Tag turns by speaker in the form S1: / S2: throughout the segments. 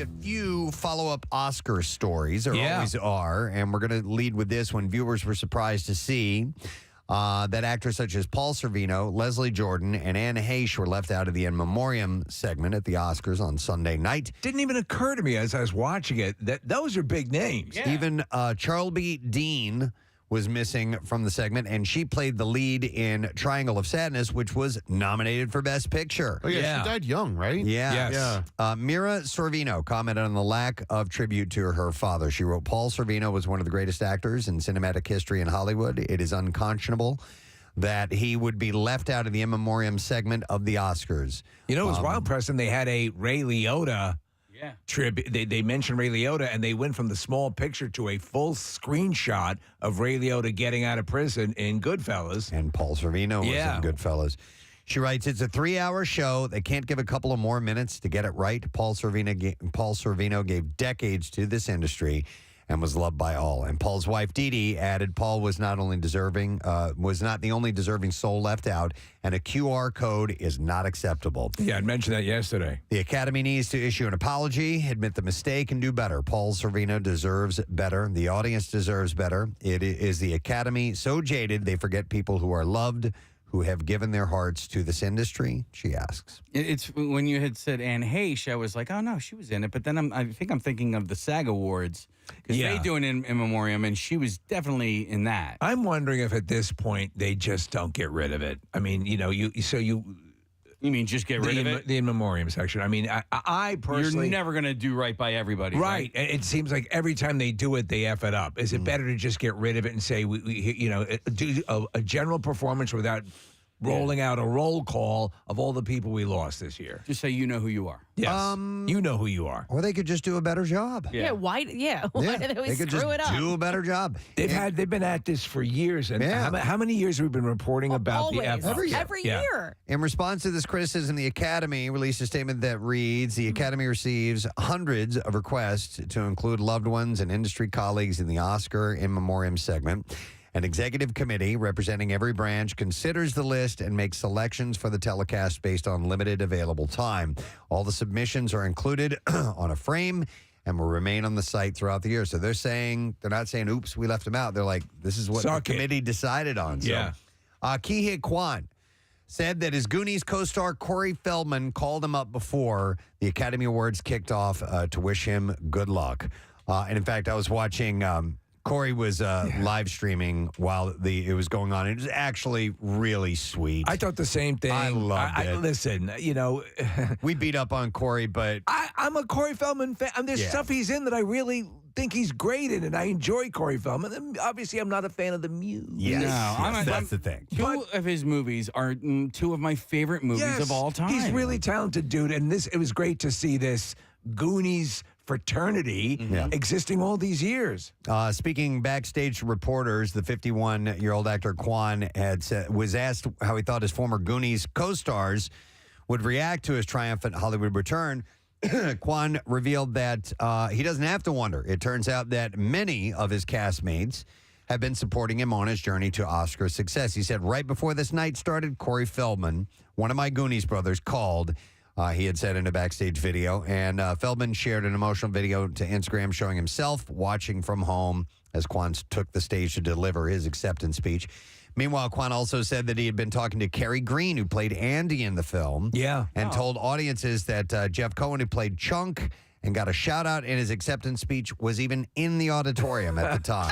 S1: a few follow-up Oscar stories. There always are. And we're going to lead with this one. Viewers were surprised to see that actors such as Paul Sorvino, Leslie Jordan, and Anne Heche were left out of the In Memoriam segment at the Oscars on Sunday night.
S2: Didn't even occur to me as I was watching it that those are big names.
S1: Yeah. Even Charlby Dean was missing from the segment, and she played the lead in Triangle of Sadness, which was nominated for Best Picture.
S3: Oh, yeah. She died young, right?
S1: Yeah.
S2: Yes.
S1: Mira Sorvino commented on the lack of tribute to her father. She wrote, Paul Sorvino was one of the greatest actors in cinematic history in Hollywood. It is unconscionable that he would be left out of the In Memoriam segment of the Oscars.
S2: You know, it was wild, Preston. They had a Ray Liotta tribute. They mentioned Ray Liotta, and they went from the small picture to a full screenshot of Ray Liotta getting out of prison in Goodfellas.
S1: And Paul Sorvino was in Goodfellas. She writes, it's a 3-hour show. They can't give a couple of more minutes to get it right. Paul Sorvino gave decades to this industry and was loved by all. And Paul's wife, Dee Dee, added Paul was not the only deserving soul left out, and a QR code is not acceptable.
S2: Yeah, I mentioned that yesterday.
S1: The Academy needs to issue an apology, admit the mistake, and do better. Paul Sorvino deserves better. The audience deserves better. It is the Academy so jaded they forget people who are loved, who have given their hearts to this industry, she asks.
S4: It's when you had said Anne Heche, I was like, oh, no, she was in it. But then I think I'm thinking of the SAG Awards, because they do an in memoriam, and she was definitely in that.
S2: I'm wondering if at this point they just don't get rid of it. I mean, you
S4: mean just get rid of it?
S2: The in memoriam section. I mean, I personally...
S4: You're never going to do right by everybody,
S2: right? And it seems like every time they do it, they F it up. Is it better to just get rid of it and say, do a general performance without rolling out a roll call of all the people we lost this year?
S4: Just say you know who you are.
S2: Yes, you know who you are.
S1: Or they could just do a better job.
S5: Why do they always
S1: could
S5: screw
S1: just
S5: it up?
S1: do a better job.
S2: They've been at this for years. And how many years have we been reporting about the F
S5: Every year.
S1: In response to this criticism, the Academy released a statement that reads, the Academy receives hundreds of requests to include loved ones and industry colleagues in the Oscar In Memoriam segment. An executive committee representing every branch considers the list and makes selections for the telecast based on limited available time. All the submissions are included on a frame and will remain on the site throughout the year. So they're not saying, oops, we left them out. They're like, this is what the committee decided on.
S2: Yeah.
S1: So, Ki-Hye Kwan said that his Goonies co-star Corey Feldman called him up before the Academy Awards kicked off to wish him good luck. And in fact, I was watching... Corey was live streaming while it was going on. It was actually really sweet.
S2: I thought the same thing.
S1: I loved it.
S2: Listen,
S1: we beat up on Corey, but...
S2: I'm a Corey Feldman fan. There's stuff he's in that I really think he's great in, and I enjoy Corey Feldman. And obviously, I'm not a fan of the music.
S1: Yes, that's the thing.
S4: Two of his movies are two of my favorite movies of all time.
S2: He's really talented, dude. And it was great to see this Goonies fraternity existing all these years.
S1: Speaking backstage to reporters, the 51-year-old actor Kwan was asked how he thought his former Goonies co-stars would react to his triumphant Hollywood return. Kwan revealed that he doesn't have to wonder. It turns out that many of his castmates have been supporting him on his journey to Oscar success. He said, right before this night started, Corey Feldman, one of my Goonies brothers, called. He had said in a backstage video, and Feldman shared an emotional video to Instagram showing himself watching from home as Kwan took the stage to deliver his acceptance speech. Meanwhile, Kwan also said that he had been talking to Kerry Green, who played Andy in the film, and told audiences that Jeff Cohen, who played Chunk and got a shout-out in his acceptance speech, was even in the auditorium at the time.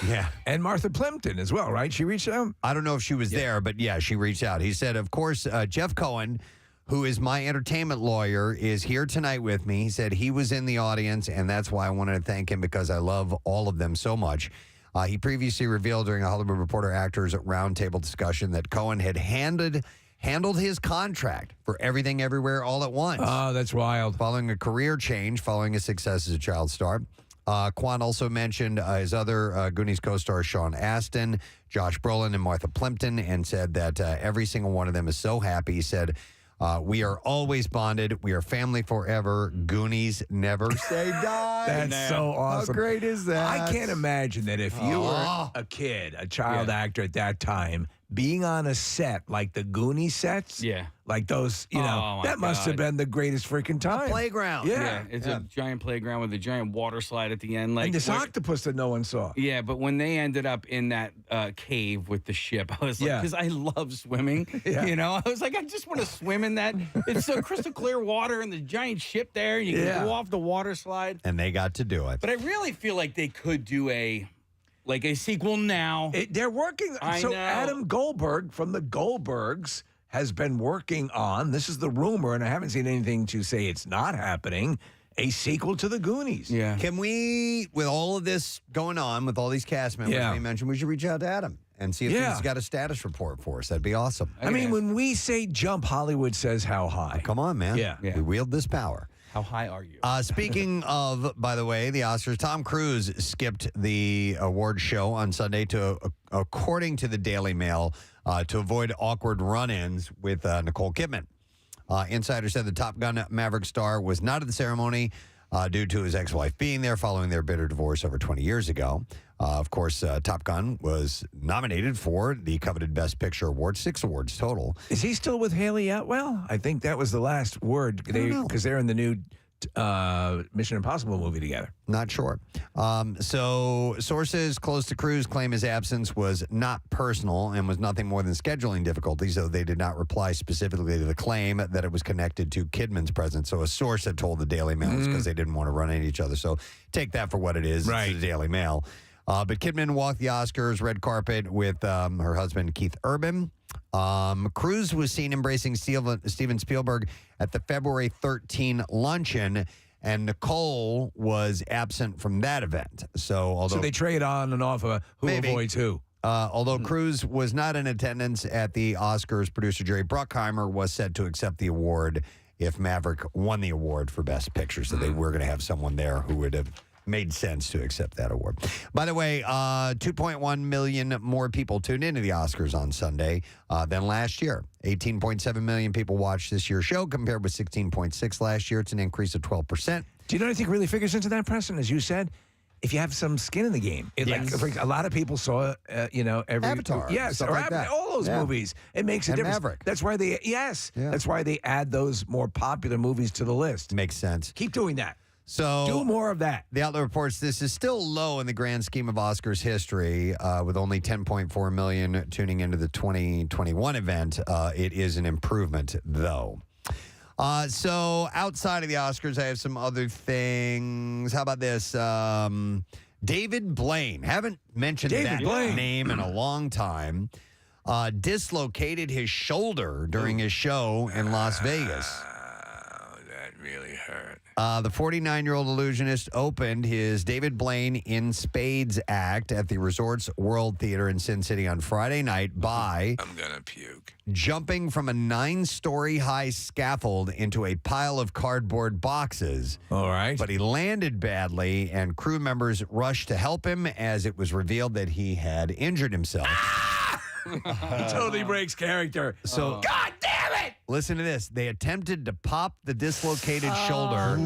S1: Yeah.
S2: And Martha Plimpton as well, right? She reached out?
S1: I don't know if she was there, but yeah, she reached out. He said, of course, Jeff Cohen, who is my entertainment lawyer, is here tonight with me. He said he was in the audience, and that's why I wanted to thank him because I love all of them so much. He previously revealed during a Hollywood Reporter Actors Roundtable discussion that Cohen had handled his contract for Everything Everywhere All at Once.
S2: Oh, that's wild.
S1: Following a career change, following his success as a child star. Kwan also mentioned his other Goonies co-stars, Sean Astin, Josh Brolin, and Martha Plimpton, and said that every single one of them is so happy. He said, we are always bonded. We are family forever. Goonies never say die.
S2: That's so awesome.
S1: How great is that?
S2: I can't imagine that if you were a kid, a child actor at that time, being on a set like the Goonies sets.
S4: Yeah.
S2: Like those,
S4: Oh, my
S2: that must have
S4: God.
S2: been the greatest freaking time.
S1: Playground.
S2: Yeah.
S4: It's a giant playground with a giant water slide at the end. Like
S2: And this
S4: when-
S2: octopus that no one saw.
S4: Yeah, but when they ended up in that cave with the ship, I was like,
S2: Yeah.
S4: because I love swimming, I was like, I just want to swim in that. It's so crystal clear water and the giant ship there, and you can go off the water slide.
S1: And they got to do it.
S4: But I really feel like they could do a sequel now.
S2: They're working.
S4: I
S2: So
S4: know.
S2: Adam Goldberg from the Goldbergs has been working on, this is the rumor, and I haven't seen anything to say it's not happening, a sequel to the Goonies.
S4: Yeah.
S1: Can we, with all of this going on, with all these cast members we mentioned, we should reach out to Adam and see if he's got a status report for us. That'd be awesome.
S2: I mean, when we say jump, Hollywood says how high.
S1: Come on, man.
S2: Yeah.
S1: We wield this power.
S4: How high are you?
S1: Speaking of, by the way, the Oscars, Tom Cruise skipped the award show on Sunday according to the Daily Mail, to avoid awkward run-ins with Nicole Kidman. Insider said the Top Gun Maverick star was not at the ceremony due to his ex-wife being there following their bitter divorce over 20 years ago. Of course, Top Gun was nominated for the coveted Best Picture award, 6 awards total.
S2: Is he still with Haley Atwell? I think that was the last word because they're in the new Mission Impossible movie together.
S1: Not sure. So sources close to Cruise claim his absence was not personal and was nothing more than scheduling difficulties, though they did not reply specifically to the claim that it was connected to Kidman's presence. So a source had told the Daily Mail because they didn't want to run into each other. So take that for what it is.
S2: Right.
S1: It's the Daily Mail. But Kidman walked the Oscars red carpet with her husband, Keith Urban. Cruise was seen embracing Steven Spielberg at the February 13 luncheon, and Nicole was absent from that event. So
S2: they trade on and off of who
S1: Maybe.
S2: avoids who.
S1: Although Cruise was not in attendance at the Oscars, producer Jerry Bruckheimer was set to accept the award if Maverick won the award for Best Picture. So they were going to have someone there who would have made sense to accept that award. By the way, 2.1 million more people tuned into the Oscars on Sunday than last year. 18.7 million people watched this year's show compared with 16.6 last year. It's an increase of 12%.
S2: Do you know what I think really figures into that, Preston? As you said, if you have some skin in the game. Like, for example, a lot of people saw, every
S1: Avatar,
S2: yes,
S1: stuff
S2: or
S1: like that.
S2: all those movies. It makes a
S1: And
S2: difference.
S1: Maverick.
S2: That's why that's why they add those more popular movies to the list.
S1: Makes sense.
S2: Keep doing that.
S1: So
S2: Do more of that.
S1: The outlet reports this is still low in the grand scheme of Oscars history, with only 10.4 million tuning into the 2021 event. It is an improvement, though. So outside of the Oscars, I have some other things. How about this? David Blaine. Haven't mentioned that name in a long time. Dislocated his shoulder during his show in Las Vegas.
S2: That really hurt.
S1: The 49-year-old illusionist opened his David Blaine in Spades act at the Resorts World Theater in Sin City on Friday night by
S2: I'm gonna puke.
S1: jumping from a 9-story high scaffold into a pile of cardboard boxes.
S2: All right.
S1: But he landed badly, and crew members rushed to help him as it was revealed that he had injured himself.
S2: Totally breaks character.
S1: So,
S2: God damn it!
S1: listen to this. They attempted to pop the dislocated shoulder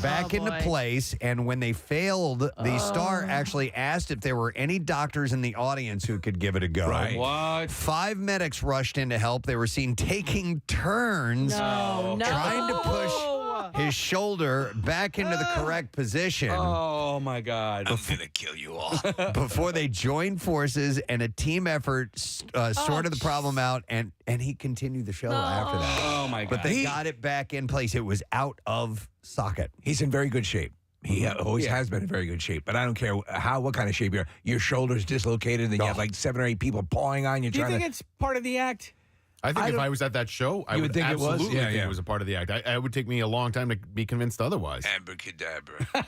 S1: back into place, and when they failed, the star actually asked if there were any doctors in the audience who could give it a go.
S2: Right.
S4: What?
S1: 5 medics rushed in to help. They were seen taking turns trying to push his shoulder back into the correct position.
S4: Oh, my God.
S2: I'm going to kill you all.
S1: Before they joined forces, and a team effort sorted the problem out, and he continued the show after that.
S4: Oh, my God.
S1: But they got it back in place. It was out of socket.
S2: He's in very good shape. He always has been in very good shape. But I don't care what kind of shape you're. Your shoulder's dislocated, and you have like 7 or 8 people pawing on you.
S4: Do you think it's part of the act?
S3: I think if I was at that show, I would
S2: think it was?
S3: absolutely
S2: Yeah,
S3: think
S2: yeah.
S3: it was a part of the act. It would take me a long time to be convinced otherwise.
S2: Abracadabra.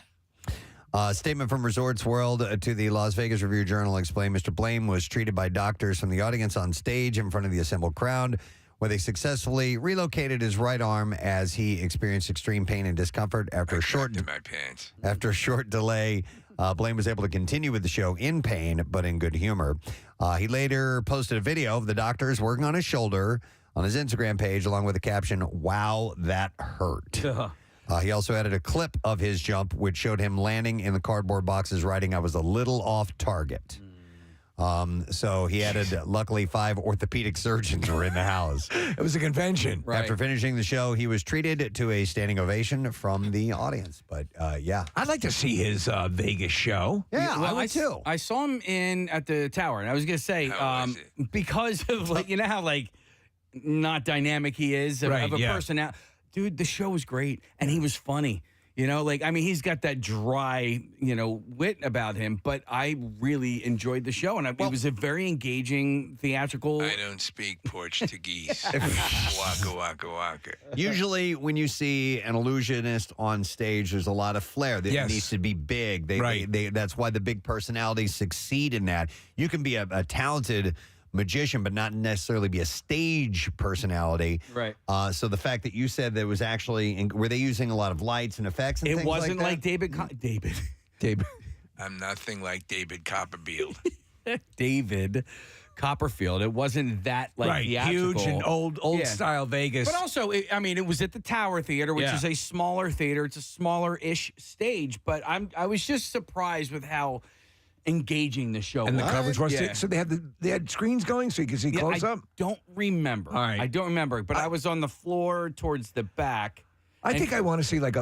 S1: Statement from Resorts World to the Las Vegas Review-Journal explained Mr. Blame was treated by doctors from the audience on stage in front of the assembled crowd, where they successfully relocated his right arm as he experienced extreme pain and discomfort. After a short delay, Blame was able to continue with the show in pain, but in good humor. He later posted a video of the doctors working on his shoulder on his Instagram page, along with the caption, "Wow, that hurt." He also added a clip of his jump, which showed him landing in the cardboard boxes, writing, "I was a little off target." So he added, luckily, 5 orthopedic surgeons were in the house.
S2: It was a convention.
S4: Right.
S1: After finishing the show, he was treated to a standing ovation from the audience. But yeah.
S2: I'd like to see his Vegas show.
S1: Yeah, I
S4: Well,
S1: would too.
S4: I saw him at the Tower, and I was gonna say because of like how like not dynamic he is of a person now. Dude, the show was great, and he was funny. He's got that dry, wit about him, but I really enjoyed the show, and it was a very engaging theatrical.
S6: I don't speak Portuguese. Waka, waka, waka.
S1: Usually, when you see an illusionist on stage, there's a lot of flair. It needs to be big. That's why the big personalities succeed in that. You can be a talented magician, but not necessarily be a stage personality.
S4: Right.
S1: So the fact that you said that was actually, were they using a lot of lights and effects and
S4: It
S1: things
S4: wasn't
S1: like that?
S4: David.
S6: I'm nothing like David Copperfield.
S4: David Copperfield. It wasn't that theatrical.
S2: Huge and old style Vegas.
S4: But also, it was at the Tower Theater, which is a smaller theater. It's a smaller-ish stage, but I was just surprised with how engaging the show
S2: and
S4: was.
S2: the coverage was.
S4: Yeah.
S2: So they had screens going so you could see close up?
S4: Don't remember.
S2: All right.
S4: I don't remember, but I was on the floor towards the back.
S2: I think I want to see like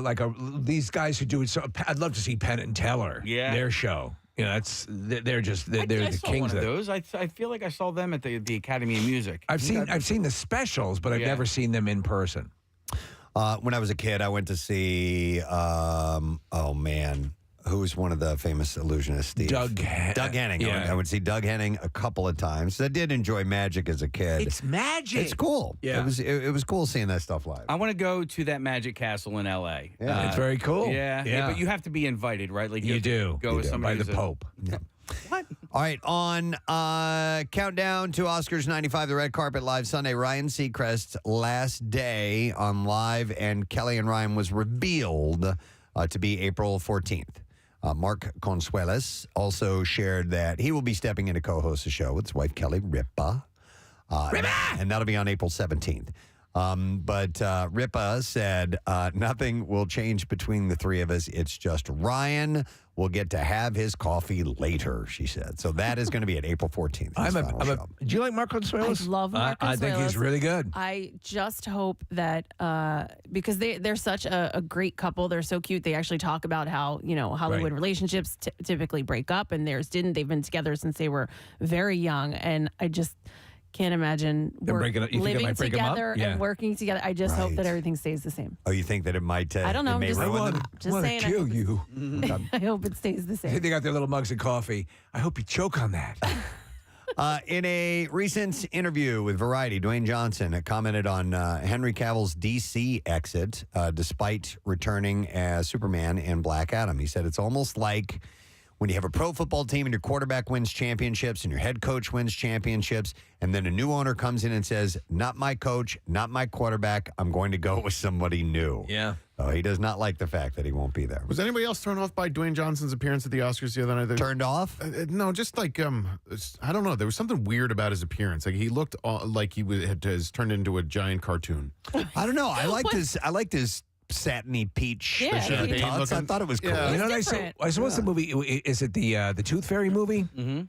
S2: these guys who do it. So I'd love to see Penn and Teller.
S4: Yeah.
S2: Their show. They're
S4: I
S2: the
S4: saw
S2: kings
S4: one of
S2: of
S4: those. I feel like I saw them at the Academy of Music.
S2: I've seen the specials, but I've never seen them in person.
S1: When I was a kid, I went to see, who's one of the famous illusionists? Steve?
S2: Doug
S1: Henning.
S2: Yeah.
S1: I would see Doug Henning a couple of times. I did enjoy magic as a kid.
S2: It's magic.
S1: It's cool.
S2: Yeah.
S1: It was cool seeing that stuff live.
S4: I want to go to that Magic Castle in L.A.
S1: Yeah.
S2: It's very cool.
S4: Yeah, but you have to be invited, right? Like
S2: You
S4: have to
S2: do.
S4: go
S2: You
S4: with
S2: do.
S4: somebody
S2: By the
S4: who's
S2: Pope.
S4: What?
S1: All right, on Countdown to Oscars 95, the red carpet live Sunday, Ryan Seacrest's last day on live, and Kelly and Ryan was revealed to be April 14th. Mark Consuelos also shared that he will be stepping in to co-host the show with his wife, Kelly Ripa. And that'll be on April 17th. But Ripa said, nothing will change between the three of us. It's just Ryan will get to have his coffee later, she said. So that is going to be at April 14th.
S2: Do you like Mark Consuelos?
S5: I love Mark
S2: I think he's
S5: Consuelos.
S2: really good.
S5: I just hope that because they're such a great couple. They're so cute. They actually talk about how, Hollywood relationships typically break up, and theirs didn't. They've been together since they were very young. And I just can't imagine living together and working together. I just hope that everything stays the same.
S1: Oh, you think that it might?
S5: I don't know.
S1: It may ruin them?
S5: Just saying.
S2: Kill you.
S5: I hope it stays the same.
S2: They got their little mugs of coffee. I hope you choke on that.
S1: In a recent interview with Variety, Dwayne Johnson commented on Henry Cavill's DC exit despite returning as Superman in Black Adam. He said it's almost like when you have a pro football team and your quarterback wins championships and your head coach wins championships, and then a new owner comes in and says, not my coach, not my quarterback, I'm going to go with somebody new.
S2: Yeah.
S1: So he does not like the fact that he won't be there.
S3: Was anybody else thrown off by Dwayne Johnson's appearance at the Oscars the other night?
S1: Turned off?
S3: No, just like, I don't know. There was something weird about his appearance. Like he looked like he has turned into a giant cartoon.
S1: I don't know. I liked his satiny peach.
S5: Yeah,
S1: tux. I thought it was cool.
S5: Yeah.
S2: You know,
S5: different.
S2: I saw what's the movie? Is it the Tooth Fairy movie?
S4: Mm-hmm.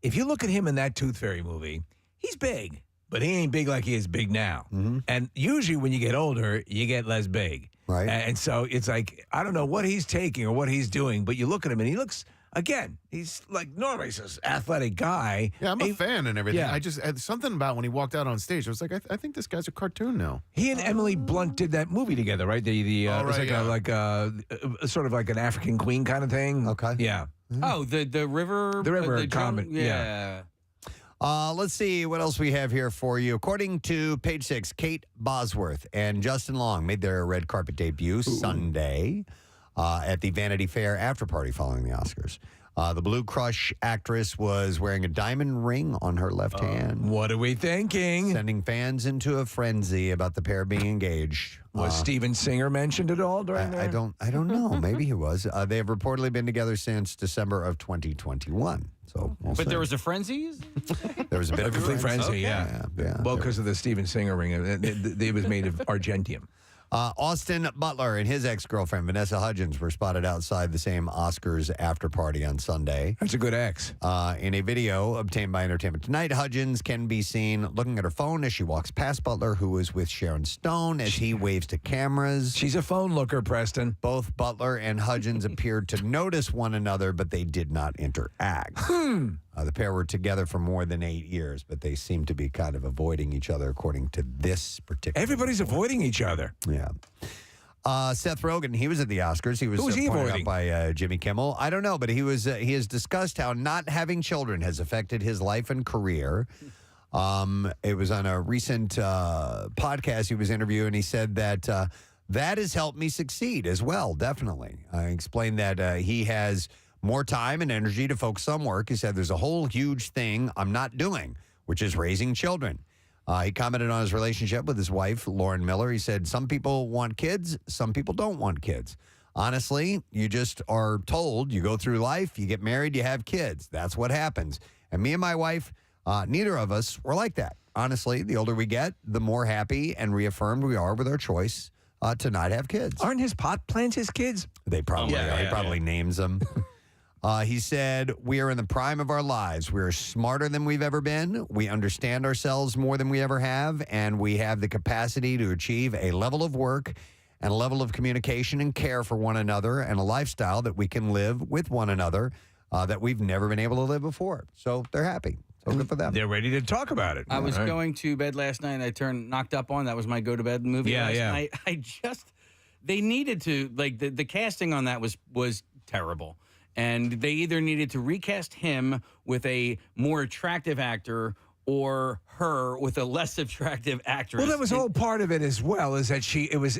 S2: If you look at him in that Tooth Fairy movie, he's big, but he ain't big like he is big now.
S1: Mm-hmm.
S2: And usually when you get older, you get less big.
S1: Right.
S2: And so it's like, I don't know what he's taking or what he's doing, but you look at him and he looks, again, he's like normally he's this athletic guy.
S3: Yeah, I'm a fan and everything.
S2: Yeah.
S3: I just had something about when he walked out on stage. I was like, I think this guy's a cartoon now.
S2: He and Emily Blunt did that movie together, right? It was like sort of like an African Queen kind of thing.
S1: Okay.
S2: Yeah.
S4: Oh, the river.
S2: The river
S4: drum-
S2: comment,
S4: Yeah.
S1: Let's see what else we have here for you. According to Page Six, Kate Bosworth and Justin Long made their red carpet debut Sunday at the Vanity Fair after party following the Oscars. The Blue Crush actress was wearing a diamond ring on her left hand,
S2: What are we thinking?
S1: sending fans into a frenzy about the pair being engaged.
S2: Was Steven Singer mentioned at all during that?
S1: I don't know. Maybe he was. They have reportedly been together since December of 2021. So, we'll see.
S4: But there was a frenzy?
S1: There was a bit of a
S2: Frenzy,
S1: frenzy.
S2: yeah.
S1: Yeah.
S2: Well, because of the Steven Singer ring. It was made of argentium.
S1: Austin Butler and his ex-girlfriend, Vanessa Hudgens, were spotted outside the same Oscars after party on Sunday.
S2: That's a good ex.
S1: In a video obtained by Entertainment Tonight, Hudgens can be seen looking at her phone as she walks past Butler, who is with Sharon Stone, as he waves to cameras.
S2: She's a phone looker, Preston.
S1: Both Butler and Hudgens appeared to notice one another, but they did not interact. The pair were together for more than 8 years, but they seem to be kind of avoiding each other, according to this particular.
S2: Everybody's avoiding each other.
S1: Yeah. Seth Rogen, he was at the Oscars. He was
S2: Who was he
S1: pointed
S2: avoiding?
S1: out by Jimmy Kimmel. I don't know, but he has discussed how not having children has affected his life and career. It was on a recent podcast he was interviewing. He said that that has helped me succeed as well, definitely. I explained that he has more time and energy to focus on work. He said there's a whole huge thing I'm not doing, which is raising children. He commented on his relationship with his wife, Lauren Miller. He said, some people want kids, some people don't want kids. Honestly, you just are told, you go through life, you get married, you have kids. That's what happens. And me and my wife, neither of us were like that. Honestly, the older we get, the more happy and reaffirmed we are with our choice to not have kids.
S2: Aren't his pot plants his kids?
S1: They probably are. He probably names them. He said, we are in the prime of our lives. We are smarter than we've ever been. We understand ourselves more than we ever have. And we have the capacity to achieve a level of work and a level of communication and care for one another and a lifestyle that we can live with one another that we've never been able to live before. So they're happy. So good for them.
S2: They're ready to talk about it.
S4: I was going to bed last night and I turned Knocked Up on. That was my go-to-bed movie last night. They needed to, like, the casting on that was terrible. And they either needed to recast him with a more attractive actor or her with a less attractive actress.
S2: Well, that was all part of it as well, is that it was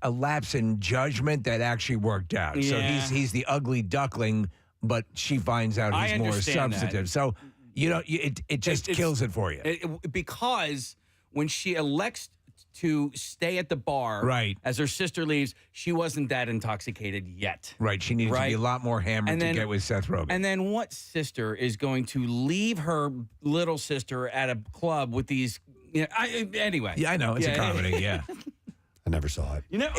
S2: a lapse in judgment that actually worked out.
S4: Yeah.
S2: So he's the ugly duckling, but she finds out he's more substantive.
S4: That.
S2: So, it just kills it for you.
S4: Because when she elects to stay at the bar as her sister leaves, she wasn't that intoxicated yet.
S2: Right. She needed to be a lot more hammered to get with Seth Rogen.
S4: And then what sister is going to leave her little sister at a club with these... anyway.
S2: Yeah, I know. It's a comedy, yeah.
S1: I never saw it.
S5: You never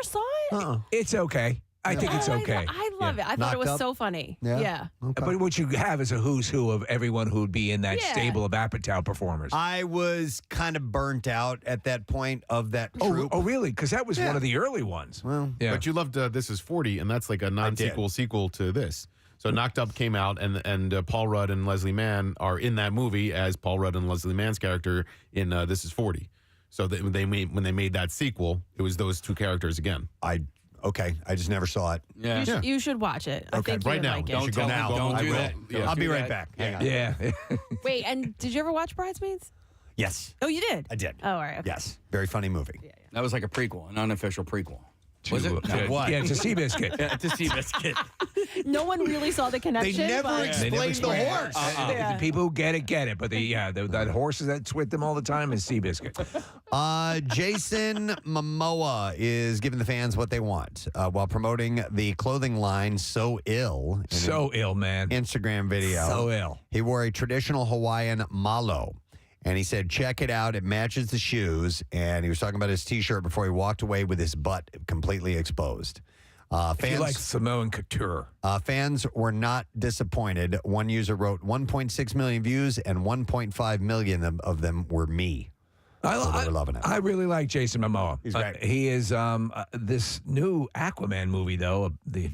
S5: saw it?
S2: It's okay. I think it's okay.
S5: I love it. I thought it was so funny. Yeah.
S1: Okay.
S2: But what you have is a who's who of everyone who would be in that stable of Apatow performers.
S1: I was kind of burnt out at that point of that troupe.
S2: Oh, really? Because that was one of the early ones.
S1: Well,
S3: But you loved This Is 40, and that's like a non-sequel sequel to this. So Knocked Up came out, and Paul Rudd and Leslie Mann are in that movie as Paul Rudd and Leslie Mann's character in This Is 40. So when they made that sequel, it was those two characters again.
S1: Okay, I just never saw it.
S4: Yeah.
S5: You should watch it. I think
S3: right
S5: you would
S3: now.
S5: like
S3: You
S5: it.
S3: should go now.
S4: Don't do that.
S3: Yeah.
S1: I'll be right back. Hang on.
S2: Yeah.
S5: Wait, and did you ever watch Bridesmaids?
S1: Yes,
S5: Oh, you did?
S1: I did.
S5: Oh, all right. Okay.
S1: Yes, very funny movie.
S4: That was like a prequel, an unofficial prequel. Was it?
S2: Yeah,
S1: what?
S2: Yeah, it's a Seabiscuit.
S4: To Seabiscuit.
S5: No one really saw the connection.
S1: They never
S5: but-
S1: explained the horse.
S5: Yeah.
S2: The people who get it. But that horses that's with them all the time is Seabiscuit.
S1: Jason Momoa is giving the fans what they want while promoting the clothing line So Ill. In
S2: So ill, man.
S1: Instagram video.
S2: So ill.
S1: He wore a traditional Hawaiian malo. And he said, check it out. It matches the shoes. And he was talking about his T-shirt before he walked away with his butt completely exposed.
S2: Fans like Samoan couture.
S1: Fans were not disappointed. One user wrote 1.6 million views, and 1.5 million of them were me. They were loving it.
S2: I really like Jason Momoa.
S1: He's great.
S2: He is this new Aquaman movie, though. The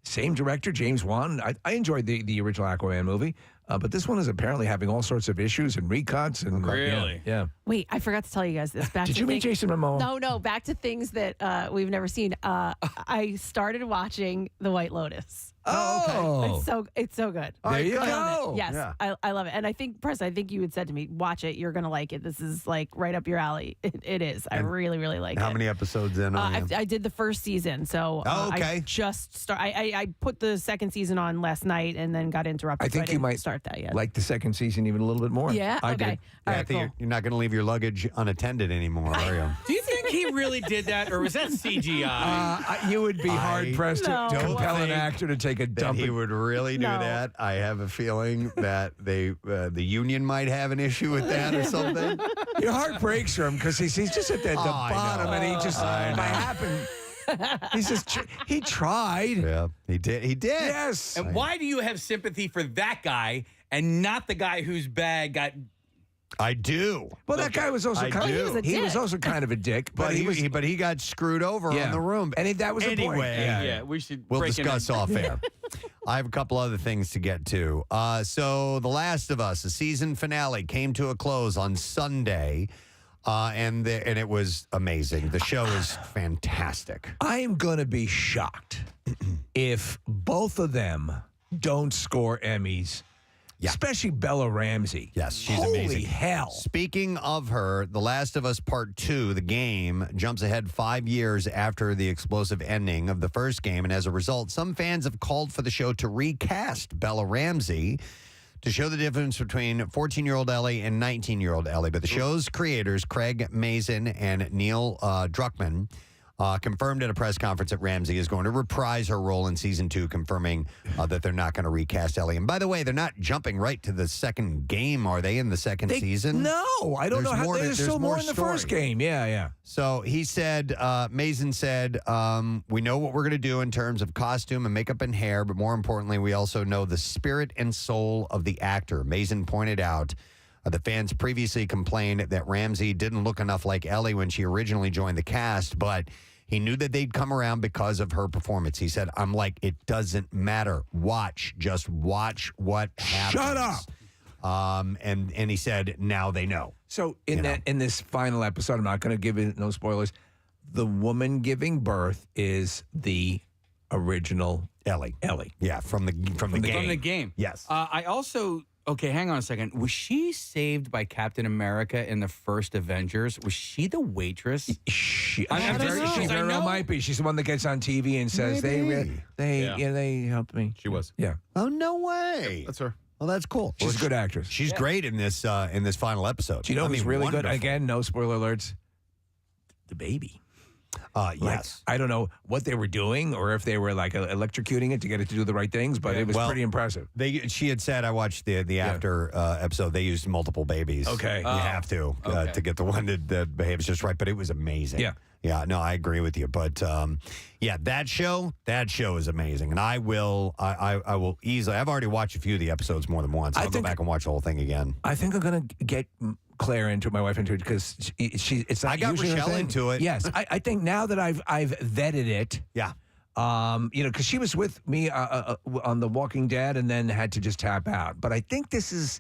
S2: same director, James Wan. I enjoyed the original Aquaman movie. But this one is apparently having all sorts of issues and recuts. And
S4: Really?
S2: Yeah.
S5: Wait, I forgot to tell you guys this.
S2: Did you meet Jason Momoa?
S5: No. Back to things that we've never seen. I started watching The White Lotus.
S2: Oh,
S5: It's so good.
S2: There you
S5: I
S2: go.
S5: love it. Yes,
S1: Yeah.
S5: I love it. And I think, Preston, I think you had said to me, watch it. You're going to like it. This is like right up your alley. It is. I really, really like it.
S1: How many episodes in?
S5: I did the first season, so
S1: okay.
S5: I just I put the second season on last night and then got interrupted.
S2: I think
S5: so
S2: you
S5: didn't
S2: might
S5: start that yet.
S2: like the second season even a little bit more.
S5: Yeah.
S2: I
S5: Okay.
S2: did.
S5: All
S1: I
S5: right.
S1: think
S5: Cool.
S1: you're not going to leave your luggage unattended anymore, are you?
S4: Do you think he really did that, or was that CGI?
S2: You would be hard-pressed to compel an actor to take a dump.
S1: He would really do that. I have a feeling that the union might have an issue with that or something.
S2: Your heart breaks for him because he's just at the bottom, and he just by happen. He tried.
S1: Yeah, he did. He did.
S2: Yes.
S4: And why do you have sympathy for that guy and not the guy whose bag got?
S1: I do.
S2: Well, that guy was also he was also kind of a dick, but
S1: he got screwed over on the room.
S2: And that was the point.
S4: Yeah, we should.
S1: We'll discuss off air. I have a couple other things to get to. So, The Last of Us, the season finale, came to a close on Sunday, and it was amazing. The show is fantastic.
S2: I am going to be shocked if both of them don't score Emmys. Yeah. Especially Bella Ramsey.
S1: Yes, she's
S2: amazing.
S1: amazing.
S2: Holy hell.
S1: Speaking of her, The Last of Us Part 2, the game, jumps ahead 5 years after the explosive ending of the first game. And as a result, some fans have called for the show to recast Bella Ramsey to show the difference between 14-year-old Ellie and 19-year-old Ellie. But the show's creators, Craig Mazin and Neil Druckmann, confirmed at a press conference that Ramsey is going to reprise her role in season 2, confirming that they're not going to recast Ellie. And by the way, they're not jumping right to the second game, are they, in the second season?
S2: No, I don't know how there's still more in the first game. Yeah.
S1: So he said, Mazin said, we know what we're going to do in terms of costume and makeup and hair, but more importantly, we also know the spirit and soul of the actor. Mazin pointed out the fans previously complained that Ramsey didn't look enough like Ellie when she originally joined the cast, but he knew that they'd come around because of her performance. He said, I'm like, it doesn't matter. Just watch what happens.
S2: Shut up.
S1: And he said, now they know.
S2: So in this final episode, I'm not going to give it no spoilers. The woman giving birth is the original
S1: Ellie. Yeah, from the game.
S4: From the game.
S1: Yes.
S4: I also. Okay, hang on a second. Was she saved by Captain America in the first Avengers? Was she the waitress?
S2: She very well might be. She's the one that gets on TV and says they helped me.
S3: She was.
S2: Yeah.
S1: Oh, no way.
S3: That's her.
S1: Well, that's cool.
S2: She's a good actress.
S1: She's great in this final episode.
S2: Do you know who's really
S1: wonderful.
S2: good? Again, no spoiler alerts. The baby.
S1: Yes.
S2: I don't know what they were doing or if they were like electrocuting it to get it to do the right things, but it was pretty impressive.
S1: She had said, I watched the after episode, they used multiple babies.
S2: Okay.
S1: You have to get the one that behaves just right, but it was amazing.
S2: Yeah.
S1: Yeah, no, I agree with you. But that show is amazing. And I will easily, I've already watched a few of the episodes more than once. I'll go back and watch the whole thing again.
S2: I think I'm going to get Claire into it, my wife into it, because it's not
S1: I got
S2: usually
S1: Rochelle into it.
S2: Yes. I think now that I've vetted it.
S1: Yeah.
S2: Because she was with me on The Walking Dead and then had to just tap out. But I think this is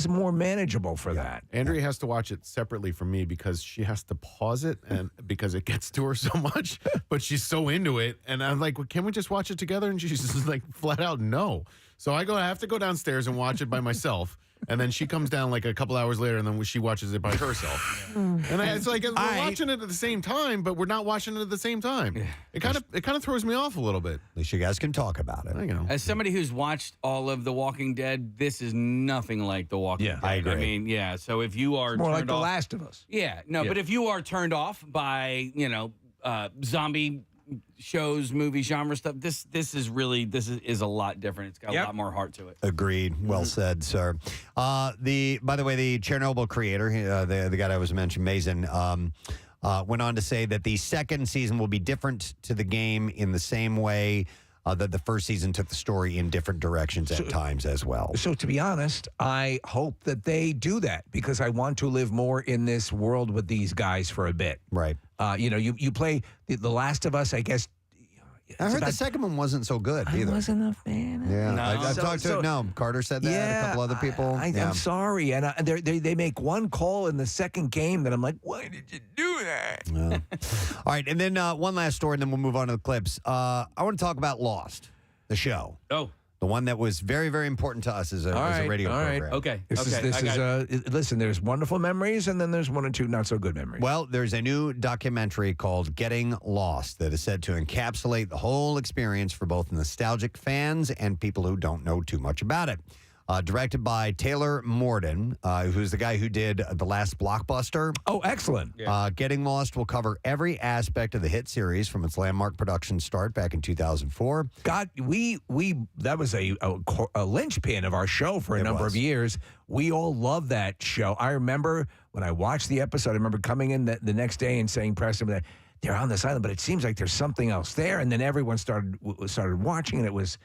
S2: more manageable for that.
S3: Andrea has to watch it separately from me because she has to pause it and because it gets to her so much, but she's so into it. And I'm like, well, can we just watch it together? And she's just like flat out no. So I have to go downstairs and watch it by myself. And then she comes down like a couple hours later, and then she watches it by herself. And it's like we're watching it at the same time, but we're not watching it at the same time. It kind of throws me off a little bit.
S1: At least you guys can talk about it.
S4: As somebody who's watched all of The Walking Dead, this is nothing like The Walking Dead.
S1: I agree.
S4: I mean, so if you are
S2: more
S4: turned
S2: like The
S4: off,
S2: Last of Us.
S4: But if you are turned off by zombie shows, movie genre stuff, this is a lot different. It's got a lot more heart to it.
S1: Agreed. Well said, sir. By the way, the Chernobyl creator, the guy I was mentioning, Mazin, went on to say that the second season will be different to the game in the same way that the first season took the story in different directions at times as well.
S2: So to be honest, I hope that they do that because I want to live more in this world with these guys for a bit.
S1: Right.
S2: You play The Last of Us, I guess.
S1: I heard the second one wasn't so good either.
S2: I wasn't a fan of it.
S1: Yeah,
S4: No.
S1: I've talked to Carter said that, a couple other people.
S2: I'm sorry. And they make one call in the second game that I'm like, why did you do that?
S1: Yeah. All right, and then one last story, and then we'll move on to the clips. I want to talk about Lost, the show.
S4: Oh.
S1: The one that was very, very important to us as a radio program.
S4: Okay.
S2: Listen, there's wonderful memories, and then there's one or two not so good memories.
S1: Well, there's a new documentary called Getting Lost that is said to encapsulate the whole experience for both nostalgic fans and people who don't know too much about it. Directed by Taylor Morden, who's the guy who did The Last Blockbuster.
S2: Oh, excellent.
S1: Getting Lost will cover every aspect of the hit series from its landmark production start back in 2004.
S2: God, that was a linchpin of our show for a number of years. We all loved that show. I remember when I watched the episode, I remember coming in the next day and saying, Preston, that they're on this island, but it seems like there's something else there. And then everyone started watching, and it was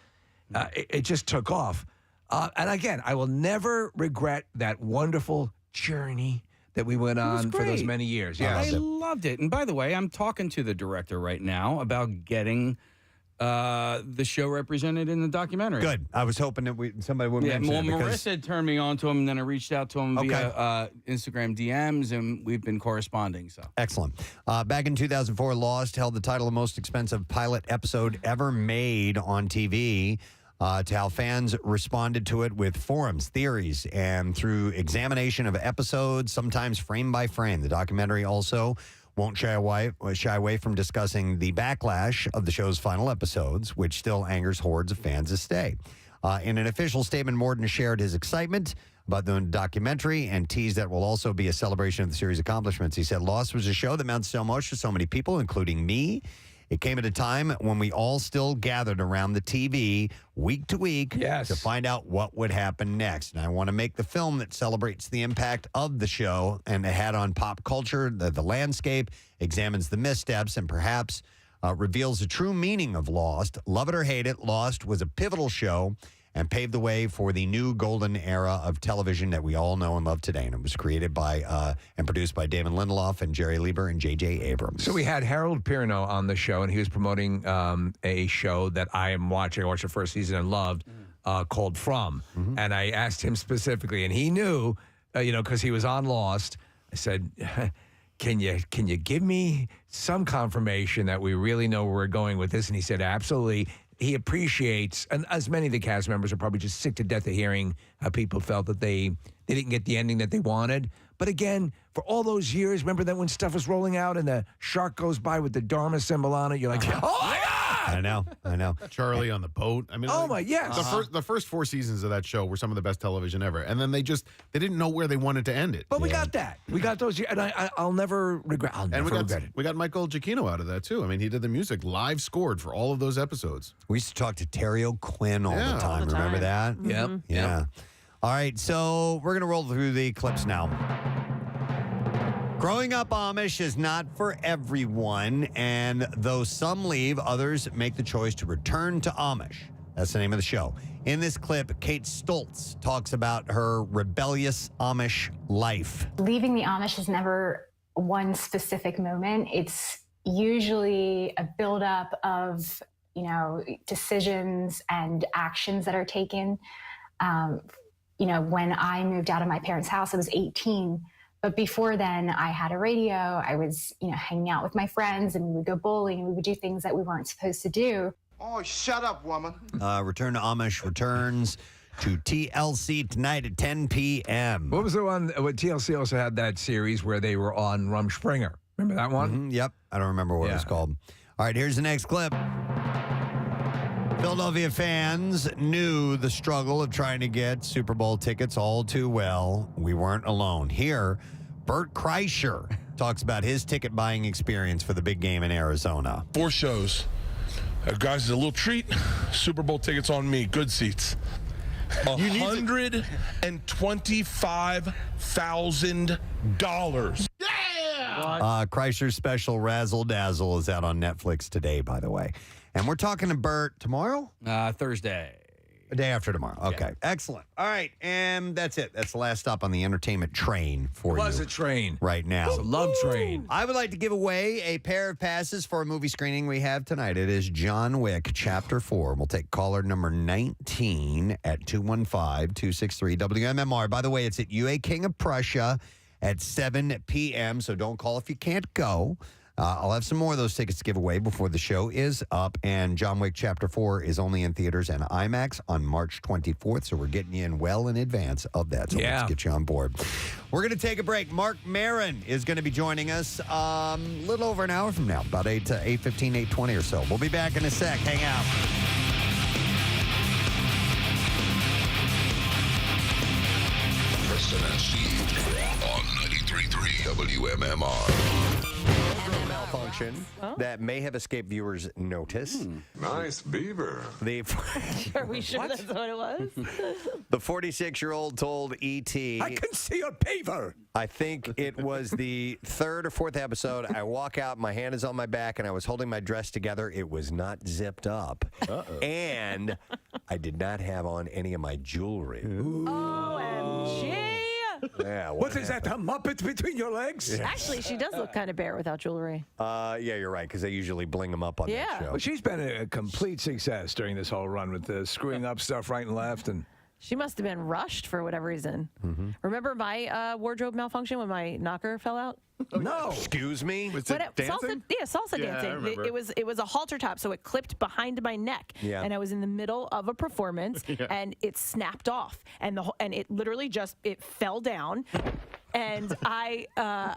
S2: it just took off. And again, I will never regret that wonderful journey that we went on for those many years.
S4: Yeah, I loved it. And by the way, I'm talking to the director right now about getting the show represented in the documentary.
S1: Good. I was hoping that somebody would mention it.
S4: Marissa turned me on to him, and then I reached out to him via Instagram DMs, and we've been corresponding. So
S1: excellent. Back in 2004, Lost held the title of most expensive pilot episode ever made on TV. To how fans responded to it with forums, theories, and through examination of episodes, sometimes frame by frame. The documentary also won't shy away from discussing the backlash of the show's final episodes, which still angers hordes of fans to stay. In an official statement, Morden shared his excitement about the documentary and teased that will also be a celebration of the series' accomplishments. He said, Lost was a show that meant so much to so many people, including me. It came at a time when we all still gathered around the TV week to week to find out what would happen next. And I want to make the film that celebrates the impact of the show and it had on pop culture, the landscape, examines the missteps, and perhaps reveals the true meaning of Lost. Love it or hate it, Lost was a pivotal show and paved the way for the new golden era of television that we all know and love today. And it was created by and produced by Damon Lindelof and Jerry Lieber and J.J. Abrams.
S2: So we had Harold Pirno on the show, and he was promoting a show that I am watching. I watched the first season and loved, called From. Mm-hmm. And I asked him specifically, and he knew, because he was on Lost. I said, Can you give me some confirmation that we really know where we're going with this? And he said, absolutely. He appreciates, and as many of the cast members are probably just sick to death of hearing how people felt that they didn't get the ending that they wanted. But again, for all those years, remember that when stuff was rolling out and the shark goes by with the Dharma symbol on it, you're like, oh my God!
S1: I know.
S3: Charlie on the boat. I mean,
S2: yes.
S3: The first 4 seasons of that show were some of the best television ever, and then they didn't know where they wanted to end it.
S2: But we got that. We got those, and I'll never regret. Regret it.
S3: We got Michael Giacchino out of that too. I mean, he did the music live scored for all of those episodes.
S1: We used to talk to Terry O'Quinn all the time. Remember that?
S2: Mm-hmm.
S1: Yeah. All right, so we're gonna roll through the clips now. Growing up Amish is not for everyone, and though some leave, others make the choice to return to Amish. That's the name of the show. In this clip, Kate Stoltz talks about her rebellious Amish life.
S7: Leaving the Amish is never one specific moment. It's usually a buildup of, decisions and actions that are taken. When I moved out of my parents' house, I was 18. But before then, I had a radio. I was, hanging out with my friends, and we would go bowling, and we would do things that we weren't supposed to do.
S8: Oh, shut up, woman.
S1: Return to Amish returns to TLC tonight at 10 p.m.
S2: What was the one? What TLC also had that series where they were on Rumspringa. Remember that one?
S1: Mm-hmm, yep. I don't remember what it was called. All right, here's the next clip. Philadelphia fans knew the struggle of trying to get Super Bowl tickets all too well. We weren't alone. Here, Bert Kreischer talks about his ticket buying experience for the big game in Arizona.
S9: 4 shows. Guys, a little treat. Super Bowl tickets on me. Good seats. $125,000.
S1: Kreischer's special Razzle Dazzle is out on Netflix today, by the way. And we're talking to Bert tomorrow?
S4: Thursday.
S1: A day after tomorrow. Okay. Excellent. All right. And that's it. That's the last stop on the entertainment train for you.
S2: It was a train.
S1: Right now.
S2: It's a love train.
S1: I would like to give away a pair of passes for a movie screening we have tonight. It is John Wick, Chapter 4. We'll take caller number 19 at 215-263-WMMR. By the way, it's at UA King of Prussia at 7 p.m., so don't call if you can't go. I'll have some more of those tickets to give away before the show is up. And John Wick Chapter 4 is only in theaters and IMAX on March 24th. So we're getting you in well in advance of that. So let's get you on board. We're going to take a break. Mark Maron is going to be joining us a little over an hour from now, about 8:15, 8:20 or so. We'll be back in a sec. Hang out.
S6: WMMR.
S1: Malfunction that may have escaped viewers' notice.
S8: Nice beaver.
S5: Are we sure that's what it was?
S1: The 46-year-old told E.T.
S2: I can see a beaver.
S1: I think it was the third or fourth episode. I walk out, my hand is on my back, and I was holding my dress together. It was not zipped up. And I did not have on any of my jewelry.
S5: OMG.
S1: Yeah,
S2: What is that, a Muppet between your legs?
S5: Actually, she does look kind of bare without jewelry.
S1: Yeah, you're right, because they usually bling them up on that show.
S2: Well, she's been a complete success during this whole run with the screwing up stuff right and left. And
S5: She must have been rushed for whatever reason. Remember my wardrobe malfunction when my knocker fell out?
S2: No.
S1: Excuse me?
S3: Was
S5: But
S3: it dancing?
S5: salsa
S3: Yeah, I
S5: dancing.
S3: remember.
S5: It was a halter top, so it clipped behind my neck.
S1: Yeah.
S5: And I was in the middle of a performance, and it snapped off, and it literally just fell down. And I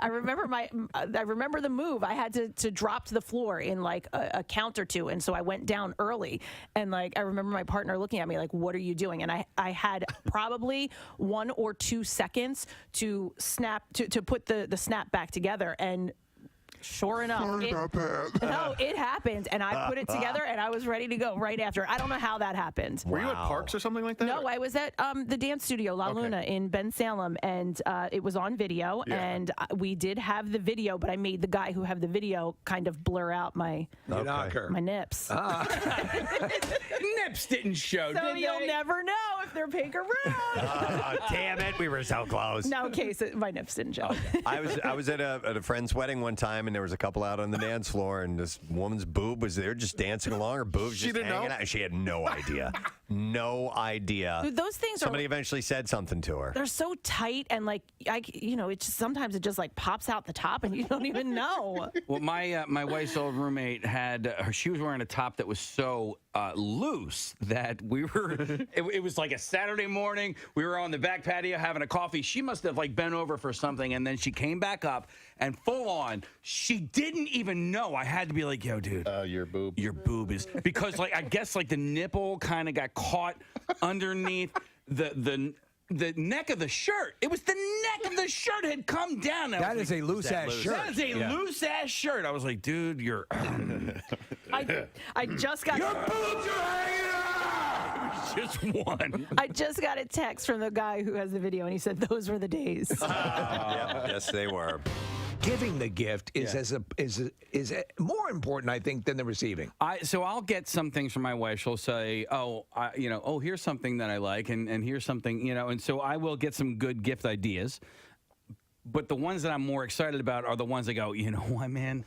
S5: remember the move. I had to drop to the floor in like a count or two, and so I went down early. And like I remember my partner looking at me like, "What are you doing?" And I had probably 1 or 2 seconds to put the snap back together, and sure enough, it happened, and I put it together, and I was ready to go right after. I don't know how that happened.
S3: Were you at Parks or something like that?
S5: No, I was at the dance studio La Luna in Ben Salem, and it was on video, and we did have the video, but I made the guy who had the video kind of blur out my nips.
S4: Nips didn't show,
S5: So
S4: did
S5: you'll
S4: they?
S5: never know if they're pink or brown.
S1: Damn it, we were so close.
S5: No, okay, so my nips didn't show.
S1: I was at a friend's wedding one time, and there was a couple out on the dance floor, and this woman's boob was there just dancing along. Her boob's just
S3: didn't
S1: hanging
S3: know?
S1: out. She had no idea. No idea.
S5: Dude, those things
S1: Somebody eventually said something to her.
S5: they're so tight, and like sometimes it just like pops out the top, and you don't even know.
S4: Well, my wife's old roommate had she was wearing a top that was so loose that we were. It was like a Saturday morning. We were on the back patio having a coffee. She must have like bent over for something, and then she came back up and full on. She didn't even know. I had to be like, "Yo, dude,
S3: Your boob.
S4: your boob is," because like I guess like the nipple kind of got caught underneath the neck of the shirt. It was the neck of the shirt had come down.
S2: That is a loose ass shirt.
S4: That is a loose ass shirt. I was like, dude, you're.
S5: I just got.
S4: Your boobs are hanging out. Just one.
S5: I just got a text from the guy who has the video, and he said those were the days.
S1: Yes, they were.
S2: Giving the gift is more important, I think, than the receiving.
S4: So I'll get some things from my wife. She'll say, here's something that I like, and here's something, and so I will get some good gift ideas. But the ones that I'm more excited about are the ones that go, you know what, man?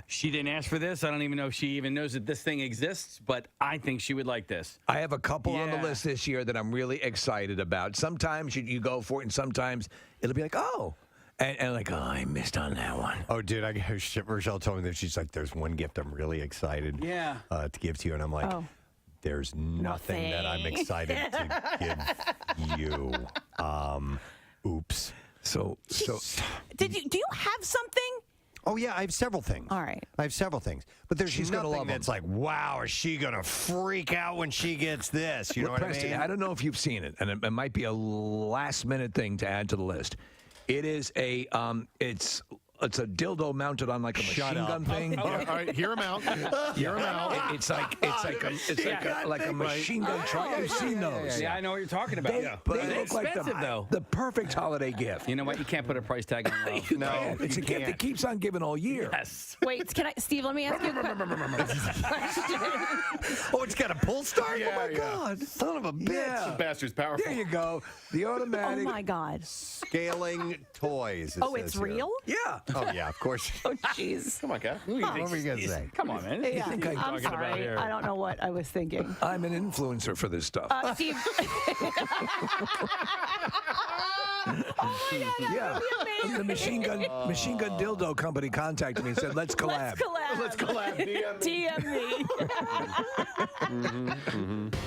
S4: She didn't ask for this. I don't even know if she even knows that this thing exists, but I think she would like this.
S2: I have a couple on the list this year that I'm really excited about. Sometimes you go for it, and sometimes it'll be like, oh. And like, oh, I missed on that one.
S1: Oh, dude, Rochelle told me that she's like, there's one gift I'm really excited to give to you. And I'm like, there's nothing that I'm excited to give you. Oops.
S2: So
S5: Do you have something?
S1: Oh, yeah, I have several things.
S5: All right.
S1: I have several things. But there's
S2: She's gonna
S1: nothing
S2: love
S1: that's
S2: 'em.
S1: like, wow, is she going to freak out when she gets this? You know what
S2: Preston,
S1: I mean?
S2: I don't know if you've seen it, and it might be a last-minute thing to add to the list. It is a it's a dildo mounted on like a machine gun thing.
S3: All right, hear him out. Hear him out.
S2: It's like a machine gun truck. You've seen those.
S4: Yeah, I know what you're talking about.
S2: But
S4: They're
S2: they look like
S4: expensive, though.
S2: the perfect holiday gift.
S4: You know what? You can't put a price tag on love.
S1: No,
S2: It's a gift that keeps on giving all year.
S4: Yes.
S5: Wait, Steve? Let me ask you a question.
S1: Oh, it's got a pull start?
S3: Yeah,
S1: oh, my God. Son of a bitch.
S2: Yeah.
S3: Bastard's powerful.
S2: There you go. The
S5: Oh
S2: automatic.
S5: my God.
S1: Scaling toys.
S5: Oh, it's real?
S2: Yeah.
S1: Oh, yeah, of course.
S5: Oh, jeez.
S3: Come on, Kat.
S1: What were you going to say?
S4: Come on, man.
S5: Yeah,
S2: think I'm
S5: I'm
S2: talking about
S5: sorry.
S2: here?
S5: I don't know what I was thinking.
S2: I'm an influencer for this stuff.
S5: Steve. Oh my God, that
S2: Yeah.
S5: would be amazing.
S2: The machine gun dildo company contacted me and said, let's collab.
S5: Let's collab.
S3: Let's collab. DM me.
S5: DM me.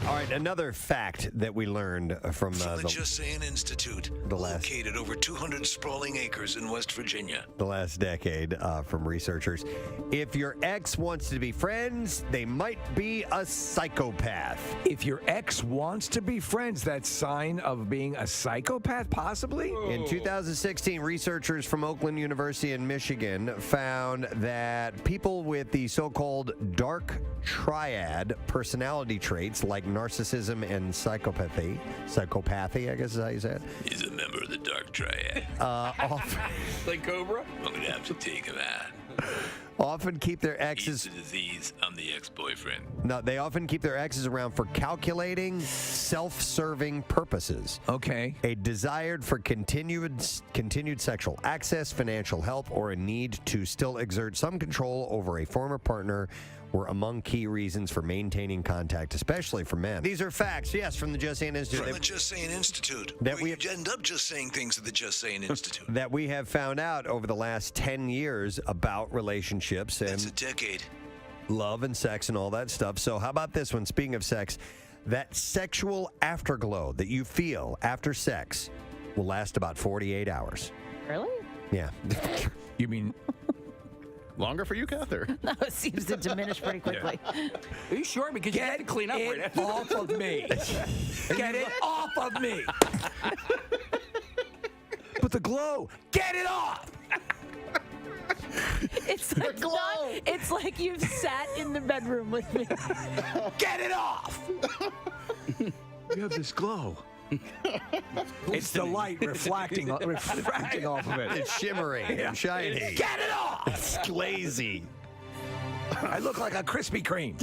S1: All right, another fact that we learned from
S6: the Just Saying Institute,
S1: last
S6: located over 200 sprawling acres in West Virginia.
S1: The last decade from researchers. If your ex wants to be friends, they might be a psychopath.
S2: If your ex wants to be friends, that's sign of being a psychopath, possibly?
S1: In 2016, researchers from Oakland University in Michigan found that people with the so-called dark triad personality traits like narcissism and psychopathy, I guess is how you say it.
S6: He's a member of the dark triad.
S4: Like Cobra?
S6: I'm going to have to take him out.
S1: Often keep their exes.
S6: He's the disease. I'm the ex-boyfriend.
S1: No, they often keep their exes around for calculating, self-serving purposes.
S2: Okay.
S1: A desire for continued sexual access, financial help, or a need to still exert some control over a former partner were among key reasons for maintaining contact, especially for men. These are facts, yes, from the Just Saying Institute.
S6: From the Just Saying Institute.
S1: That
S6: we end up just saying things at the Just Saying Institute.
S1: That we have found out over the last 10 years about relationships and
S6: That's a decade.
S1: love and sex and all that stuff. So how about this one? Speaking of sex, that sexual afterglow that you feel after sex will last about 48 hours.
S5: Really?
S1: Yeah.
S2: You mean
S3: longer for you, Cather?
S5: No, it seems to diminish pretty quickly.
S4: Are you sure? Because you have to clean up right
S2: it off of me. Get it off of me. But the glow, get it off.
S5: It's like it's like you've sat in the bedroom with me.
S2: Get it off. You have this glow. It's the light refracting off of it.
S1: It's shimmering and shiny.
S2: Get it off!
S1: It's glazy.
S2: I look like a Krispy Kreme.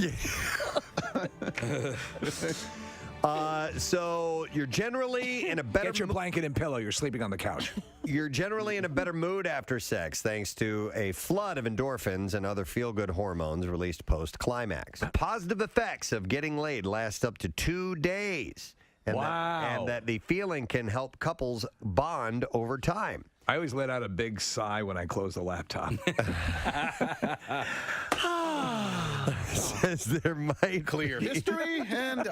S1: So you're generally in a better
S2: Get your blanket and pillow. You're sleeping on the couch.
S1: You're generally in a better mood after sex thanks to a flood of endorphins and other feel-good hormones released post-climax. Positive effects of getting laid last up to 2 days. And
S2: Wow.
S1: That the feeling can help couples bond over time.
S2: I always let out a big sigh when I close the laptop.
S1: Says there might
S3: Clear
S1: be,
S3: history and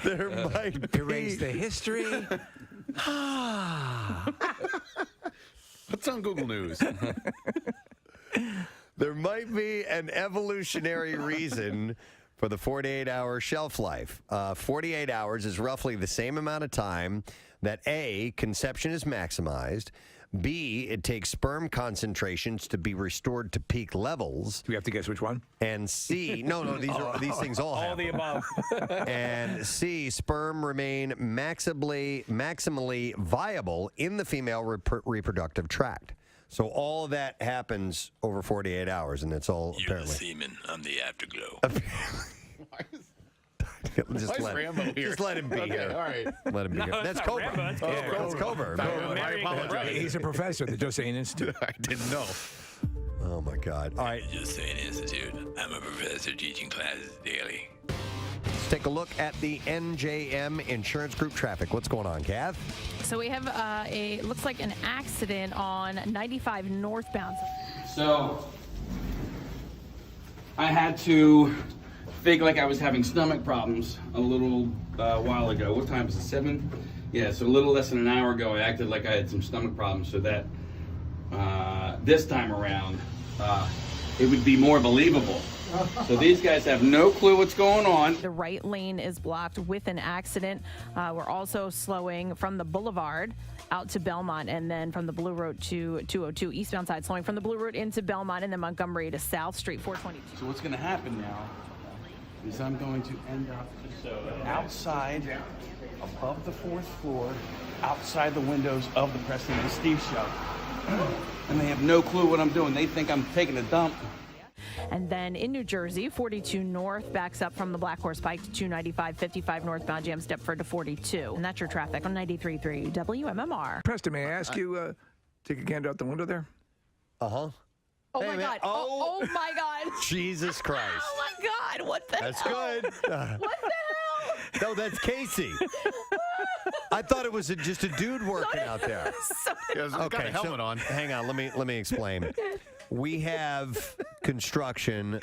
S1: there might be.
S2: Erase the history.
S3: What's on Google News?
S1: There might be an evolutionary reason for the 48-hour shelf life. 48 hours is roughly the same amount of time that A, conception is maximized, B, it takes sperm concentrations to be restored to peak levels,
S2: Do we have to guess which one?
S1: and C, no, these things all happen.
S4: All the above.
S1: And C, sperm remain maximally viable in the female reproductive tract. So all that happens over 48 hours, and it's all
S6: You're
S1: apparently.
S6: the semen. I'm the afterglow.
S1: Just let him be here.
S3: All right.
S1: Let him be here. That's Cobra. That's Cobra.
S3: I apologize.
S2: He's a professor at the Just Saying Institute.
S3: I didn't know.
S1: Oh my God! All right,
S6: Just Saying Institute. I'm a professor teaching classes daily.
S1: let's take a look at the NJM Insurance Group traffic. What's going on, Kath?
S5: So we have looks like an accident on 95 northbound.
S4: So I had to fake like I was having stomach problems a little while ago. What time is it? 7? Yeah, so a little less than an hour ago, I acted like I had some stomach problems so that this time around it would be more believable. So these guys have no clue what's going on.
S5: The right lane is blocked with an accident. We're also slowing from the Boulevard out to Belmont, and then from the Blue Road to 202 eastbound side, slowing from the Blue Road into Belmont, and then Montgomery to South Street 422.
S4: So what's going to happen now is I'm going to end up outside, above the 4th floor, outside the windows of the Preston and Steve show. And they have no clue what I'm doing. They think I'm taking a dump.
S5: And then in New Jersey, 42 north backs up from the Black Horse Pike to 295, 55 northbound jam Stepford to 42. And that's your traffic on 93.3 WMMR.
S2: Preston, may I ask you, take a gander out the window there?
S1: Uh-huh.
S5: Oh
S1: Hey,
S5: my
S1: man.
S5: God.
S1: Oh.
S5: Oh my God.
S1: Jesus Christ.
S5: Oh my God. What the
S1: That's
S5: hell?
S1: good.
S5: What the hell?
S1: No, that's Casey. I thought it was just a dude working out there.
S3: He has got a helmet on.
S1: Hang on, let me explain. We have construction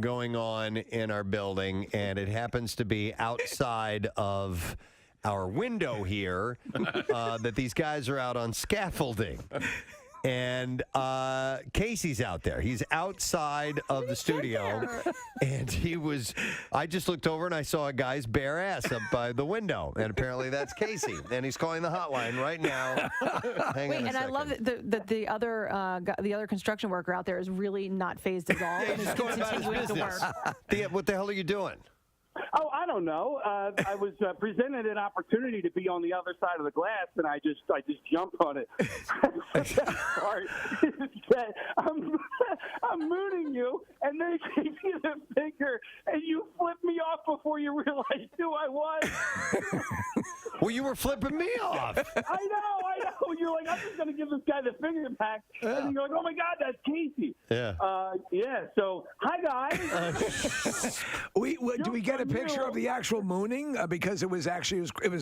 S1: going on in our building, and it happens to be outside of our window here that these guys are out on scaffolding. And Casey's out there. He's outside of the studio. And I just looked over and I saw a guy's bare ass up by the window. And apparently that's Casey. And he's calling the hotline right now. Hang on a second.
S5: I love that the other construction worker out there is really not phased at all. And is continuing to work.
S1: What the hell are you doing?
S8: Oh, I don't know. I was presented an opportunity to be on the other side of the glass, and I just jumped on it. Sorry. I'm mooning you, and they gave you the finger, and you flipped me off before you realized who I was.
S1: Well, you were flipping me off.
S8: I know. You're like, I'm just going to give this guy the finger back. Yeah. And you're like, oh, my God, that's Casey.
S1: Yeah.
S8: So, hi, guys.
S2: Do we get a picture of the actual mooning? Because it was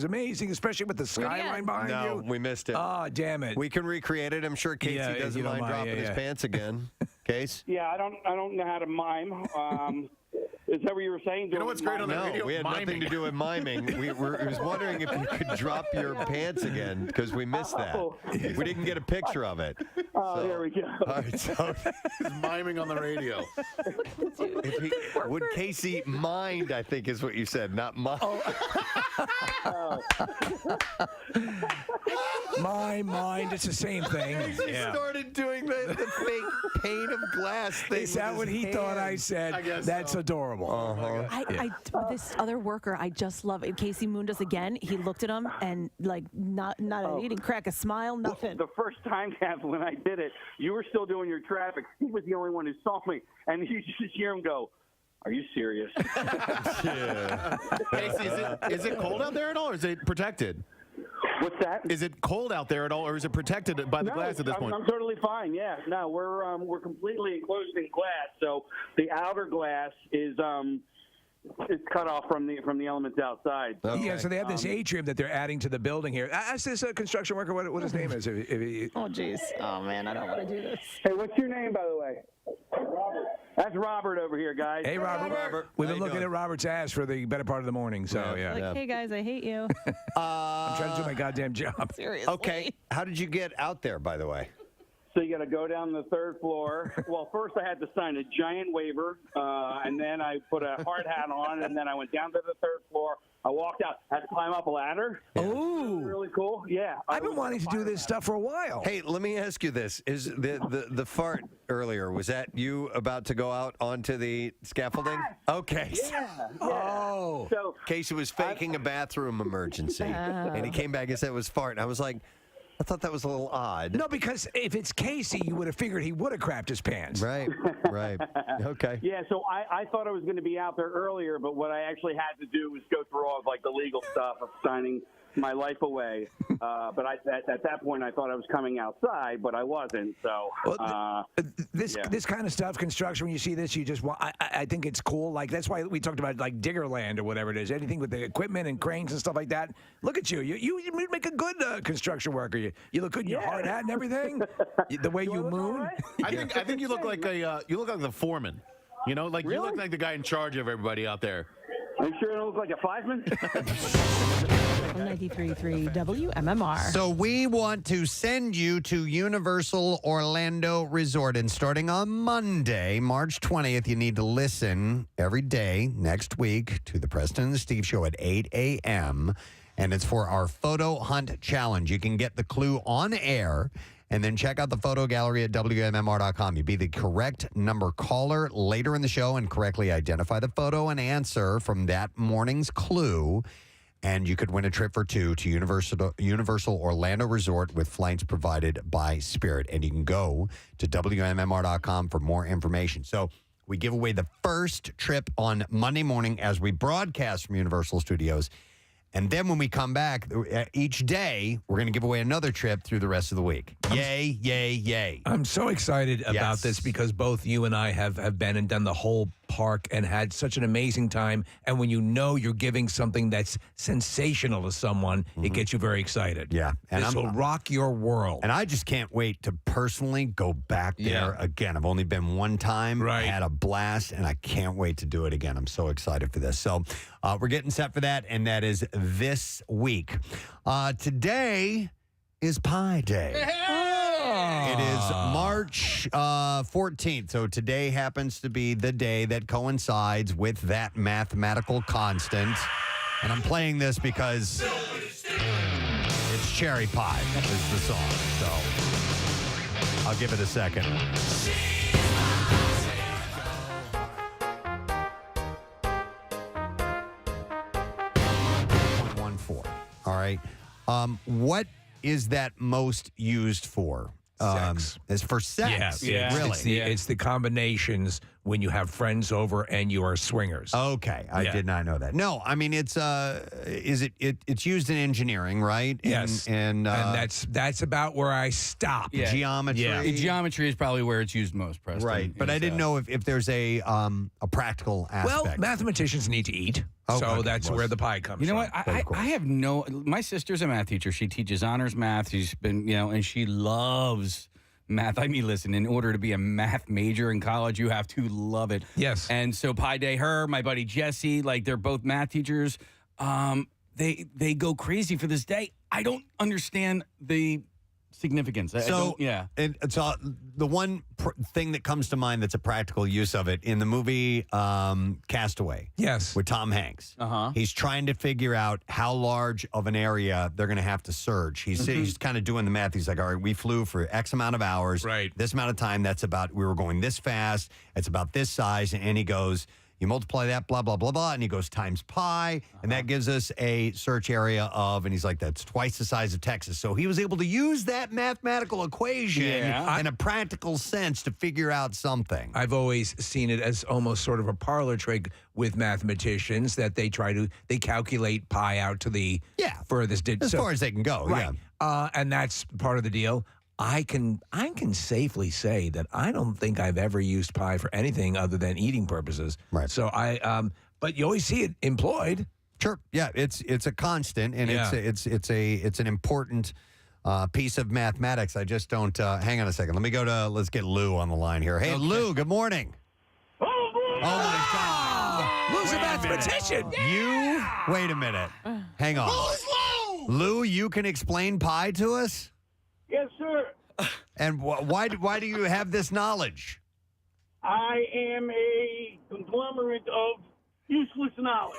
S2: amazing, especially with the skyline behind you.
S1: No, we missed it.
S2: Oh, damn it.
S1: We can recreate it. I'm sure Casey doesn't mind dropping his pants again. Case?
S8: Yeah, I don't know how to mime. Is that what you were saying?
S3: You know what's great on the radio?
S1: We had nothing to do with miming. I was wondering if you could drop your pants again because we missed that. We didn't get a picture of it.
S8: There we go.
S1: All right, so
S3: he's miming on the radio.
S1: Would Casey mind, I think is what you said, not mind.
S2: My mind, it's the same thing.
S1: He started doing the fake pane of glass thing.
S2: Is that what he thought I said?
S3: I guess
S2: that's
S3: so.
S2: adorable.
S5: This other worker, I just love it. Casey mooned us again. He looked at him and not eating crack, a smile, nothing.
S8: The first time, Kath, when I did it, you were still doing your traffic. He was the only one who saw me, and you just hear him go, "Are you serious?"
S1: Yeah.
S3: Casey, is it cold out there at all, or is it protected?
S8: What's that?
S3: Is it cold out there at all, or is it protected by the glass at this point?
S8: I'm totally fine. Yeah, no, we're completely enclosed in glass. So the outer glass is it's cut off from the elements outside.
S2: Okay. Yeah, so they have this atrium that they're adding to the building here. Ask this construction worker what his name is.
S5: Oh, jeez. Oh, man, I don't want to do this.
S8: Hey, what's your name, by the way? Robert. That's Robert over here, guys.
S2: Hey, Robert. We've been looking at Robert's ass for the better part of the morning, so yeah.
S5: Hey, guys, I hate you.
S2: I'm trying to do my goddamn job.
S5: Seriously.
S1: Okay, how did you get out there, by the way?
S8: So you got to go down the third floor. Well, first I had to sign a giant waiver, and then I put a hard hat on, and then I went down to the third floor. I walked out. Had to climb up a ladder.
S2: Oh,
S8: really cool. Yeah,
S2: I've been wanting to do this stuff for a while.
S1: Hey, let me ask you this: is the fart earlier? Was that you about to go out onto the scaffolding? Okay.
S8: Yeah.
S2: Oh.
S8: So
S1: Casey was faking a bathroom emergency, and he came back and said it was fart. And I was like, I thought that was a little odd.
S2: No, because if it's Casey, you would have figured he would have crapped his pants.
S1: Right. Okay.
S8: Yeah, so I thought I was going to be out there earlier, but what I actually had to do was go through all of the legal stuff of signing my life away. But at that point, I thought I was coming outside, but I wasn't. So
S2: this kind of stuff, construction. When you see this, you just want. I think it's cool. That's why we talked about Diggerland or whatever it is. Anything with the equipment and cranes and stuff like that. Look at you. You make a good construction worker. You look good in your hard hat and everything. The way you moon.
S3: Right? I think you look like the foreman. You know,
S8: really?
S3: You look like the guy in charge of everybody out there.
S8: Are you sure I don't look like a fireman?
S5: 93.3 WMMR.
S1: So we want to send you to Universal Orlando Resort. And starting on Monday, March 20th, you need to listen every day next week to the Preston and Steve Show at 8 a.m. And it's for our photo hunt challenge. You can get the clue on air and then check out the photo gallery at WMMR.com. You be the correct number caller later in the show and correctly identify the photo and answer from that morning's clue. And you could win a trip for two to Universal Orlando Resort with flights provided by Spirit. And you can go to WMMR.com for more information. So we give away the first trip on Monday morning as we broadcast from Universal Studios. And then when we come back, each day, we're going to give away another trip through the rest of the week. Yay.
S2: I'm so excited about this because both you and I have been and done the whole park and had such an amazing time. And when you know you're giving something that's sensational to someone, it gets you very excited.
S1: Yeah. And
S2: This will rock your world.
S1: And I just can't wait to personally go back there again. I've only been one time.
S2: Right.
S1: I had a blast, and I can't wait to do it again. I'm so excited for this. So we're getting set for that, and that is this week. Today is Pie Day. It is March 14th. So today happens to be the day that coincides with that mathematical constant. And I'm playing this because it's Cherry Pie is the song. So I'll give it a second. 0.14. All right. What is that most used for?
S2: Sex.
S1: Is for sex.
S2: Yeah.
S1: Really?
S2: It's the combinations when you have friends over and you are swingers.
S1: Okay, I did not know that. No, I mean it's it's used in engineering, right?
S2: Yes,
S1: and
S2: that's about where I stop.
S4: Yeah.
S1: Geometry.
S2: Yeah.
S4: Geometry is probably where it's used most, Preston.
S1: Right, but I didn't know if there's a practical aspect.
S2: Well, mathematicians need to eat,
S1: Oh,
S2: so
S1: okay.
S2: that's where the pie comes
S4: You know
S2: from.
S4: what? I have no. My sister's a math teacher. She teaches honors math. She's been, and she loves math. I mean, listen, in order to be a math major in college, you have to love it.
S2: Yes.
S4: And so Pi Day, my buddy Jesse, like they're both math teachers. They go crazy for this day. I don't understand the significance.
S1: And so the one thing that comes to mind that's a practical use of it in the movie Castaway.
S2: Yes.
S1: With Tom Hanks. He's trying to figure out how large of an area they're going to have to search. He's kind of doing the math. He's like, all right, we flew for X amount of hours.
S2: Right.
S1: This amount of time. We were going this fast. It's about this size. And he goes, you multiply that, blah, blah, blah, blah. And he goes times pi. And that gives us a search area of, and he's like, that's twice the size of Texas. So he was able to use that mathematical equation in a practical sense to figure out something.
S2: I've always seen it as almost sort of a parlor trick with mathematicians that they calculate pi out to the furthest digit.
S1: As far as they can go,
S2: right. And that's part of the deal. I can safely say that I don't think I've ever used pie for anything other than eating purposes.
S1: Right.
S2: So but you always see it employed.
S1: Sure. Yeah, it's a constant, and it's an important piece of mathematics. I just don't. Hang on a second. Let's get Lou on the line here. Hey, Lou. Good morning. Oh my God.
S2: Lou's a mathematician.
S1: Wait a minute. Hang on. Lou, you can explain pi to us?
S10: Yes, sir.
S1: And why do you have this knowledge?
S10: I am a conglomerate of useless knowledge.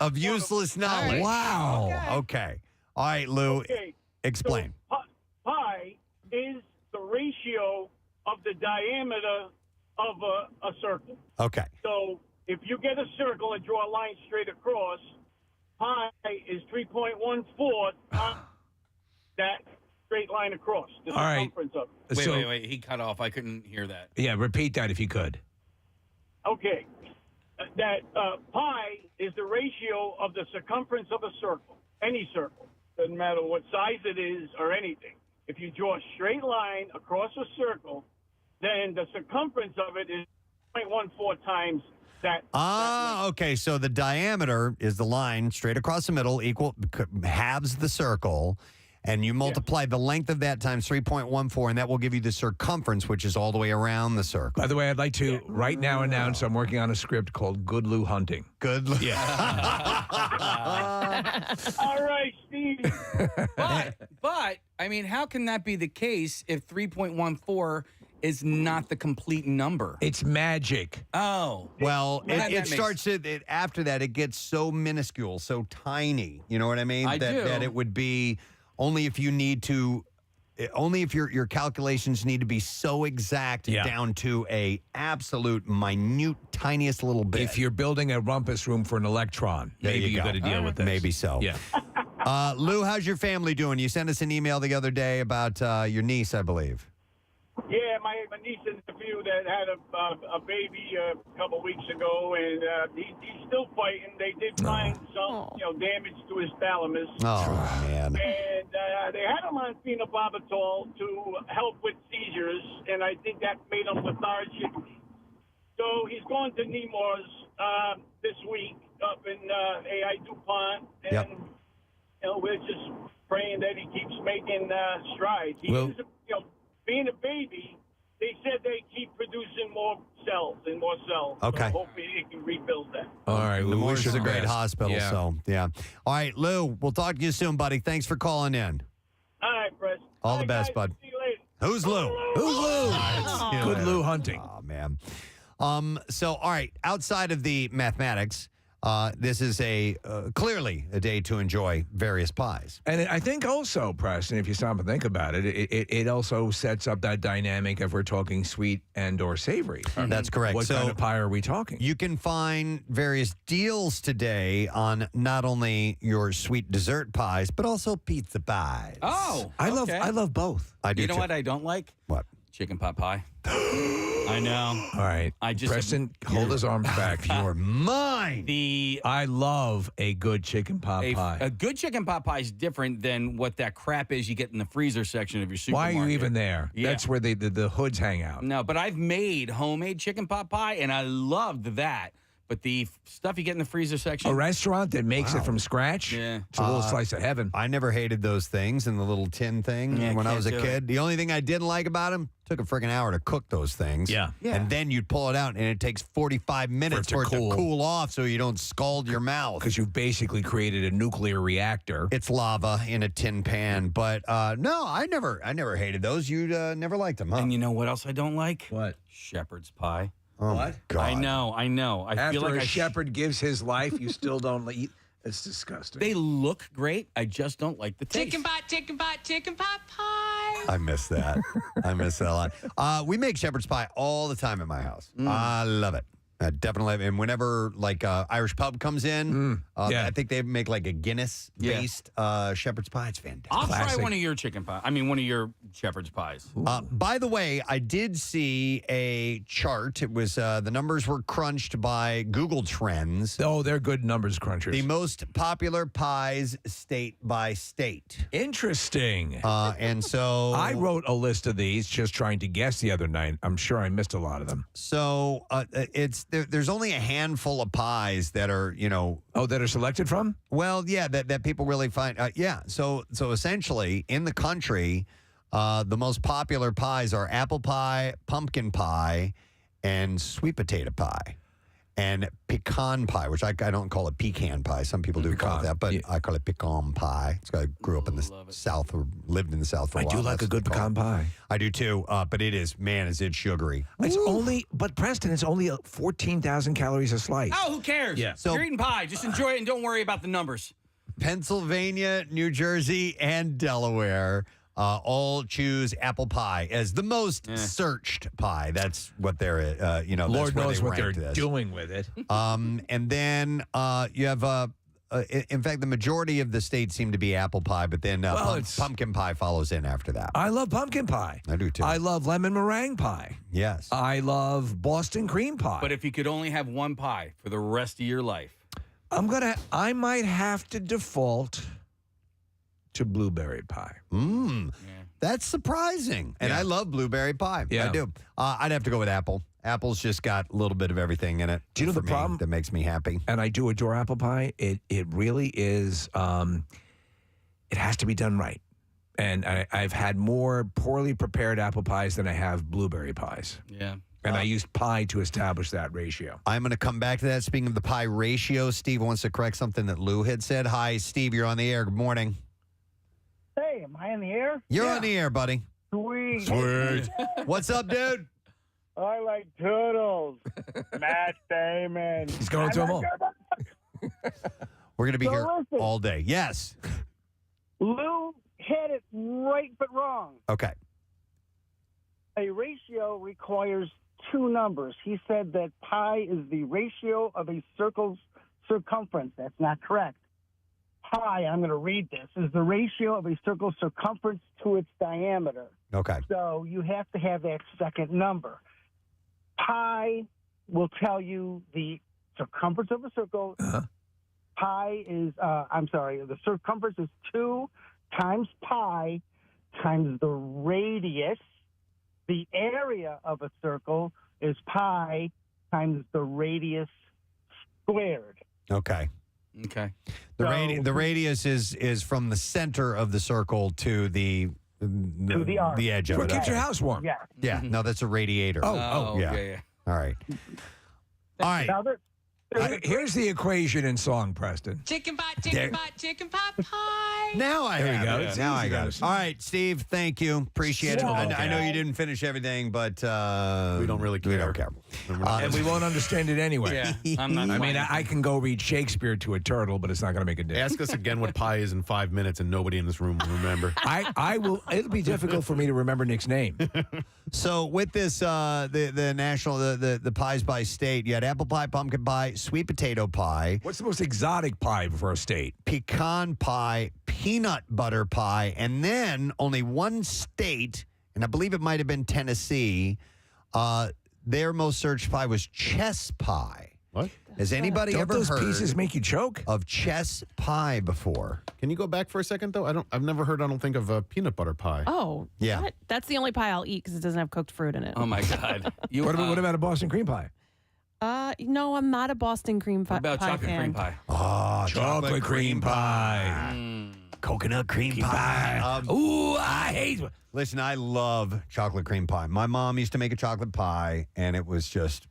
S1: Of useless knowledge.
S2: Wow.
S1: Okay. All right, Lou.
S10: Okay.
S1: Explain.
S10: So, pi is the ratio of the diameter of a circle.
S1: Okay.
S10: So if you get a circle and draw a line straight across, pi is 3.14 that straight line across the circumference of it.
S4: Wait. He cut off. I couldn't hear that.
S2: Yeah, repeat that if you could.
S10: Okay. That pi is the ratio of the circumference of a circle, any circle. Doesn't matter what size it is or anything. If you draw a straight line across a circle, then the circumference of it is 0.14 times that.
S1: Okay. So the diameter is the line straight across the middle, halves the circle. And you multiply the length of that times 3.14, and that will give you the circumference, which is all the way around the circle.
S2: By the way, I'd like to right now announce I'm working on a script called Good Lou Hunting.
S1: Good Lou.
S2: Yeah.
S10: All right, Steve.
S4: But I mean, how can that be the case if 3.14 is not the complete number?
S2: It's magic.
S4: Oh.
S1: Well, it starts after that, it gets so minuscule, so tiny. You know what I mean? That it would be only if you need to, only if your calculations need to be so exact down to a absolute minute, tiniest little bit.
S2: If you're building a rumpus room for an electron, maybe you got to deal with this.
S1: Maybe so.
S2: Yeah.
S1: Lou, how's your family doing? You sent us an email the other day about your niece, I believe.
S10: Yeah, my niece and nephew that had a baby a couple weeks ago, and he's still fighting. They did find some damage to his thalamus.
S1: Oh, man.
S10: And they had him on phenobarbital to help with seizures, and I think that made him lethargic. So he's going to Nemours this week up in AI DuPont, and
S1: Yep.
S10: We're just praying that he keeps making strides. He is, being a baby, they said they keep producing more cells and more cells.
S1: Okay.
S10: So hopefully he can rebuild that.
S2: All right.
S1: Nemours is a great
S2: best.
S1: hospital,
S2: Yeah.
S1: so yeah. All right, Lou, we'll talk to you soon, buddy. Thanks for calling in.
S10: All right, Preston.
S1: All the best,
S10: guys.
S1: bud.
S10: See you later.
S1: Who's Lou?
S2: Who's Lou? Good Lou hunting.
S1: Oh, man. So, all right, outside of the mathematics, this is clearly a day to enjoy various pies.
S2: And I think also, Preston, if you stop and think about it, it also sets up that dynamic if we're talking sweet and or savory.
S1: That's correct.
S2: What kind of pie are we talking?
S1: You can find various deals today on not only your sweet dessert pies, but also pizza pies.
S4: Oh,
S2: I
S4: okay.
S2: love both.
S1: I do
S4: You know
S1: too.
S4: what I don't like?
S1: What?
S4: Chicken pot pie. I know.
S2: All right. Preston, hold his arms back.
S1: You're mine.
S2: I love a good chicken pot pie.
S4: A good chicken pot pie is different than what that crap is you get in the freezer section of your
S2: Why
S4: supermarket.
S2: are you even there?
S4: Yeah.
S2: That's where the hoods hang out.
S4: No, but I've made homemade chicken pot pie, and I loved that. But the stuff you get in the freezer section.
S2: A restaurant that makes it from scratch?
S4: Yeah.
S2: It's a little slice of heaven.
S1: I never hated those things in the little tin thing
S4: Yeah,
S1: when I
S4: can't
S1: was a
S4: do
S1: kid. The only thing I didn't like about them, took a freaking hour to cook those things.
S2: Yeah.
S1: And then you'd pull it out, and it takes 45 minutes for it to cool off so you don't scald your mouth.
S2: Because you've basically created a nuclear reactor.
S1: It's lava in a tin pan. But no, I never hated those. You never liked them, huh?
S4: And you know what else I don't like?
S2: What?
S4: Shepherd's pie.
S1: Oh,
S2: What?
S1: my God.
S4: I know. I
S2: After
S4: feel like
S2: a shepherd gives his life, you still don't eat. It's disgusting.
S4: They look great. I just don't like the taste.
S11: Chicken pot pie.
S1: I miss that. I miss that a lot. We make shepherd's pie all the time at my house. I love it. I definitely. And whenever Irish pub comes in, I think they make like a Guinness-based shepherd's pie. It's fantastic.
S4: I'll try one of your chicken pie. I mean, one of your shepherd's pies.
S1: By the way, I did see a chart. It was the numbers were crunched by Google Trends.
S2: Oh, they're good numbers crunchers.
S1: The most popular pies state by state.
S2: Interesting.
S1: And so
S2: I wrote a list of these just trying to guess the other night. I'm sure I missed a lot of them.
S1: So there's only a handful of pies that are,
S2: that are selected from?
S1: Well, yeah, that people really find. So essentially in the country, the most popular pies are apple pie, pumpkin pie, and sweet potato pie. And pecan pie, which I don't call it pecan pie. Some people do call it that, but I call it pecan pie. It's I grew up in the South or lived in the South for a while.
S2: I do like a good pecan pie.
S1: I do too, but it is, man, is it sugary.
S2: But Preston, it's only 14,000 calories a slice.
S4: Oh, who cares?
S2: Yeah.
S4: So, you're eating pie. Just enjoy it and don't worry about the numbers.
S1: Pennsylvania, New Jersey, and Delaware all choose apple pie as the most searched pie. That's what they're,
S2: Lord knows what they're
S1: this.
S2: doing with it.
S1: And then you have, in fact, the majority of the states seem to be apple pie, but then pumpkin pie follows in after that.
S2: I love pumpkin pie.
S1: I do too.
S2: I love lemon meringue pie.
S1: Yes.
S2: I love Boston cream pie.
S4: But if you could only have one pie for the rest of your life.
S2: I might have to default to blueberry pie.
S1: That's surprising. And I love blueberry pie.
S2: Yeah.
S1: I do. I'd have to go with apple. Apple's just got a little bit of everything in it.
S2: Do you know the problem
S1: that makes me happy?
S2: And I do adore apple pie. It really is. It has to be done right. And I've had more poorly prepared apple pies than I have blueberry pies.
S4: Yeah.
S2: And I used pie to establish that ratio.
S1: I'm going to come back to that. Speaking of the pie ratio, Steve wants to correct something that Lou had said. Hi, Steve. You're on the air. Good morning.
S12: Hey, am I in the air?
S1: You're on the air, buddy.
S12: Sweet.
S1: What's up, dude?
S12: I like turtles. Matt Damon.
S2: He's going to them all.
S1: We're going to be here
S12: listen.
S1: all day. Yes.
S12: Lou had it right but wrong.
S1: Okay.
S12: A ratio requires two numbers. He said that pi is the ratio of a circle's circumference. That's not correct. Pi, I'm going to read this, is the ratio of a circle's circumference to its diameter.
S1: Okay.
S12: So you have to have that second number. Pi will tell you the circumference of a circle. Pi is, the circumference is 2 times pi times the radius. The area of a circle is pi times the radius squared.
S1: Okay.
S4: Okay.
S1: The radius is from the center of the circle to the
S12: arc.
S1: the edge of
S2: What
S1: it.
S2: keeps your house warm?
S12: Yeah.
S1: Yeah. No, that's a radiator.
S2: Oh,
S1: yeah.
S4: okay, yeah.
S1: All right. All right.
S12: Now,
S2: Here's the equation in song, Preston.
S11: Chicken pot,
S1: There-
S11: chicken pot pie.
S1: Now I
S2: There we
S1: have
S2: go.
S1: it.
S2: It's
S1: Now I
S2: easy,
S1: got
S2: guys.
S1: it. All right, Steve. Thank you. Appreciate it. I know you didn't finish everything, but
S3: We don't really care.
S1: We don't care.
S2: And we won't understand it anyway.
S4: Yeah, I'm not.
S2: I mean, I can go read Shakespeare to a turtle, but it's not going to make a difference.
S3: Ask us again what pie is in 5 minutes, and nobody in this room will remember.
S2: I will. It'll be difficult for me to remember Nick's name.
S1: So with this, the national the pies by state, you had apple pie, pumpkin pie, sweet potato pie,
S2: What's the most exotic pie for a state?
S1: pecan pie, peanut butter pie, and then only one state, and I believe it might have been Tennessee. Their most searched pie was chess pie.
S3: What?
S1: Has anybody
S2: Don't
S1: ever
S2: those
S1: heard
S2: pieces make you choke?
S1: of chess pie before?
S3: Can you go back for a second, though? I've never heard, I don't think, of peanut butter pie.
S5: Oh,
S1: Yeah.
S5: what? That's the only pie I'll eat because it doesn't have cooked fruit in it.
S4: Oh my God.
S2: What about a Boston cream pie?
S5: No, I'm not a Boston cream
S4: What about
S5: pie
S4: chocolate
S5: fan.
S4: cream pie?
S1: Oh,
S2: Chocolate cream pie.
S1: coconut cream pie.
S2: Ooh, I hate.
S1: Listen, I love chocolate cream pie. My mom used to make a chocolate pie, and it was just,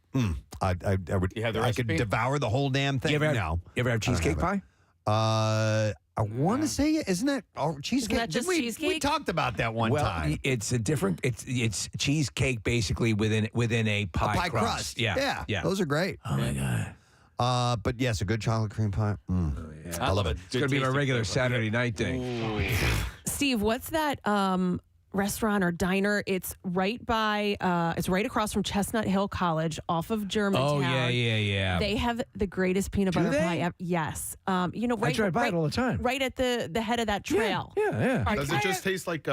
S1: I would,
S4: You have the
S1: I could
S4: recipe?
S1: devour the whole damn thing.
S2: You ever have,
S1: No.
S2: you ever have cheesecake
S1: have
S2: pie?
S1: I want to say, isn't that cheesecake?
S5: that just
S1: Didn't we
S5: cheesecake?
S1: talked about that one
S2: Well,
S1: time.
S2: it's a different. It's cheesecake basically within a pie,
S1: A pie crust.
S2: Yeah,
S1: Those are great.
S2: Oh my god.
S1: But yes, a good chocolate cream pie.
S4: I love it.
S2: It's gonna be my regular Saturday night thing.
S5: Steve, what's that restaurant or diner? It's right by. It's right across from Chestnut Hill College, off of Germantown.
S2: Oh yeah.
S5: They have the greatest peanut butter
S2: they?
S5: pie ever. Yes. Right.
S2: I drive by it all the time.
S5: Right at the head of that trail.
S2: Yeah.
S5: All right,
S3: Does it just taste like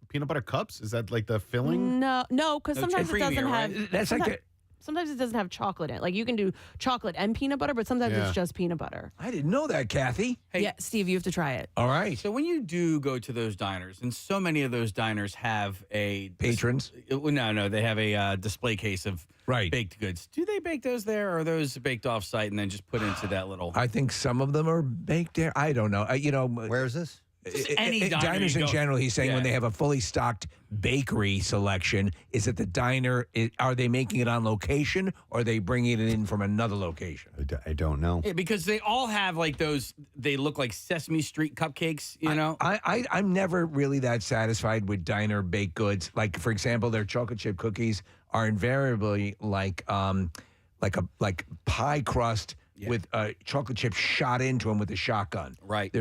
S3: peanut butter cups? Is that like the filling?
S5: No, because sometimes it doesn't
S4: creamier,
S5: have.
S4: right?
S2: That's like
S5: sometimes- Sometimes it doesn't have chocolate in it. Like you can do chocolate and peanut butter, but sometimes
S3: Yeah.
S5: it's just peanut butter.
S2: I didn't know that, Kathy.
S4: Hey.
S5: Yeah, Steve, you have to try it.
S2: All right.
S4: So when you do go to those diners, and so many of those diners have a
S2: Patrons?
S4: No, they have a display case of
S2: Right.
S4: baked goods. Do they bake those there, or are those baked off site and then just put into that little?
S2: I think some of them are baked there. I don't know.
S1: Where is this?
S4: any diner
S2: diners
S4: you
S2: in
S4: go-
S2: general, he's saying when
S4: Yeah.
S2: they have a fully stocked bakery selection, is it the diner? Are they making it on location, or are they bringing it in from another location?
S1: I don't know.
S4: Yeah, because they all have like those. They look like Sesame Street cupcakes. You know.
S2: I'm never really that satisfied with diner baked goods. Like for example, their chocolate chip cookies are invariably like pie crust with chocolate chip shot into them with a shotgun.
S4: Right.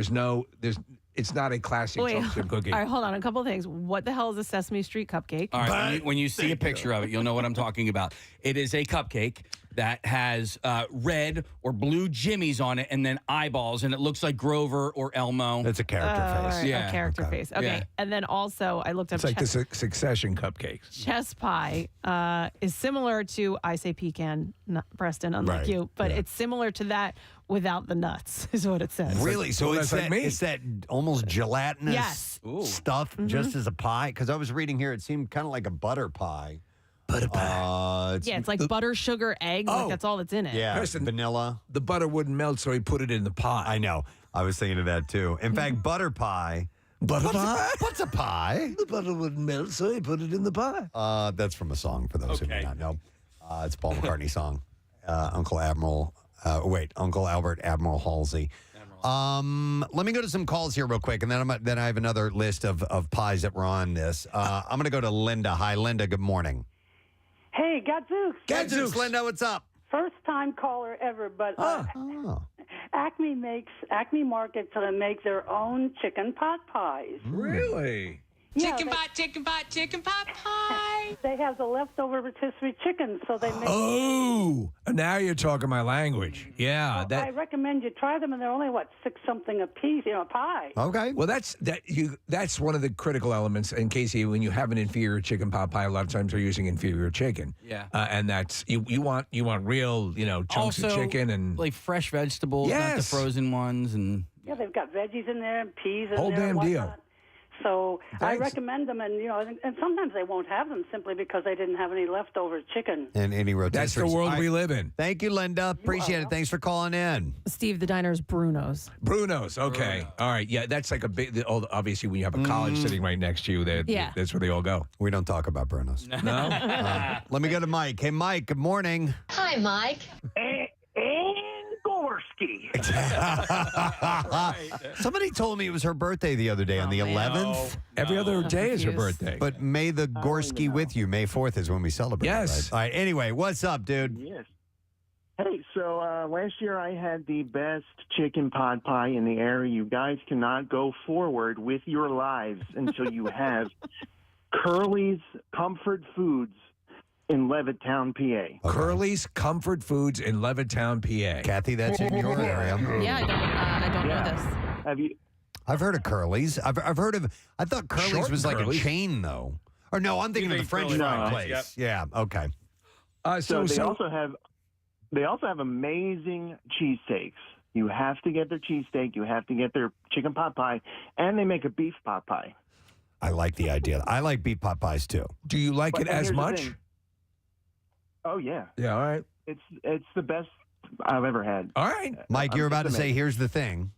S2: It's not a classic
S5: Wait,
S2: chocolate chip cookie.
S5: all right, hold on. A couple of things. What the hell is a Sesame Street cupcake?
S4: All right, when you see a picture of it, you'll know what I'm talking about. It is a cupcake that has red or blue jimmies on it and then eyeballs, and it looks like Grover or Elmo.
S1: That's a character
S5: All
S1: face.
S5: right,
S4: Yeah.
S5: a character
S1: Okay.
S5: face. Okay,
S4: Yeah.
S5: and then also I looked up
S2: It's like the Succession cupcakes.
S5: chess pie is similar to I say pecan, not Preston, unlike
S1: Right,
S5: you, but
S1: yeah.
S5: it's similar to that without the nuts, is what it says.
S1: Really? So
S2: Well,
S1: it's
S2: that's like me.
S1: it's that almost gelatinous
S5: Yes.
S1: stuff just as a pie? Because I was reading here, it seemed kind of like a butter pie.
S2: Butter pie.
S5: Yeah, it's like butter, sugar, egg. Like that's all that's in it.
S1: Yeah,
S2: Preston-
S1: vanilla.
S2: The butter wouldn't melt, so he put it in the pie.
S1: I know. I was thinking of that too. In fact, butter pie.
S2: Butter pie?
S1: What's a pie?
S2: The butter wouldn't melt, so he put it in the pie.
S1: That's from a song for those who may
S4: Okay.
S1: not know. It's a Paul McCartney song. Uncle Albert Admiral Halsey. Let me go to some calls here real quick, and then I have another list of pies that were on this. I'm going to go to Linda. Hi, Linda. Good morning.
S13: Hey, Gadzooks.
S1: Gadzooks, Linda. What's up?
S13: First time caller ever, but
S1: Oh,
S13: Acme markets make their own chicken pot pies.
S2: Really?
S13: Yeah,
S11: Chicken pot pie.
S13: they have the leftover rotisserie chicken, so they make.
S2: Oh, now you're talking my language. Yeah,
S13: I recommend you try them, and they're only $6-something a piece, a pie.
S1: okay.
S2: Well, that's one of the critical elements. In Casey, when you have an inferior chicken pot pie, a lot of times they're using inferior chicken.
S4: Yeah.
S2: And that's you want real chunks
S4: Also,
S2: of chicken and
S4: like fresh vegetables, not the
S2: Yes.
S4: frozen ones, and
S13: Yeah, they've got veggies in there and peas in
S2: Whole
S13: there.
S2: damn
S13: and
S2: deal.
S13: whatnot. So I
S1: Thanks.
S13: recommend them, and and sometimes they won't have them simply because they didn't have any leftover chicken.
S1: And any rotisseries.
S2: That's the world
S1: All right.
S2: we live in.
S1: Thank you, Linda. Appreciate it. Thanks for calling in.
S5: Steve, the diner's Bruno's.
S2: Bruno's. Okay. All right. Yeah, that's like a big. Obviously, when you have a college sitting right next to you, that's where they all go.
S1: We don't talk about Bruno's.
S2: No.
S1: Let me go to Mike. Hey, Mike. Good morning.
S14: Hi, Mike.
S10: And Gorski.
S1: Somebody told me it was her birthday the other day on the 11th.
S2: Every other day is her birthday.
S1: But may the Gorski with you. May 4th is when we celebrate.
S2: Yes.
S1: Right? All right. Anyway, what's up, dude?
S15: Yes. Hey, so last year I had the best chicken pot pie in the area. You guys cannot go forward with your lives until you have Curly's Comfort Foods in Levittown, PA.
S2: Curly's Comfort Foods in Levittown, PA.
S1: Kathy, that's in your area.
S5: Yeah, I don't know this.
S15: Have you?
S1: I've heard of Curly's. I've heard of. I thought Curly's
S2: Short
S1: was like
S2: Curly's.
S1: a chain, though. Or no, I'm thinking of the French fry place.
S15: Yep.
S1: Yeah. Okay.
S15: So they also have amazing cheesesteaks. You have to get their cheesesteak. You have to get their chicken pot pie, and they make a beef pot pie.
S1: I like the idea. I like beef pot pies too.
S2: Do you like it as
S15: here's the
S2: much?
S15: thing. Oh yeah.
S2: Yeah. All right.
S15: It's the best I've ever had.
S2: All right.
S1: Mike, you're about to
S15: it's
S1: say,
S15: amazing.
S1: here's the thing.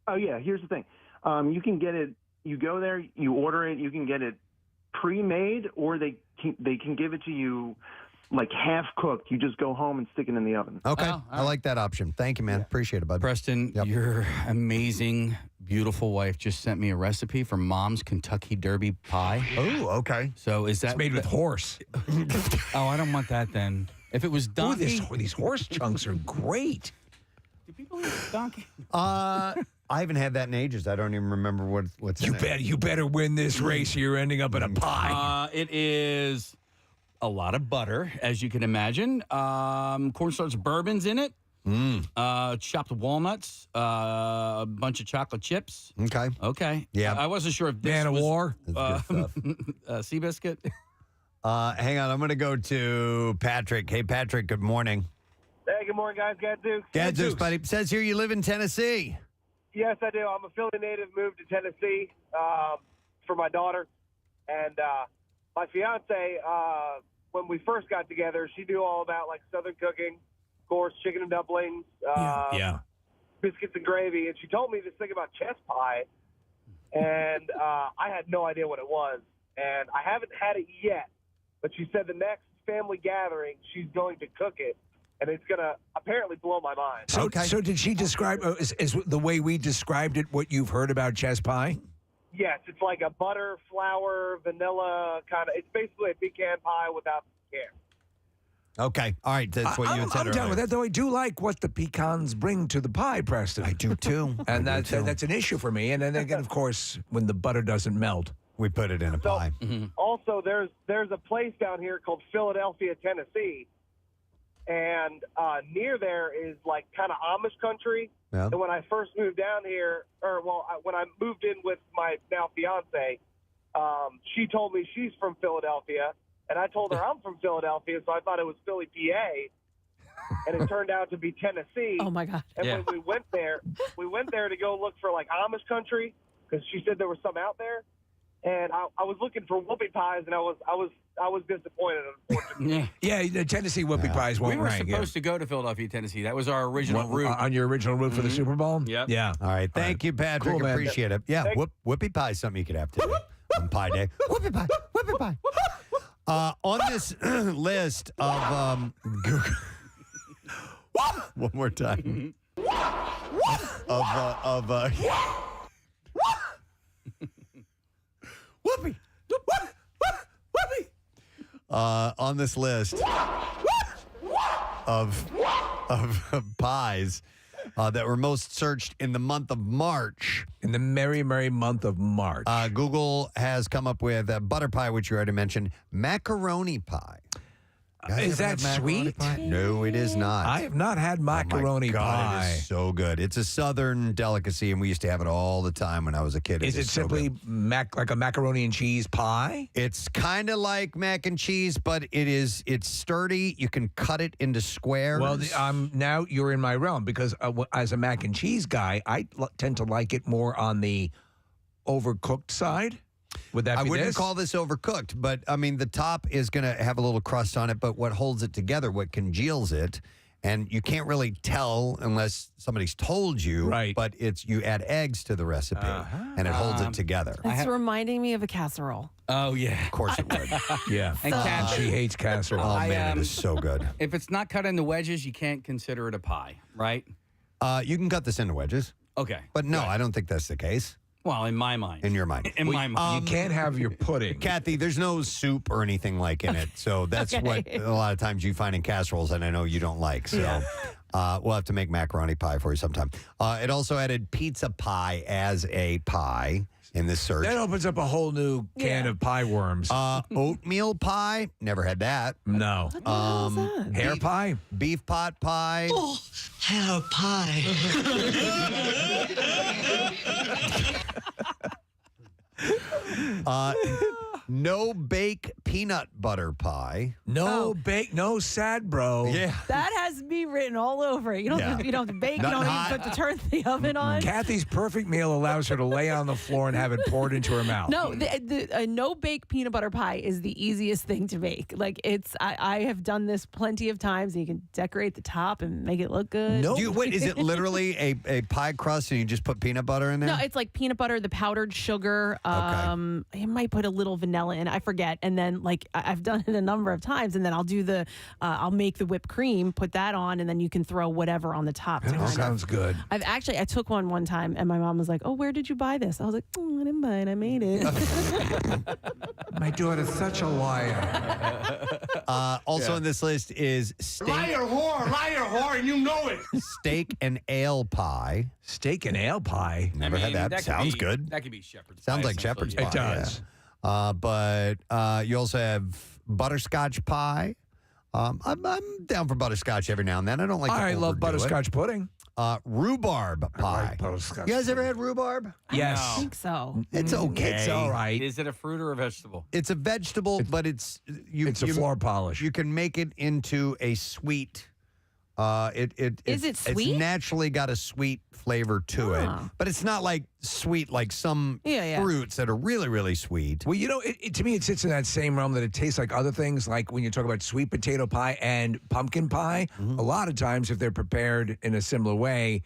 S15: Oh yeah, here's the thing. You can get it. You go there, you order it. You can get it pre-made, or they can give it to you like half cooked. You just go home and stick it in the oven.
S1: Okay, I like that option. Thank you, man. Appreciate it, bud.
S4: Preston, your amazing, beautiful wife just sent me a recipe for Mom's Kentucky Derby pie.
S1: Oh, okay.
S4: So is that
S2: It's made with horse.
S4: Oh, I don't want that then. If it was donkey,
S2: these horse chunks are great.
S4: do people eat donkey?
S1: I haven't had that in ages. I don't even remember what's in it.
S2: You better win this race. Or you're ending up in a pie.
S4: It is a lot of butter, as you can imagine. Cornstarch bourbon's in it. Chopped walnuts. A bunch of chocolate chips.
S1: Okay.
S4: Okay.
S1: Yeah.
S4: I wasn't sure if this
S2: Man of
S4: was
S2: War.
S4: Seabiscuit.
S1: Hang on. I'm going to go to Patrick. Hey, Patrick. Good morning.
S16: Hey, good morning, guys. Gadzooks.
S1: Gadzooks, buddy. Says here you live in Tennessee.
S16: Yes, I do. I'm a Philly native, moved to Tennessee for my daughter. And my fiance, when we first got together, she knew all about, like, Southern cooking, of course, chicken and dumplings, biscuits and gravy. And she told me this thing about chess pie, and I had no idea what it was. And I haven't had it yet, but she said the next family gathering, she's going to cook it. And it's going to apparently blow my mind.
S2: So did she describe, is the way we described it what you've heard about chess pie?
S16: Yes, it's like a butter, flour, vanilla kind of. It's basically a pecan pie without the pecan.
S1: Okay. All right. That's what you had said
S2: I'm down with
S1: earlier.
S2: that, though. I do like what the pecans bring to the pie, Preston.
S1: I do, too.
S2: And
S1: I do, too.
S2: that's an issue for me. And then again, of course, when the butter doesn't melt.
S1: We put it in a pie.
S16: Also, there's a place down here called Philadelphia, Tennessee. And near there is like kind of Amish country.
S1: Yeah.
S16: And when I first moved down here, when I moved in with my now fiance, she told me she's from Philadelphia, and I told her I'm from Philadelphia, so I thought it was Philly, PA, and it turned out to be Tennessee.
S5: Oh my God!
S16: And when we went there to go look for like Amish country because she said there was some out there, and I was looking for whoopie pies, and I was disappointed, unfortunately.
S2: Yeah, the Tennessee whoopie pies won't
S4: We were
S2: rank.
S4: supposed to go to Philadelphia, Tennessee. That was our original route.
S2: On your original route for the Super Bowl?
S4: Yep.
S2: Yeah.
S1: All right. Thank you, Patrick.
S2: Cool, man.
S1: Appreciate it. Yeah. Whoopie pie is something you could have today on Pie Day. Whoopie pie. Whoopie pie. On this list of one more time. Whoopie. Whoopie. On this list of pies that were most searched in the month of March.
S2: In the merry, merry month of March.
S1: Google has come up with butter pie, which you already mentioned, macaroni pie. Guys
S2: Is
S1: ever
S2: that
S1: had macaroni
S2: sweet?
S1: pie? No, it is not.
S2: I have not had macaroni
S1: oh my God,
S2: pie.
S1: It is so good. It's a Southern delicacy, and we used to have it all the time when I was a kid.
S2: Is it
S1: so
S2: simply
S1: good.
S2: like a macaroni and cheese pie?
S1: It's kind of like mac and cheese, but it's sturdy. You can cut it into squares.
S2: Well, now you're in my realm because as a mac and cheese guy, I tend to like it more on the overcooked side? Would that be
S1: I wouldn't
S2: this?
S1: call this overcooked, but I mean, the top is going to have a little crust on it, but what holds it together, what congeals it, and you can't really tell unless somebody's told you,
S2: right?
S1: But it's you add eggs to the recipe, and it holds it together.
S5: It's reminding me of a casserole.
S4: Oh, yeah.
S1: Of course it would.
S2: Yeah.
S4: And
S2: she hates casserole.
S1: Oh, man, it is so good.
S4: If it's not cut into wedges, you can't consider it a pie, right?
S1: You can cut this into wedges.
S4: Okay.
S1: But no, I don't think that's the case.
S4: Well, in my mind.
S1: In your mind.
S4: In my mind.
S2: You can't have your pudding.
S1: Kathy, there's no soup or anything like in it. So that's what a lot of times you find in casseroles, and I know you don't like. So we'll have to make macaroni pie for you sometime. It also added pizza pie as a pie in this search.
S2: That opens up a whole new can of pie worms.
S1: Oatmeal pie, never had that.
S2: No. Hair pie?
S1: Beef pot pie.
S14: Oh, hair pie.
S1: No bake peanut butter pie.
S2: No bake, no sad bro.
S1: Yeah.
S5: That has me written all over it. You don't, you don't have to bake.
S1: Nothing
S5: you don't
S1: hot.
S5: even put the turn the oven on.
S2: Kathy's perfect meal allows her to lay on the floor and have it poured into her mouth.
S5: No, the no bake peanut butter pie is the easiest thing to make. Like I have done this plenty of times, and you can decorate the top and make it look good.
S1: No. Wait, is it literally a pie crust and you just put peanut butter in there?
S5: No, it's like peanut butter, the powdered sugar. You might put a little vanilla in. I forget. And then like I've done it a number of times, and then I'll do I'll make the whipped cream, put that on, and then you can throw whatever on the top.
S2: That sounds good.
S5: I took one time, and my mom was like, "Oh, where did you buy this?" I was like, "I didn't buy it. I made it."
S2: My daughter's such a liar.
S1: Also on this list is
S10: Liar whore, and you know it.
S1: steak and ale pie.
S2: Steak and ale pie?
S1: Never had that. Sounds good.
S4: That could be shepherd's
S1: Sounds
S4: pie.
S1: like shepherd's pie.
S2: It does.
S1: Yeah. But you also have butterscotch pie. I'm down for butterscotch every now and then. I don't like.
S2: I love butterscotch pudding.
S1: Rhubarb pie.
S2: like butterscotch
S1: You guys ever had rhubarb?
S2: Yes.
S5: I think so.
S1: It's okay.
S2: It's all right.
S4: Is it a fruit or a vegetable?
S1: It's a vegetable, but it's
S2: a floor polish.
S1: You can make it into a sweet.
S5: Is it sweet?
S1: It's naturally got a sweet flavor to it, but it's not like sweet like some fruits that are really, really sweet.
S2: Well, you know, to me, it sits in that same realm that it tastes like other things. Like when you talk about sweet potato pie and pumpkin pie, a lot of times if they're prepared in a similar way,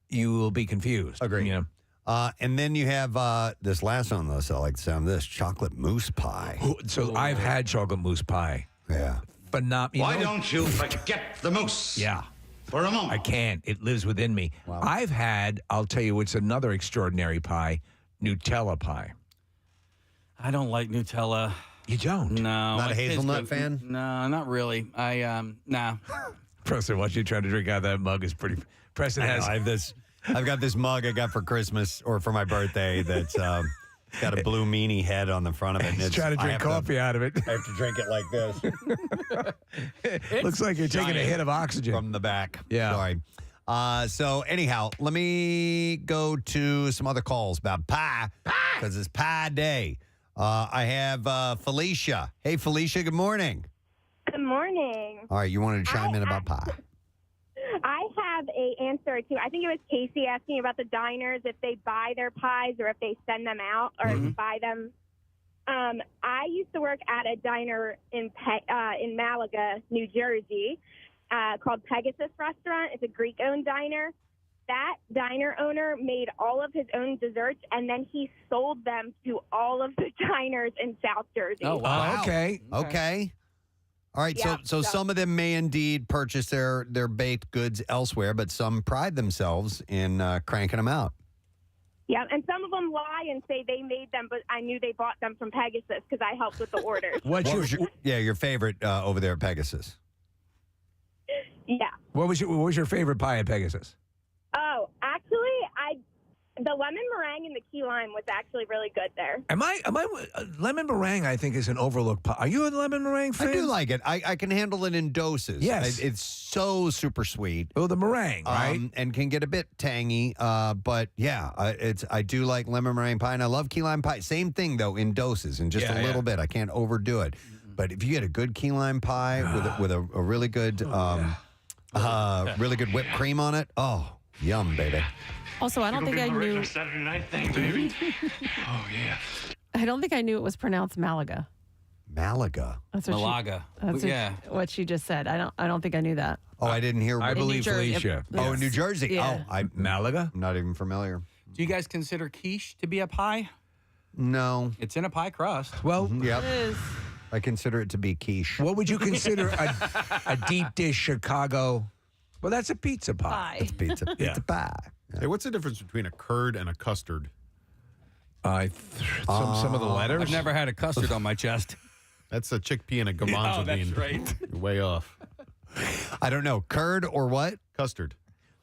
S2: you will be confused.
S1: Agreed.
S2: You know?
S1: And then you have this last one, though, so I like the sound of this, chocolate mousse pie.
S2: So I've had chocolate mousse pie.
S1: Yeah.
S14: Why don't you forget the mousse?
S2: Yeah.
S14: For a moment.
S2: I can't. It lives within me. Wow. I've had, I'll tell you what's another extraordinary pie, Nutella pie.
S4: I don't like Nutella.
S2: You don't?
S4: No.
S1: Not a hazelnut fan?
S4: No, not really. Nah.
S2: Preston, what you trying to drink out of that mug is pretty. Preston has.
S1: I've got this mug I got for Christmas or for my birthday that's got a blue meanie head on the front of it. And
S2: He's trying to drink coffee out of it.
S1: I have to drink it like this.
S2: Looks like you're taking a hit of oxygen.
S1: From the back.
S2: Yeah.
S1: Sorry. So anyhow, let me go to some other calls about pie. Because it's pie day. I have Felicia. Hey, Felicia, good morning.
S17: Good morning.
S1: All right, you wanted to chime in about pie.
S17: I have a answer to, I think it was Casey asking about the diners, if they buy their pies or if they send them out or buy them. I used to work at a diner in Malaga, New Jersey, called Pegasus Restaurant. It's a Greek-owned diner. That diner owner made all of his own desserts, and then he sold them to all of the diners in South Jersey.
S1: Oh, wow. Okay. All right,
S17: Yeah,
S1: so some of them may indeed purchase their baked goods elsewhere, but some pride themselves in cranking them out.
S17: Yeah, and some of them lie and say they made them, but I knew they bought them from Pegasus because I helped with the orders.
S1: What was your favorite over there at Pegasus?
S17: Yeah.
S2: What was your favorite pie at Pegasus?
S17: Oh, actually, the lemon meringue and the key lime was actually really good there.
S2: Am I lemon meringue? I think is an overlooked pie. Are you a lemon meringue fan?
S1: I do like it. I can handle it in doses.
S2: Yes.
S1: It's so super sweet.
S2: Oh, the meringue, right?
S1: And can get a bit tangy. But yeah, I do like lemon meringue pie, and I love key lime pie. Same thing though, in doses, and just a little bit. I can't overdo it. But if you get a good key lime pie with a really good really good whipped cream on it, Yum, baby.
S5: Also, I don't think I knew.
S14: Saturday night thing, baby. Oh yeah.
S5: I don't think I knew it was pronounced Malaga.
S1: Malaga.
S5: That's what
S4: Malaga.
S5: That's what she just said. I don't think I knew that.
S1: Oh, I didn't hear.
S2: I believe
S5: Felicia.
S1: Oh, in New Jersey.
S5: Yeah.
S1: Oh,
S2: Malaga?
S1: I'm not even familiar.
S4: Do you guys consider quiche to be a pie?
S1: No.
S4: It's in a pie crust.
S2: Well,
S1: Yep.
S5: It is.
S1: I consider it to be quiche.
S2: what would you consider a deep dish Chicago? Well, that's a pizza pie.
S5: Pie.
S1: Pizza pie.
S3: Hey, what's the difference between a curd and a custard?
S2: Some of the letters.
S4: I've never had a custard on my chest.
S3: That's a chickpea and a garbanzo bean.
S4: That's right.
S3: You're way off.
S1: I don't know. Curd or what?
S3: Custard.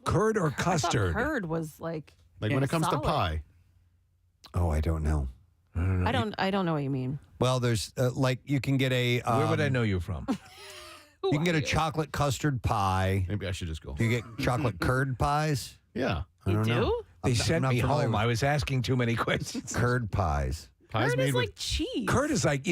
S2: Curd or
S5: I thought
S2: custard?
S5: curd was like
S3: When it comes
S5: solid.
S3: to pie.
S1: Oh, I don't know.
S5: I don't know what you mean.
S1: Well, there's like you can get a.
S2: Where would I know you from?
S1: You can get a chocolate custard pie.
S3: Maybe I should just go.
S1: Do you get chocolate curd pies?
S3: Yeah.
S1: I don't know.
S2: They sent
S1: not
S2: me
S1: familiar
S2: home.
S1: with
S2: I was asking too many questions.
S1: curd pies.
S3: Pies
S5: Curd
S3: made
S5: is
S3: with
S5: like cheese.
S2: Curd is like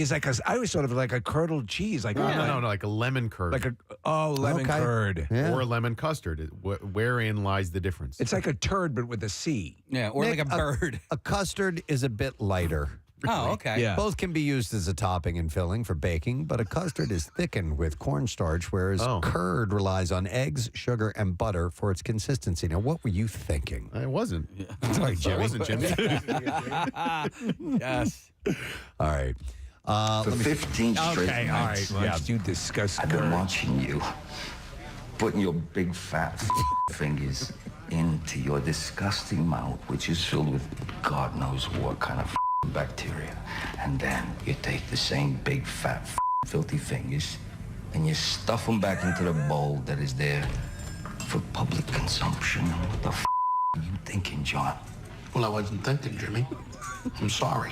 S2: I always thought of it like a curdled cheese, like
S3: no, like a lemon curd.
S2: like lemon
S1: Okay.
S2: curd.
S1: Yeah.
S3: Or a lemon custard. Wherein lies the difference?
S2: It's like a turd, but with a C.
S4: Yeah, or
S1: Nick,
S4: like a bird.
S1: A custard is a bit lighter.
S4: Oh, okay.
S2: Yeah.
S1: Both can be used as a topping and filling for baking, but a custard is thickened with cornstarch, whereas curd relies on eggs, sugar, and butter for its consistency. Now, what were you thinking?
S3: I wasn't.
S1: Sorry,
S3: I
S1: Jimmy.
S3: wasn't, Jimmy.
S4: Yes.
S1: All right.
S14: For 15 straight
S2: Okay, all right.
S14: nights,
S2: Once you discuss
S14: I've been
S2: curd.
S14: watching you, putting your big fat fingers into your disgusting mouth, which is filled with God knows what kind of bacteria. And then you take the same big fat filthy fingers and you stuff them back into the bowl that is there for public consumption. What the are you thinking, John?
S18: Well, I wasn't thinking, Jimmy. I'm sorry.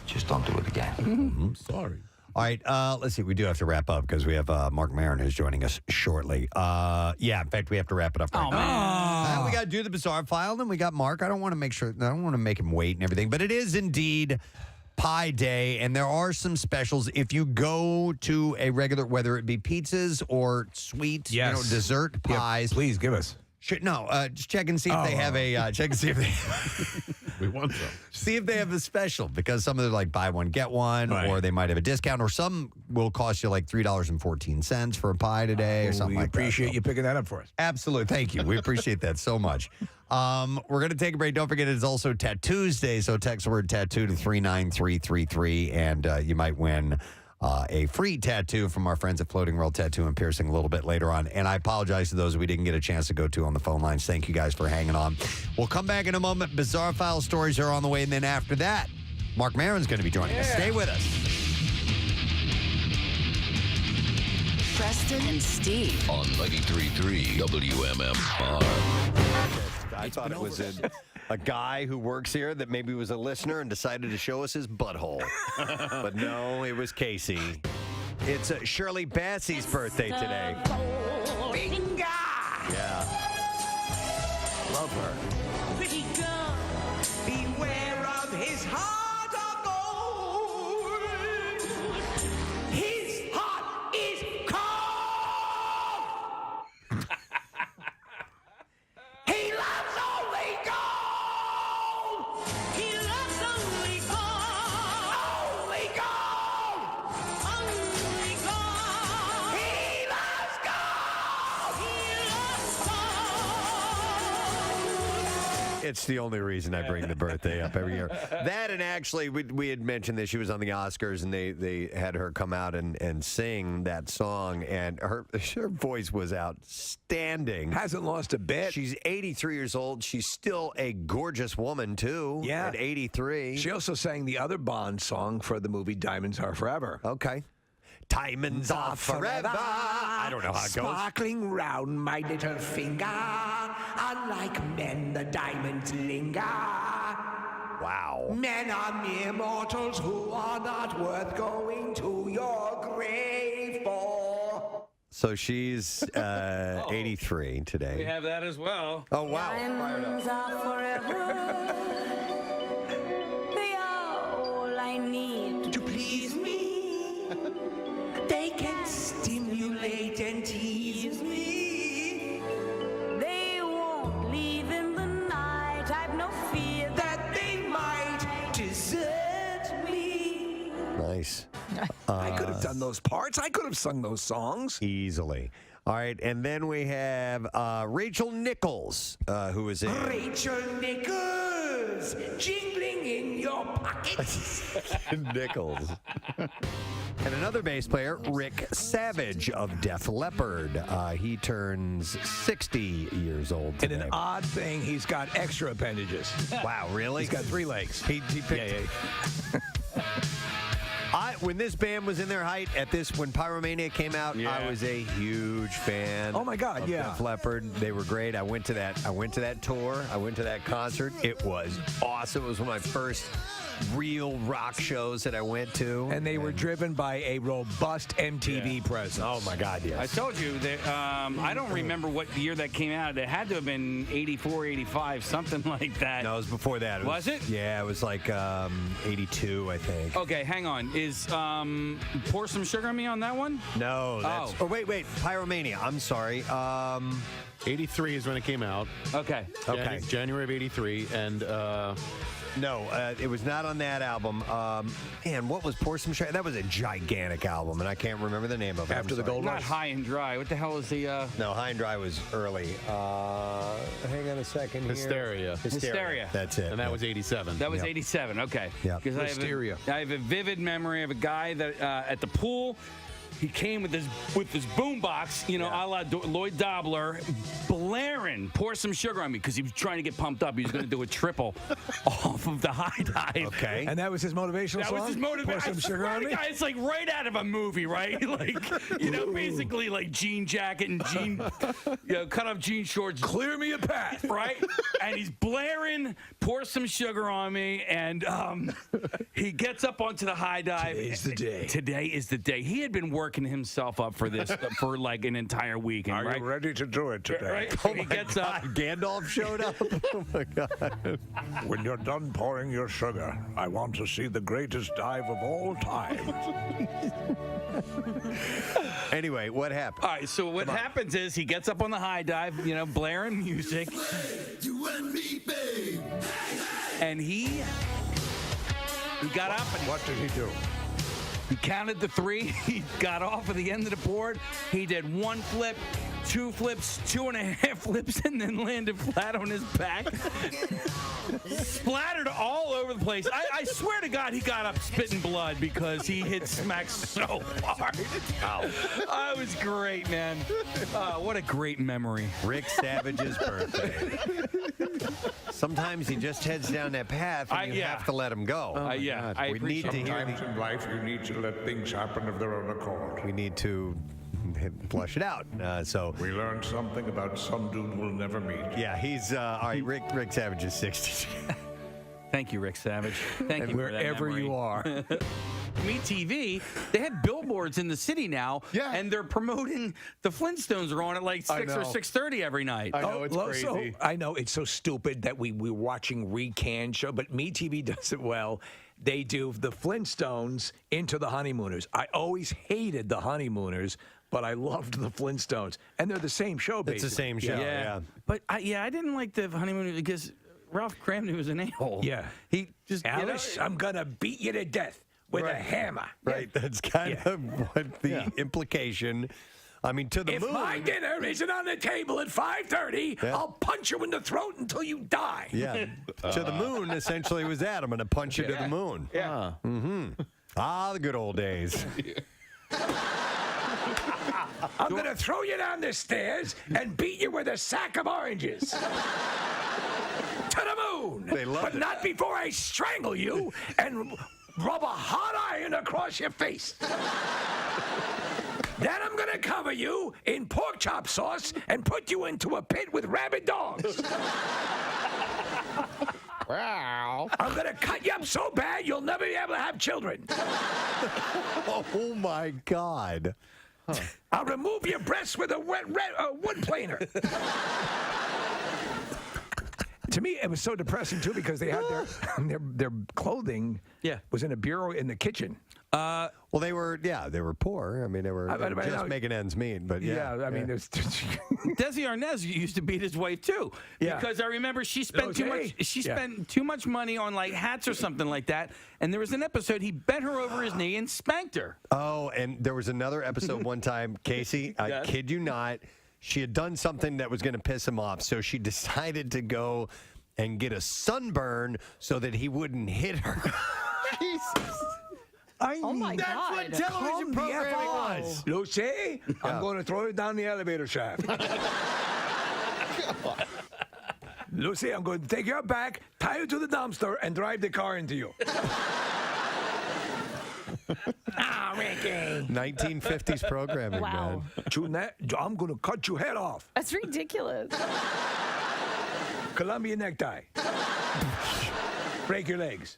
S14: Just don't do it again.
S3: I'm sorry.
S1: All right, let's see. We do have to wrap up because we have Mark Maron who's joining us shortly. Yeah, in fact, we have to wrap it up right now. We got to do the bizarre file, then we got Mark. I don't want to make him wait and everything, but it is indeed Pie Day, and there are some specials. If you go to a regular, whether it be pizzas or sweet, dessert pies,
S2: please give us.
S1: Just check and see if they have a check and see if they.
S3: We want some.
S1: See if they have a special, because some of them like buy one get one, or they might have a discount, or some will cost you like $3.14 for a pie today, or something like that.
S2: We appreciate you picking that up for us.
S1: Absolutely, thank you. We appreciate that so much. We're going to take a break. Don't forget, it's also Tattoo Day, so text the word tattoo to 39333, and you might win a free tattoo from our friends at Floating World Tattoo and Piercing a little bit later on. And I apologize to those we didn't get a chance to go to on the phone lines. Thank you guys for hanging on. We'll come back in a moment. Bizarre File stories are on the way. And then after that, Mark Maron's going to be joining us. Stay with us.
S19: Preston and Steve
S20: on 93.3 WMMR.
S1: I thought it was a guy who works here that maybe was a listener and decided to show us his butthole. But no, it was Casey. It's Shirley Bassey's birthday today. Yeah. Love her.
S21: Pretty girl, beware of his heart of gold. His heart is cold. He loves only gold. He loves only gold. Only gold. Only gold. He loves gold. He loves gold.
S1: It's the only reason I bring the birthday up every year. That, and actually, we had mentioned that she was on the Oscars, and they had her come out and sing that song, and her voice was outstanding.
S2: Hasn't lost a bit.
S1: She's 83 years old. She's still a gorgeous woman, too,
S2: Yeah.
S1: at 83.
S2: She also sang the other Bond song for the movie Diamonds Are Forever.
S1: Okay. Diamonds are forever. I don't know how it goes.
S21: Sparkling round my little finger. Unlike men, the diamonds linger.
S1: Wow.
S21: Men are mere mortals who are not worth going to your grave for.
S1: So she's 83 today.
S4: We have that as well.
S1: Oh, wow.
S21: Diamonds are forever. They are all I need to please me. They can stimulate and tease me. They won't leave
S1: Nice.
S21: I could have done those parts. I could have sung those songs.
S1: Easily. All right, and then we have Rachel Nichols, who is in...
S21: Rachel Nichols, jingling in your pockets.
S1: Nichols. And another bass player, Rick Savage of Def Leppard. He turns 60 years old today.
S2: And an odd thing, he's got extra appendages.
S1: Wow, really?
S2: He's got 3 legs.
S1: He picked... When this band was in their height, when Pyromania came out, I was a huge fan.
S2: Oh my God,
S1: of Def Leppard. They were great. I went to that tour. I went to that concert. It was awesome. It was one of my first real rock shows that I went to.
S2: And they were driven by a robust MTV presence.
S1: Oh my God, yes.
S4: I told you that I don't remember what year that came out. It had to have been 84, 85, something like that.
S1: No, it was before that.
S4: Was it?
S1: Yeah, it was like 82, I think.
S4: Okay, hang on. Is Pour Some Sugar on Me on that one?
S1: No, that's... Oh, wait. Pyromania. I'm sorry.
S3: 83 is when it came out.
S4: Okay.
S3: January of 83, and...
S1: No, it was not on that album. Man, what was Pour Some Sugar? That was a gigantic album, and I can't remember the name of it.
S2: After the Gold
S4: Not
S2: Rush?
S4: High and Dry. What the hell is the...
S1: No, High and Dry was early. Hang on a second here.
S3: Hysteria.
S1: That's it.
S3: And that was 87.
S4: That was 87, okay.
S1: Yeah.
S4: Because I have a vivid memory of a guy that at the pool, he came with his boombox, a la Lloyd Dobler, blaring "Pour Some Sugar on Me" because he was trying to get pumped up. He was going to do a triple off of the high dive.
S1: Okay.
S2: And that was his motivational song?
S4: That was his motivation.
S2: Pour Some Sugar on Me?
S4: It's like right out of a movie, right? Like, basically like jean jacket and cut off jean shorts.
S2: Clear me a path.
S4: Right? And he's blaring "Pour Some Sugar on Me," and he gets up onto the high dive.
S2: Today's the day.
S4: Today is the day. He had been working himself up for this for like an entire weekend.
S21: Are you ready to do it today?
S4: Right? So he gets up.
S1: Gandalf showed up. Oh my God!
S21: When you're done pouring your sugar, I want to see the greatest dive of all time.
S1: Anyway, what happened?
S4: All right. So what happens is he gets up on the high dive, blaring music.
S21: You and me, babe.
S4: And he got up and
S21: what did he do?
S4: He counted the 3. He got off at the end of the board. He did 1 flip, 2 flips, 2.5 flips, and then landed flat on his back. Splattered all over the place. I swear to God, he got up spitting blood because he hit smack so hard. It was great, man. What a great memory.
S1: Rick Savage's birthday. Sometimes he just heads down that path, and you have to let him go.
S4: I
S1: we need to hear.
S21: Sometimes in life, you need to let things happen of their own accord.
S1: We need to flush it out. So
S21: we learned something about some dude we'll never meet.
S1: Yeah, he's all right. Rick Savage is 60.
S4: Thank you, Rick Savage. Thank you
S2: wherever
S4: for that memory.
S2: you are.
S4: Me TV, they have billboards in the city now, and they're promoting the Flintstones are on at like 6 or 6:30 every night.
S3: I know, it's crazy.
S2: So, I know, it's so stupid that we're watching Recanned show, but Me TV does it well. They do the Flintstones into the Honeymooners. I always hated the Honeymooners, but I loved the Flintstones. And they're the same show, basically.
S1: It's the same show, yeah.
S4: But I didn't like the Honeymooners because Ralph Cramden was an a-hole.
S2: Yeah.
S4: He just,
S2: Alice, I'm going to beat you to death with a hammer.
S1: Right, that's kind of what the implication. I mean, to the moon.
S21: If my dinner isn't on the table at 5:30, I'll punch you in the throat until you die.
S1: Yeah. To the moon essentially was that. I'm going to punch you to the moon.
S21: Yeah.
S1: The good old days.
S21: I'm going to throw you down the stairs and beat you with a sack of oranges. To the moon.
S1: They love
S21: but
S1: it.
S21: not before I strangle you and rub a hot iron across your face. Then I'm going to cover you in pork chop sauce and put you into a pit with rabid dogs.
S1: Wow.
S21: I'm going to cut you up so bad you'll never be able to have children.
S1: Oh, my God.
S21: I'll remove your breasts with a wood planer.
S2: To me, it was so depressing, too, because they had their clothing was in a bureau in the kitchen.
S1: Well, they were poor. I mean, they were just making ends meet. But
S21: I mean, there's
S4: Desi Arnaz used to beat his wife too.
S21: Yeah.
S4: Because I remember she spent too much. She spent too much money on like hats or something like that. And there was an episode he bent her over his knee and spanked her.
S1: Oh, and there was another episode one time, Casey. I kid you not. She had done something that was going to piss him off, so she decided to go and get a sunburn so that he wouldn't hit her. Jesus.
S5: Oh my
S1: That's
S5: God.
S1: what television programming was.
S21: Lucy, I'm going to throw you down the elevator shaft. Lucy, I'm going to take you back, tie you to the dumpster, and drive the car into you. Ricky.
S1: 1950s programming,
S5: Wow.
S1: man.
S21: I'm going to cut your head off.
S5: That's ridiculous.
S21: Columbia necktie. Break your legs.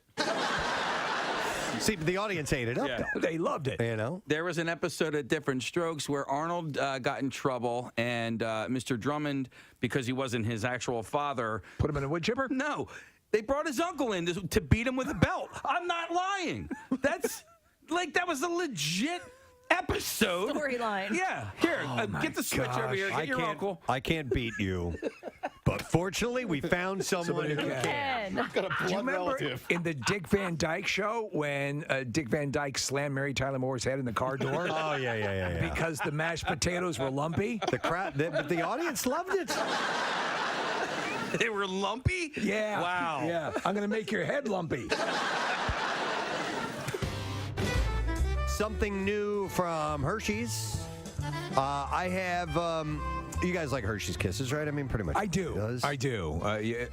S1: See, the audience ate it up, though.
S21: They loved it.
S1: You know?
S4: There was an episode of Different Strokes where Arnold got in trouble, and Mr. Drummond, because he wasn't his actual father,
S21: put him in a wood chipper?
S4: No. They brought his uncle in to beat him with a belt. I'm not lying. That's that was a legit episode.
S5: Storyline.
S4: Yeah. Here, get the switch over here. Get your uncle.
S1: I can't beat you. But fortunately, we found someone who can.
S21: Do you remember in the Dick Van Dyke Show when Dick Van Dyke slammed Mary Tyler Moore's head in the car door?
S1: Oh, yeah.
S21: Because the mashed potatoes were lumpy?
S1: The audience loved it.
S4: They were lumpy?
S21: Yeah.
S4: Wow.
S21: Yeah. I'm going to make your head lumpy.
S1: Something new from Hershey's. I have... you guys like Hershey's Kisses, right? I mean, pretty much.
S21: I do. I do.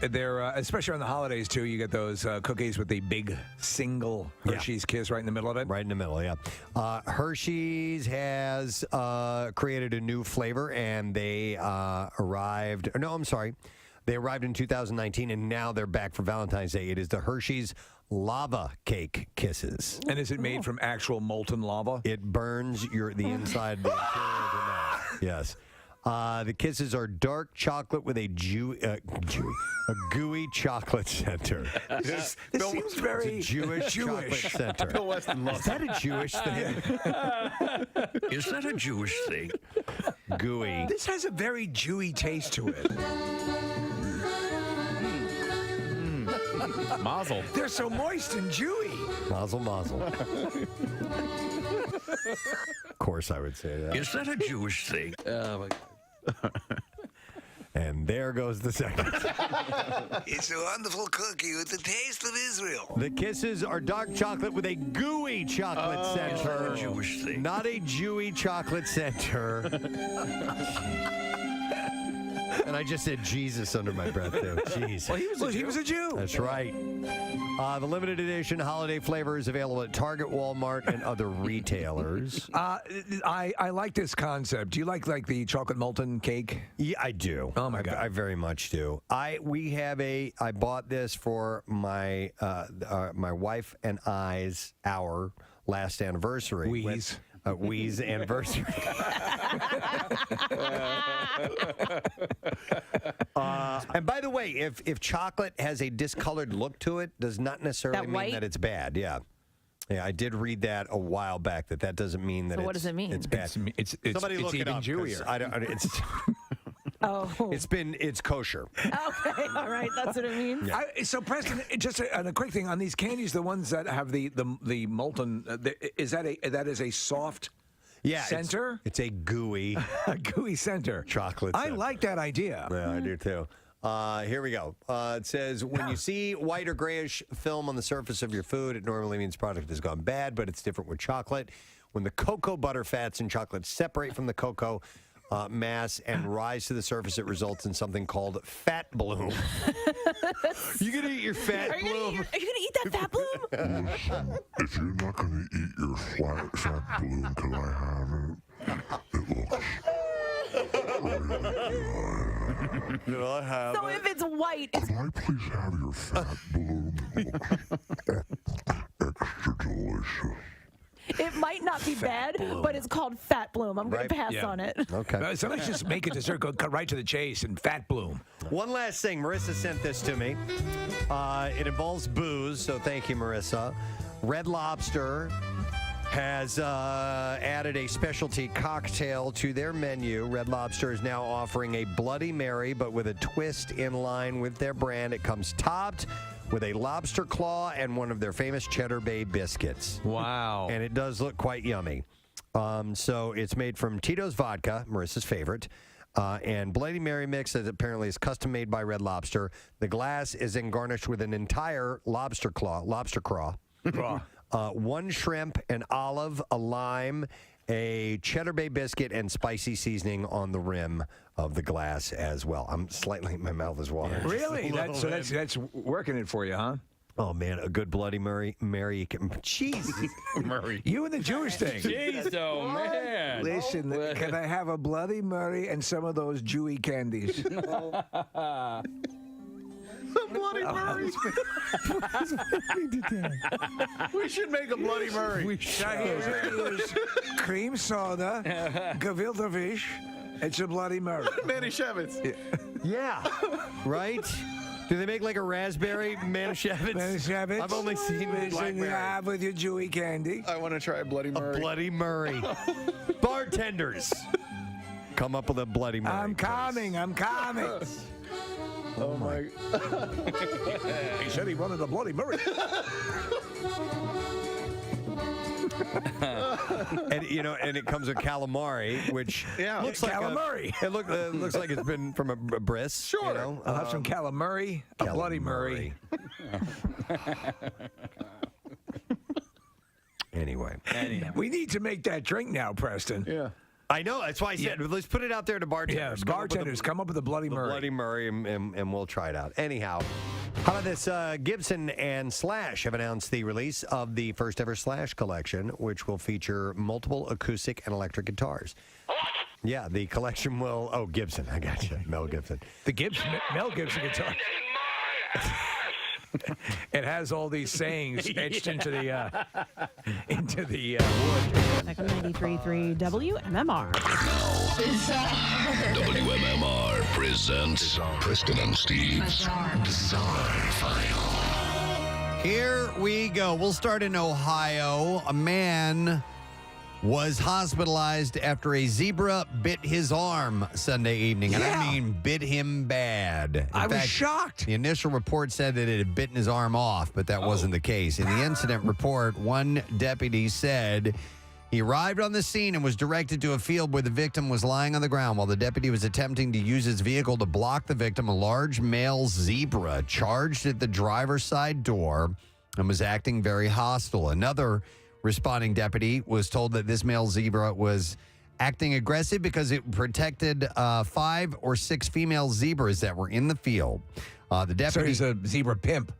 S21: They're especially on the holidays too. You get those cookies with the big single Hershey's Kiss right in the middle of it.
S1: Right in the middle, yeah. Hershey's has created a new flavor, and they arrived. No, I'm sorry. They arrived in 2019, and now they're back for Valentine's Day. It is the Hershey's Lava Cake Kisses.
S21: And is it made from actual molten lava?
S1: It burns the inside of the interior of your mouth. Yes. The kisses are dark chocolate with a gooey chocolate center.
S21: This seems very
S1: it's a Jewish chocolate center.
S3: Bill Weston loves
S1: Is that a Jewish thing?
S21: Is that a Jewish thing?
S1: Gooey.
S21: This has a very Jewy taste to it.
S3: Mazel.
S21: They're so moist and Jewy.
S1: Mazel, mazel. Of course, I would say that.
S21: Is that a Jewish thing?
S4: Oh, my God.
S1: And there goes the second.
S21: It's a wonderful cookie with the taste of Israel.
S1: The kisses are dark chocolate with a gooey chocolate center.
S21: Not a Jewish thing.
S1: Not a Jewy chocolate center. And I just said Jesus under my breath, too. Jeez.
S21: Well, he was a Jew.
S1: That's right. The limited edition holiday flavor is available at Target, Walmart, and other retailers.
S21: I like this concept. Do you like the chocolate molten cake?
S1: Yeah, I do.
S21: Oh my God,
S1: I very much do. I bought this for my my wife and I's our last anniversary. Wee's anniversary. And by the way, if chocolate has a discolored look to it, does not necessarily mean that it's bad. Yeah. Yeah, I did read that a while back. That doesn't mean that.
S5: So what does it mean?
S1: It's bad. Somebody look it
S21: even
S1: up.
S21: Jewier.
S1: I don't. It's.
S5: Oh.
S1: It's kosher.
S5: Okay, all right, that's what it means.
S1: Yeah.
S21: So Preston, just a quick thing on these candies, the ones that have the molten, is that a soft center?
S1: It's a gooey,
S21: center.
S1: Chocolate
S21: I
S1: center.
S21: like that idea.
S1: Yeah, I do too. Here we go. It says, when you see white or grayish film on the surface of your food, it normally means product has gone bad, but it's different with chocolate. When the cocoa butter fats in chocolate separate from the cocoa mass and rise to the surface, it results in something called fat bloom. You gonna eat your fat bloom?
S5: Are you gonna eat that fat bloom?
S19: Listen, if you're not gonna eat your fat bloom till I have it looks really good.
S1: Did I have
S5: So if it's white, it's...
S19: Could I please have your fat bloom? It looks extra delicious.
S5: It might not be bad, but it's called fat bloom. I'm going to pass on it.
S1: Okay.
S21: Somebody just make a dessert, cut right to the chase, and fat bloom.
S1: One last thing. Marissa sent this to me. It involves booze, so thank you, Marissa. Red Lobster has added a specialty cocktail to their menu. Red Lobster is now offering a Bloody Mary, but with a twist in line with their brand. It comes topped with a lobster claw and one of their famous Cheddar Bay biscuits.
S21: Wow.
S1: And it does look quite yummy. So it's made from Tito's vodka, Marissa's favorite, and Bloody Mary mix that apparently is custom made by Red Lobster. The glass is then garnished with an entire lobster craw. One shrimp, an olive, a lime, a Cheddar Bay biscuit, and spicy seasoning on the rim of the glass as well. My mouth is watering.
S21: Really? That's working it for you, huh?
S1: Oh, man, a good Bloody Mary. Jeez.
S21: Murray. You and the Jewish thing.
S4: Jeez, oh, man.
S21: Listen, can I have a Bloody Mary and some of those Jewy candies?
S3: Bloody Murray. We should make a Bloody Murray.
S21: We should. Cream soda, gefilte fish. It's a Bloody Murray.
S3: Manischewitz.
S1: Yeah. Right? Do they make like a raspberry Manischewitz?
S21: Manischewitz.
S1: I've only seen blackberry.
S21: You have with your Jewy candy.
S3: I want to try a Bloody Murray.
S1: A Bloody Murray. Bartenders, come up with a Bloody Murray.
S21: I'm coming.
S3: Oh my!
S21: He said he wanted a Bloody Murray.
S1: and it comes with calamari, which looks like
S21: calamari.
S1: It looks like it's been from a bris.
S3: Sure,
S21: I'll have some calamari, a Bloody Murray.
S1: Anyway,
S21: we need to make that drink now, Preston.
S3: Yeah.
S1: I know. That's why I said let's put it out there to bartenders.
S21: Yeah, bartenders, come up with a Bloody Murray.
S1: Bloody Murray, and we'll try it out. Anyhow, how about this? Gibson and Slash have announced the release of the first ever Slash collection, which will feature multiple acoustic and electric guitars. Yeah, the collection will. Oh, Gibson, I got you, Mel Gibson.
S21: The Mel Gibson guitar. It has all these sayings etched into the wood.
S5: Second 93.3 WMMR.
S18: WMMR presents Preston and Steve's Bizarre File.
S1: Here we go. We'll start in Ohio. A man was hospitalized after a zebra bit his arm Sunday evening. And I mean bit him bad.
S21: I was shocked.
S1: The initial report said that it had bitten his arm off, but that wasn't the case. In the incident report, one deputy said he arrived on the scene and was directed to a field where the victim was lying on the ground. While the deputy was attempting to use his vehicle to block the victim, a large male zebra charged at the driver's side door and was acting very hostile. Another responding deputy was told that this male zebra was acting aggressive because it protected 5 or 6 female zebras that were in the field. The deputy,
S21: so he's a zebra pimp.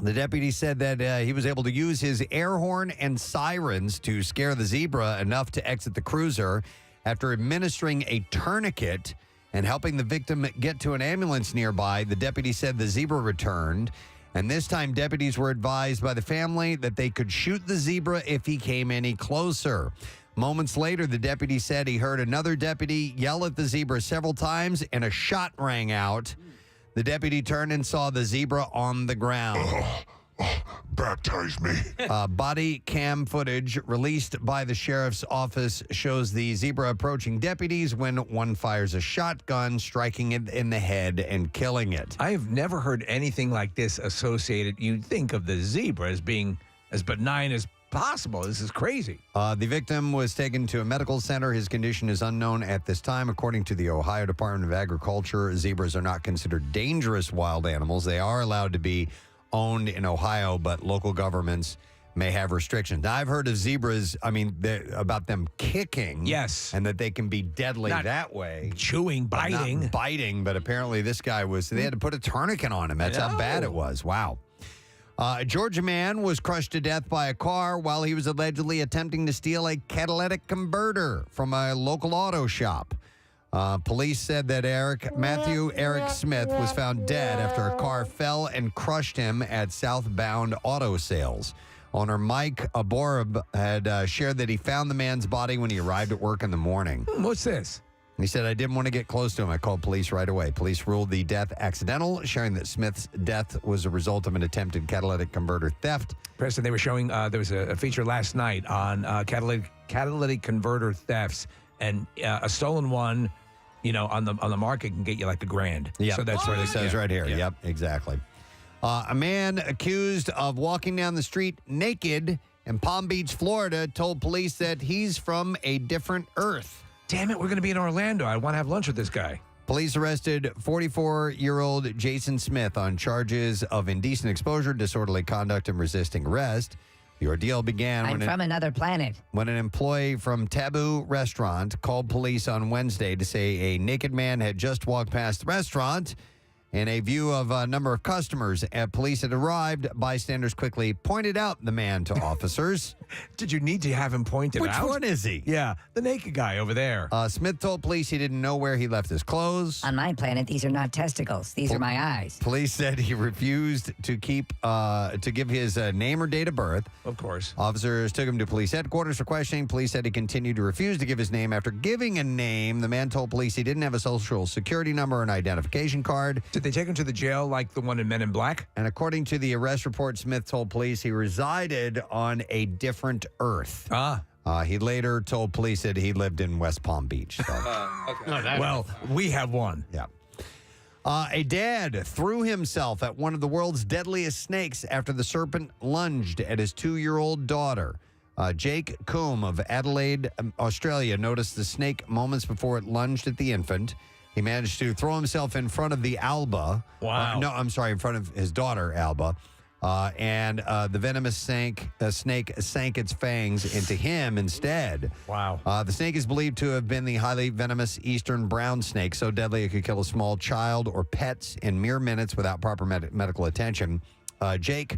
S1: The deputy said that he was able to use his air horn and sirens to scare the zebra enough to exit the cruiser. After administering a tourniquet and helping the victim get to an ambulance nearby, the deputy said the zebra returned. And this time, deputies were advised by the family that they could shoot the zebra if he came any closer. Moments later, the deputy said he heard another deputy yell at the zebra several times, and a shot rang out. The deputy turned and saw the zebra on the ground.
S19: Baptize me.
S1: Body cam footage released by the sheriff's office shows the zebra approaching deputies when one fires a shotgun, striking it in the head and killing it.
S21: I've never heard anything like this associated. You'd think of the zebra as being as benign as possible. This is crazy.
S1: The victim was taken to a medical center. His condition is unknown at this time. According to the Ohio Department of Agriculture, zebras are not considered dangerous wild animals. They are allowed to be owned in Ohio, but local governments may have restrictions. Now, I've heard of zebras, about them kicking.
S21: Yes.
S1: And that they can be deadly that way.
S21: Chewing, biting.
S1: Not biting, but apparently this guy they had to put a tourniquet on him. That's how bad it was. Wow. A Georgia man was crushed to death by a car while he was allegedly attempting to steal a catalytic converter from a local auto shop. Police said that Matthew Eric Smith was found dead after a car fell and crushed him at Southbound Auto Sales. Owner Mike Aborab had shared that he found the man's body when he arrived at work in the morning.
S21: What's this?
S1: He said, I didn't want to get close to him. I called police right away. Police ruled the death accidental, sharing that Smith's death was a result of an attempted catalytic converter theft.
S2: Preston, they were showing, there was a feature last night on catalytic converter thefts, and a stolen one, on the market can get you like $1,000.
S1: Yeah,
S2: so that's what
S1: it says right here. Yep, exactly. A man accused of walking down the street naked in Palm Beach, Florida, told police that he's from a different Earth.
S2: Damn it, we're going to be in Orlando. I want to have lunch with this guy.
S1: Police arrested 44-year-old Jason Smith on charges of indecent exposure, disorderly conduct, and resisting arrest. The ordeal began
S20: I'm from another planet.
S1: When an employee from Taboo Restaurant called police on Wednesday to say a naked man had just walked past the restaurant. In a view of a number of customers, police had arrived. Bystanders quickly pointed out the man to officers.
S2: Did you need to have him pointed
S1: Which
S2: out?
S1: one is he?
S2: Yeah, the naked guy over there.
S1: Smith told police he didn't know where he left his clothes.
S20: On my planet, these are not testicles. These are my eyes.
S1: Police said he refused to give his name or date of birth.
S2: Of course.
S1: Officers took him to police headquarters for questioning. Police said he continued to refuse to give his name. After giving a name, the man told police he didn't have a social security number or an identification card.
S2: Did they take him to the jail like the one in Men in Black?
S1: And according to the arrest report, Smith told police he resided on a different Earth. He later told police that he lived in West Palm Beach. So.
S2: Well, we have one.
S1: Yeah. A dad threw himself at one of the world's deadliest snakes after the serpent lunged at his 2-year-old daughter. Jake Coombe of Adelaide, Australia, noticed the snake moments before it lunged at the infant. He managed to throw himself in front of the Alba.
S2: Wow.
S1: In front of his daughter, Alba. And the venomous snake sank its fangs into him instead.
S2: Wow.
S1: The snake is believed to have been the highly venomous eastern brown snake, so deadly it could kill a small child or pets in mere minutes without proper medical attention. Jake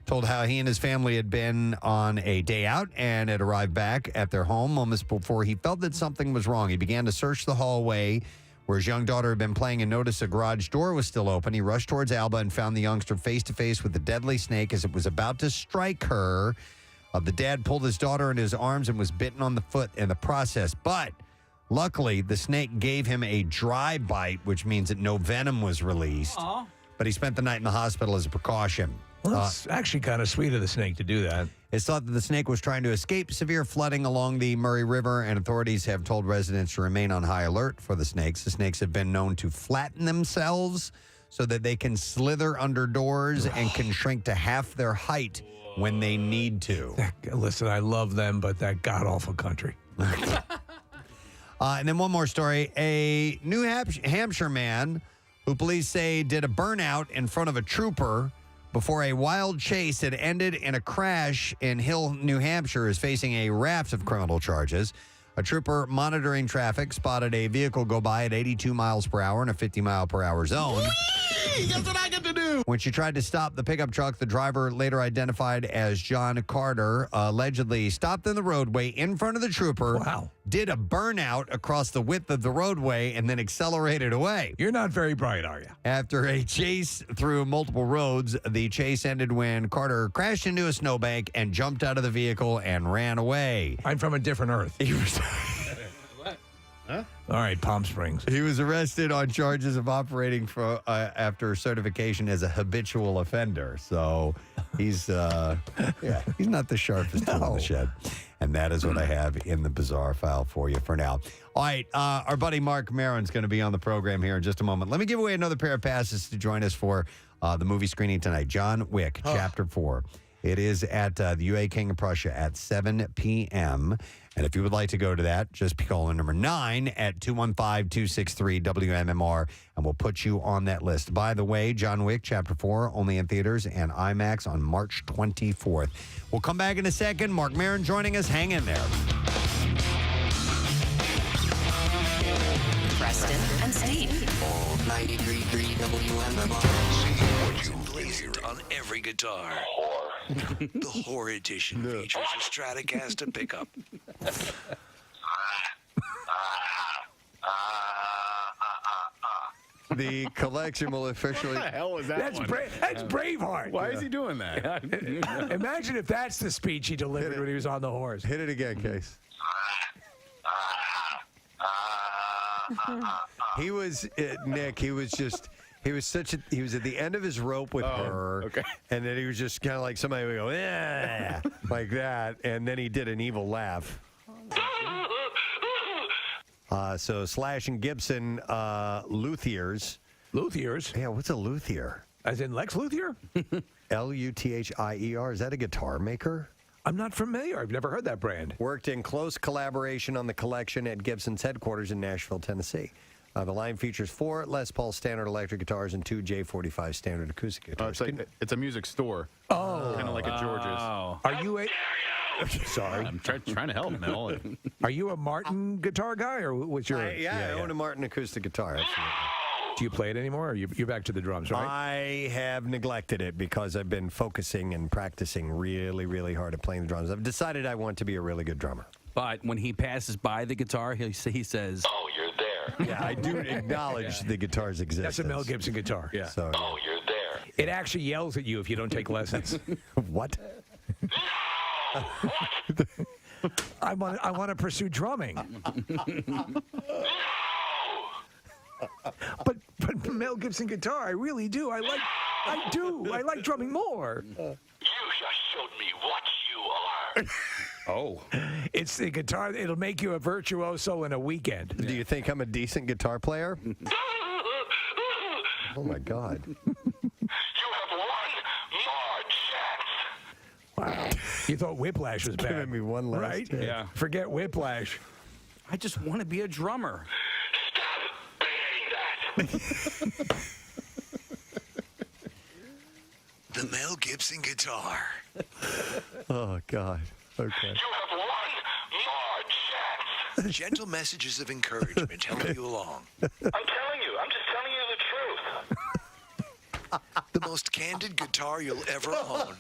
S1: told how he and his family had been on a day out and had arrived back at their home moments before he felt that something was wrong. He began to search the hallway where his young daughter had been playing and noticed a garage door was still open. He rushed towards Alba and found the youngster face-to-face with the deadly snake as it was about to strike her. The dad pulled his daughter in his arms and was bitten on the foot in the process. But luckily, the snake gave him a dry bite, which means that no venom was released.
S4: Aww.
S1: But he spent the night in the hospital as a precaution.
S2: Well, it's actually kind of sweet of the snake to do that.
S1: It's thought that the snake was trying to escape severe flooding along the Murray River, and authorities have told residents to remain on high alert for the snakes. The snakes have been known to flatten themselves so that they can slither under doors and can shrink to half their height when they need to.
S2: Listen, I love them, but that god-awful country.
S1: And then one more story. A New Hampshire man who police say did a burnout in front of a trooper before a wild chase had ended in a crash in Hill, New Hampshire, is facing a raft of criminal charges. A trooper monitoring traffic spotted a vehicle go by at 82 miles per hour in a 50-mile-per-hour zone.
S22: That's what I get to do.
S1: When she tried to stop the pickup truck, the driver, later identified as John Carter, allegedly stopped in the roadway in front of the trooper.
S2: Wow.
S1: Did a burnout across the width of the roadway and then accelerated away.
S2: You're not very bright, are you?
S1: After a chase through multiple roads, the chase ended when Carter crashed into a snowbank and jumped out of the vehicle and ran away.
S2: I'm from a different Earth.
S1: He was
S2: Huh? All right, Palm Springs.
S1: He was arrested on charges of operating for after certification as a habitual offender. So he's he's not the sharpest tool in the shed. And that is what I have in the bizarre file for you for now. All right, our buddy Mark Maron's going to be on the program here in just a moment. Let me give away another pair of passes to join us for the movie screening tonight. John Wick, Chapter 4. It is at the UA King of Prussia at 7 p.m. And if you would like to go to that, just call in number 9 at 215-263-WMMR, and we'll put you on that list. By the way, John Wick, Chapter 4, only in theaters and IMAX on March 24th. We'll come back in a second. Mark Maron joining us. Hang in there.
S23: Preston and Steve.
S6: 93.3 WMMR. See what you play on every guitar. The Whore Edition features a Stratocaster pickup.
S1: The collection will officially...
S3: What the hell was that
S2: That's
S3: one?
S2: That's Braveheart.
S3: Why is he doing that?
S2: Imagine if that's the speech he delivered when he was on the horse.
S1: Hit it again, Case. He was Nick. He was just. He was at the end of his rope with her, and then he was just kind of like somebody would go, yeah, like that, and then he did an evil laugh. So Slash and Gibson, luthiers.
S21: Luthiers?
S1: Yeah, what's a luthier?
S21: As in Lex Luthier?
S1: Luthier. Is that a guitar maker?
S21: I'm not familiar. I've never heard that brand.
S1: Worked in close collaboration on the collection at Gibson's headquarters in Nashville, Tennessee. The line features 4 Les Paul standard electric guitars and 2 J45 standard acoustic guitars.
S3: It's a music store.
S21: Oh.
S3: Kind of like a George's.
S21: Are you a... Sorry.
S3: I'm trying to help, Mel.
S21: Are you a Martin guitar guy, or what's your...
S1: I own a Martin acoustic guitar, absolutely.
S21: Do you play it anymore, or you're back to the drums, right?
S1: I have neglected it because I've been focusing and practicing really, really hard at playing the drums. I've decided I want to be a really good drummer.
S4: But when he passes by the guitar, he says,
S18: Oh, you're there.
S1: Yeah, I do acknowledge the guitar's existence.
S21: That's a Mel Gibson guitar.
S1: Yeah. So,
S18: Oh, you're there.
S21: It actually yells at you if you don't take lessons.
S1: What?
S21: I want to pursue drumming. But Mel Gibson guitar, I really do. I like drumming more.
S18: You just showed me what you are.
S21: Oh. It's the guitar. It'll make you a virtuoso in a weekend.
S1: Do you think I'm a decent guitar player? Oh, my God.
S18: You have one more chance.
S21: Wow. You thought Whiplash was bad.
S1: Giving me one last
S21: right?
S1: chance.
S4: Yeah.
S21: Forget Whiplash.
S4: I just want to be a drummer.
S6: The Mel Gibson guitar.
S1: Oh, God. Okay.
S18: You have one more chance.
S6: Gentle messages of encouragement help you along.
S18: I'm telling you. I'm just telling you the truth.
S6: The most candid guitar you'll ever own.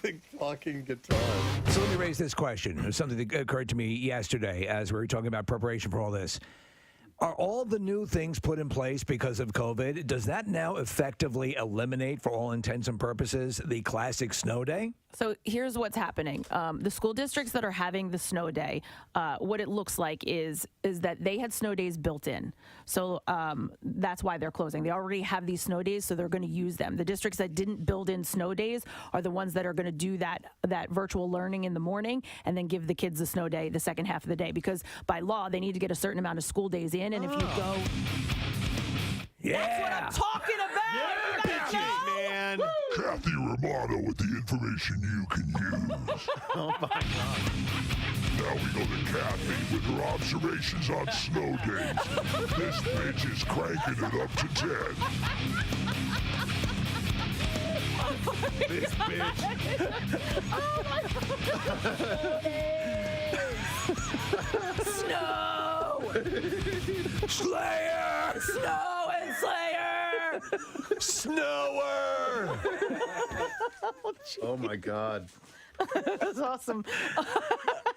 S1: Big fucking guitar.
S21: So let me raise this question. It was something that occurred to me yesterday as we were talking about preparation for all this. Are all the new things put in place because of COVID? Does that now effectively eliminate, for all intents and purposes, the classic snow day?
S5: So here's what's happening. The school districts that are having the snow day, what it looks like is that they had snow days built in. So that's why they're closing. They already have these snow days, so they're going to use them. The districts that didn't build in snow days are the ones that are going to do that virtual learning in the morning and then give the kids the snow day the second half of the day. Because by law, they need to get a certain amount of school days in. And if you go...
S21: Yeah.
S5: That's what I'm talking about!
S1: Man.
S19: Kathy Romano with the information you can use.
S3: Oh, my God.
S19: Now we go to Kathy with her observations on snow days. This bitch is cranking it up to 10.
S21: This bitch.
S5: Oh my God. Snow!
S21: Slayer!
S5: Snow and Slayer!
S1: Snower!
S3: Oh, my God.
S5: That's awesome.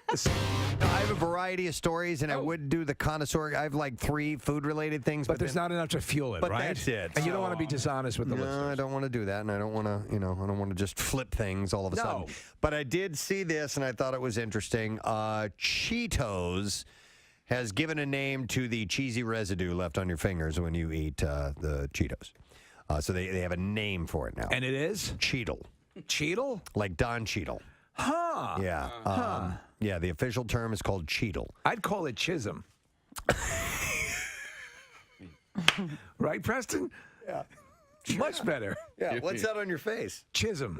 S1: I have a variety of stories, and I would do the connoisseur. I have like 3 food-related things,
S21: But there's not enough to fuel it,
S1: but
S21: right?
S1: that's it.
S21: And you don't want to be dishonest with the
S1: No,
S21: listeners.
S1: I don't want to do that, and I don't want to, I don't want to just flip things all of a sudden. But I did see this, and I thought it was interesting. Cheetos has given a name to the cheesy residue left on your fingers when you eat the Cheetos. So they have a name for it now.
S21: And it is?
S1: Cheetle.
S21: Cheetle?
S1: Like Don Cheadle.
S21: Huh.
S1: Yeah. Yeah, the official term is called Cheetle.
S21: I'd call it Chisholm. Right, Preston?
S1: Yeah.
S21: Much better.
S1: Yeah, what's that on your face?
S21: Chisholm.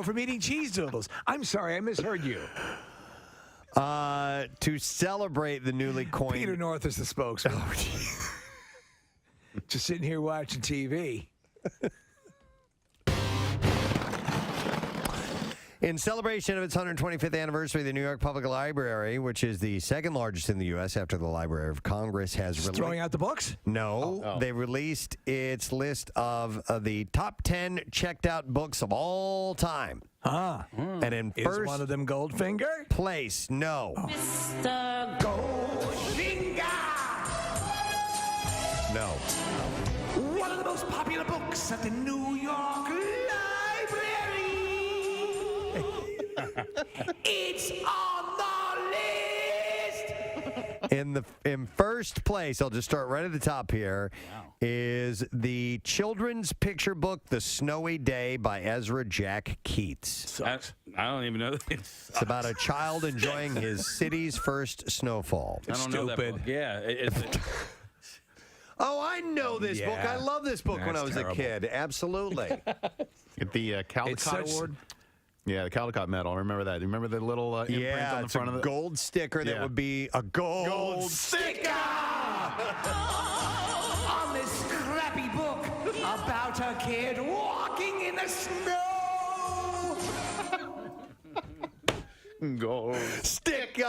S21: From eating cheese doodles. I'm sorry, I misheard you.
S1: To celebrate the newly coined...
S21: Peter North is the spokesman. Oh, just sitting here watching TV.
S1: In celebration of its 125th anniversary, the New York Public Library, which is the second largest in the U.S. after the Library of Congress, has
S21: throwing out the books?
S1: No, they released its list of the top 10 checked out books of all time. And in
S21: Is
S1: first
S21: one of them Goldfinger?
S1: place, no.
S21: Mr. Goldfinger!
S1: No.
S21: One of the most popular books at the New York Library. It's on the list.
S1: In first place, I'll just start right at the top here, is the children's picture book, The Snowy Day by Ezra Jack Keats.
S4: I don't even know.
S1: It's about a child enjoying his city's first snowfall.
S4: I don't know that book. Yeah.
S1: Oh, I know this book. I love this book when I was
S3: terrible.
S1: a kid. Absolutely.
S3: Get the Caldecott Award. Yeah, the Caldecott medal. I remember that. Remember the little imprint on the
S1: it's
S3: front
S1: a
S3: of it?
S1: gold sticker that would be a gold
S21: sticker on this scrappy book about a kid walking in the snow.
S3: Gold
S1: sticker.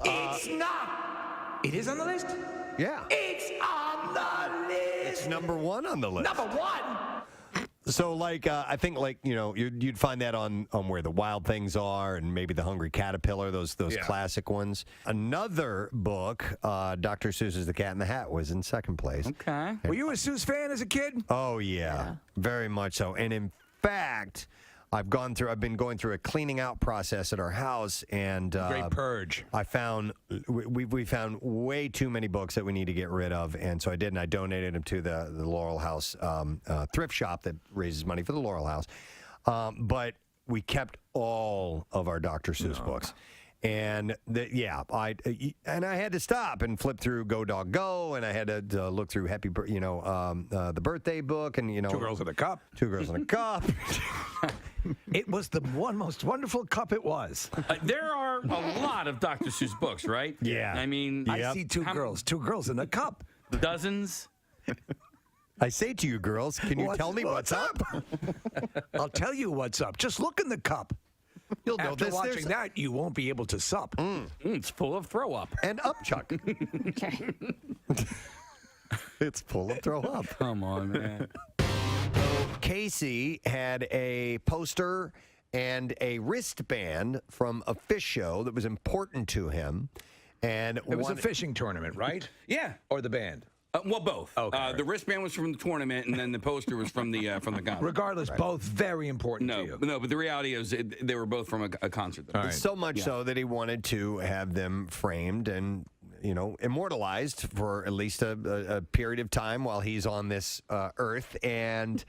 S21: It's not. It is on the list?
S1: Yeah.
S21: It's on the list.
S1: It's number 1 on the list.
S21: Number 1.
S1: So, I think, you'd find that on Where the Wild Things Are and maybe The Hungry Caterpillar, those classic ones. Another book, Dr. Seuss's The Cat in the Hat, was in second place.
S4: Okay.
S21: Were you a Seuss fan as a kid?
S1: Oh, yeah. Very much so. And in fact, I've been going through a cleaning out process at our house, and
S21: Great purge.
S1: I found we found way too many books that we need to get rid of, and so I did, and I donated them to the Laurel House thrift shop that raises money for the Laurel House. But we kept all of our Dr. Seuss books. And I had to stop and flip through Go Dog Go, and I had to look through the birthday book, and
S21: Two Girls in a Cup.
S1: 2 Girls in a Cup.
S21: It was the most wonderful cup it was.
S4: There are a lot of Dr. Seuss books, right?
S1: Yeah.
S4: I mean,
S21: I see two girls in a cup.
S4: Dozens.
S1: I say to you, girls, can you tell me what's up?
S21: I'll tell you what's up. Just look in the cup.
S1: You'll know
S21: After
S1: this.
S21: watching that, you won't be able to sup.
S4: It's full of throw up.
S1: And upchuck.
S5: Okay.
S1: It's full of throw up.
S4: Come on, man.
S1: Casey had a poster and a wristband from a fish show that was important to him. And
S21: It was a fishing tournament, right?
S4: Yeah.
S21: Or the band?
S4: Well, both.
S21: Okay.
S4: The wristband was from the tournament, and then the poster was from the concert.
S21: Regardless, both very important to you.
S4: No, but the reality is they were both from a concert.
S1: Right. So much so that he wanted to have them framed and immortalized for at least a period of time while he's on this earth, and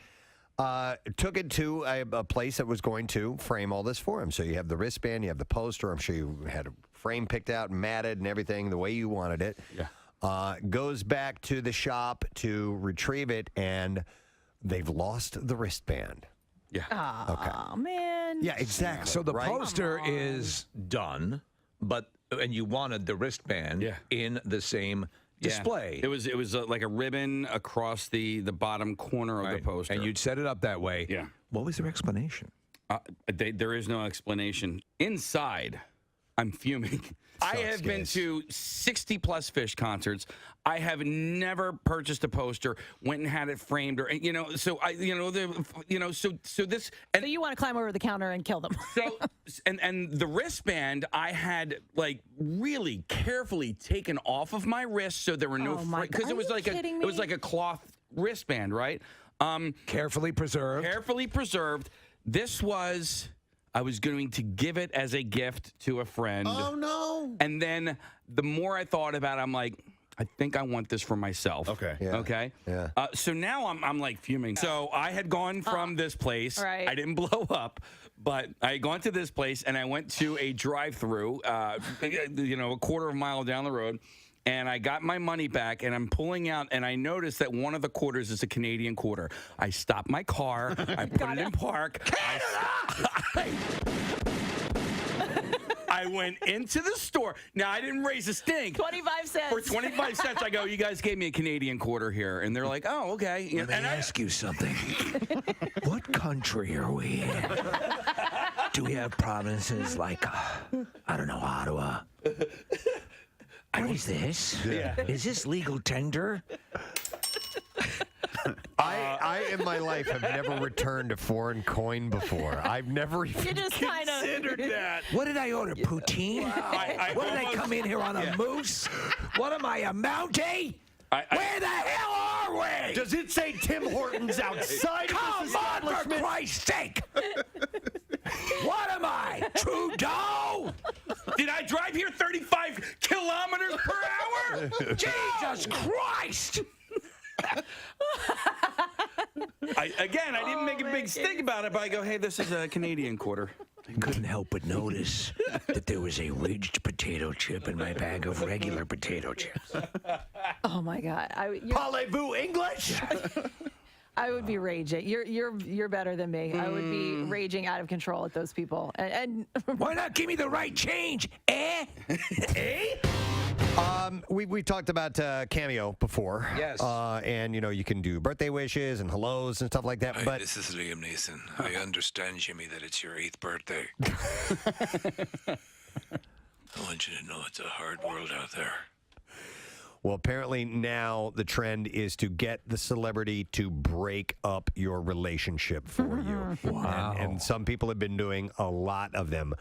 S1: took it to a place that was going to frame all this for him. So you have the wristband, you have the poster. I'm sure you had a frame picked out and matted and everything the way you wanted it.
S4: Yeah.
S1: Goes back to the shop to retrieve it, and they've lost the wristband.
S4: Yeah.
S5: Oh, man.
S1: Yeah, exactly.
S21: So the
S1: right?
S21: poster is done, and you wanted the wristband in the same display.
S4: It was like a ribbon across the bottom corner of the poster.
S21: And you'd set it up that way.
S4: Yeah.
S21: What was their explanation?
S4: There is no explanation. Inside, I'm fuming. I have been to 60-plus fish concerts. I have never purchased a poster, went and had it framed, or So this. And
S5: So you want to climb over the counter and kill them?
S4: So and the wristband I had really carefully taken off of my wrist, so there were no because it was like a cloth wristband, right?
S21: Carefully preserved.
S4: Carefully preserved. This was. I was going to give it as a gift to a friend.
S1: Oh, no.
S4: And then the more I thought about it, I'm like, I think I want this for myself.
S3: Okay.
S1: Yeah.
S4: Okay.
S1: Yeah.
S4: So now I'm fuming. So I had gone from this place.
S5: Right.
S4: I didn't blow up, but I had gone to this place and I went to a drive-through, a quarter of a mile down the road. And I got my money back, and I'm pulling out, and I noticed that one of the quarters is a Canadian quarter. I stopped my car. I put it in park. I went into the store. Now, I didn't raise a stink.
S5: 25 cents.
S4: For 25 cents, I go, you guys gave me a Canadian quarter here. And they're like, oh, okay.
S21: Let me ask you something. What country are we in? Do we have provinces like, I don't know, Ottawa? What is this?
S1: Yeah.
S21: Is this legal tender?
S1: I in my life have never returned a foreign coin before. I've never even
S5: just kinda-
S1: considered that.
S21: What did I order? Poutine? What did I come in here on a moose? What am I, a Mountie? Where the hell are we?
S1: Does it say Tim Hortons outside
S21: Come
S1: this
S21: on, for
S1: establishment?
S21: Christ's sake! Jesus Christ!
S4: I didn't make a big stink about it, but I go, hey, this is a Canadian quarter.
S21: I couldn't help but notice that there was a ridged potato chip in my bag of regular potato chips.
S5: Oh my God!
S21: Parlez-vous English?
S5: I would be raging. You're better than me. I would be raging out of control at those people. And
S21: why not give me the right change? Eh? Eh?
S7: We talked about Cameo before.
S21: Yes.
S7: And you can do birthday wishes and hellos and stuff like that.
S9: Hi,
S7: But
S9: this is Liam Neeson. I understand, Jimmy, that it's your 8th birthday. I want you to know it's a hard world out there.
S7: well, apparently now the trend is to get the celebrity to break up your relationship for you.
S21: Wow.
S7: And some people have been doing a lot of them.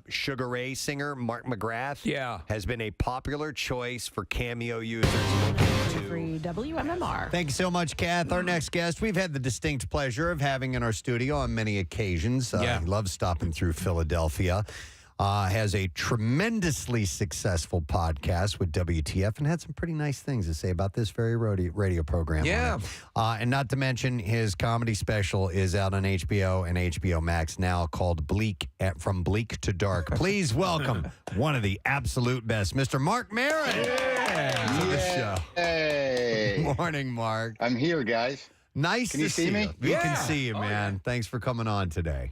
S7: Sugar Ray singer Mark McGrath has been a popular choice for Cameo users looking to
S5: Free WMMR.
S1: Thank you so much, Kath. Our next guest, we've had the distinct pleasure of having in our studio on many occasions. He loves stopping through Philadelphia. Has a tremendously successful podcast with WTF and had some pretty nice things to say about this very radio program.
S21: Yeah.
S1: And not to mention his comedy special is out on HBO and HBO Max now called From Bleak to Dark. Please welcome one of the absolute best, Mr. Mark Maron. To the show.
S23: Hey.
S1: Morning, Mark.
S23: I'm here, guys.
S1: Nice
S23: Can
S1: to
S23: you see me?
S1: We can see you, man. Thanks for coming on today.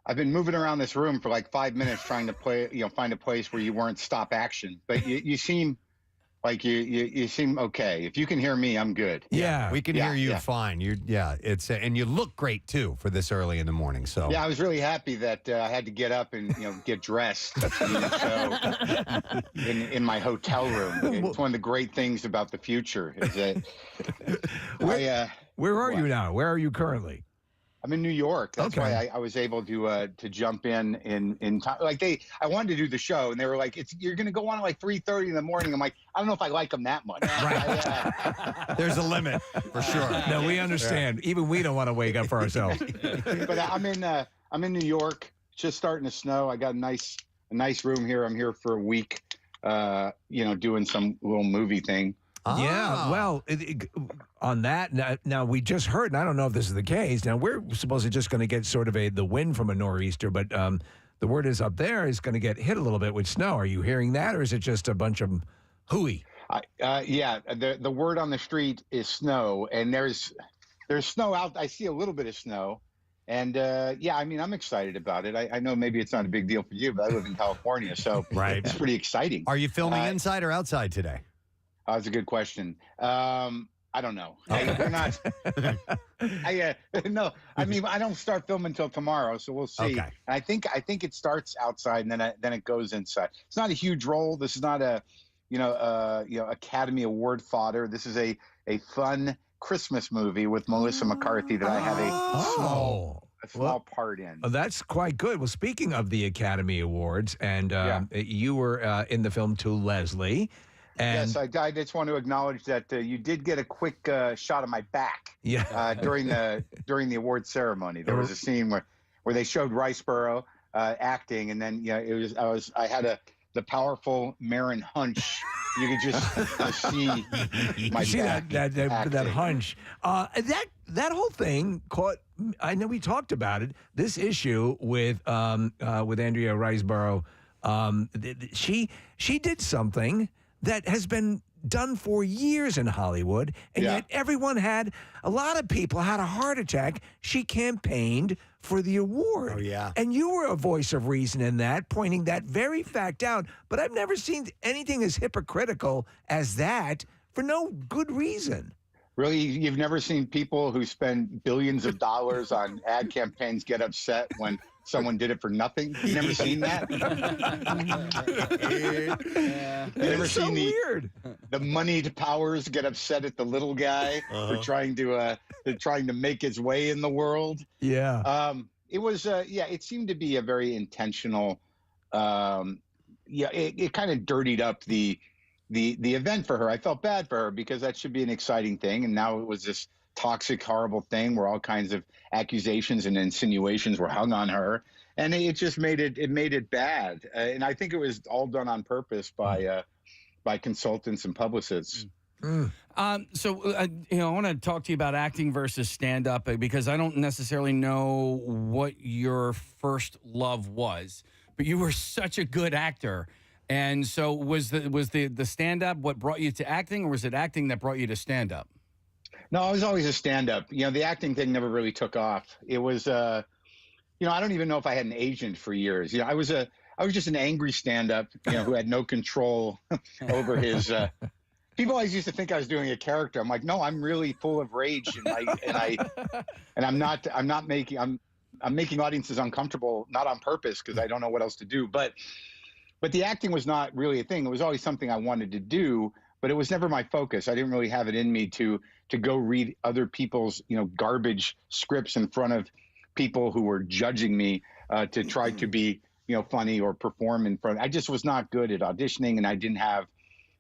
S23: I've been moving around this room for like 5 minutes trying to find a place where you weren't stop action. But you seem like you seem okay. If you can hear me, I'm good.
S1: Yeah, we can hear you fine. It's and you look great too for this early in the morning. So
S23: yeah, I was really happy that I had to get up and get dressed in my hotel room. It's one of the great things about the future is that
S21: where are you now? Where are you currently?
S23: I'm in New York. That's why I was able to jump in time. Like I wanted to do the show, and they were like, "You're going to go on at like 3:30 in the morning." I'm like, I don't know if I like them that much.
S1: There's a limit for sure.
S21: No, we understand. Even we don't want to wake up for ourselves.
S23: But I'm in New York. It's just starting to snow. I got a nice room here. I'm here for a week. Doing some little movie thing.
S21: Yeah, well, on that, now we just heard, and I don't know if this is the case. Now, we're supposedly just going to get sort of the wind from a nor'easter, but the word is up there is going to get hit a little bit with snow. Are you hearing that, or is it just a bunch of hooey?
S23: The word on the street is snow, and there's snow out. I see a little bit of snow. And, I'm excited about it. I know maybe it's not a big deal for you, but I live in California, so it's pretty exciing.
S1: Are you filming inside or outside today?
S23: That's a good question. I don't know. We're not. No. I mean, I don't start filming until tomorrow, so we'll see.
S1: Okay.
S23: I think it starts outside and then it goes inside. It's not a huge role. This is not a Academy Award fodder. This is a fun Christmas movie with Melissa McCarthy that I have a small part in.
S21: That's quite good. Well, speaking of the Academy Awards, and you were in the film To Leslie. And
S23: yes, I just want to acknowledge that you did get a quick shot of my back. During the award ceremony, there was a scene where they showed Riceboro acting, and then I had the powerful Marin hunch. You could just see my back.
S21: That hunch. That whole thing caught. I know we talked about it. This issue with Andrea Riceboro. She did something that has been done for years in Hollywood, and yet a lot of people had a heart attack. She campaigned for the award.
S1: Oh, yeah.
S21: And you were a voice of reason in that, pointing that very fact out. But I've never seen anything as hypocritical as that for no good reason.
S23: Really? You've never seen people who spend billions of dollars on ad campaigns get upset when someone did it for nothing? You've never seen that? You've never seen the moneyed powers get upset at the little guy for trying to make his way in the world?
S21: Yeah.
S23: It was it seemed to be a very intentional it kind of dirtied up the event for her. I felt bad for her because that should be an exciting thing, and now it was this toxic, horrible thing where all kinds of accusations and insinuations were hung on her, and it just made it bad. And I think it was all done on purpose by by consultants and publicists.
S4: I want to talk to you about acting versus stand-up because I don't necessarily know what your first love was, but you were such a good actor. And so was the stand-up what brought you to acting, or was it acting that brought you to stand-up?
S23: No, I was always a stand-up. The acting thing never really took off. It was, I don't even know if I had an agent for years. I was just an angry stand-up, who had no control over his. People always used to think I was doing a character. I'm like, no, I'm really full of rage, I'm making audiences uncomfortable, not on purpose because I don't know what else to do. But the acting was not really a thing. It was always something I wanted to do, but it was never my focus. I didn't really have it in me to go read other people's garbage scripts in front of people who were judging me to try to be funny or perform in front. I just was not good at auditioning, and I didn't have.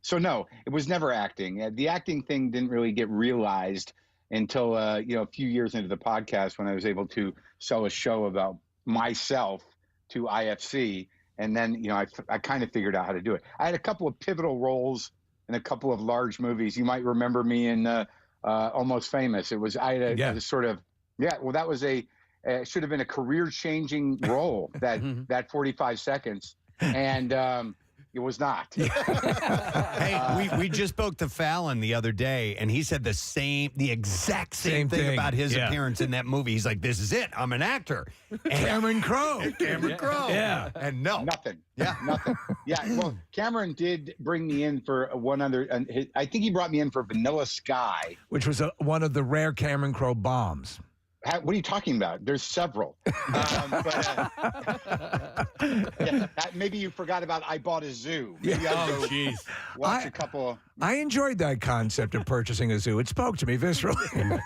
S23: So no, it was never acting. The acting thing didn't really get realized until a few years into the podcast when I was able to sell a show about myself to IFC, and then I kind of figured out how to do it. I had a couple of pivotal roles in a couple of large movies. You might remember me in Almost Famous. It was a sort of well, that was should have been a career-changing role that 45 seconds, and. It was not.
S1: Hey, we just spoke to Fallon the other day, and he said the exact same thing about his appearance in that movie. He's like, "This is it. I'm an actor."
S2: Cameron Crowe.
S1: Yeah. And
S23: nothing. Yeah, nothing. Yeah. Well, Cameron did bring me in for one other. I think he brought me in for Vanilla Sky,
S2: which was one of the rare Cameron Crowe bombs.
S23: What are you talking about? There's several. Maybe you forgot about I Bought a Zoo. Jeez. Watch a couple.
S2: I enjoyed that concept of purchasing a zoo. It spoke to me viscerally.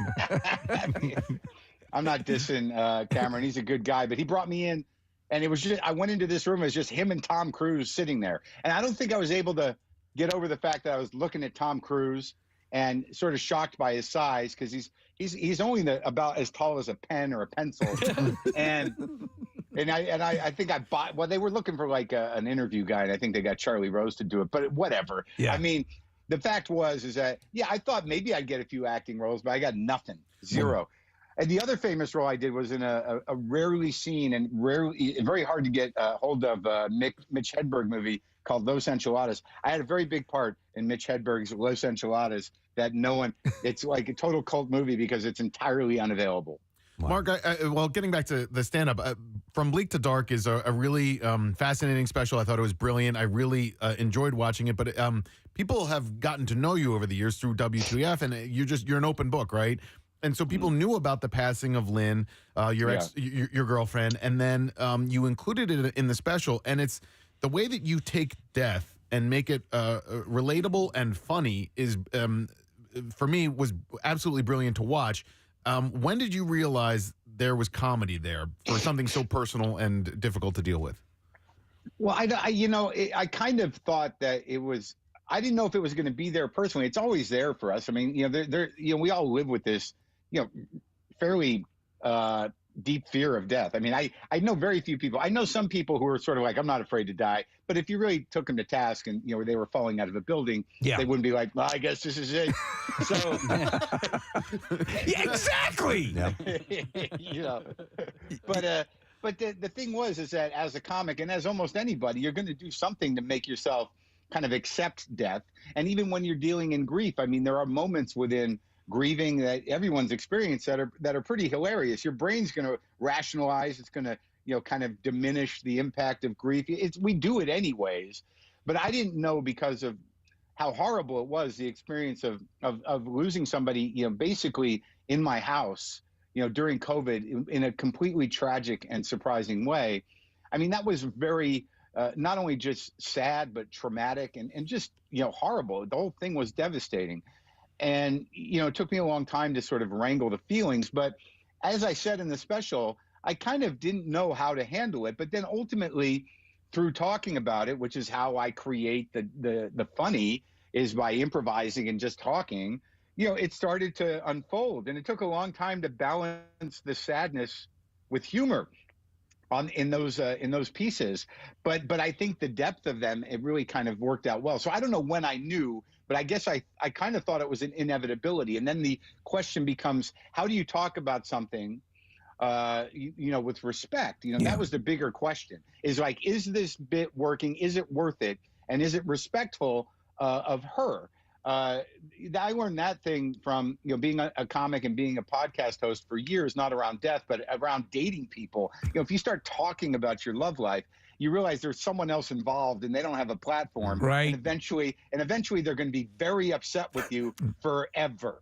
S23: I'm not dissing Cameron. He's a good guy, but he brought me in, and it was just I went into this room as just him and Tom Cruise sitting there, and I don't think I was able to get over the fact that I was looking at Tom Cruise and sort of shocked by his size because he's only about as tall as a pen or a pencil, and I think I bought. Well, they were looking for like an interview guy, and I think they got Charlie Rose to do it. But whatever. Yeah. I mean, the fact is that I thought maybe I'd get a few acting roles, but I got nothing, zero. And the other famous role I did was in a rarely seen and very hard to get hold of Mitch Hedberg movie called Los Enchiladas. I had a very big part in Mitch Hedberg's Los Enchiladas that no one, it's like a total cult movie because it's entirely unavailable.
S3: Wow. Mark, getting back to the stand-up, From Bleak to Dark is a really fascinating special. I thought it was brilliant. I really enjoyed watching it, but people have gotten to know you over the years through WTF, and you're an open book, right? And so people knew about the passing of Lynn, your girlfriend, and then you included it in the special, and it's the way that you take death and make it relatable and funny is, for me, was absolutely brilliant to watch. When did you realize there was comedy there for something so personal and difficult to deal with?
S23: Well, I kind of thought that it was. I didn't know if it was going to be there personally. It's always there for us. I mean, we all live with this, fairly deep fear of death. I mean, I know very few people. I know some people who are sort of like, I'm not afraid to die. But if you really took them to task and, they were falling out of a building, they wouldn't be like, well, I guess this is it. So,
S2: exactly.
S23: But the thing is that as a comic and as almost anybody, you're going to do something to make yourself kind of accept death. And even when you're dealing in grief, I mean, there are moments within grieving that everyone's experienced that are pretty hilarious. Your brain's going to rationalize. It's going to, kind of diminish the impact of grief. We do it anyways. But I didn't know because of how horrible it was, the experience of losing somebody, basically in my house, during COVID in a completely tragic and surprising way. I mean, that was very, not only just sad, but traumatic and just, horrible. The whole thing was devastating. And, it took me a long time to sort of wrangle the feelings. But as I said in the special, I kind of didn't know how to handle it. But then ultimately, through talking about it, which is how I create the funny, is by improvising and just talking, it started to unfold. And it took a long time to balance the sadness with humor. in those pieces. But I think the depth of them, it really kind of worked out well. So I don't know when I knew, but I guess I kind of thought it was an inevitability. And then the question becomes, how do you talk about something with respect? That was the bigger question, is like, is this bit working? Is it worth it? And is it respectful of her? I learned that thing from being a comic and being a podcast host for years, not around death, but around dating people. If you start talking about your love life, you realize there's someone else involved and they don't have a platform.
S2: Right.
S23: And eventually they're going to be very upset with you forever.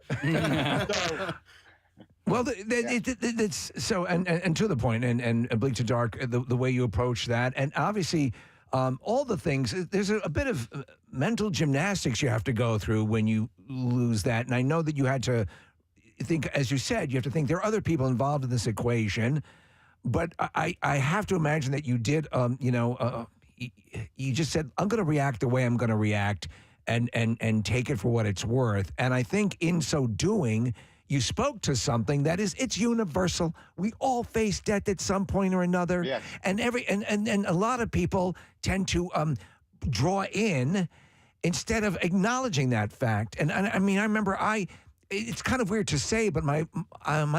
S2: Well, it's so, and to the point, and Bleak to Dark, the way you approach that, and obviously all the things, there's a bit of mental gymnastics you have to go through when you lose that. And I know that you had to think, as you said, you have to think there are other people involved in this equation. But I have to imagine that you did, you just said, I'm going to react the way I'm going to react and take it for what it's worth. And I think in so doing, you spoke to something that it's universal. We all face death at some point or another.
S23: Yes.
S2: And a lot of people tend to draw in instead of acknowledging that fact. And I mean, I remember it's kind of weird to say, but my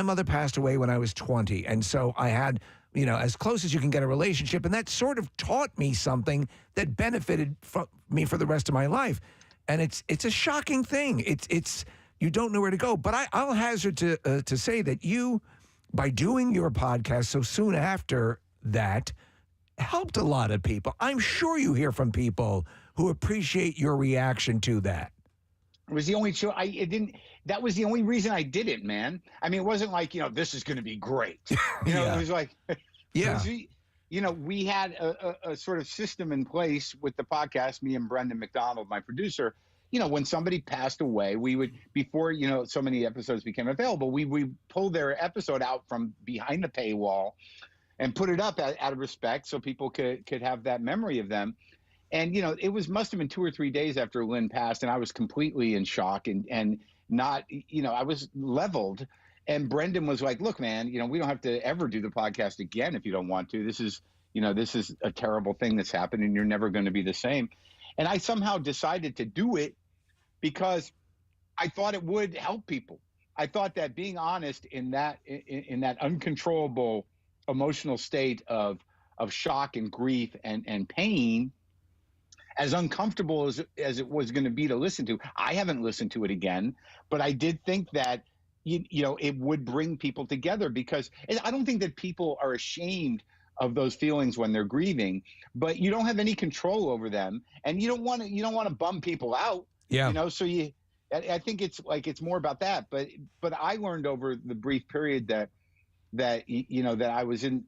S2: mother passed away when I was 20. And so I had, as close as you can get a relationship. And that sort of taught me something that benefited me for the rest of my life. And it's a shocking thing. It's you don't know where to go. But I'll hazard to say that you, by doing your podcast so soon after that, helped a lot of people. I'm sure you hear from people who appreciate your reaction to that.
S23: It was the only show that was the only reason I did it, man. I mean, it wasn't like, this is going to be great. It was like,
S2: yeah.
S23: We had a sort of system in place with the podcast, me and Brendan McDonald, my producer. When somebody passed away, we would, before, so many episodes became available, we pull their episode out from behind the paywall and put it up out of respect so people could have that memory of them. And, it must have been 2 or 3 days after Lynn passed, and I was completely in shock and not, I was leveled. And Brendan was like, look, man, we don't have to ever do the podcast again if you don't want to. This is a terrible thing that's happened, and you're never going to be the same. And I somehow decided to do it because I thought it would help people. I thought that being honest in that uncontrollable emotional state of shock and grief and pain, as uncomfortable as it was going to be to listen to, I haven't listened to it again, but I did think that it would bring people together, because I don't think that people are ashamed of those feelings when they're grieving, but you don't have any control over them, and you don't want to bum people out.
S2: Yeah.
S23: So I think it's more about that. But I learned over the brief period that I was in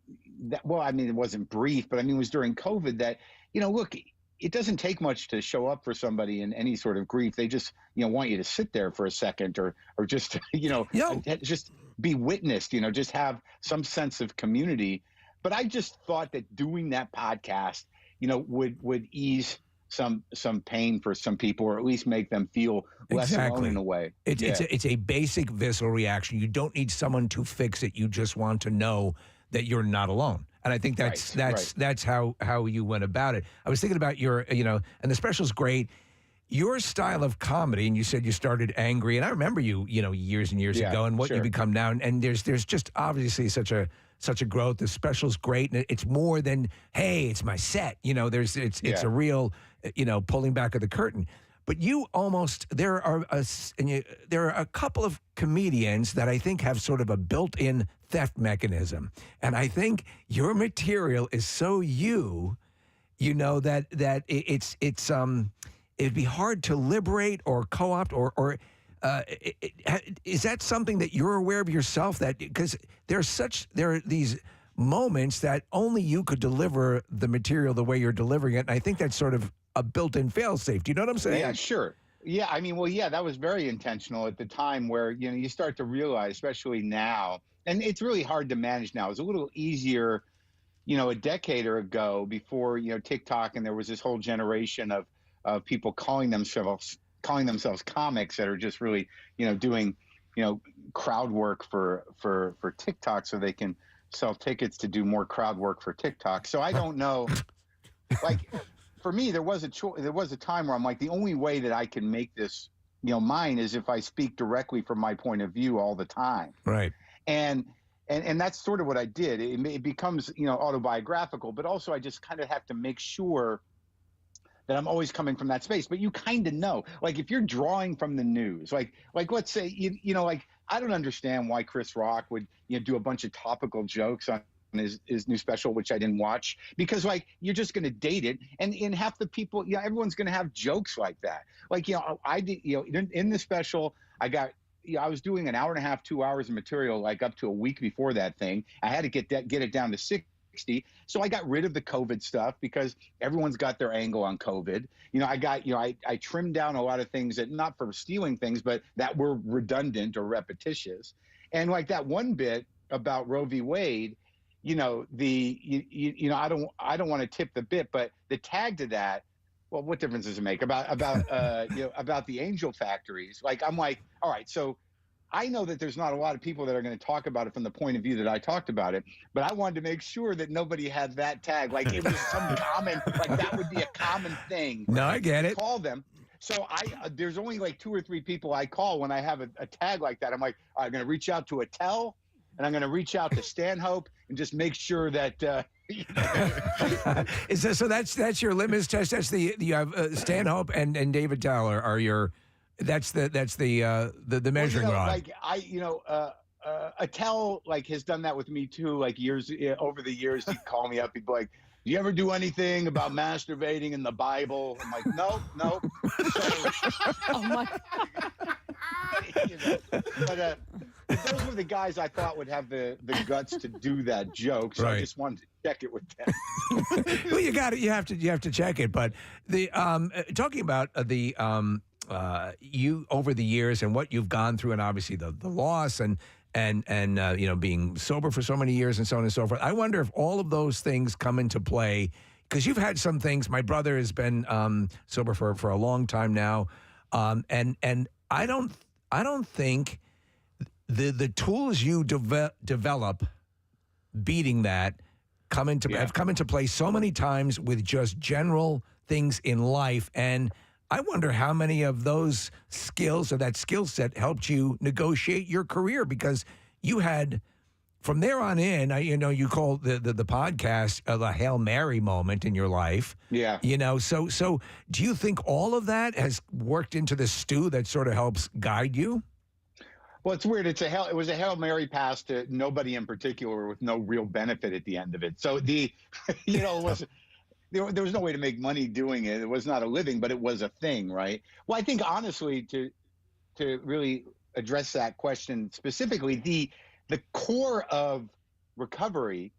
S23: that. Well, I mean, it wasn't brief, but I mean, it was during COVID that, look, it doesn't take much to show up for somebody in any sort of grief. They just, want you to sit there for a second or just, just be witnessed, just have some sense of community. But I just thought that doing that podcast, would ease some pain for some people, or at least make them feel less alone in a way.
S2: It's a basic visceral reaction. You don't need someone to fix it. You just want to know that you're not alone. And I think that's how you went about it. I was thinking about your, and the special's great. Your style of comedy, and you said you started angry, and I remember you, years and years ago, and what you become now. And there's just obviously such a growth. The special's great, and it's more than, hey, it's my set. It's a real, pulling back of the curtain. But there are a couple of comedians that I think have sort of a built-in theft mechanism, and I think your material is so that it'd be hard to liberate or co-opt or. Is that something that you're aware of yourself? That because there are these moments that only you could deliver the material the way you're delivering it, and I think that's sort of a built-in fail-safe. Do you know what I'm saying?
S23: Yeah, sure. Yeah, I mean, that was very intentional at the time, where you start to realize, especially now, and it's really hard to manage now. It's a little easier, a decade or ago, before TikTok, and there was this whole generation of people calling themselves comics that are just really, doing, crowd work for TikTok so they can sell tickets to do more crowd work for TikTok. So I don't know. Like, for me, there was a time where I'm like, the only way that I can make this, mine is if I speak directly from my point of view all the time.
S2: Right.
S23: And that's sort of what I did. It becomes, autobiographical, but also I just kind of have to make sure that I'm always coming from that space. But you kind of know, like, if you're drawing from the news, like let's say, like, I don't understand why Chris Rock would, do a bunch of topical jokes on his new special, which I didn't watch, because, like, you're just going to date it. And in half the people, everyone's going to have jokes like that. Like, I did, in the special, I was doing an hour and a half, 2 hours of material, like up to a week before that thing. I had to get it down to 60. So I got rid of the COVID stuff because everyone's got their angle on COVID. I trimmed down a lot of things that, not for stealing things, but that were redundant or repetitious. And like that one bit about Roe v. Wade, I don't want to tip the bit, but the tag to that, well, what difference does it make about the angel factories? Like, I'm like, all right, so I know that there's not a lot of people that are going to talk about it from the point of view that I talked about it, but I wanted to make sure that nobody had that tag. Like, it was some common, like that would be a common thing.
S2: No, I get it.
S23: Call them. So there's only like 2 or 3 people I call when I have a tag like that. I'm like, I'm going to reach out to Attell, and I'm going to reach out to Stanhope and just make sure that.
S2: So that's your litmus test. That's you have Stanhope and David Towler are your. That's the measuring rod.
S23: Like Attell has done that with me too. Like over the years, he'd call me up. He'd be like, "Do you ever do anything about masturbating in the Bible?" I'm like, "No." So,
S5: oh my.
S23: But those were the guys I thought would have the guts to do that joke. So I just wanted to check it with them.
S2: Well, you got it. You have to check it. But the talking about you over the years and what you've gone through, and obviously the loss and being sober for so many years and so on and so forth. I wonder if all of those things come into play, because you've had some things. My brother has been sober for a long time now, and I don't think the tools you develop beating that have come into play so many times with just general things in life. And I wonder how many of those skills or that skill set helped you negotiate your career, because you had, from there on in, you call the podcast the Hail Mary moment in your life.
S23: Yeah.
S2: So do you think all of that has worked into the stew that sort of helps guide you?
S23: Well, it's weird. It was a Hail Mary pass to nobody in particular with no real benefit at the end of it. So there was no way to make money doing it. It was not a living, but it was a thing, right? Well, I think honestly, to really address that question specifically, the core of recovery,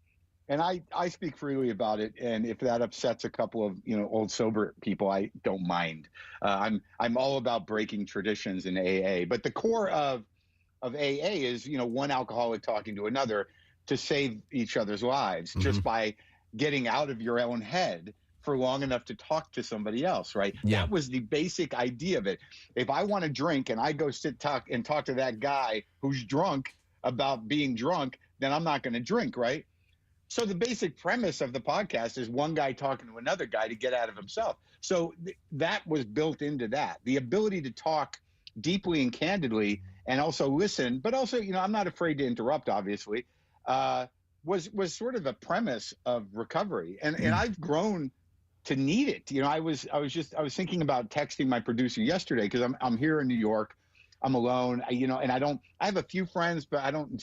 S23: and I speak freely about it, and if that upsets a couple of old sober people, I don't mind. I'm all about breaking traditions in AA, but the core of AA is one alcoholic talking to another to save each other's lives, just by getting out of your own head for long enough to talk to somebody else, right? Yeah. That was the basic idea of it. If I want to drink and I go talk to that guy who's drunk about being drunk, then I'm not going to drink, right? So the basic premise of the podcast is one guy talking to another guy to get out of himself. So that was built into that. The ability to talk deeply and candidly and also listen, but also, I'm not afraid to interrupt, obviously, was sort of a premise of recovery. And I've grown to need it. I was thinking about texting my producer yesterday, because I'm here in New York. I'm alone, and I have a few friends, but I don't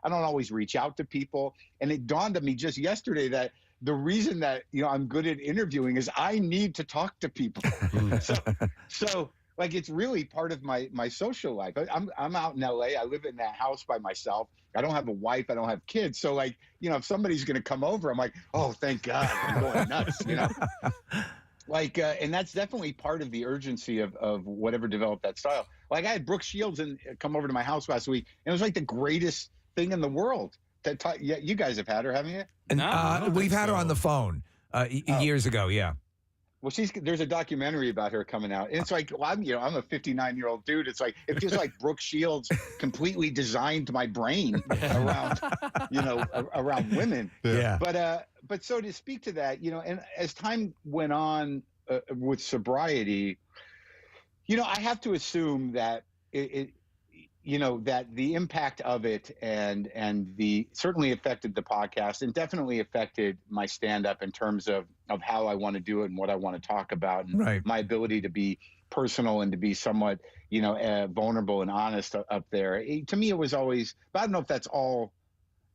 S23: always reach out to people. And it dawned on me just yesterday that the reason that, I'm good at interviewing is I need to talk to people. so like, it's really part of my social life. I'm out in LA. I live in that house by myself. I don't have a wife. I don't have kids. So like, if somebody's going to come over, I'm like, oh, thank God, I'm going nuts, Like, and that's definitely part of the urgency of whatever developed that style. Like, I had Brooke Shields come over to my house last week, and it was like the greatest thing in the world. You guys have had her, haven't you?
S2: And we've had her on the phone years ago, yeah.
S23: Well, there's a documentary about her coming out, and it's like, well, I'm a 59-year-old dude. It's like it feels like Brooke Shields completely designed my brain around, around women.
S1: Yeah.
S23: But so to speak to that, and as time went on with sobriety, I have to assume that that the impact of it and the certainly affected the podcast and definitely affected my stand-up in terms of how I want to do it and what I want to talk about and my ability to be personal and to be somewhat, vulnerable and honest up there. To me, it was always, but I don't know if that's all,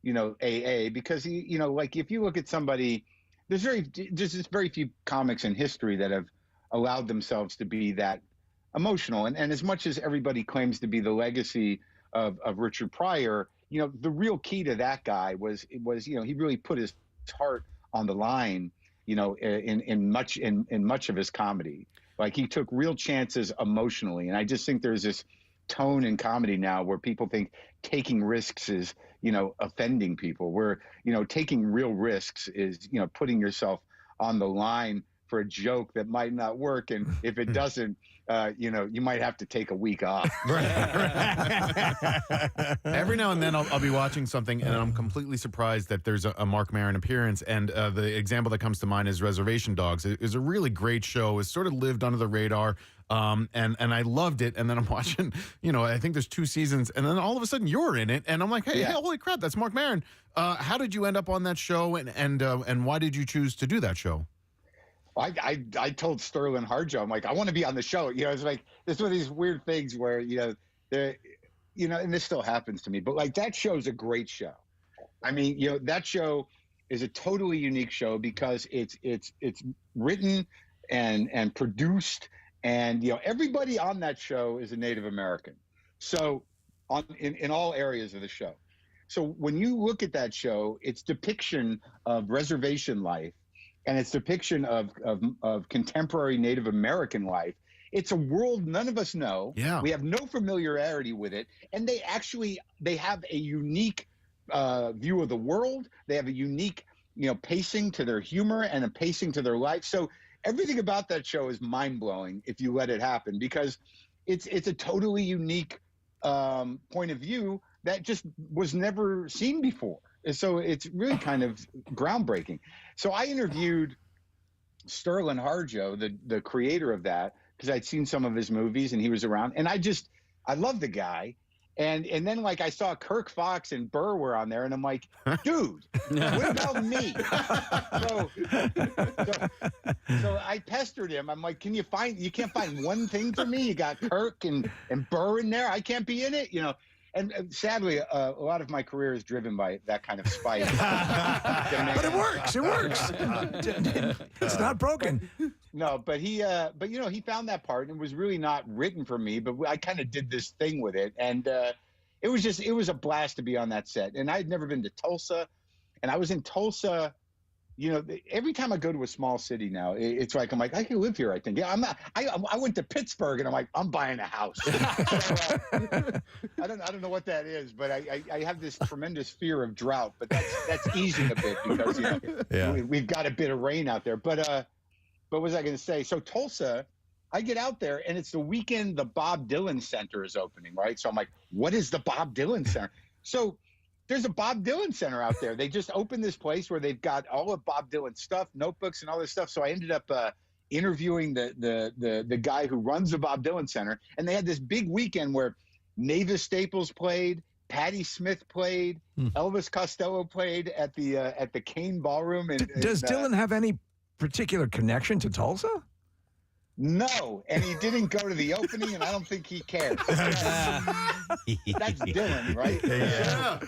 S23: AA, because, like if you look at somebody, there's just very few comics in history that have allowed themselves to be that emotional. And as much as everybody claims to be the legacy of Richard Pryor, the real key to that guy was he really put his heart on the line, in much of his comedy. Like he took real chances emotionally. And I just think there's this tone in comedy now where people think taking risks is, offending people, where, taking real risks is, putting yourself on the line for a joke that might not work. And if it doesn't, you might have to take a week off.
S3: Every now and then I'll be watching something and I'm completely surprised that there's a Marc Maron appearance. And the example that comes to mind is Reservation Dogs. It was a really great show. It sort of lived under the radar. And I loved it. And then I'm watching, I think there's 2 seasons. And then all of a sudden you're in it. And I'm like, hey, holy crap, that's Marc Maron. How did you end up on that show? And why did you choose to do that show?
S23: I told Sterling Harjo, I'm like, I want to be on the show. It's like, there's one of these weird things where, and this still happens to me, but like that show's a great show. I mean, that show is a totally unique show because it's written and produced, and everybody on that show is a Native American. So in all areas of the show. So when you look at that show, it's depiction of reservation life. And its depiction of contemporary Native American life. It's a world none of us know.
S3: Yeah.
S23: We have no familiarity with it. And they have a unique view of the world. They have a unique, pacing to their humor and a pacing to their life. So everything about that show is mind-blowing if you let it happen, because it's a totally unique point of view that just was never seen before. So it's really kind of groundbreaking. So I interviewed Sterling Harjo, the creator of that, because I'd seen some of his movies and he was around. And I love the guy. And then like I saw Kirk Fox and Burr were on there, and I'm like, dude, what about me? So I pestered him. I'm like, you can't find one thing for me? You got Kirk and Burr in there. I can't be in it, And sadly, a lot of my career is driven by that kind of spite.
S21: But it works. It works. It's not broken.
S23: No, but he found that part, and it was really not written for me. But I kind of did this thing with it, and it was a blast to be on that set. And I'd never been to Tulsa, and I was in Tulsa. Every time I go to a small city now, it's like I'm like, I can live here. I think. Yeah, I'm not. I went to Pittsburgh, and I'm like, I'm buying a house. So, I don't know what that is, but I have this tremendous fear of drought. But that's easing a bit because we've got a bit of rain out there. But what was I going to say? So Tulsa, I get out there, and it's the weekend the Bob Dylan Center is opening, right? So I'm like, what is the Bob Dylan Center? So there's a Bob Dylan Center out there. They just opened this place where they've got all of Bob Dylan stuff, notebooks and all this stuff. So I ended up interviewing the guy who runs the Bob Dylan Center. And they had this big weekend where Mavis Staples played, Patti Smith played, Elvis Costello played at the Kane Ballroom.
S21: Does Dylan have any particular connection to Tulsa?
S23: No, and he didn't go to the opening, and I don't think he cares. That's Dylan, right?
S1: Yeah.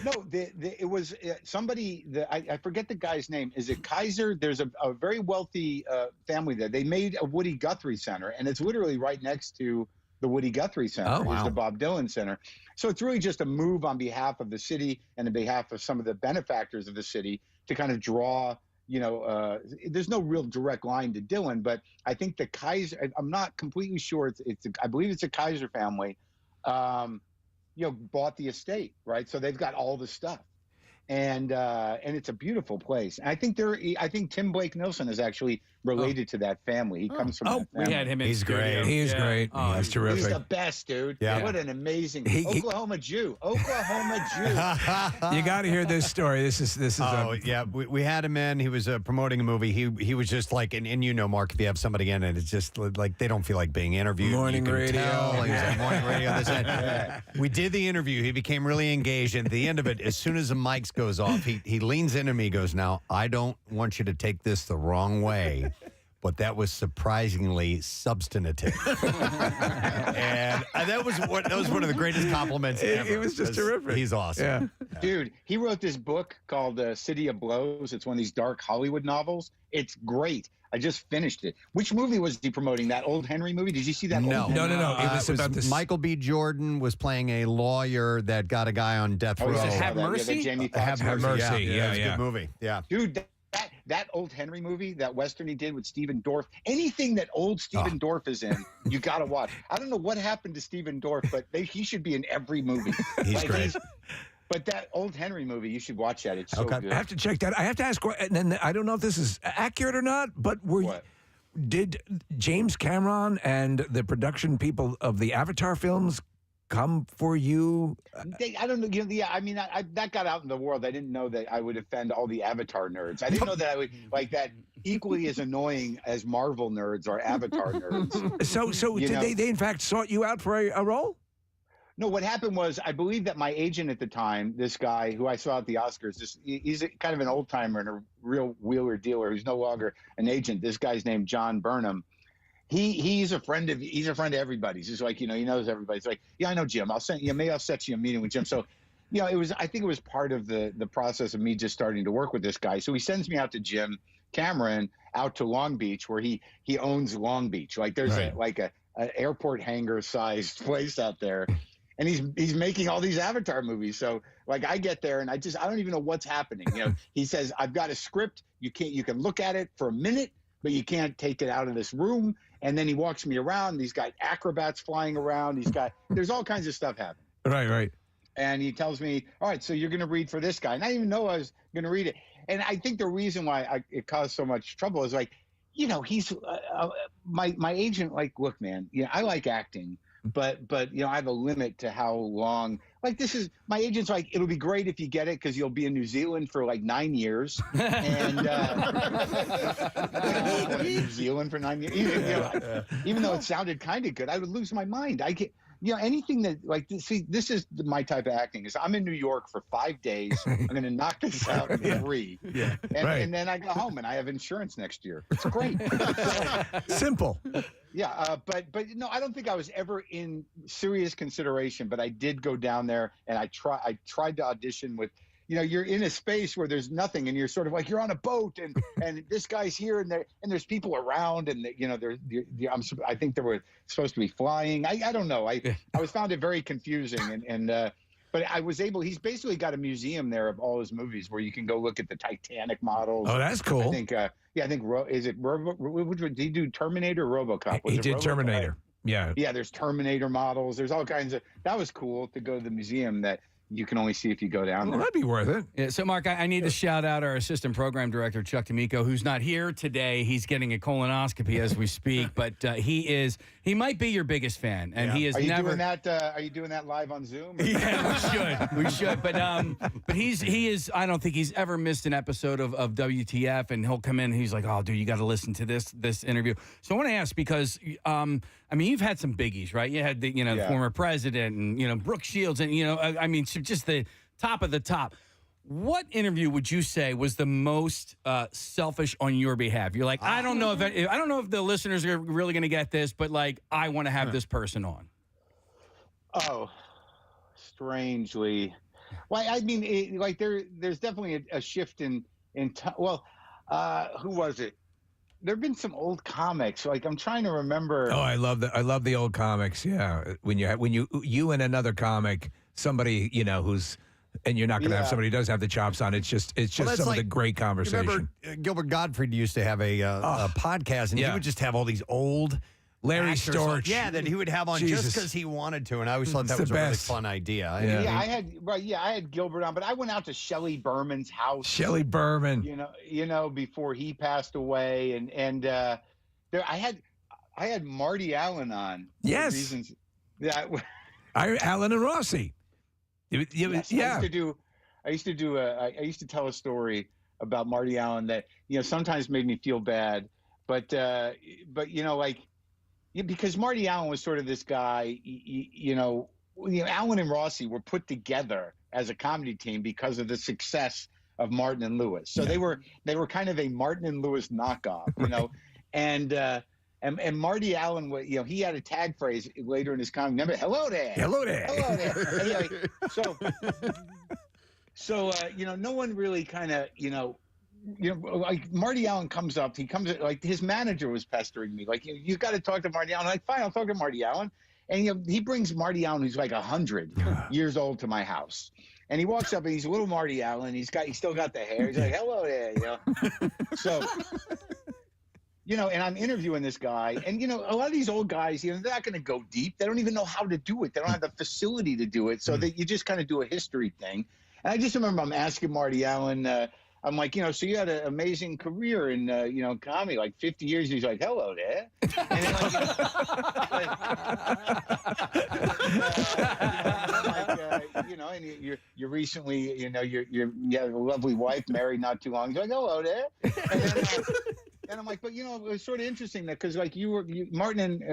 S23: No, it was somebody. I forget the guy's name. Is it Kaiser? There's a very wealthy family there. They made a Woody Guthrie Center, and it's literally right next to the Woody Guthrie Center.
S21: Oh, wow.
S23: Is the Bob Dylan Center. So it's really just a move on behalf of the city and on behalf of some of the benefactors of the city to kind of draw. There's no real direct line to Dylan, but I think the Kaiser. I'm not completely sure. I believe it's a Kaiser family. Bought the estate, right? So they've got all the stuff. and it's a beautiful place. I think Tim Blake Nelson is actually related to that family. He comes from that family.
S4: We had him in
S1: He's
S4: studio.
S1: great.
S2: He's great.
S4: Oh,
S2: He's terrific.
S23: He's the best, dude.
S1: Yeah.
S23: What an amazing Oklahoma Jew. Oklahoma Jew.
S2: You got to hear this story. This is.
S1: Oh, yeah. We had him in. He was promoting a movie. He was just like, and you know, Mark, if you have somebody in it, it's just like they don't feel like being interviewed.
S2: Morning
S1: You can
S2: radio.
S1: tell. He was like, morning radio. This, that. We did the interview. He became really engaged. And at the end of it, as soon as the mics goes off, he leans into me, goes, "Now, I don't want you to take this the wrong way, but that was surprisingly substantive." And that was one of the greatest compliments ever.
S2: It was just terrific.
S1: He's awesome.
S2: Yeah.
S23: Dude, he wrote this book called City of Blows. It's one of these dark Hollywood novels. It's great. I just finished it. Which movie was he promoting? That old Henry movie? Did you see that?
S1: No.
S23: Old Henry?
S2: No. It was about this.
S1: Michael B. Jordan was playing a lawyer that got a guy on death row.
S23: Oh,
S4: Have Mercy?
S23: Yeah, Jamie Foxx
S1: Have
S23: version.
S1: Mercy.
S2: Yeah,
S1: It's a
S2: yeah.
S1: good movie. Yeah.
S23: Dude, that old Henry movie, that Western he did with Stephen Dorff, anything that old Stephen Dorff is in, you got to watch. I don't know what happened to Stephen Dorff, but he should be in every movie.
S1: He's great.
S23: But that old Henry movie, you should watch that. It's so good.
S2: I have to check that. I have to ask, and then I don't know if this is accurate or not, but did James Cameron and the production people of the Avatar films come for you?
S23: I don't know. That got out in the world. I didn't know that I would offend all the Avatar nerds. I didn't know that I would like that equally as annoying as Marvel nerds are Avatar nerds.
S2: So did they in fact sought you out for a role?
S23: No, what happened was I believe that my agent at the time, this guy who I saw at the Oscars, he's kind of an old timer and a real wheeler dealer who's no longer an agent. This guy's named John Burnham. He's a friend of everybody's. He's like, he knows everybody. He's like, yeah, I know Jim. Maybe I'll set you a meeting with Jim. So, I think it was part of the process of me just starting to work with this guy. So he sends me out to Jim Cameron out to Long Beach, where he owns Long Beach. Like there's an airport hangar sized place out there. And he's making all these Avatar movies. So like I get there and I don't even know what's happening. He says, I've got a script. You can look at it for a minute, but you can't take it out of this room. And then he walks me around. He's got acrobats flying around. There's all kinds of stuff happening.
S2: Right.
S23: And he tells me, all right, so you're going to read for this guy. And I didn't even know I was going to read it. And I think the reason why it caused so much trouble is like, he's my agent. Like, look, man, I like acting. But I have a limit to how long. Like this is my agent's like, it'll be great if you get it because you'll be in New Zealand for like 9 years, and New Zealand for 9 years. Even though it sounded kind of good, I would lose my mind. I get anything that like see. This is my type of acting. Is I'm in New York for 5 days. I'm going to knock this out in 3, and then I go home and I have insurance next year. It's great.
S2: Simple.
S23: Yeah, but no, I don't think I was ever in serious consideration. But I did go down there and I tried to audition with, you're in a space where there's nothing and you're sort of like you're on a boat and this guy's here and there's people around and I think they were supposed to be flying. I don't know. I found it very confusing and but I was able. He's basically got a museum there of all his movies where you can go look at the Titanic models.
S2: Oh, that's cool.
S23: I think. Is it did he do Terminator or RoboCop?
S2: He did Terminator. Yeah.
S23: Yeah. There's Terminator models. There's all kinds of. That was cool to go to the museum that you can only see if you go down there.
S2: That'd be worth it.
S4: Yeah, so, Mark, I need to shout out our assistant program director, Chuck D'Amico, who's not here today. He's getting a colonoscopy as we speak, but he might be your biggest fan, and he is never.
S23: Are you doing that live on Zoom?
S4: Yeah, we should. But he is. I don't think he's ever missed an episode of WTF, and he'll come in. And he's like, "Oh, dude, you got to listen to this interview." So I want to ask because you've had some biggies, right? You had the former president and Brooke Shields, and just the top of the top. What interview would you say was the most selfish on your behalf? You're like, I don't know if the listeners are really going to get this, but like, I want to have this person on.
S23: Oh, strangely, well, there's definitely a shift in who was it? There've been some old comics. Like I'm trying to remember.
S2: Oh, I love the old comics. Yeah, when you and another comic, somebody who's. And you're not going to have somebody who does have the chops on. It's just some of the great conversation.
S1: Remember, Gilbert Gottfried used to have a podcast, and he would just have all these old
S2: Larry
S1: actors
S2: Storch.
S1: that he would have on
S2: Jesus.
S1: just because he wanted to, and I always thought that
S2: It's
S1: was
S2: the
S1: a really
S2: best.
S1: fun idea.
S23: I had Gilbert on, but I went out to Shelley Berman's house.
S2: Shelley Berman.
S23: You know, before he passed away, and there I had Marty Allen on.
S2: Yes.
S23: For reasons that
S2: Allen and Rossi.
S23: Yes,
S2: Yeah.
S23: I used to tell a story about Marty Allen that sometimes made me feel bad, but because Marty Allen was sort of this guy, Allen and Rossi were put together as a comedy team because of the success of Martin and Lewis. So they were kind of a Martin and Lewis knockoff, and Marty Allen, he had a tag phrase later in his comedy. Remember, hello there.
S2: Hello there.
S23: Hello there. Anyway, so no one really kind of, like Marty Allen comes up. Like his manager was pestering me. Like, you got to talk to Marty Allen. I'm like, fine, I'll talk to Marty Allen. And he brings Marty Allen, who's like 100 years old, to my house. And he walks up and he's little Marty Allen. He still got the hair. He's like, hello there. So. And I'm interviewing this guy, and a lot of these old guys, they're not going to go deep. They don't even know how to do it. They don't have the facility to do it, so you just kind of do a history thing. And I just remember I'm asking Marty Allen, I'm like, so you had an amazing career in, comedy, like 50 years. And he's like, hello there. And then, and you're recently, you have a lovely wife, married not too long. He's like, hello there. And I'm like, but it was sort of interesting that because like Martin and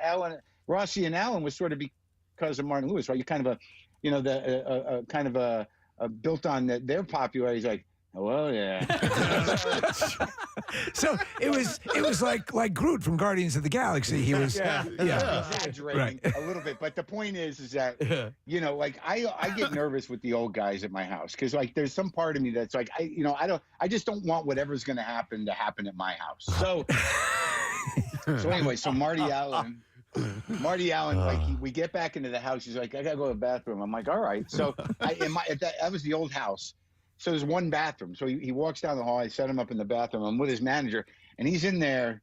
S23: Allen, Rossi and Allen was sort of because of Martin Lewis, right? You kind of built on their popularity. He's like, hello, yeah.
S2: So it was like Groot from Guardians of the Galaxy. He was
S23: exaggerating a little bit, but the point is that like I get nervous with the old guys at my house because like there's some part of me that's like I just don't want whatever's going to happen at my house. So anyway, so Marty Allen, like we get back into the house. He's like, I gotta go to the bathroom. I'm like, all right. So that was the old house. So there's one bathroom. So he walks down the hall. I set him up in the bathroom. I'm with his manager, and he's in there,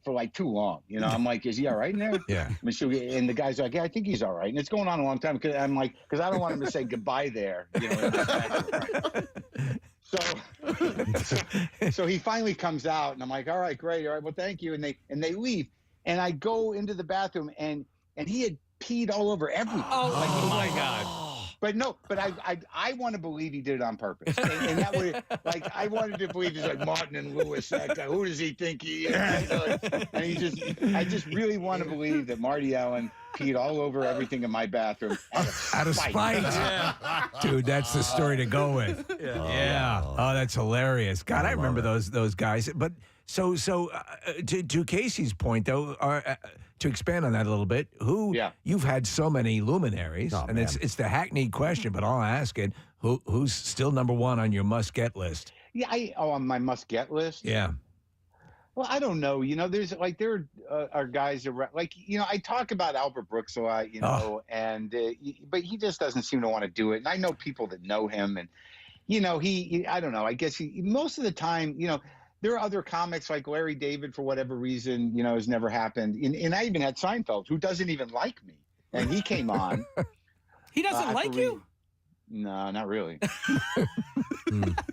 S23: for like too long. I'm like, is he all right in there?
S2: Yeah.
S23: And the guy's like, yeah, I think he's all right. And it's going on a long time because I'm like, because I don't want him to say goodbye there. So he finally comes out, and I'm like, all right, great, all right, well, thank you. And they leave, and I go into the bathroom, and he had peed all over everything.
S4: Oh my God.
S23: But I want to believe he did it on purpose, and that would I wanted to believe he's like Martin and Lewis. That guy, who does he think he is? And I just really want to believe that Marty Allen peed all over everything in my bathroom out of spite.
S2: Dude, that's the story to go with. Yeah. Oh, that's hilarious. God, I remember those guys. But so to Casey's point though, to expand on that a little bit, you've had so many luminaries, and it's the hackneyed question, but I'll ask it: who's still number one on your must-get list?
S23: Yeah, on my must-get list.
S2: Yeah.
S23: Well, I don't know. There's there are guys around. I talk about Albert Brooks a lot. But he just doesn't seem to want to do it. And I know people that know him, and he I don't know. I guess most of the time, there are other comics like Larry David, for whatever reason, has never happened. And I even had Seinfeld, who doesn't even like me, and he came on.
S4: He doesn't like you?
S23: No, not really.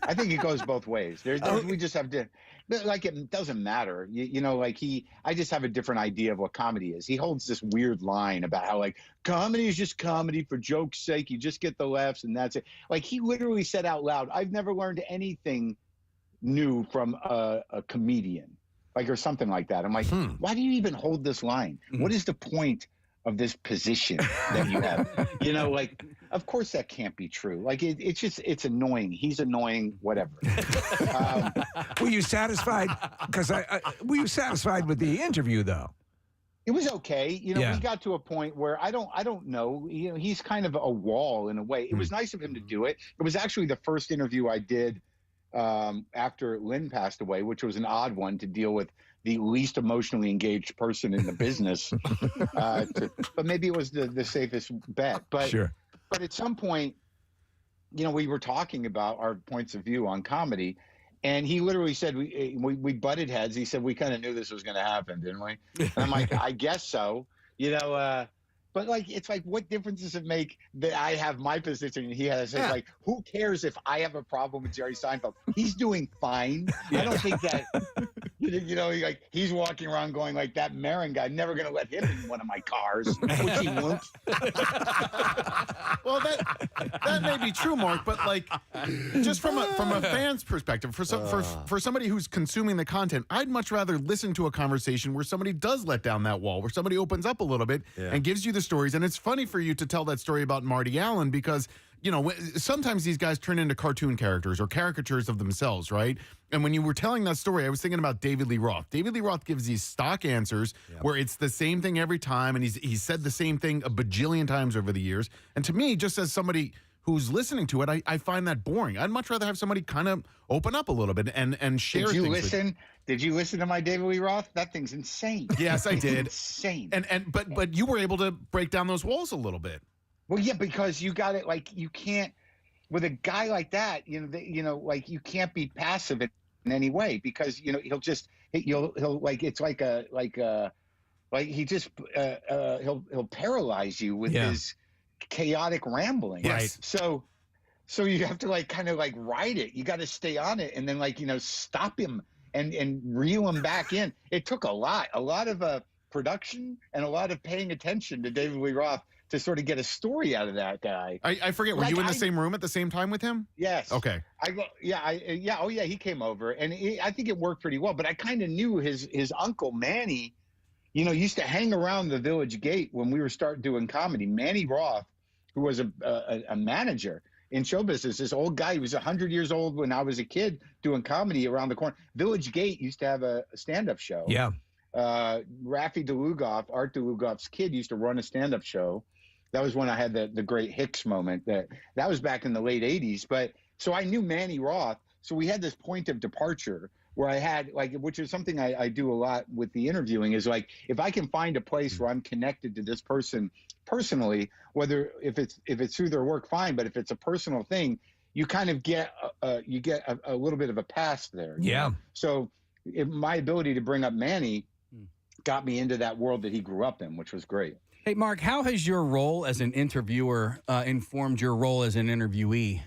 S23: I think it goes both ways. We just have to, it doesn't matter. I just have a different idea of what comedy is. He holds this weird line about how comedy is just comedy for joke's sake. You just get the laughs and that's it. He literally said out loud, I've never learned anything new from a comedian, or something like that. I'm like, why do you even hold this line? What is the point of this position that you have? Of course that can't be true. It's annoying. He's annoying, whatever.
S2: Were you satisfied? Because were you satisfied with the interview though?
S23: It was okay. We got to a point where I don't know. He's kind of a wall in a way. It was nice of him to do it. It was actually the first interview I did after Lynn passed away, which was an odd one to deal with the least emotionally engaged person in the business. But maybe it was the safest bet. But
S2: sure.
S23: But at some point, we were talking about our points of view on comedy, And he literally said, we butted heads. He said, we kind of knew this was going to happen, didn't we? And I'm like, I guess so. But like, it's like, what difference does it make that I have my position and he has? It's like, who cares if I have a problem with Jerry Seinfeld? He's doing fine. I don't think that, like he's walking around going like, that Marin guy, never going to let him in one of my cars, which he won't.
S3: Well, that may be true, Mark, but like, just from a fan's perspective, for somebody who's consuming the content, I'd much rather listen to a conversation where somebody does let down that wall, where somebody opens up a little bit and gives you the stories. And it's funny for you to tell that story about Marty Allen because, sometimes these guys turn into cartoon characters or caricatures of themselves, right? And when you were telling that story, I was thinking about David Lee Roth. David Lee Roth gives these stock answers where it's the same thing every time, and he's said the same thing a bajillion times over the years. And to me, just as somebody who's listening to it, I find that boring. I'd much rather have somebody kind of open up a little bit and share things.
S23: Did you listen to my David Lee Roth? That thing's insane.
S3: Yes, I did.
S23: Insane.
S3: But you were able to break down those walls a little bit.
S23: Well, yeah, because you got it. Like you can't with a guy like that. Like you can't be passive in any way because he'll like it's like he'll paralyze you with his chaotic rambling.
S3: Right.
S23: So you have to like kind of like ride it. You got to stay on it and then like stop him and reel him back in. It took a lot of production and a lot of paying attention to David Lee Roth to sort of get a story out of that guy.
S3: I forget. Were you in the same room at the same time with him?
S23: Yes.
S3: Okay.
S23: He came over, and I think it worked pretty well. But I kind of knew his uncle Manny, used to hang around the Village Gate when we were starting doing comedy. Manny Roth, who was a manager in show business, this old guy. He was 100 years old when I was a kid doing comedy around the corner. Village Gate used to have a stand-up show.
S21: Yeah.
S23: Rafi Dlugoff, Art Dlugoff's kid, used to run a stand-up show. That was when I had the great Hicks moment. That was back in the late 80s. But so I knew Manny Roth. So we had this point of departure where I had which is something I do a lot with the interviewing is like, if I can find a place where I'm connected to this person personally, whether if it's through their work, fine. But if it's a personal thing, you kind of get a little bit of a pass there.
S21: Yeah.
S23: So my ability to bring up Manny got me into that world that he grew up in, which was great.
S4: Hey, Mark, how has your role as an interviewer informed your role as an interviewee?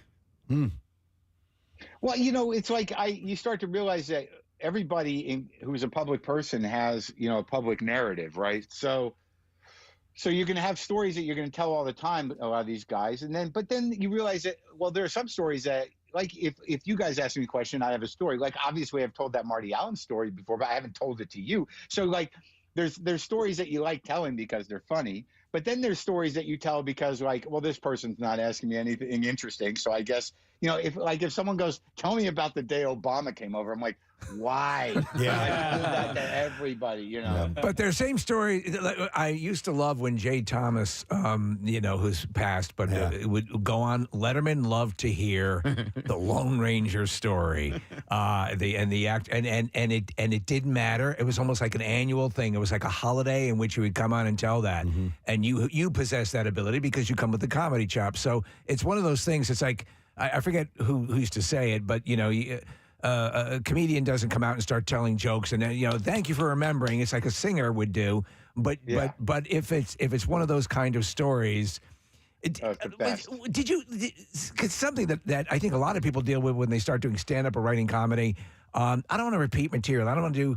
S23: Well, it's like you start to realize that everybody who's a public person has, a public narrative, right? So you're going to have stories that you're going to tell all the time, a lot of these guys. But then you realize that, well, there are some stories that, like, if you guys ask me a question, I have a story. Like, obviously, I've told that Marty Allen story before, but I haven't told it to you. So, like, there's stories that you like telling because they're funny, but then there's stories that you tell because like, well, this person's not asking me anything interesting. So I guess, if someone goes, tell me about the day Obama came over, I'm like, why?
S1: Yeah.
S23: I do that to everybody,
S21: But their same story. I used to love when Jay Thomas, who's passed, but it would go on. Letterman loved to hear the Lone Ranger story, it didn't matter. It was almost like an annual thing. It was like a holiday in which you would come on and tell that, and you possess that ability because you come with the comedy chops. So it's one of those things. It's like I forget who used to say it, but a comedian doesn't come out and start telling jokes and then thank you for remembering. It's like a singer would do, but if it's one of those kind of stories, did you? It's something that I think a lot of people deal with when they start doing stand up or writing comedy. I don't want to repeat material. I don't want to do,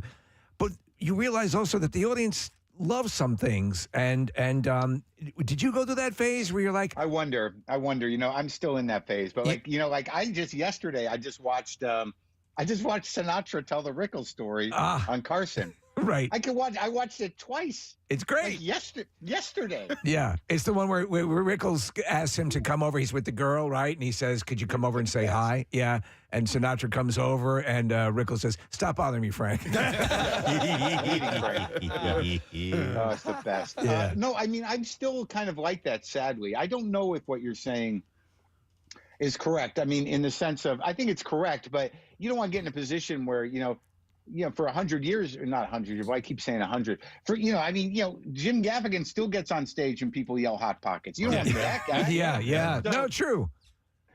S21: but you realize also that the audience loves some things, and did you go through that phase where you're like,
S23: I wonder, I'm still in that phase, but yesterday I just watched Sinatra tell the Rickles story on Carson.
S21: Right.
S23: I watched it twice.
S21: It's great.
S23: Yesterday.
S21: Yeah. It's the one where Rickles asks him to come over. He's with the girl, right? And he says, could you come over and say hi? Yeah. And Sinatra comes over and Rickles says, stop bothering me, Frank.
S23: Oh, it's the best.
S21: Yeah.
S23: No, I mean, I'm still kind of like that, sadly. I don't know if what you're saying is correct. I mean, in the sense of, I think it's correct, but you don't want to get in a position where, for 100 years, or not 100 years, but I keep saying 100. Jim Gaffigan still gets on stage and people yell Hot Pockets. You don't want to be that guy.
S21: Yeah. No, true.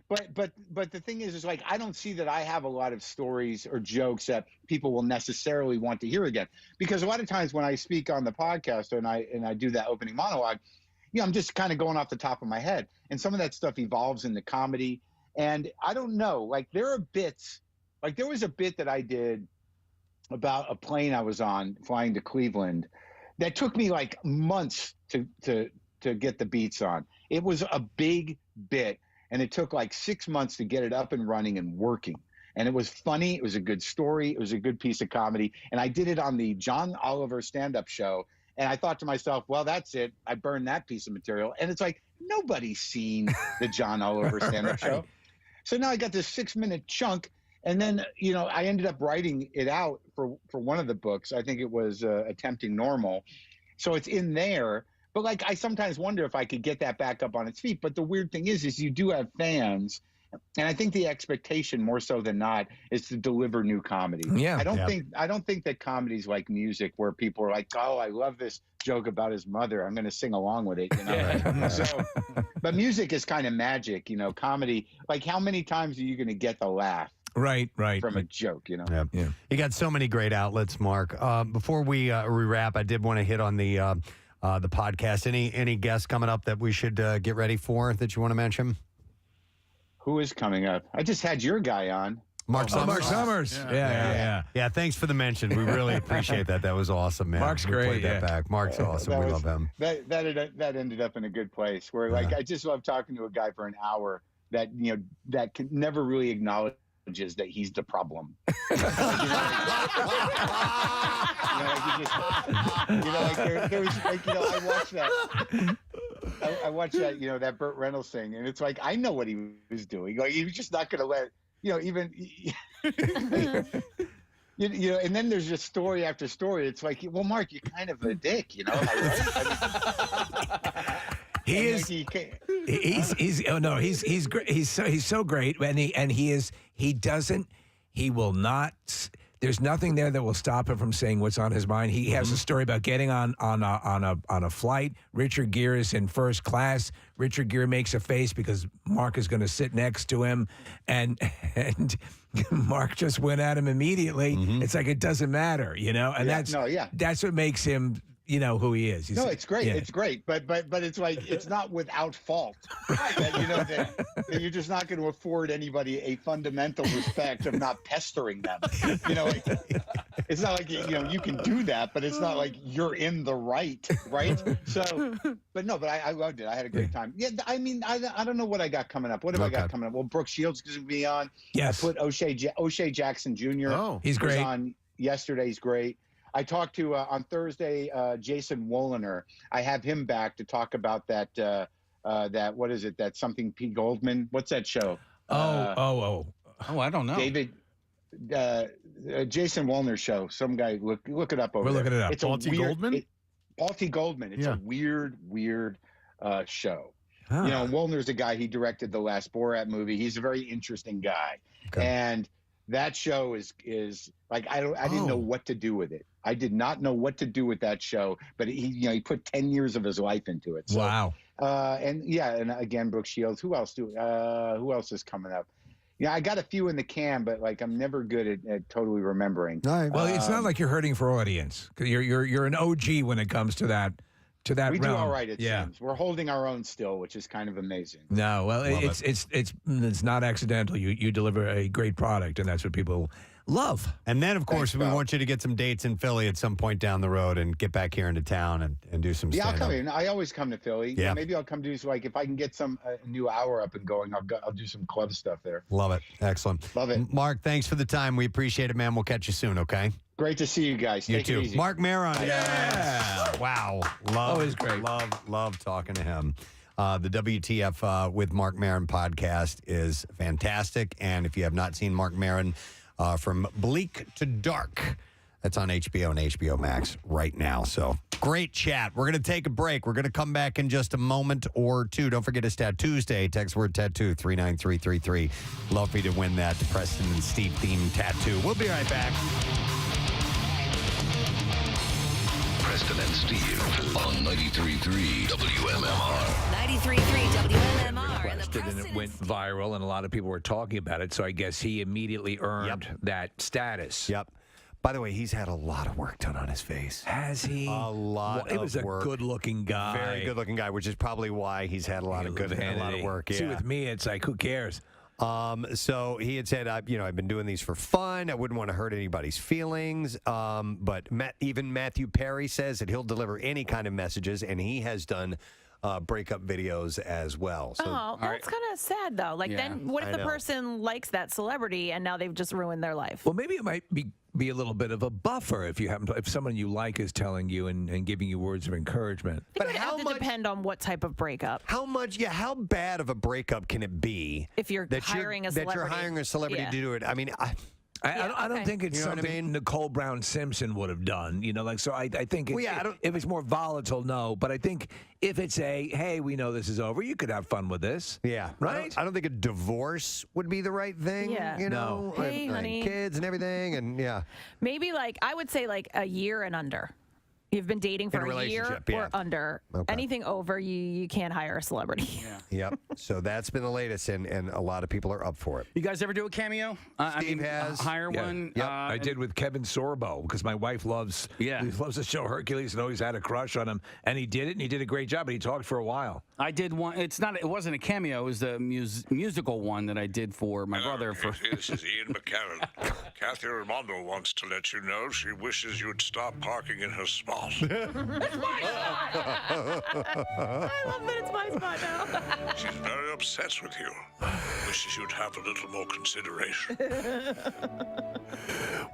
S23: But the thing is like I don't see that I have a lot of stories or jokes that people will necessarily want to hear again, because a lot of times when I speak on the podcast and I do that opening monologue, I'm just kind of going off the top of my head, and some of that stuff evolves into comedy. And I don't know, like there are bits, like there was a bit that I did about a plane I was on flying to Cleveland that took me like months to get the beats on. It was a big bit, and it took like 6 months to get it up and running and working. And it was funny. It was a good story. It was a good piece of comedy. And I did it on the John Oliver stand-up show. And I thought to myself, well, that's it. I burned that piece of material. And it's like, nobody's seen the John Oliver stand-up show. So now I got this 6-minute chunk. And then, I ended up writing it out for one of the books. I think it was Attempting Normal. So it's in there. But like, I sometimes wonder if I could get that back up on its feet. But the weird thing is you do have fans. And I think the expectation more so than not is to deliver new comedy.
S2: Yeah.
S23: I don't think that comedy's like music where people are like, oh, I love this joke about his mother. I'm going to sing along with it. But music is kind of magic, comedy. Like how many times are you going to get the laugh?
S2: Right.
S23: From a joke,
S1: Yeah. You got so many great outlets, Mark. Before we wrap, I did want to hit on the podcast. Any guests coming up that we should get ready for that you want to mention?
S23: Who is coming up? I just had your guy on.
S1: Mark Summers.
S2: Mark Summers. Yeah.
S1: Yeah, thanks for the mention. We really appreciate that. That was awesome, man.
S2: Mark's
S1: We
S2: great.
S1: played that back. Mark's awesome. We love him.
S23: That ended up in a good place where, like, I just love talking to a guy for an hour that that can never really acknowledges that he's the problem. I watched that. I watched that, that Burt Reynolds thing, and it's like I know what he was doing. Like he was just not going to let, even, and then there's just story after story. It's like, well, Mark, you're kind of a dick, He's great.
S2: He's so great, and he will not. There's nothing there that will stop him from saying what's on his mind. He has a story about getting on a flight. Richard Gere is in first class. Richard Gere makes a face because Mark is going to sit next to him, and Mark just went at him immediately. It's like it doesn't matter, and that's what makes him. Who he is.
S23: It's great. Yeah. It's great. But it's like, it's not without fault. That you're just not going to afford anybody a fundamental respect of not pestering them. It's not like, you can do that, but it's not like you're in the right. So, but I loved it. I had a great time. Yeah. I mean, I don't know what I got coming up. What have I got coming up? Well, Brooke Shields is going to be on.
S2: Yes.
S23: I put O'Shea Jackson Jr.
S2: Oh, he's great.
S23: Was on yesterday. He's great. I talked to on Thursday Jason Woliner. I have him back to talk about that what is it? That something P. Goldman. What's that show?
S4: Oh, I don't know.
S23: David Jason Woliner show. Some guy look it up over.
S2: We're
S23: there.
S2: looking it up.
S23: It's
S3: Paul T. Goldman.
S23: Paul T. Goldman. It's a weird show.
S2: Huh.
S23: Wolner's the guy. He directed the last Borat movie. He's a very interesting guy, and that show is like I didn't know what to do with it. I did not know what to do with that show, but he put 10 years of his life into it. So,
S2: wow.
S23: And again, Brooke Shields. Who else is coming up? I got a few in the can, but like I'm never good at totally remembering.
S1: All right.
S2: Well, it's not like you're hurting for audience. You're an OG when it comes to that. We realm.
S23: Do all right. It seems we're holding our own still, which is kind of amazing.
S2: No, well, it's not accidental. You deliver a great product, and that's what people love.
S1: And then, of course, we want you to get some dates in Philly at some point down the road and get back here into town and do some stand-up.
S23: I'll come in. I always come to Philly.
S1: Yeah.
S23: Maybe I'll come do like if I can get some new hour up and going, I'll do some club stuff there.
S1: Love it. Excellent.
S23: Love it.
S1: Mark, thanks for the time. We appreciate it, man. We'll catch you soon, okay?
S23: Great to see you guys.
S1: You
S23: Take
S1: too.
S23: it easy.
S1: Mark Maron. Yeah. Wow.
S2: Always great.
S1: Love talking to him. The WTF with Mark Maron podcast is fantastic. And if you have not seen Mark Maron from Bleak to Dark, that's on HBO and HBO Max right now. So great chat. We're going to take a break. We're going to come back in just a moment or two. Don't forget it's Tuesday. Text word tattoo 39333. Love for you to win that Preston and Steve themed tattoo. We'll be right back.
S6: Preston and Steve on 93.3 WMMR.
S8: 93.3 WMMR.
S21: requested, and it went viral, and a lot of people were talking about it. So I guess he immediately earned that status.
S1: Yep. By the way, he's had a lot of work done on his face.
S21: Has he?
S1: A lot
S21: He was
S1: of
S21: a
S1: work.
S21: good-looking guy.
S1: Very good-looking guy, which is probably why he's had a lot of work. Yeah.
S21: See, with me, it's like, who cares?
S1: So he had said, I've been doing these for fun. I wouldn't want to hurt anybody's feelings. But even Matthew Perry says that he'll deliver any kind of messages, and he has done breakup videos as well. So,
S5: that's kind of sad, though. Like, then what if the person likes that celebrity and now they've just ruined their life?
S21: Well, maybe it might be a little bit of a buffer if someone you like is telling you and giving you words of encouragement.
S5: But how much depend on what type of breakup?
S1: How much? Yeah, how bad of a breakup can it be
S5: if you're hiring a celebrity?
S1: That you're hiring a celebrity to do it. I mean,
S21: I don't think it's something Nicole Brown Simpson would have done. So I think if it's more volatile, no. But I think if it's hey, we know this is over, you could have fun with this.
S1: Yeah.
S21: Right?
S1: I don't think a divorce would be the right thing.
S5: Yeah.
S1: No.
S5: Hey, honey.
S1: Kids and everything. And yeah.
S5: Maybe I would say a year and under. You've been dating for a year or under.
S1: Okay.
S5: Anything over, you can't hire a celebrity.
S1: Yep. So that's been the latest, and a lot of people are up for it.
S4: You guys ever do a cameo?
S1: Steve has.
S4: Hire one?
S21: Yep. I did with Kevin Sorbo because my wife loves the show Hercules and always had a crush on him. And he did it, and he did a great job, but he talked for a while.
S4: I did one. It wasn't a cameo. It was the musical one that I did for my brother.
S9: This is Ian McCarran. Kathy Raimondo wants to let you know she wishes you'd stop parking in her spot.
S5: It's my spot! I love that it's my spot now.
S9: She's very upset with you. Wishes you'd have a little more consideration.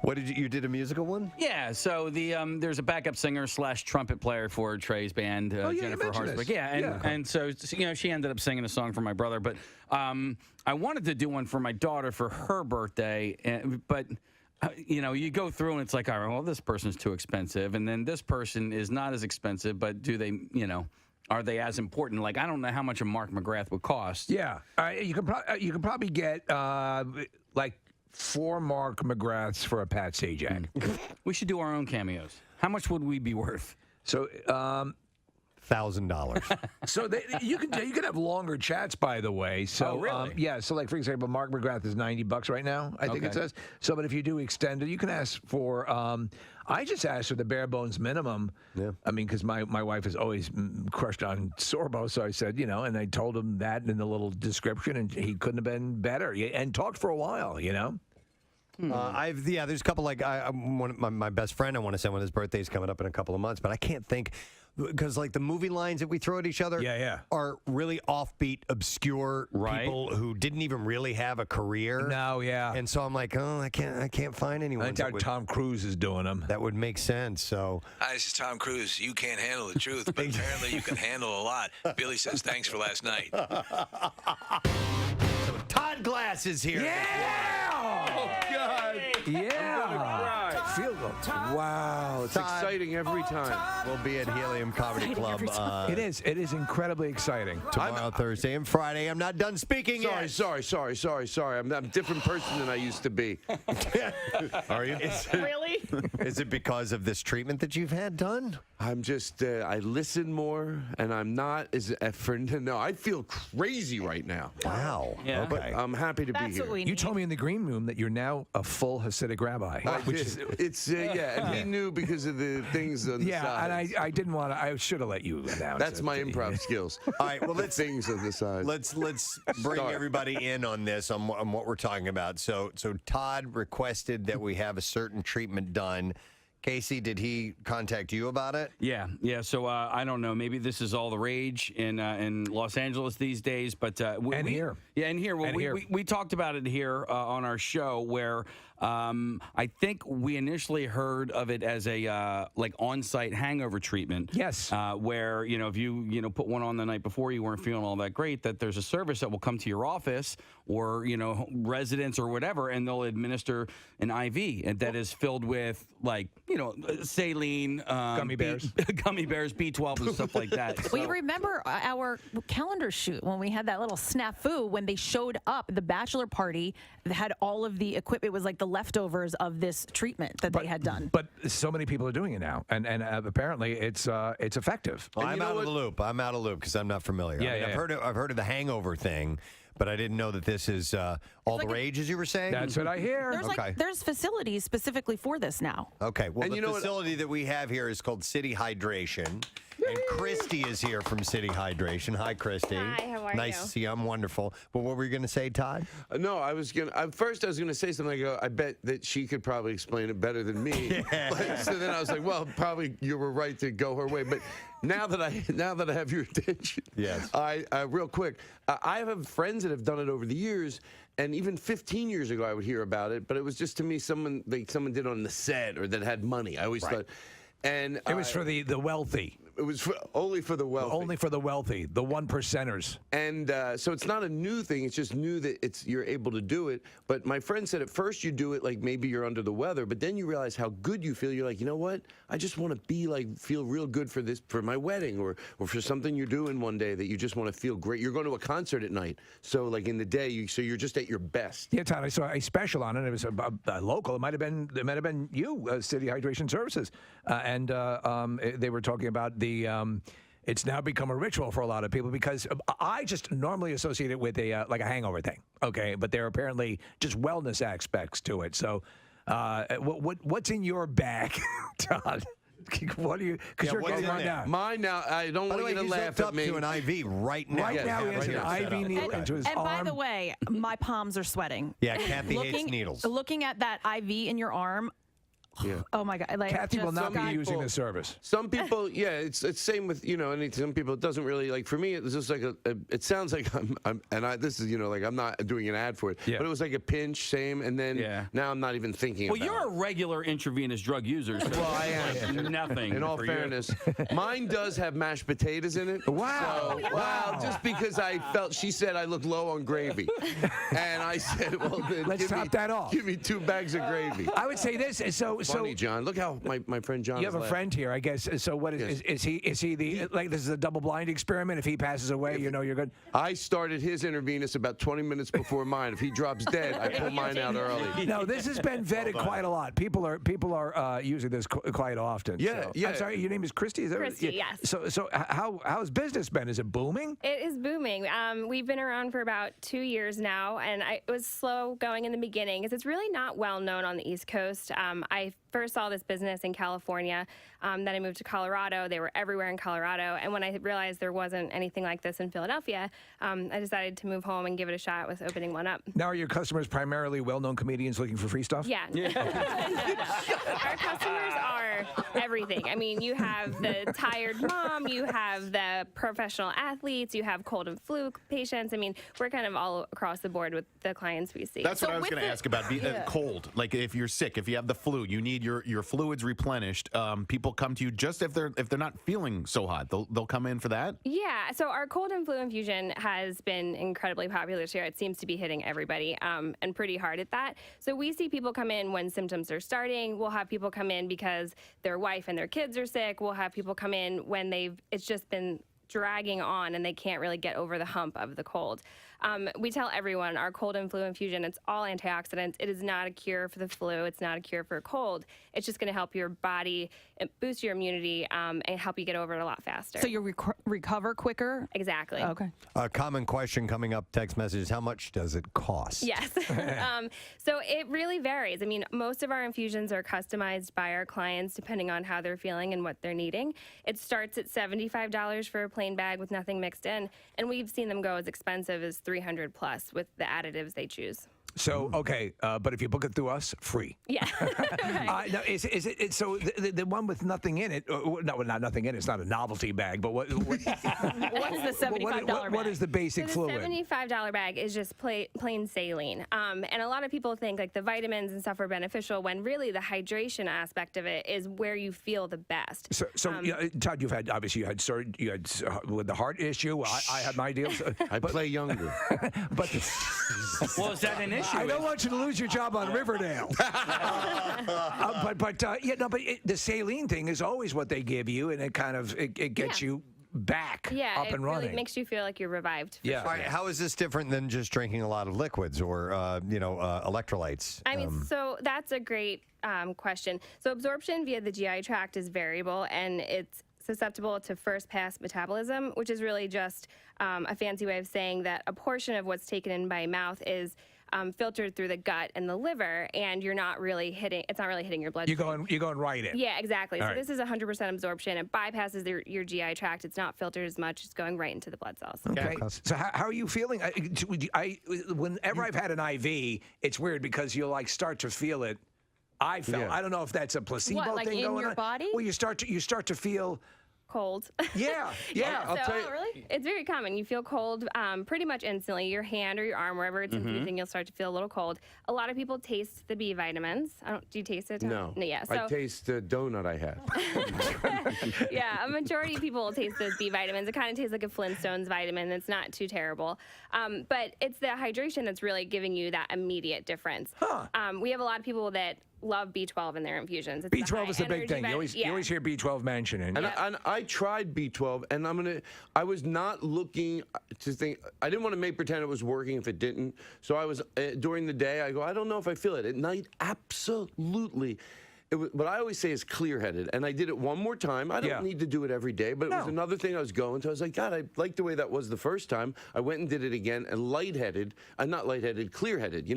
S1: What did you did a musical one?
S4: Yeah, so there's a backup singer / trumpet player for Trey's band, Jennifer Harsberg. Yeah, and so she ended up singing a song for my brother, but I wanted to do one for my daughter for her birthday, but you go through and it's like, all right, well, this person's too expensive, and then this person is not as expensive, but do they, are they as important? Like, I don't know how much a Mark McGrath would cost.
S21: Yeah, you can probably get 4 Mark McGraths for a Pat Sajak.
S4: We should do our own cameos. How much would we be worth?
S21: So,
S1: $1,000.
S21: So you can have longer chats, by the way. So
S4: really?
S21: So like for example, Mark McGrath is $90 right now. I think it says. So, but if you do extend it, you can ask for. I just asked for the bare bones minimum. Yeah. I mean, because my wife is always crushed on Sorbo, so I said, and I told him that in the little description, and he couldn't have been better, and talked for a while,
S1: there's a couple my best friend I want to send when his birthday's coming up in a couple of months, but I can't think. Because the movie lines that we throw at each other are really offbeat, obscure people who didn't even really have a career.
S21: No, yeah.
S1: And so I'm like, I can't find anyone.
S21: I doubt Tom Cruise is doing them.
S1: That would make sense. So
S9: hi, this is Tom Cruise. You can't handle the truth, but apparently you can handle a lot. Billy says thanks for last night.
S1: So Todd Glass is here.
S21: Yeah!
S8: Oh God!
S21: Yeah!
S8: Wow, it's exciting every time.
S1: We'll be at Helium Comedy Club.
S21: It is incredibly exciting.
S1: Tomorrow, Thursday, and Friday. I'm not done speaking yet.
S8: Sorry. I'm a different person than I used to be.
S1: Are you?
S5: Really?
S1: Is it because of this treatment that you've had done?
S8: I'm just, I listen more, and I'm not as no. I feel crazy right now.
S1: Wow.
S4: Yeah.
S8: But I'm happy to be
S5: That's
S8: here.
S5: what we
S21: You
S5: need.
S21: told me in the green room that you're now a full Hasidic rabbi.
S8: And he knew because of the things on the side.
S21: And I didn't want to. I should have let you announce.
S8: That's
S21: it.
S8: my improv skills.
S1: All right, well, let's
S8: things on the side.
S1: Let's bring everybody in on this on what we're talking about. So Todd requested that we have a certain treatment done. Casey, did he contact you about it?
S4: Yeah. So I don't know. Maybe this is all the rage in Los Angeles these days, but
S21: here.
S4: Yeah, and here. Well,
S21: And here.
S4: We talked about it here on our show where I think we initially heard of it as a on-site hangover treatment.
S21: Yes.
S4: Where if you put one on the night before you weren't feeling all that great, that there's a service that will come to your office or residence or whatever, and they'll administer an IV and that is filled with saline,
S21: Gummy bears.
S4: gummy bears, B12, and stuff like that.
S5: We remember our calendar shoot when we had that little snafu when they showed up. The bachelor party that had all of the equipment. It was like the leftovers of this treatment that they had done.
S21: But so many people are doing it now, and apparently it's effective.
S1: Well, I'm out of the loop. I'm out of the loop because I'm not familiar.
S21: Yeah,
S1: I mean,
S21: yeah.
S1: I've heard of the hangover thing, but I didn't know that this is all the rage, as you were saying.
S21: That's what I hear.
S5: There's facilities specifically for this now.
S1: Okay. Well,
S8: And
S1: the
S8: you know
S1: facility that we have here is called City Hydration. And Christy is here from City Hydration. Hi, Christy.
S11: Hi, how are
S1: Nice
S11: you?
S1: to see you. I'm wonderful. But what were you going to say, Todd?
S8: No, I was gonna. First, I was gonna say something. I go, I bet that she could probably explain it better than me. So then I was like, well, probably you were right to go her way. But now that I have your attention,
S1: yes,
S8: I real quick, I have friends that have done it over the years. And even 15 years ago, I would hear about it, but it was just to me someone did on the set or that had money. I always thought, and
S21: it was for the wealthy.
S8: It was only for the wealthy.
S21: Only for the wealthy, the 1%ers.
S8: And so it's not a new thing. It's just new that you're able to do it. But my friend said at first you do it like maybe you're under the weather, but then you realize how good you feel. You're like, you know what? I just want to feel real good for my wedding or for something you're doing one day that you just want to feel great. You're going to a concert at night, so like in the day, you're just at your best.
S21: Yeah, Todd, I saw a special on it. It was a local. It might have been you, City Hydration Services, and they were talking about it's now become a ritual for a lot of people because I just normally associate it with a hangover thing. Okay, but there are apparently just wellness aspects to it. So, what's in your bag, Todd? What do you? Because you're getting right now.
S8: Mine now. I don't want you to laugh at me.
S1: To an IV right now.
S21: Right now, he has an IV needle into his
S5: and
S21: arm.
S5: by the way, my palms are sweating.
S1: Yeah, Kathy hates needles.
S5: Looking at that IV in your arm.
S8: Yeah.
S5: Oh my God! Like,
S21: Kathy will not be using
S8: people,
S21: this service.
S8: Some people, yeah, it's same with some people. It doesn't really like for me. It's just like it sounds like this is like I'm not doing an ad for it, but it was like a pinch, same, and then now I'm not even thinking.
S4: Well,
S8: about
S4: you're a regular intravenous drug user. So
S8: well, I am.
S4: like nothing.
S8: In all
S4: for
S8: fairness, mine does have mashed potatoes in it.
S21: Wow.
S8: So, wow. Just because I felt she said I look low on gravy, and I said, well, then
S21: Let's top that off.
S8: Give me 2 bags of gravy.
S21: I would say this.
S8: Funny, John. Look how my friend John.
S21: You have a friend here, I guess. So what is he? Is he the this is a double-blind experiment? If he passes away, you're good.
S8: I started his intravenous about 20 minutes before mine. If he drops dead, I pull mine out early.
S21: No, this has been vetted quite a lot. People are using this quite often.
S8: Yeah,
S21: so.
S8: yeah.
S21: I'm sorry, your name is Christy. Is that
S11: Christy,
S21: yeah.
S11: yes.
S21: So how's business been? Is it booming?
S11: It is booming. We've been around for about 2 years now, and it was slow going in the beginning because it's really not well known on the East Coast. I first saw this business in California. Then I moved to Colorado. They were everywhere in Colorado. And when I realized there wasn't anything like this in Philadelphia, I decided to move home and give it a shot with opening one up.
S21: Now, are your customers primarily well-known comedians looking for free stuff?
S11: Yeah. Our customers are everything. I mean, you have the tired mom, you have the professional athletes, you have cold and flu patients. I mean, we're kind of all across the board with the clients we see.
S3: That's what I was going to ask about. Cold. Like if you're sick, if you have the flu, you need your fluids replenished. People come to you just if they're not feeling so hot. They'll come in for that.
S11: Yeah. So our cold and flu infusion has been incredibly popular this year. It seems to be hitting everybody and pretty hard at that. So we see people come in when symptoms are starting. We'll have people come in because their wife and their kids are sick. We'll have people come in when it's just been dragging on and they can't really get over the hump of the cold. We tell everyone our cold and flu infusion, it's all antioxidants. It is not a cure for the flu. It's not a cure for a cold. It's just going to help your body, boost your immunity, and help you get over it a lot faster.
S5: So you recover quicker?
S11: Exactly.
S5: Okay.
S1: A common question coming up, text messages, how much does it cost?
S11: Yes. So it really varies. I mean, most of our infusions are customized by our clients depending on how they're feeling and what they're needing. It starts at $75 for a plain bag with nothing mixed in, and we've seen them go as expensive as $300 plus with the additives they choose.
S21: So okay, but if you book it through us, free.
S11: Yeah.
S21: Now, is it so the one with nothing in it? No, not nothing in it. It's not a novelty bag. But what
S11: What's the $75 bag?
S21: What is the basic
S11: so
S21: fluid?
S11: The $75 bag is just plain saline. And a lot of people think like the vitamins and stuff are beneficial when really the hydration aspect of it is where you feel the best.
S21: So Todd, you had with the heart issue. I had my deals.
S8: I play younger.
S21: but
S4: Well, is that an issue?
S21: I don't want you to lose your job on Riverdale. The saline thing is always what they give you, and it kind of it gets you back up and running.
S11: Really makes you feel like you're revived.
S1: Yeah. All right, how is this different than just drinking a lot of liquids or electrolytes?
S11: I mean, so that's a great question. So absorption via the GI tract is variable, and it's susceptible to first pass metabolism, which is really just a fancy way of saying that a portion of what's taken in by mouth is filtered through the gut and the liver, and it's not really hitting your bloodstream.
S21: You're going right in.
S11: Yeah, exactly.
S21: All
S11: So
S21: right.
S11: this is 100% absorption. It bypasses your GI tract. It's not filtered as much. It's going right into the blood cells.
S21: Okay. So how are you feeling? Whenever I've had an IV, it's weird because you'll start to feel it. I felt.
S11: Yeah.
S21: I don't know if that's a placebo
S11: What, like
S21: thing
S11: in
S21: going
S11: your
S21: on.
S11: body?
S21: Well, you start to feel
S11: cold.
S21: Yeah.
S11: I'll tell you. Really? It's very common. You feel cold pretty much instantly. Your hand or your arm, wherever it's infusing, you'll start to feel a little cold. A lot of people taste the B vitamins. Do you taste it?
S8: No.
S11: Yeah.
S8: I taste the donut I had.
S11: Yeah, a majority of people will taste those B vitamins. It kind of tastes like a Flintstones vitamin. It's not too terrible. But it's the hydration that's really giving you that immediate difference. We have a lot of people that love B12 in their infusions. It's
S21: B12 is a big thing. You always hear B12 mentioned.
S8: And I tried B12, and I was not looking to think. I didn't want to pretend it was working if it didn't. So I was during the day. I go, I don't know if I feel it. At night, absolutely. What I always say is clear-headed, and I did it one more time. I don't need to do it every day, but it was another thing I was going to. I was like, God, I like the way that was the first time. I went and did it again, and not lightheaded, clear-headed,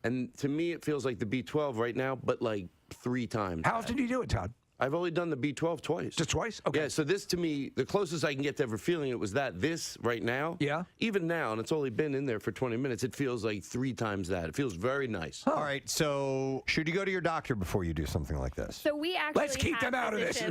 S8: And to me, it feels like the B12 right now, but like 3 times.
S21: How often do you do it, Todd?
S8: I've only done the B12 twice.
S21: Just twice? Okay.
S8: Yeah, so this to me, the closest I can get to ever feeling it was that. This right now, even now, and it's only been in there for 20 minutes, it feels like 3 times that. It feels very nice.
S1: All right, so should you go to your doctor before you do something like this?
S11: So we actually
S21: Let's keep them out of this.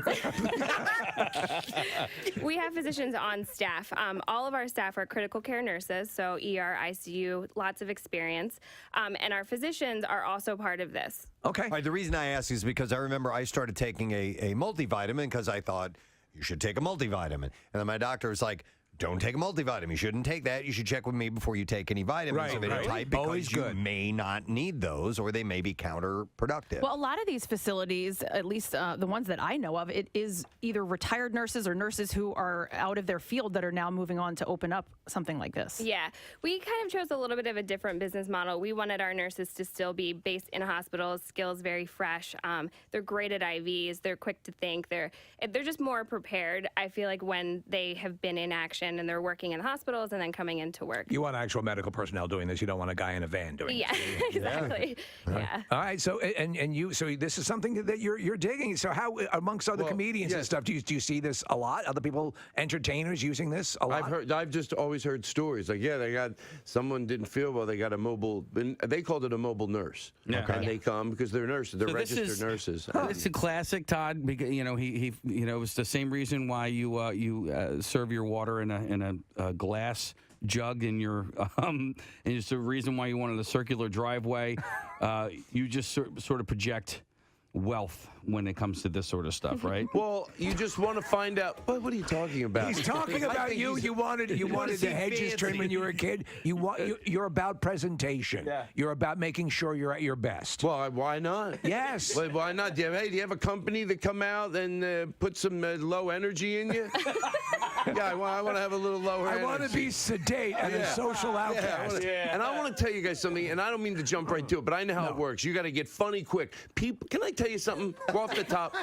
S11: We have physicians on staff. All of our staff are critical care nurses, so ER, ICU, lots of experience. And our physicians are also part of this.
S21: Okay.
S1: All right, the reason I ask is because I remember I started taking a multivitamin because I thought you should take a multivitamin. And then my doctor was like, don't take a multivitamin. You shouldn't take that. You should check with me before you take any vitamins of any type because
S21: Always
S1: you
S21: good.
S1: may not need those or they may be counterproductive.
S5: Well, a lot of these facilities, at least the ones that I know of, it is either retired nurses or nurses who are out of their field that are now moving on to open up something like this.
S11: Yeah, we kind of chose a little bit of a different business model. We wanted our nurses to still be based in hospitals, skills very fresh. They're great at IVs. They're quick to think. They're just more prepared, I feel like, when they have been in action and they're working in hospitals and then coming into work.
S21: You want actual medical personnel doing this. You don't want a guy in a van doing
S11: Yeah,
S21: it.
S11: exactly. Yeah.
S21: All right. So so this is something that you're digging. So how amongst other comedians and stuff, do you see this a lot? Other people, entertainers using this a lot?
S8: I've just always heard stories like, they got someone didn't feel well. They got a mobile. They called it a mobile nurse.
S4: Yeah.
S8: Okay. And they come because they're nurses. They're registered nurses.
S4: It's a classic, Todd. Because he it's the same reason why you serve your water in a glass jug in your and it's the reason why you wanted a circular driveway. You just sort of project wealth when it comes to this sort of stuff, right?
S8: Well, you just want to find out. What are you talking about?
S21: He's talking about you. You wanted the hedges trimmed when you were a kid. You're about presentation. Yeah. You're about making sure you're at your best.
S8: Well, why not?
S21: Yes.
S8: Why not? Do you have a company that come out and put some low energy in you? Yeah, I want to have a little lower energy.
S21: I want to be sedate and a social outcast.
S8: And I want to tell you guys something, and I don't mean to jump right to it, but I know how it works. You got to get funny quick. People, can I tell you something? We're off the top.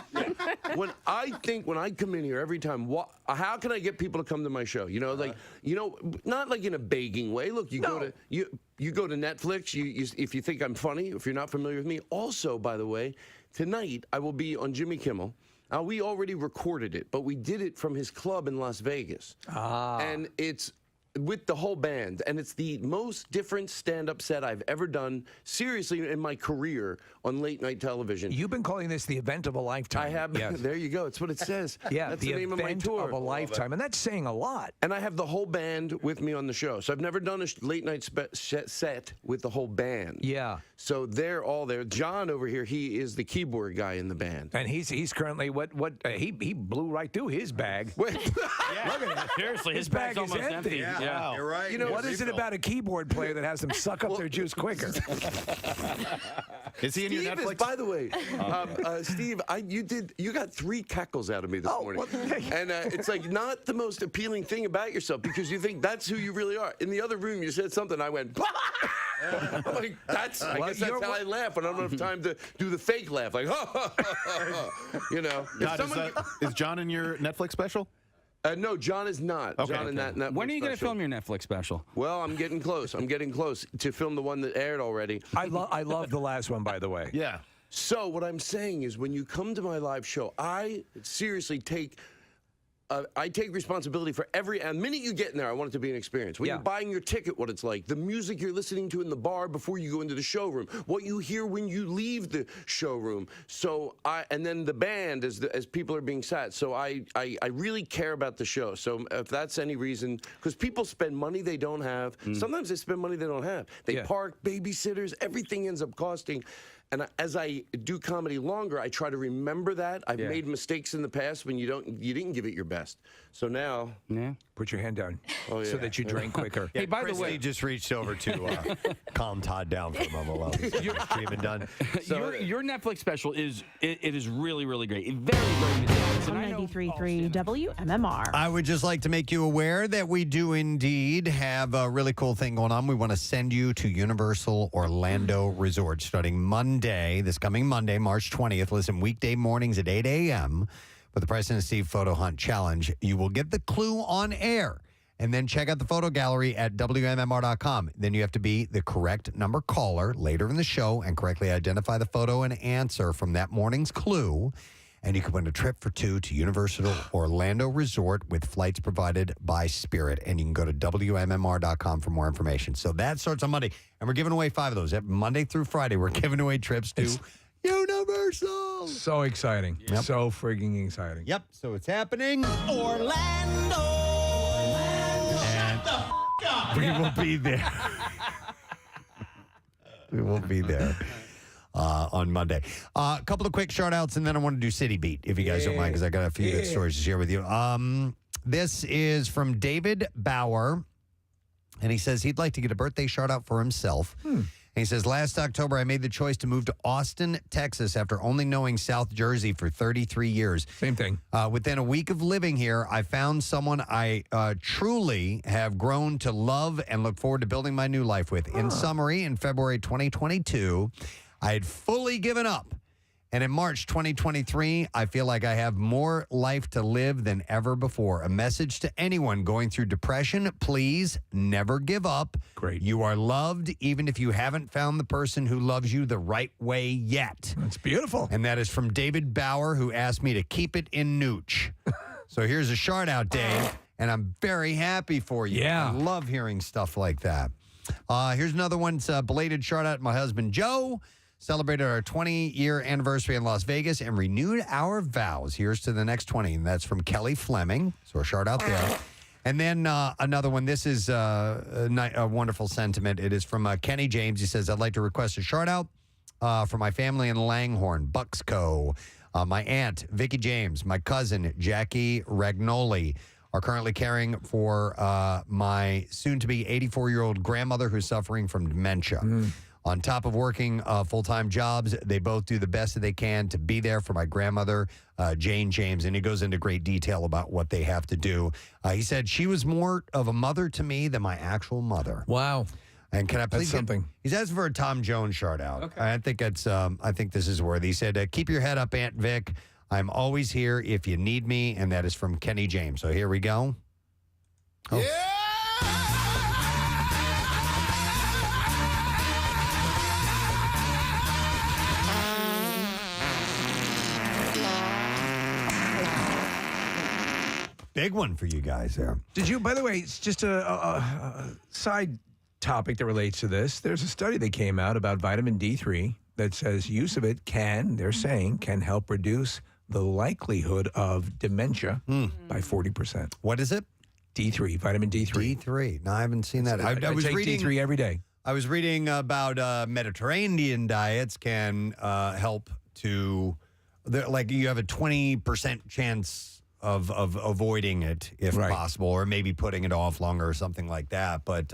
S8: When I come in here every time, how can I get people to come to my show? Not like in a begging way. Look, you go to Netflix. If you think I'm funny, if you're not familiar with me. Also, by the way, tonight I will be on Jimmy Kimmel. We already recorded it, but we did it from his club in Las Vegas. And it's with the whole band, and it's the most different stand-up set I've ever done, seriously, in my career on late-night television.
S21: You've been calling this the event of a lifetime.
S8: I have. Yes. There you go. It's what it says.
S21: Yeah,
S8: that's
S21: the
S8: name of my tour.
S21: of a lifetime, and that's saying a lot.
S8: And I have the whole band with me on the show, so I've never done a late-night set with the whole band.
S21: Yeah.
S8: So they're all there. John over here, he is the keyboard guy in the band,
S21: and he's currently he blew right through his bag.
S8: Wait.
S4: Look at that. Seriously, his bag's
S21: bag is
S4: almost
S21: empty.
S4: empty. Yeah.
S1: You're right.
S8: You know,
S21: What is it about a keyboard player that has them suck up their juice quicker?
S3: Is he in your
S8: Steve
S3: Netflix?
S8: is, by the way, Steve, you got 3 cackles out of me this morning. And it's like not the most appealing thing about yourself because you think that's who you really are. In the other room, you said something, I went, I'm like, I guess that's how I laugh when I don't have time to do the fake laugh. Like, you know.
S3: God, is John in your Netflix special?
S8: No, John is not.
S3: Okay,
S8: John in that Netflix
S4: When are you going to
S8: special.
S4: film your Netflix special?
S8: Well, I'm getting close. I'm getting close to film the one that aired already.
S21: I love the last one, by the way.
S3: Yeah.
S8: So what I'm saying is when you come to my live show, I seriously take responsibility for the minute you get in there, I want it to be an experience. When you're buying your ticket, what it's like, the music you're listening to in the bar before you go into the showroom, what you hear when you leave the showroom. So and then the band as people are being sat. So I really care about the show. So if that's any reason, because people spend money they don't have. Sometimes they spend money they don't have. They park, babysitters, everything ends up costing. And as I do comedy longer, I try to remember that. I've made mistakes in the past when you didn't give it your best. So now,
S21: put your hand down so that you drain quicker.
S7: Hey, by the way, just reached over to calm Todd down for a moment while he's streaming done.
S4: So, your Netflix special is really, really great. Very, very meticulous.
S5: On 93.3 WMMR.
S1: I would just like to make you aware that we do indeed have a really cool thing going on. We want to send you to Universal Orlando Resort starting this coming Monday, March 20th. Listen, weekday mornings at 8 a.m. for the Preston and Steve Photo Hunt Challenge. You will get the clue on air and then check out the photo gallery at WMMR.com. Then you have to be the correct number caller later in the show and correctly identify the photo and answer from that morning's clue. And you can win a trip for 2 to Universal Orlando Resort with flights provided by Spirit. And you can go to WMMR.com for more information. So that starts on Monday. And we're giving away 5 of those. Monday through Friday, we're giving away trips to Universal.
S21: So exciting.
S1: Yep.
S21: So frigging exciting.
S1: Yep. So it's happening.
S22: Orlando.
S1: And we will be there. We will be there. On Monday. A couple of quick shout outs, and then I want to do City Beat, if you guys don't mind, because I got a few good stories to share with you. This is from David Bauer, and he says he'd like to get a birthday shout out for himself. And he says, last October, I made the choice to move to Austin, Texas, after only knowing South Jersey for 33 years.
S21: Same thing.
S1: Within a week of living here, I found someone I truly have grown to love and look forward to building my new life with. In summary, in February 2022, I had fully given up. And in March 2023, I feel like I have more life to live than ever before. A message to anyone going through depression, please never give up.
S21: Great.
S1: You are loved, even if you haven't found the person who loves you the right way yet.
S21: That's beautiful.
S1: And that is from David Bauer, who asked me to keep it in Nooch. So here's a shout out, Dave. And I'm very happy for you.
S21: Yeah.
S1: I love hearing stuff like that. Here's another one. It's a belated shout out to my husband, Joe. Celebrated our 20-year anniversary in Las Vegas and renewed our vows. Here's to the next 20, and that's from Kelly Fleming. So a shout out there. And then another one. This is a wonderful sentiment. It is from Kenny James. He says, I'd like to request a shout out for my family in Langhorne, Bucksco. My aunt, Vicki James, my cousin, Jackie Ragnoli, are currently caring for my soon-to-be 84-year-old grandmother who's suffering from dementia. On top of working full-time jobs, they both do the best that they can to be there for my grandmother, Jane James, and he goes into great detail about what they have to do. He said, she was more of a mother to me than my actual mother.
S21: Wow.
S1: And can I please
S21: That's something.
S1: He's asking for a Tom Jones shout out. Okay. I think it's. I think this is worthy. He said, keep your head up, Aunt Vic. I'm always here if you need me, and that is from Kenny James. So here we go. Oh. Yeah! Big one for you guys there.
S21: Did you, by the way, it's just a side topic that relates to this. There's a study that came out about vitamin D3 that says use of it can help reduce the likelihood of dementia by 40%.
S1: What is it?
S21: D3, vitamin D3.
S1: D3. No, I haven't seen that.
S21: I was take reading D3 every day.
S1: I was reading about Mediterranean diets can help to, like you have a 20% chance of avoiding it if possible, or maybe putting it off longer or something like that. But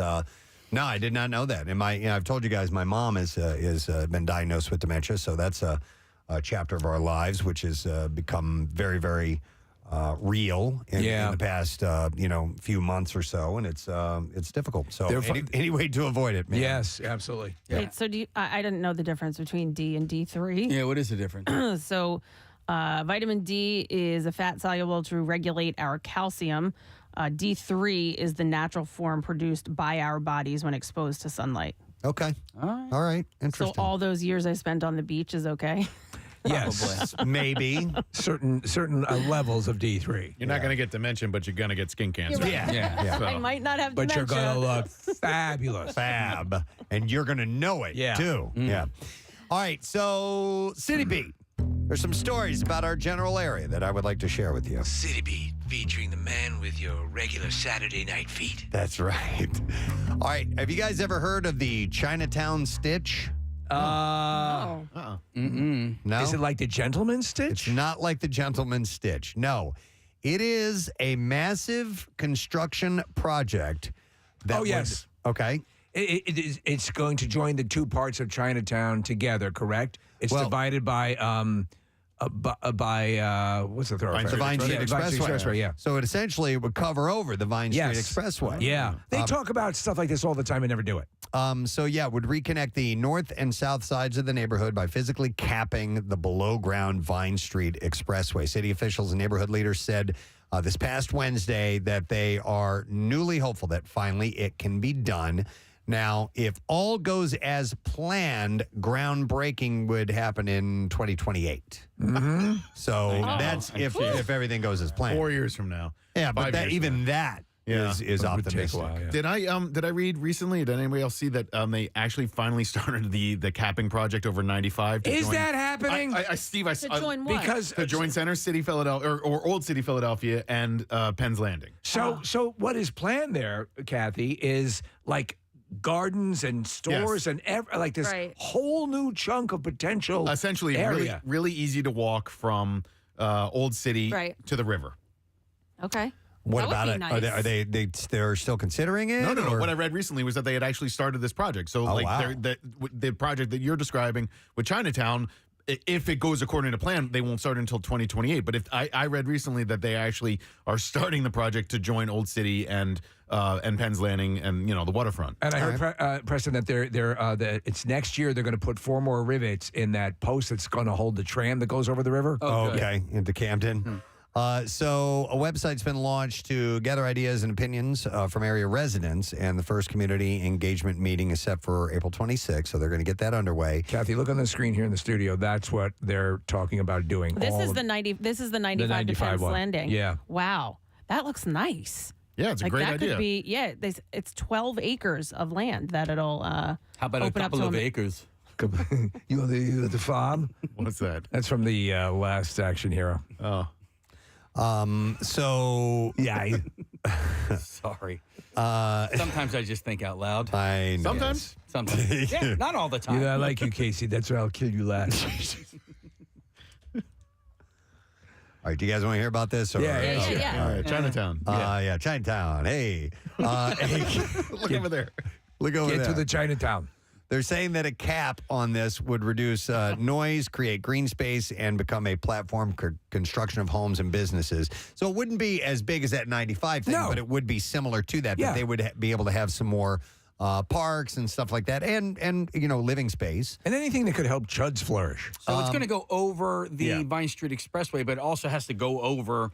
S1: no, I did not know that. And I've told you guys, my mom is been diagnosed with dementia, so that's a chapter of our lives which has become very, very real in the past few months or so, and it's difficult. So any way to avoid it, man.
S2: Yes, absolutely.
S5: Yeah. Wait, so I didn't know the difference between D and D3.
S4: Yeah, what is the difference?
S5: So vitamin D is a fat soluble to regulate our calcium. D3 is the natural form produced by our bodies when exposed to sunlight.
S1: Okay. All right. Interesting.
S5: So all those years I spent on the beach is okay?
S2: Yes,
S1: maybe
S2: certain levels of D3.
S3: You're not going to get dementia, but you're going to get skin cancer.
S5: Right.
S1: Yeah.
S3: So-
S5: I might not have
S2: But
S5: dementia.
S2: you're going to look fabulous.
S1: Fab. And you're going to know it, too. Yeah. All right. So, City Beat. There's some stories about our general area that I would like to share with you.
S6: City Beat, featuring the man with your regular Saturday night feet.
S1: That's right. All right. Have you guys ever heard of the Chinatown Stitch?
S5: Oh.
S1: No?
S2: Is it like the gentleman's stitch?
S1: It's not like the gentleman's stitch. No. It is a massive construction project. That
S2: yes.
S1: Okay.
S2: It's going to join the two parts of Chinatown together, correct? It's divided by what's the thoroughfare?
S1: The Vine Street Expressway.
S2: Yeah.
S1: So it essentially would cover over the Vine Street Expressway.
S2: Yeah. They talk about stuff like this all the time and never do it.
S1: It would reconnect the north and south sides of the neighborhood by physically capping the below-ground Vine Street Expressway. City officials and neighborhood leaders said this past Wednesday that they are newly hopeful that finally it can be done. Now, if all goes as planned, groundbreaking would happen in 2028.
S2: Mm-hmm.
S1: So that's if everything goes as planned.
S3: 4 years from now.
S1: Yeah, but
S3: 5
S1: that,
S3: years
S1: even
S3: from now.
S1: that is optimistic.
S3: Did I read recently? Did anybody else see that they actually finally started the capping project over 95?
S2: Is that happening?
S3: Steve,
S5: To join what?
S2: Because
S3: to join Center City, Philadelphia, or Old City, Philadelphia, and Penn's Landing.
S2: So what is planned there, Kathy, is like gardens and stores and like this whole new chunk of potential
S3: Essentially,
S2: area.
S3: really easy to walk from Old City to the river.
S5: Okay.
S1: What
S5: That would
S1: about
S5: be
S1: it?
S5: nice.
S1: They're still considering it?
S3: No.
S1: or-
S3: What I read recently was that they had actually started this project. So,
S1: wow.
S3: the project that you're describing with Chinatown, if it goes according to plan, they won't start until 2028. But if I read recently that they actually are starting the project to join Old City and Penn's Landing and the waterfront.
S2: And I heard Preston that that it's next year they're going to put 4 more rivets in that post that's going to hold the tram that goes over the river.
S1: Okay, into Camden. So a website's been launched to gather ideas and opinions from area residents, and the first community engagement meeting is set for April 26th, so they're going to get that underway.
S2: Kathy, look on the screen here in the studio. That's what they're talking about doing.
S5: This is the 95 to Penn's
S2: one.
S5: Landing.
S2: Yeah.
S5: Wow. That looks nice.
S3: Yeah, it's a great
S5: that
S3: idea.
S5: Could be, it's 12 acres of land that it'll
S4: How about
S5: open
S4: a couple
S5: up
S4: of
S5: to
S4: acres?
S2: You want the farm?
S3: What's that?
S2: That's from the Last Action Hero.
S3: Oh.
S1: So
S2: yeah.
S4: Sorry. Sometimes I just think out loud.
S1: I know.
S4: Sometimes. Yeah, not all the time.
S2: I like you, Casey. That's why I'll kill you last.
S1: All right, do you guys want to hear about this? Or,
S5: Yeah.
S3: All right, Chinatown.
S1: Chinatown. Hey.
S3: Look over there.
S1: Look over there.
S2: Get to the Chinatown.
S1: They're saying that a cap on this would reduce noise, create green space, and become a platform for construction of homes and businesses. So it wouldn't be as big as that 95 thing, but it would be similar to that.
S2: Yeah.
S1: But they would be able to have some more parks and stuff like that, and living space.
S2: And anything that could help chuds flourish.
S4: So it's going to go over the Vine Street Expressway, but it also has to go over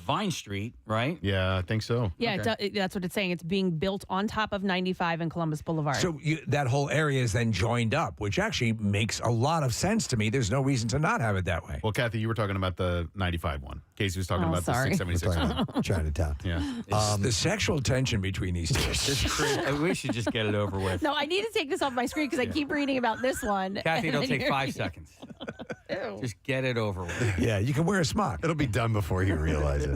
S4: Vine Street, right?
S3: Yeah, I think so.
S5: Yeah, that's what it's saying. It's being built on top of 95 and Columbus Boulevard.
S2: So that whole area is then joined up, which actually makes a lot of sense to me. There's no reason to not have it that way.
S3: Well, Kathy, you were talking about the 95 one. Casey was talking about the 676 one.
S1: Chinatown.
S3: Yeah.
S2: The sexual tension between these two.
S4: We should just get it over with.
S5: No, I need to take this off my screen because I keep reading about this one.
S4: Kathy, it'll take 5 seconds. Just get it over with.
S2: Yeah, you can wear a smock.
S1: It'll be done before you realize it.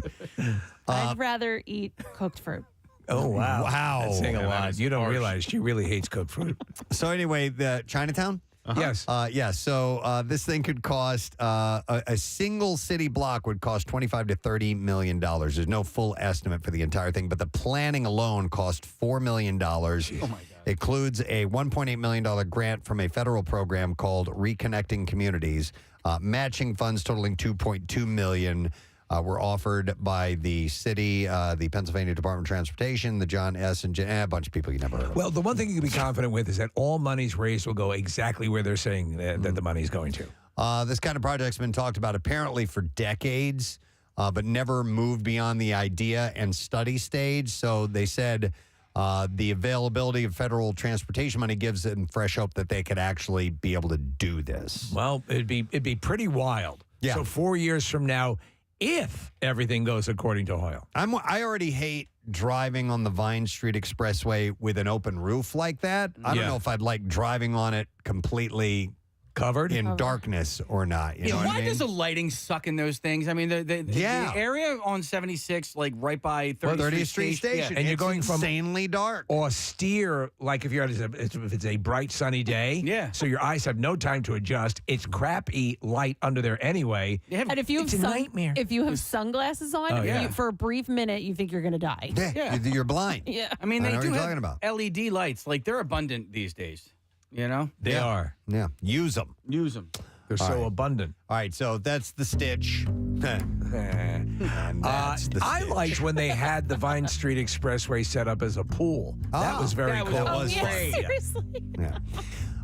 S5: I'd rather eat cooked fruit.
S2: Oh, wow.
S1: Wow.
S2: That's saying a
S3: Yeah, that
S2: lot.
S3: is
S2: You don't
S3: harsh.
S2: realize she really hates cooked fruit.
S1: So anyway, the Chinatown,
S2: Yes.
S1: Yeah. So this thing could cost a single city block would cost $25 to $30 million. There's no full estimate for the entire thing, but the planning alone cost $4 million. Oh my God. Includes a $1.8 million grant from a federal program called Reconnecting Communities. Matching funds totaling $2.2 million were offered by the city, the Pennsylvania Department of Transportation, the John S. and a bunch of people you never heard of.
S21: Well, the one thing you can be confident with is that all monies raised will go exactly where they're saying that the money is going to.
S1: This kind of project's been talked about apparently for decades, but never moved beyond the idea and study stage. So they said the availability of federal transportation money gives them fresh hope that they could actually be able to do this.
S21: Well, it'd be pretty wild.
S1: Yeah.
S21: So 4 years from now, if everything goes according to Hoyle.
S1: I already hate driving on the Vine Street Expressway with an open roof like that. I don't know if I'd like driving on it completely
S21: covered
S1: in darkness or not. You know what
S4: why
S1: I mean?
S4: does the lighting suck in those things? I mean, the area on 76, like right by 30th Street Station,
S21: and you're going from
S1: insanely dark.
S21: Austere, like if it's a bright sunny day.
S4: Yeah.
S21: So your eyes have no time to adjust. It's crappy light under there anyway.
S5: And if you have
S21: it's a nightmare.
S5: if you have sunglasses on, for a brief minute, you think you're going to die.
S1: Yeah, you're blind.
S5: Yeah.
S4: I mean,
S1: I
S4: they
S1: know what
S4: do
S1: you're
S4: have
S1: talking about.
S4: LED lights. Like, they're abundant these days. You know?
S21: They are.
S1: Yeah. Use them.
S4: Use them.
S21: They're so abundant.
S1: All right, so that's the stitch. And that's the
S21: I
S1: stitch.
S21: liked when they had the Vine Street Expressway set up as a pool. That was very cool.
S1: That was fun.
S5: Seriously.
S1: Yeah.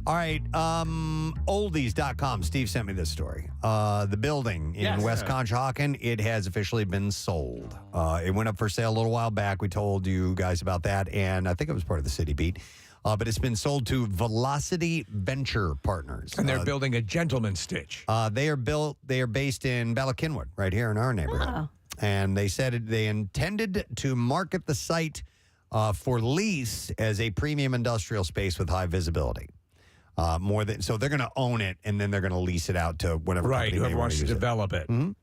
S1: All right, oldies.com. Steve sent me this story. The building in West Conshohocken, it has officially been sold. It went up for sale a little while back. We told you guys about that, and I think it was part of the City Beat. But it's been sold to Velocity Venture Partners.
S21: And they're building a gentleman's stitch.
S1: They are based in Bala Cynwyd, right here in our neighborhood.
S5: Oh.
S1: And they said they intended to market the site for lease as a premium industrial space with high visibility. So they're going to own it, and then they're going to lease it out to whatever company
S21: whoever
S1: they
S21: wants to
S1: use it.
S21: develop it.
S1: Mhm.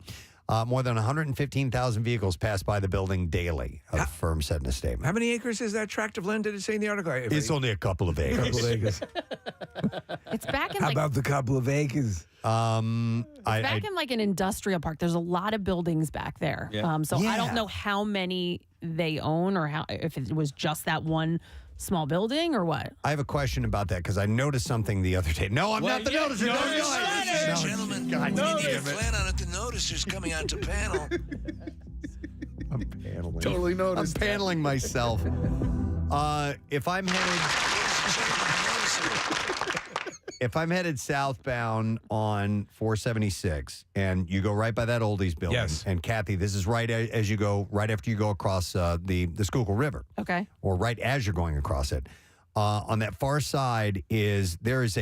S1: More than 115,000 vehicles pass by the building daily, the firm said in a statement.
S21: How many acres is that tract of land? Did it say in the article?
S1: It's only a couple of acres.
S21: Couple of acres.
S5: It's back in
S21: How
S5: like
S21: about the couple of acres?
S5: back in like an industrial park. There's a lot of buildings back there.
S21: Yeah.
S5: So I don't know how many they own or how if it was just that one small building or what.
S1: I have a question about that because I noticed something the other day. No, I'm not the noticer. No,
S6: Gentlemen,
S1: God
S6: we
S1: damn
S6: need to
S1: it.
S6: plan on it. The noticer's coming out to panel.
S1: I'm paneling.
S3: Totally noticed.
S1: I'm paneling myself. If I'm headed southbound on 476 and you go right by that oldies building,
S21: Yes.
S1: and Kathy, this is right as you go, right after you go across the Schuylkill River,
S5: Okay.
S1: or right as you're going across it. On that far side there is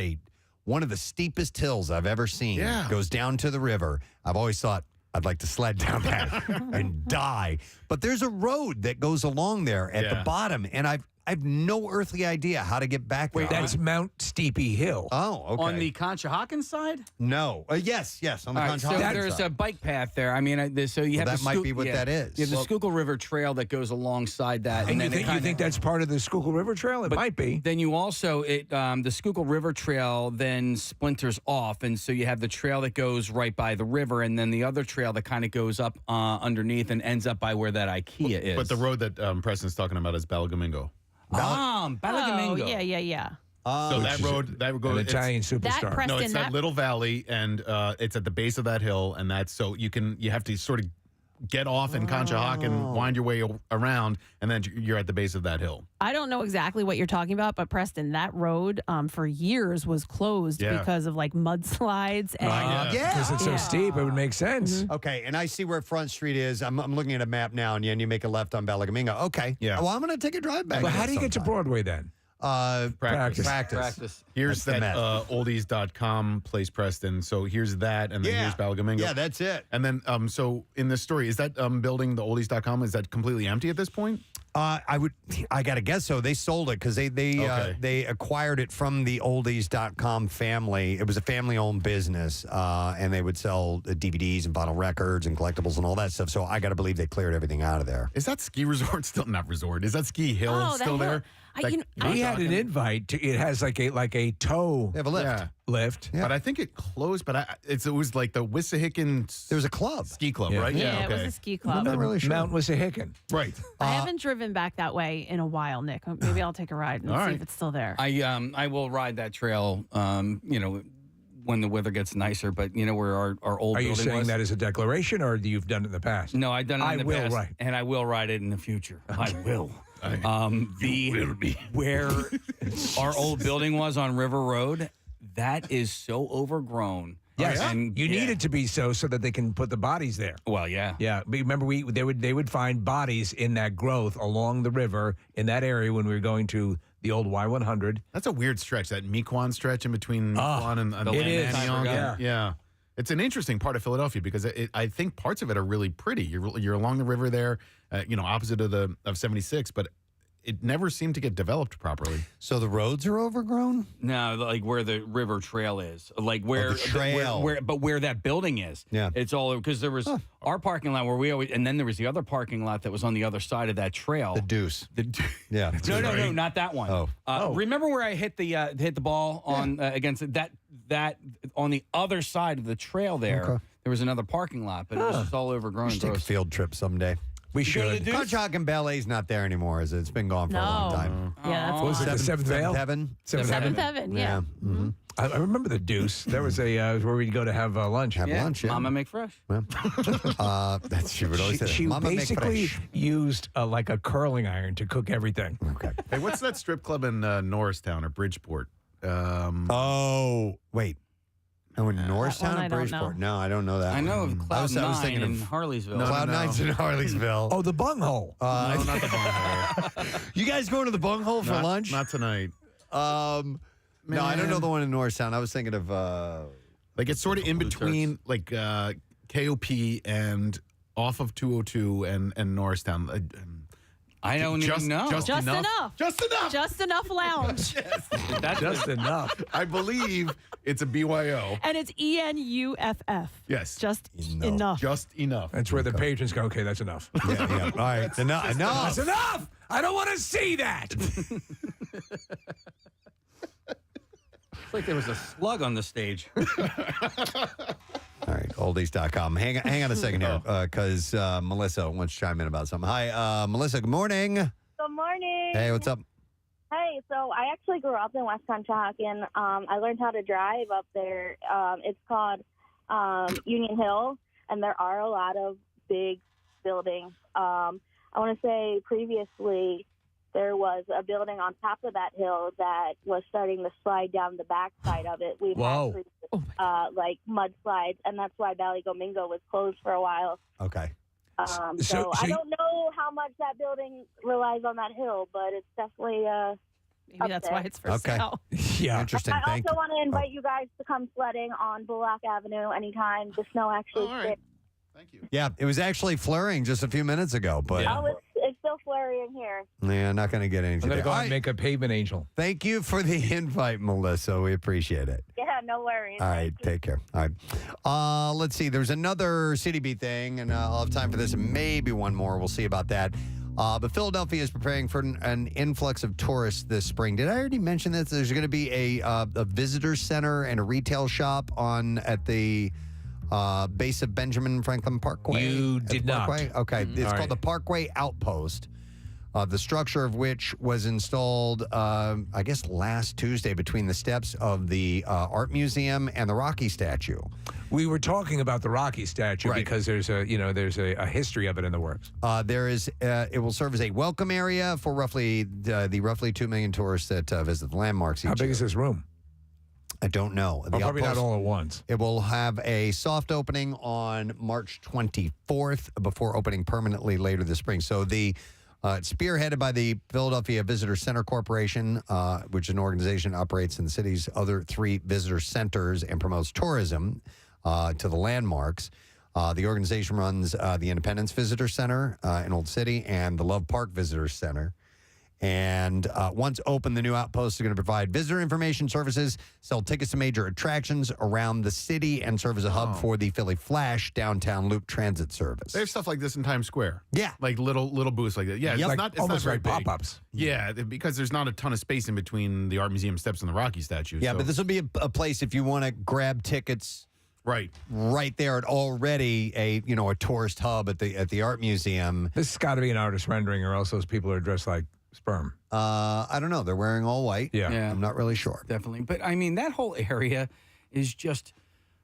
S1: one of the steepest hills I've ever seen.
S3: Yeah.
S1: Goes down to the river. I've always thought I'd like to sled down that and die. But there's a road that goes along there at the bottom, and I've no earthly idea how to get back there.
S21: That's Mount Steepy Hill.
S1: Oh, okay.
S4: On the Conshohocken side?
S1: No. Yes, on the
S4: All right, so
S1: Conshohocken
S4: there's
S1: side.
S4: a bike path there. I mean, so you have
S1: that
S4: the
S1: might be what that is.
S4: You have the Schuylkill River Trail that goes alongside that.
S21: And
S4: then
S21: you think that's part of the Schuylkill River Trail? It might be.
S4: Then you also, the Schuylkill River Trail then splinters off. And so you have the trail that goes right by the river, and then the other trail that kind of goes up underneath and ends up by where that IKEA is.
S3: But the road that Preston's talking about is Balagomingo.
S4: Balagomingo.
S5: Oh, yeah.
S3: So that road goes
S21: an Italian superstar.
S5: Preston,
S3: No, it's that little valley, and it's at the base of that hill, and that's so you have to sort of get off in Conshohocken, wind your way around, and then you're at the base of that hill.
S5: I don't know exactly what you're talking about, but Preston, that road for years was closed because of like mudslides. And
S21: Because it's so steep, it would make sense.
S1: Okay, and I see where Front Street is. I'm looking at a map now, and you make a left on Balagomingo. Okay.
S3: Yeah.
S1: Well, I'm going to take a drive back.
S21: But
S1: there
S21: how do you get to
S1: sometime.
S21: Broadway then?
S1: Practice.
S3: Here's
S1: That's the
S3: that oldies.com place, Preston. So here's that, and then here's Balagomingo.
S1: Yeah, that's it.
S3: And then, so in this story, is that building, the oldies.com, is that completely empty at this point?
S1: I got to guess so. They sold it because they acquired it from the oldies.com family. It was a family-owned business, and they would sell DVDs and vinyl records and collectibles and all that stuff. So I got to believe they cleared everything out of there.
S3: Is that ski resort still, not resort, is that ski hill still there?
S21: We had an invite. It has like a tow.
S1: They have a lift.
S3: Yeah.
S21: Lift.
S3: But I think it closed. But it was like the Wissahickon.
S1: There was a club,
S3: ski club,
S21: Yeah.
S3: right?
S5: Yeah, it was a ski club.
S1: I'm not really sure.
S21: Mount Wissahickon.
S3: Right.
S5: I haven't driven back that way in a while, Nick. Maybe I'll take a ride and see if it's still there.
S4: I will ride that trail. When the weather gets nicer, but you know where our old
S21: Are you
S4: building
S21: saying
S4: was?
S21: that as a declaration, or you've done it in the past?
S4: No, I've done it in the past,
S21: ride.
S4: and I will ride it in the future. I will. Where our old building was on River Road, that is so overgrown.
S21: Yes,
S4: and
S21: you need it to be so that they can put the bodies there.
S4: Well, yeah.
S21: Yeah, but remember they would find bodies in that growth along the river in that area when we were going to the old Y100.
S3: That's a weird stretch, that Mequon stretch in between Mequon and
S21: it is.
S3: Yeah. It's an interesting part of Philadelphia because I think parts of it are really pretty. You're along the river there, opposite of 76, but it never seemed to get developed properly.
S1: So the roads are overgrown?
S4: No, like where the river trail is, like where
S1: the trail,
S4: where that building is.
S1: Yeah,
S4: it's all because there was our parking lot where we always, and then there was the other parking lot that was on the other side of that trail.
S1: The Deuce. Yeah.
S4: No, not that one. Remember where I hit the ball on against that on the other side of the trail there?
S1: Okay.
S4: There was another parking lot, but it was just all overgrown.
S1: We should take a field trip someday.
S21: We should.
S1: Conshohocken and Ballet's not there anymore, is it? It's been gone for a long time.
S5: Yeah,
S21: what was it, the Seventh Veil?
S1: Heaven?
S5: Seventh Heaven, yeah.
S1: Mm-hmm.
S21: I remember the Deuce. There was where we'd go to have lunch.
S1: Have lunch, yeah.
S4: Mama make fresh.
S1: That's she would always say.
S21: She
S1: Mama make
S21: basically
S1: fresh.
S21: used like a curling iron to cook everything.
S1: Okay.
S3: Hey, what's that strip club in Norristown or Bridgeport?
S1: Wait. Oh, in Norristown
S5: I
S1: and
S5: don't
S1: Bridgeport?
S5: know.
S1: No, I don't know that.
S4: I know of Cloud
S1: I was
S4: Nine
S1: thinking
S4: in
S1: of
S4: Harleysville.
S1: Cloud Nine's in Harleysville.
S21: Oh, the bunghole.
S3: No, not the bunghole.
S1: You guys going to the bunghole for lunch?
S3: Not tonight.
S1: No, I don't know the one in Norristown. I was thinking of
S3: like it's sort of in between like KOP and off of 202 and Norristown.
S4: I don't even know.
S21: Just enough.
S3: Just enough.
S5: Just enough lounge.
S21: Just enough.
S3: I believe it's a BYO.
S5: And it's ENUFF.
S3: Yes.
S5: Just enough.
S3: Just enough.
S21: That's where the patrons go, okay, that's enough.
S1: yeah. All right. Enough.
S21: That's enough. I don't want to see that.
S4: It's like there was a slug on the stage.
S1: All right, oldies.com. Hang on a second here, because Melissa wants to chime in about something. Hi, Melissa, good morning.
S17: Good morning.
S1: Hey, what's up?
S17: Hey, so I actually grew up in West Conshohocken. I learned how to drive up there. It's called Union Hill, and there are a lot of big buildings. I want to say previously there was a building on top of that hill that was starting to slide down the backside of it. We've had previous, like mudslides, and that's why Ballygomingo was closed for a while.
S1: Okay.
S17: So I don't know how much that building relies on that hill, but it's definitely
S5: maybe that's why it's for sale.
S21: Yeah,
S1: interesting.
S17: I also want to invite you guys to come sledding on Bullock Avenue anytime the snow actually fits.
S3: Thank you.
S1: Yeah, it was actually flurrying just a few minutes ago, but
S17: It's still flurrying here.
S1: yeah, not going to get anything.
S21: I'm going to go out and make a pavement angel.
S1: Thank you for the invite, Melissa. We appreciate it.
S17: Yeah, no worries.
S1: All right, take care. All right. Let's see. There's another CDB thing, and I'll have time for this and maybe one more. We'll see about that. But Philadelphia is preparing for an influx of tourists this spring. Did I already mention this? There's going to be a visitor center and a retail shop at the base of Benjamin Franklin Parkway.
S21: You did not.
S1: Okay. It's called the Parkway Outpost. The structure of which was installed, I guess, last Tuesday between the steps of the Art Museum and the Rocky statue.
S21: We were talking about the Rocky statue because there's a history of it in the works.
S1: It will serve as a welcome area for roughly 2 million tourists that visit the landmarks each year.
S21: How big is this room?
S1: I don't know.
S21: Probably not all at once.
S1: It will have a soft opening on March 24th before opening permanently later this spring. So it's spearheaded by the Philadelphia Visitor Center Corporation, which is an organization that operates in the city's other 3 visitor centers and promotes tourism to the landmarks. The organization runs the Independence Visitor Center in Old City and the Love Park Visitor Center. And once open, the new outpost is going to provide visitor information services, sell tickets to major attractions around the city, and serve as a hub for the Philly Flash downtown loop transit service.
S3: They have stuff like this in Times Square.
S1: Yeah.
S3: Like little booths like that. Yeah, it's not
S2: almost
S3: very
S2: like
S3: big.
S2: pop-ups.
S3: Yeah, because there's not a ton of space in between the Art Museum steps and the Rocky statue.
S1: Yeah,
S3: so.
S1: but this will be a place if you want to grab tickets.
S3: Right
S1: there at already a tourist hub at the art museum.
S2: This has got to be an artist rendering, or else those people are dressed like sperm.
S1: I don't know. They're wearing all white.
S2: Yeah.
S1: I'm not really sure.
S4: Definitely. But I mean, that whole area is just,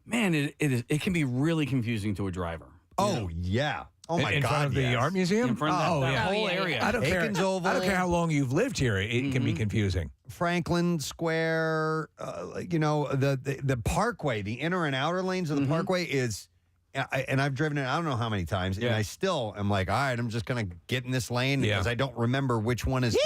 S4: man, it can be really confusing to a driver.
S1: Oh, yeah. Oh, my
S2: in
S1: God.
S2: front of the art museum?
S4: In front of that whole area.
S2: I don't care.
S1: Aikens Oval.
S2: I don't care how long you've lived here. It can be confusing.
S1: Franklin Square, the Parkway, the inner and outer lanes of the Parkway is, and I've driven it I don't know how many times, and I still am like, all right, I'm just going to get in this lane because I don't remember which one is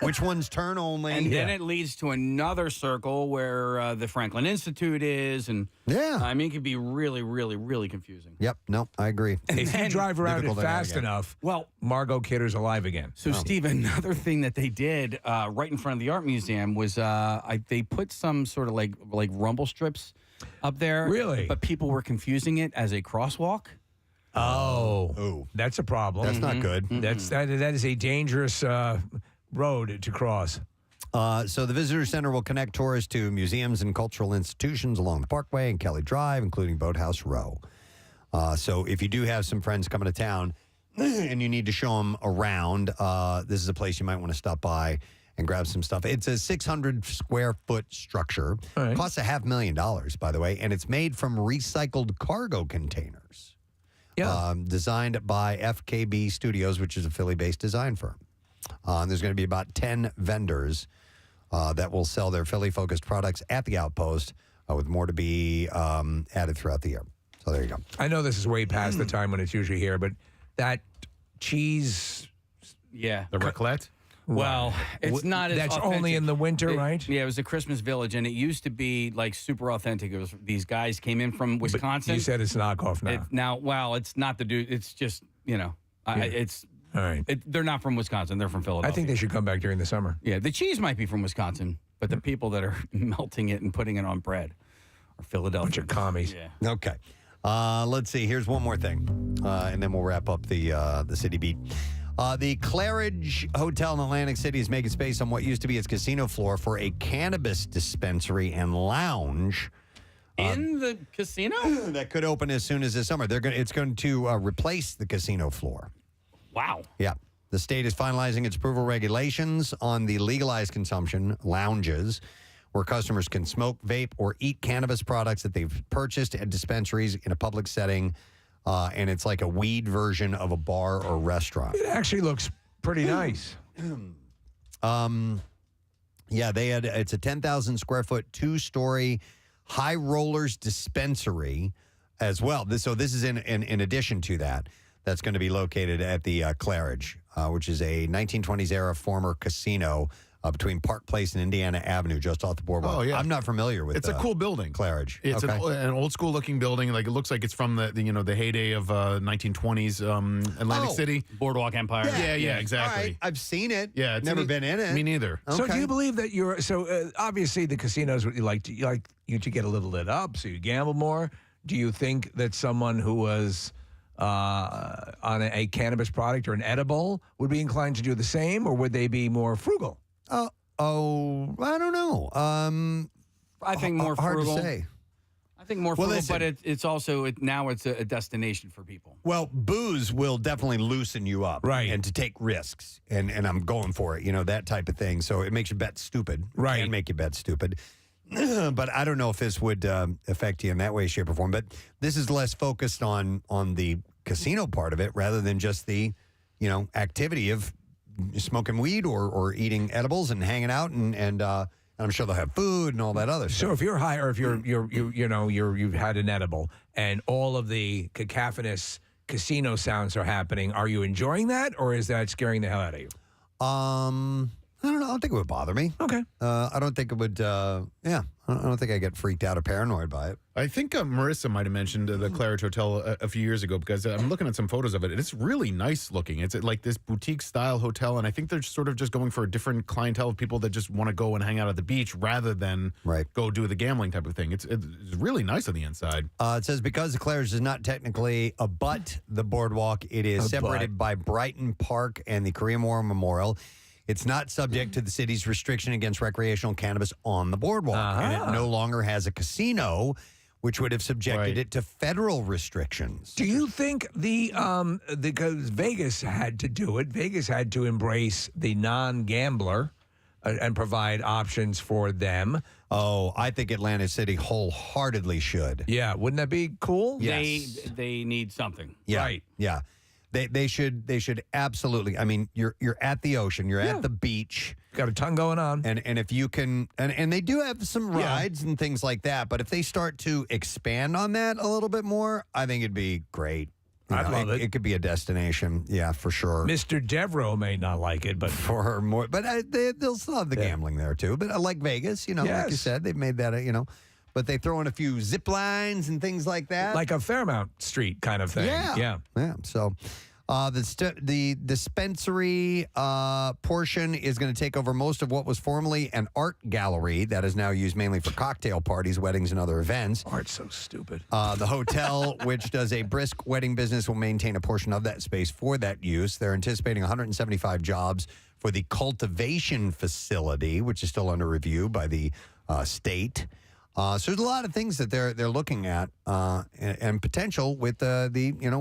S1: which one's turn only.
S4: And then it leads to another circle where the Franklin Institute is, and I mean, it can be really, really, really confusing.
S1: Yep, no, I agree.
S2: If you drive around it fast enough, Margot Kidder's alive again.
S4: So, Steve, another thing that they did right in front of the art museum was they put some sort of like rumble strips up there.
S2: Really?
S4: But people were confusing it as a crosswalk.
S2: Oh, that's a problem.
S1: That's not good.
S2: That is a dangerous road to cross.
S1: So the visitor center will connect tourists to museums and cultural institutions along the Parkway and Kelly Drive, including Boathouse Row. So if you do have some friends coming to town and you need to show them around, this is a place you might want to stop by and grab some stuff. It's a 600 square foot structure.
S2: Right.
S1: Costs $500,000, by the way, and it's made from recycled cargo containers.
S2: Yeah.
S1: Designed by FKB Studios, which is a Philly-based design firm. There's going to be about 10 vendors that will sell their Philly-focused products at the outpost, with more to be added throughout the year. So there you go.
S2: I know this is way past the time when it's usually here, but that cheese...
S4: Yeah.
S3: The raclette?
S4: Well, it's not as
S2: That's
S4: authentic.
S2: only in the winter, right?
S4: Yeah, it was a Christmas Village, and it used to be like super authentic. It was these guys came in from Wisconsin.
S2: But you said it's knockoff now.
S4: It's not the dude. It's just it's
S2: all right.
S4: They're not from Wisconsin. They're from Philadelphia.
S2: I think they should come back during the summer.
S4: Yeah, the cheese might be from Wisconsin, but the people that are melting it and putting it on bread are Philadelphia.
S2: Bunch of commies.
S4: Yeah.
S1: Okay. Let's see. Here's one more thing, and then we'll wrap up the city beat. The Claridge Hotel in Atlantic City is making space on what used to be its casino floor for a cannabis dispensary and lounge.
S4: In the casino?
S1: That could open as soon as this summer. It's going to replace the casino floor.
S4: Wow.
S1: Yeah. The state is finalizing its approval regulations on the legalized consumption lounges where customers can smoke, vape, or eat cannabis products that they've purchased at dispensaries in a public setting. And it's like a weed version of a bar or restaurant.
S2: It actually looks pretty nice.
S1: Yeah, it's a 10,000 square foot, 2-story high rollers dispensary as well. This is in addition to that. That's going to be located at the Claridge, which is a 1920s era former casino between Park Place and Indiana Avenue, just off the boardwalk.
S3: Oh, yeah.
S1: I'm not familiar with.
S3: It's a cool building,
S1: Claridge.
S3: It's
S1: okay.
S3: an old school looking building. Like it looks like it's from the heyday of 1920s Atlantic City,
S4: Boardwalk Empire.
S3: Yeah, exactly.
S1: All right. I've seen it.
S3: Yeah, it's
S1: never been in it.
S3: Me neither.
S2: So do you believe that obviously the casinos you like you to get a little lit up, so you gamble more? Do you think that someone who was on a cannabis product or an edible would be inclined to do the same, or would they be more frugal?
S1: I don't know.
S4: I think more
S1: hard
S4: frugal.
S1: to say.
S4: I think more frugal, but it's also now it's a destination for people.
S1: Well, booze will definitely loosen you up,
S2: right?
S1: And to take risks, and I'm going for it, that type of thing. So it makes you bet stupid,
S2: right?
S1: And make you bet stupid. But I don't know if this would affect you in that way, shape, or form. But this is less focused on the casino part of it rather than just the activity of smoking weed or eating edibles and hanging out and I'm sure they'll have food and all that other stuff.
S2: So if you're high or if you've had an edible and all of the cacophonous casino sounds are happening, are you enjoying that or is that scaring the hell out of you?
S1: I don't know. I don't think it would bother me.
S21: Okay.
S1: I don't think it would. I don't think I get freaked out or paranoid by it.
S3: I think Marissa might have mentioned the Claridge Hotel a few years ago because I'm looking at some photos of it. And it's really nice looking. It's like this boutique style hotel, and I think they're sort of just going for a different clientele of people that just want to go and hang out at the beach rather than go do the gambling type of thing. It's really nice on the inside.
S1: It says because the Claridge is not technically abut the boardwalk, it is separated by Brighton Park and the Korean War Memorial. It's not subject to the city's restriction against recreational cannabis on the boardwalk. And it no longer has a casino, which would have subjected it to federal restrictions.
S21: Do you think because Vegas had to do it, Vegas had to embrace the non-gambler and provide options for them?
S1: Oh, I think Atlantic City wholeheartedly should.
S21: Yeah, wouldn't that be cool?
S1: Yes.
S4: They need something.
S1: Yeah,
S21: right.
S1: Yeah. They should absolutely. I mean, you're at the ocean, you're at the beach,
S21: got a ton going on,
S1: and if you can, and they do have some rides and things like that. But if they start to expand on that a little bit more, I think it'd be great.
S21: I'd love it.
S1: It could be a destination, yeah, for sure.
S21: Mr. Devereaux may not like it, but
S1: for her more, but they'll still have the gambling there too. But like Vegas, like you said, they've made that But they throw in a few zip lines and things like that.
S21: Like a Fairmount Street kind of thing.
S1: Yeah. So the dispensary portion is going to take over most of what was formerly an art gallery that is now used mainly for cocktail parties, weddings, and other events.
S21: Art's so stupid.
S1: The hotel, which does a brisk wedding business, will maintain a portion of that space for that use. They're anticipating 175 jobs for the cultivation facility, which is still under review by the state. So there's a lot of things that they're looking at and potential with the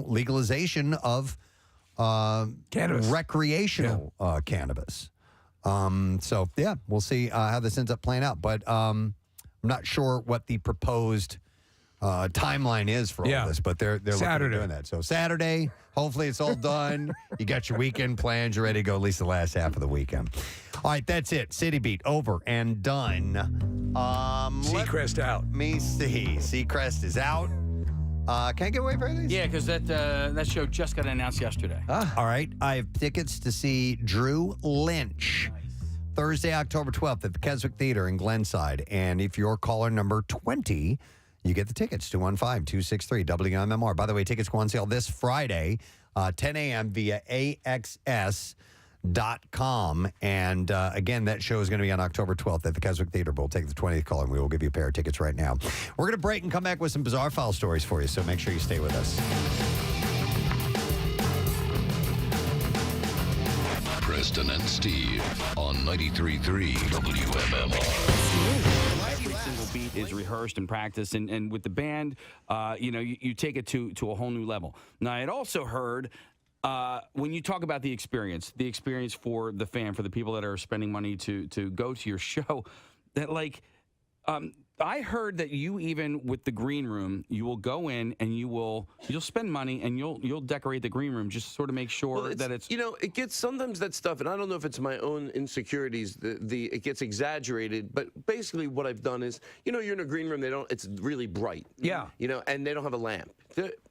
S1: legalization of
S21: cannabis,
S1: recreational cannabis. So we'll see how this ends up playing out. But I'm not sure what the proposed timeline is for all this. But they're looking at doing that. So Saturday, hopefully it's all done. You got your weekend plans. You're ready to go at least the last half of the weekend. All right, that's it. City Beat over and done.
S21: Seacrest out.
S1: Let me see. Seacrest is out. Can I get away for this?
S4: Yeah, because that show just got announced yesterday.
S1: All right. I have tickets to see Drew Lynch Thursday, October 12th at the Keswick Theater in Glenside. And if you're caller number 20, you get the tickets, 215-263 WMMR. By the way, tickets go on sale this Friday, 10 a.m. via AXS.com. And again, that show is going to be on October 12th at the Keswick Theater. We'll take the 20th caller and we will give you a pair of tickets right now. We're going to break and come back with some bizarre file stories for you, so make sure you stay with us.
S6: Preston and Steve on 93.3 WMMR.
S4: Every single beat is rehearsed and practiced, and with the band, you take it to a whole new level. Now, I had also heard when you talk about the experience for the fan, for the people that are spending money to go to your show, that I heard that you, even with the green room, you will go in and you'll spend money and you'll decorate the green room just to sort of make sure that it's
S8: it gets sometimes that stuff, and I don't know if it's my own insecurities. It gets exaggerated, but basically what I've done is you're in a green room. It's really bright.
S21: Yeah.
S8: And they don't have a lamp.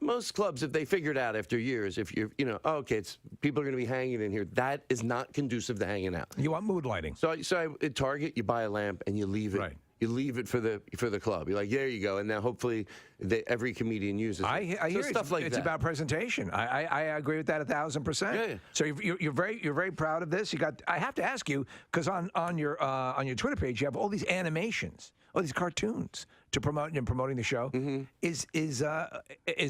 S8: Most clubs, if they figured out after years, if you're it's people are going to be hanging in here, that is not conducive to hanging out.
S21: You want mood lighting.
S8: So at Target, you buy a lamp and you leave it. Right. You leave it for the club. You're like, there you go. And now hopefully every comedian uses it.
S21: I hear
S8: stuff like
S21: it's
S8: that.
S21: about presentation. I agree with that 1,000%.
S8: Yeah.
S21: So you're very proud of this. I have to ask you, because on your Twitter page you have all these animations, all these cartoons to promoting the show. Mm-hmm. Is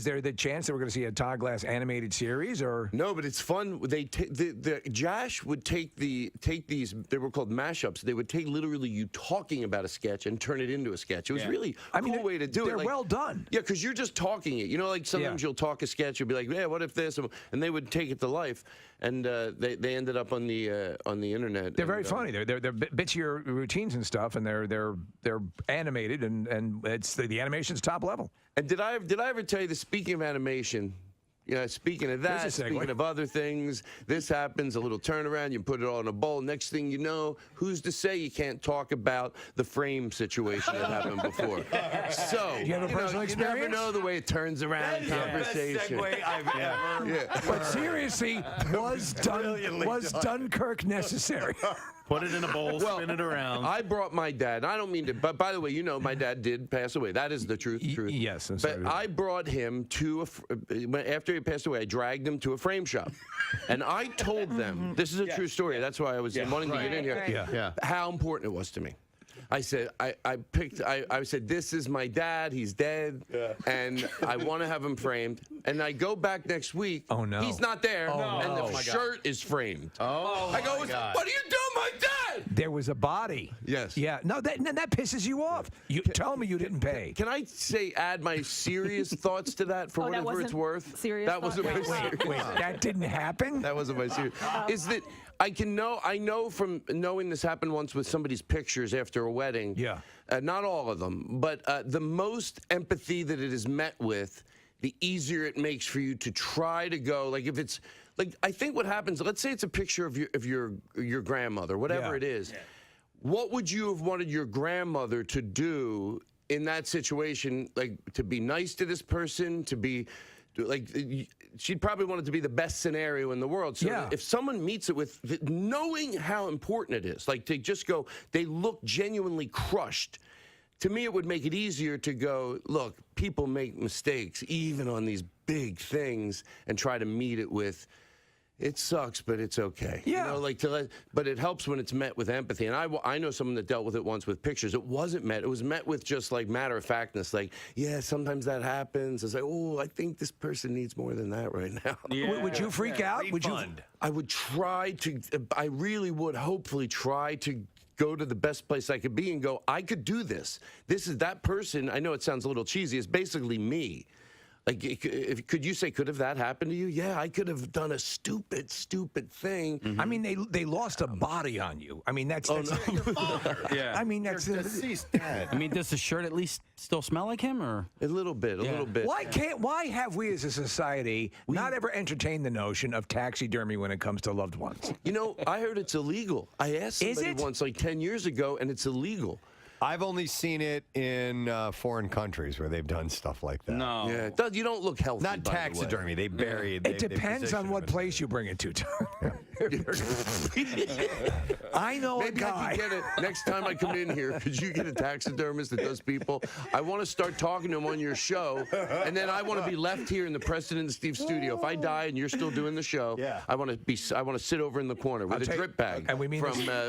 S21: there the chance that we're going to see a Todd Glass animated series, or
S8: no? But it's fun. They the Josh would take these. They were called mashups. They would take literally you talking about a sketch and turn it into a sketch. It was really a cool way to do it.
S21: They're well done.
S8: Yeah, because you're just talking it. Like sometimes you'll talk a sketch. You'll be like, yeah, what if this? And they would take it to life. And they ended up on the internet.
S21: They're very funny. They're bits of your routines and stuff, and they're animated, and it's the animation's top level.
S8: And did I ever tell you that, speaking of animation? Speaking of that, speaking of other things, this happens, a little turnaround, you put it all in a bowl. Next thing you know, who's to say you can't talk about the frame situation that happened before? So,
S21: you have a personal experience?
S8: You never know the way it turns around in conversation.
S7: Best segue I've ever
S21: But seriously, was Dunkirk necessary?
S3: Put it in a bowl, spin it around.
S8: I brought my dad. I don't mean to, but by the way, my dad did pass away. That is the truth.
S21: Yes.
S8: But I brought him to after he passed away, I dragged him to a frame shop. And I told them, this is a true story. That's why I was wanting to get in here. How important it was to me. I said, I said, this is my dad. He's dead. And I want to have him framed. And I go back next week.
S21: Oh, no.
S8: He's not there. And the shirt is framed. I go, what are you doing, my dad?
S21: There was a body.
S8: Yes.
S21: Yeah. No, that pisses you off. You tell me you didn't pay.
S8: Can I add my serious thoughts to that for whatever it's worth?
S5: That
S8: wasn't my serious.
S21: Wait, that didn't happen?
S8: That wasn't my serious. Is that I know from knowing this happened once with somebody's pictures after a wedding.
S21: Yeah.
S8: Not all of them, but the most empathy that it is met with, the easier it makes for you to try to go. Like if it's like, I think what happens, let's say it's a picture of your grandmother, whatever it is. Yeah. What would you have wanted your grandmother to do in that situation? Like to be nice to this person, to be like, she'd probably want it to be the best scenario in the world. So if someone meets it with knowing how important it is, like to just go, they look genuinely crushed. To me, it would make it easier to go, look, people make mistakes, even on these big things, and try to meet it with, it sucks, but it's okay.
S21: Yeah.
S8: But it helps when it's met with empathy. And I know someone that dealt with it once with pictures. It wasn't met. It was met with just like matter-of-factness. Like, yeah, sometimes that happens. It's like, oh, I think this person needs more than that right now.
S21: Yeah. Would you freak out?
S8: I would try to, I really would hopefully try to go to the best place I could be and go, I could do this. This is that person. I know it sounds a little cheesy. It's basically me. Like, could you say, could have that happened to you? Yeah, I could have done a stupid thing.
S21: I mean, they lost a body on you. I mean, that's
S4: your father. Yeah.
S21: I mean, that's
S7: deceased dad.
S4: I mean, does the shirt at least still smell like him, or
S8: a little bit?
S21: Why have we as a society not ever entertained the notion of taxidermy when it comes to loved ones?
S8: You know, I heard it's illegal. I asked somebody once, like 10 years ago, and it's illegal.
S7: I've only seen it in foreign countries where they've done stuff like that.
S4: No.
S8: Yeah, you don't look healthy.
S7: Not taxidermy. They bury it.
S21: It depends on what place you bring it to, Tom. I know
S8: Maybe
S21: a guy.
S8: I can get it next time I come in here. Could you get a taxidermist that does people? I want to start talking to him on your show, and then I want to be left here in the Preston and Steve studio. If I die and you're still doing the show, I want to sit over in the corner with a drip bag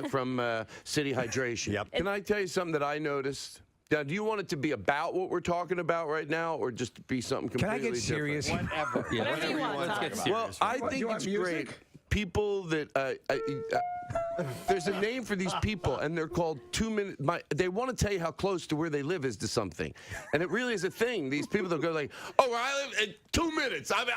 S8: from City Hydration.
S7: Yep.
S8: Can I tell you something that I noticed? Now, do you want it to be about what we're talking about right now, or just be something completely
S21: different? Can I get serious?
S7: Whatever.
S5: Whatever you want.
S4: Let's get serious.
S8: Well, I think it's great. People that there's a name for these people, and they're called 2 minute. They want to tell you how close to where they live is to something, and it really is a thing. These people that go like, "Oh, where I live in 2 minutes. I'm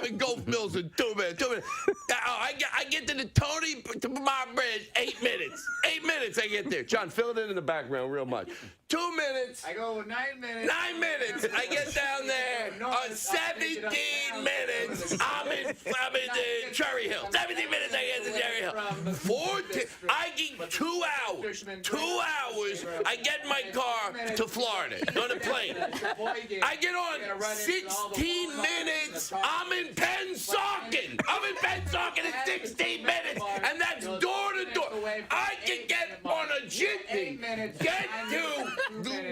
S8: in Gulf Mills in 2 minutes. 2 minutes. I get to the Tony to my bridge 8 minutes. 8 minutes I get there. John, fill it in the background real much. 2 minutes.
S12: I go 9 minutes.
S8: 9 minutes. I get down there on 17 minutes. I'm in Cherry Hill. 17 minutes. I get to Cherry Hill. 14. I get 2 hours. 2 hours. I get in my car to Florida on a plane. I get on 16 minutes. I'm in Pennsauken. I'm in Pennsauken in 16 minutes, and that's door to door. I can get on a jitney, get to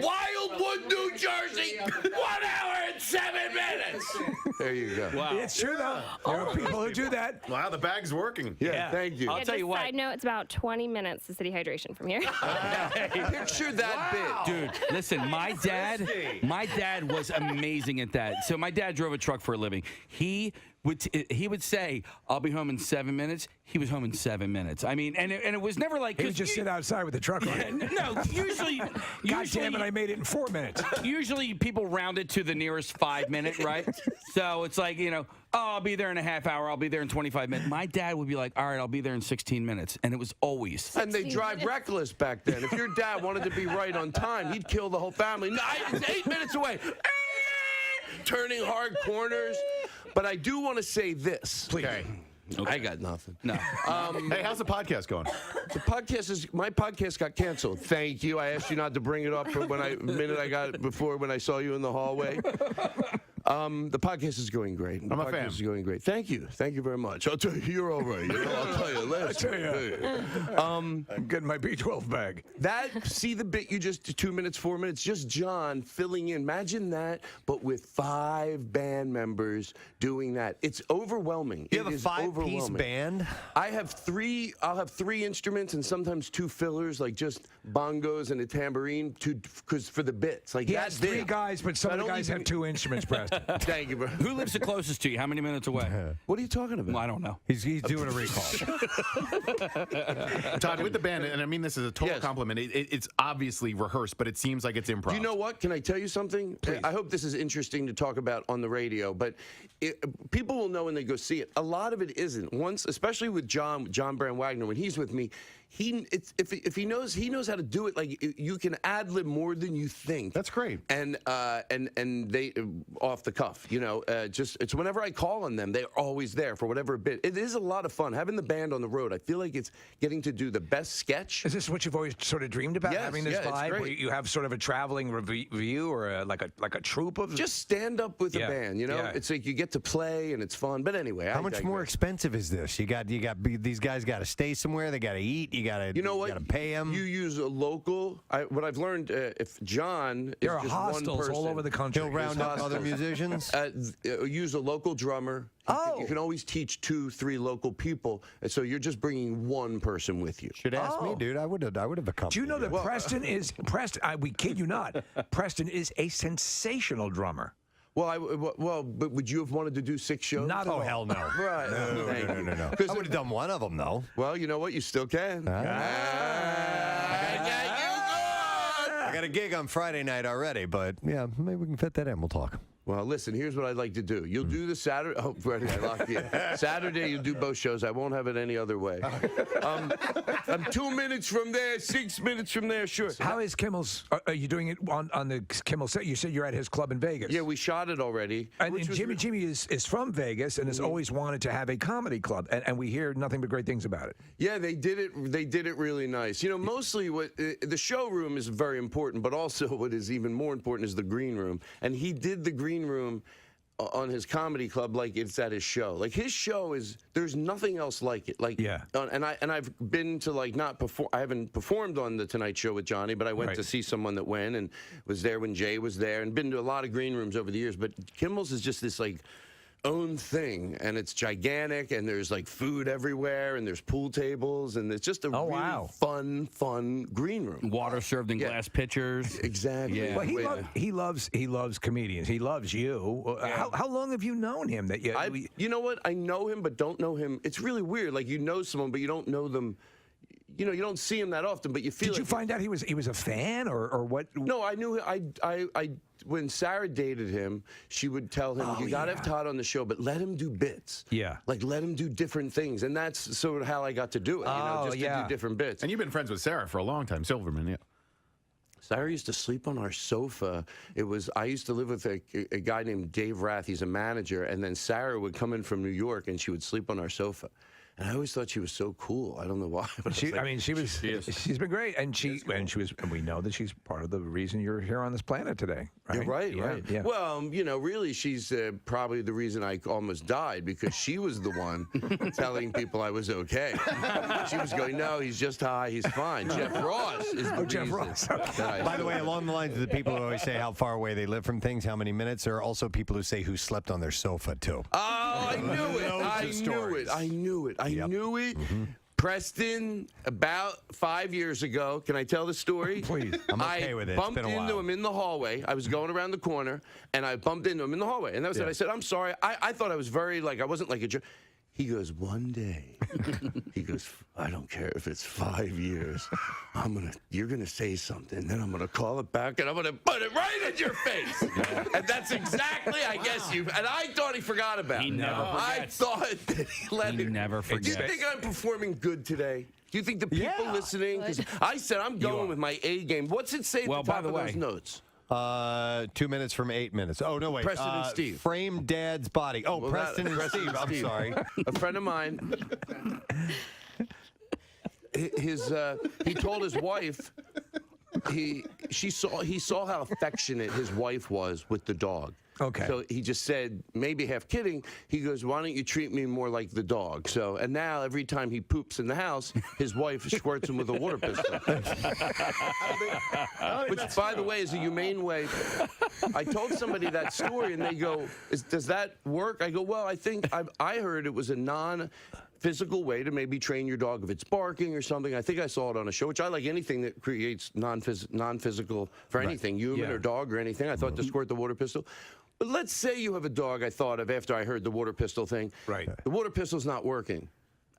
S8: Wildwood, New Jersey, 1 hour and 7 minutes. There you go.
S21: Wow. It's true, though. There are people who do that.
S3: Wow, the bag's working.
S8: Yeah. Thank you.
S11: I'll tell you what. Side note, it's about 20 minutes to City Hydration from here.
S8: Picture that bit.
S4: Dude, listen, my dad was amazing at that. So my dad drove a truck for a living. He would say, "I'll be home in 7 minutes." He was home in 7 minutes. I mean, and it was never like
S21: he would just sit outside with the truck on it.
S4: No, usually,
S21: God damn it, I made it in 4 minutes.
S4: Usually, people round it to the nearest 5 minute, right? So it's like, oh, I'll be there in a half hour. I'll be there in 25 minutes. My dad would be like, all right, I'll be there in 16 minutes, and it was always.
S8: And they drive reckless back then. If your dad wanted to be right on time, he'd kill the whole family. No, it's 8 minutes away. Turning hard corners. But I do want to say this.
S21: Please.
S8: Okay. I got nothing.
S4: No.
S3: Hey, how's the podcast going?
S8: My podcast got canceled. Thank you. I asked you not to bring it up for when I got it before when I saw you in the hallway. The podcast is going great.
S3: I'm a fan.
S8: Is going great. Thank you very much. I'll tell you, you're all right. I'll tell you.
S21: I'm getting my B12 bag.
S8: See the bit you just 2 minutes, 4 minutes, just John filling in. Imagine that, but with 5 band members doing that. It's overwhelming.
S7: You have a 5-piece band?
S8: I have 3. I'll have 3 instruments and sometimes 2 fillers, like just bongos and a tambourine, because for the bits. Like
S21: he has 3 guys, but some of the guys have 2 instruments, Preston.
S8: Thank you, bro.
S4: Who lives the closest to you? How many minutes away?
S8: What are you talking about?
S4: Well, I don't know.
S1: He's doing a recall.
S3: Todd, with the band, and I mean this is a total compliment, it's obviously rehearsed, but it seems like it's improv.
S8: Do you know what? Can I tell you something?
S3: Please.
S8: I hope this is interesting to talk about on the radio, but people will know when they go see it. A lot of it isn't. Once, especially with John Brand Wagner, when he's with me, if he knows how to do it. Like you can ad lib more than you think.
S3: That's great.
S8: And they off the cuff, just it's whenever I call on them, they're always there for whatever bit. It is a lot of fun having the band on the road. I feel like it's getting to do the best sketch.
S21: Is this what you've always sort of dreamed about?
S8: Yes,
S21: having this vibe
S8: it's
S21: where you have sort of a traveling review or like a troupe of
S8: just stand up with a band. It's like you get to play and it's fun. But anyway,
S1: how much more expensive is this? You got these guys got to stay somewhere. They got to eat. You got to pay them.
S8: You use a local. What I've learned, if John
S21: there
S8: is
S21: are
S8: just
S21: hostels
S8: one person,
S21: all over the country.
S1: He'll round up other musicians.
S8: Use a local drummer. You can always teach 2, 3 local people, and so you're just bringing one person with you.
S1: Should ask me, dude. I would have accompanied.
S21: Do you know that Preston is Preston? We kid you not. Preston is a sensational drummer.
S8: Well, but would you have wanted to do 6 shows?
S21: Not at all.
S1: Hell no.
S8: Right.
S1: No. I would have done one of them though.
S8: Well, you know what? You still can.
S1: I got a gig on Friday night already, but yeah, maybe we can fit that in. We'll talk.
S8: Well, listen, here's what I'd like to do. You'll do the Saturday. Oh, Freddie, I locked you. Saturday, you'll do both shows. I won't have it any other way. I'm 2 minutes from there, 6 minutes from there, sure.
S21: How is Kimmel's? Are you doing it on the Kimmel set? You said you're at his club in Vegas.
S8: Yeah, we shot it already.
S21: And Jimmy is from Vegas and has always wanted to have a comedy club, and we hear nothing but great things about it.
S8: Yeah, they did it. They did it really nice. Mostly what the showroom is very important, but also what is even more important is the green room. And he did the green room on his comedy club like it's at his show. Like his show is, there's nothing else like it. Like and I've been to like not perform. I haven't performed on the Tonight Show with Johnny, but I went to see someone that went and was there when Jay was there, and been to a lot of green rooms over the years. But Kimmel's is just this like own thing, and it's gigantic, and there's like food everywhere, and there's pool tables, and it's just a really fun green room.
S4: Water served in glass pitchers.
S8: Exactly.
S21: Yeah. Well, he loves comedians. He loves you. How long have you known him?
S8: You know what? I know him, but don't know him. It's really weird. Like you know someone, but you don't know them. You don't see him that often, but you feel.
S21: Did you find out he was a fan or what?
S8: No, I knew. I when Sarah dated him, she would tell him, "You got to have Todd on the show, but let him do bits.
S21: Yeah,
S8: like let him do different things." And that's sort of how I got to do it. Just to do different bits.
S3: And you've been friends with Sarah for a long time, Silverman. Yeah.
S8: Sarah used to sleep on our sofa. I used to live with a guy named Dave Rath. He's a manager, and then Sarah would come in from New York, and she would sleep on our sofa. And I always thought she was so cool. I don't know why. But
S21: she's been great, and we know that she's part of the reason you're here on this planet today. Right?
S8: You're right.
S21: Yeah.
S8: Well, really, she's probably the reason I almost died, because she was the one telling people I was okay. She was going, "No, he's just high. He's fine." Jeff Ross is the reason.
S21: Jeff Ross. Okay.
S1: By the way, along the lines of the people who always say how far away they live from things, how many minutes, there are also people who say who slept on their sofa too.
S8: Oh, I knew it. I knew it. Mm-hmm. Preston, about 5 years ago, can I tell the story?
S1: Please. I'm okay with it.
S8: I bumped into him in the hallway. I was going around the corner, and I bumped into him in the hallway. And that was it. I said, "I'm sorry." I thought I was very, I wasn't like a jerk. He goes, "One day," he goes, "I don't care if it's 5 years. You're gonna say something, then I'm gonna call it back, and I'm gonna put it right in your face." And that's exactly, I guess and I thought he forgot about it.
S4: He never forgets.
S8: I thought that he
S4: never forgets.
S8: Do you think I'm performing good today? Do you think the people listening? Because I said I'm going with my A game. What's it say at the top of those notes?
S1: 2 minutes from 8 minutes. Oh, no, wait.
S8: Preston and Steve.
S1: Frame Dad's body. Oh, Preston and Steve. I'm sorry.
S8: A friend of mine, he told his wife, he he saw how affectionate his wife was with the dog.
S21: Okay.
S8: So he just said, maybe half kidding, he goes, why don't you treat me more like the dog? So, and now every time he poops in the house, his wife squirts him with a water pistol. Which, by the way, is a humane way. I told somebody that story, and they go, does that work? I go, well, I think I heard it was a non-physical way to maybe train your dog if it's barking or something. I think I saw it on a show, which I like anything that creates non-physical for anything, human or dog or anything. I thought to squirt the water pistol. But let's say you have a dog, I thought of after I heard the water pistol thing.
S21: Right.
S8: The water pistol's not working.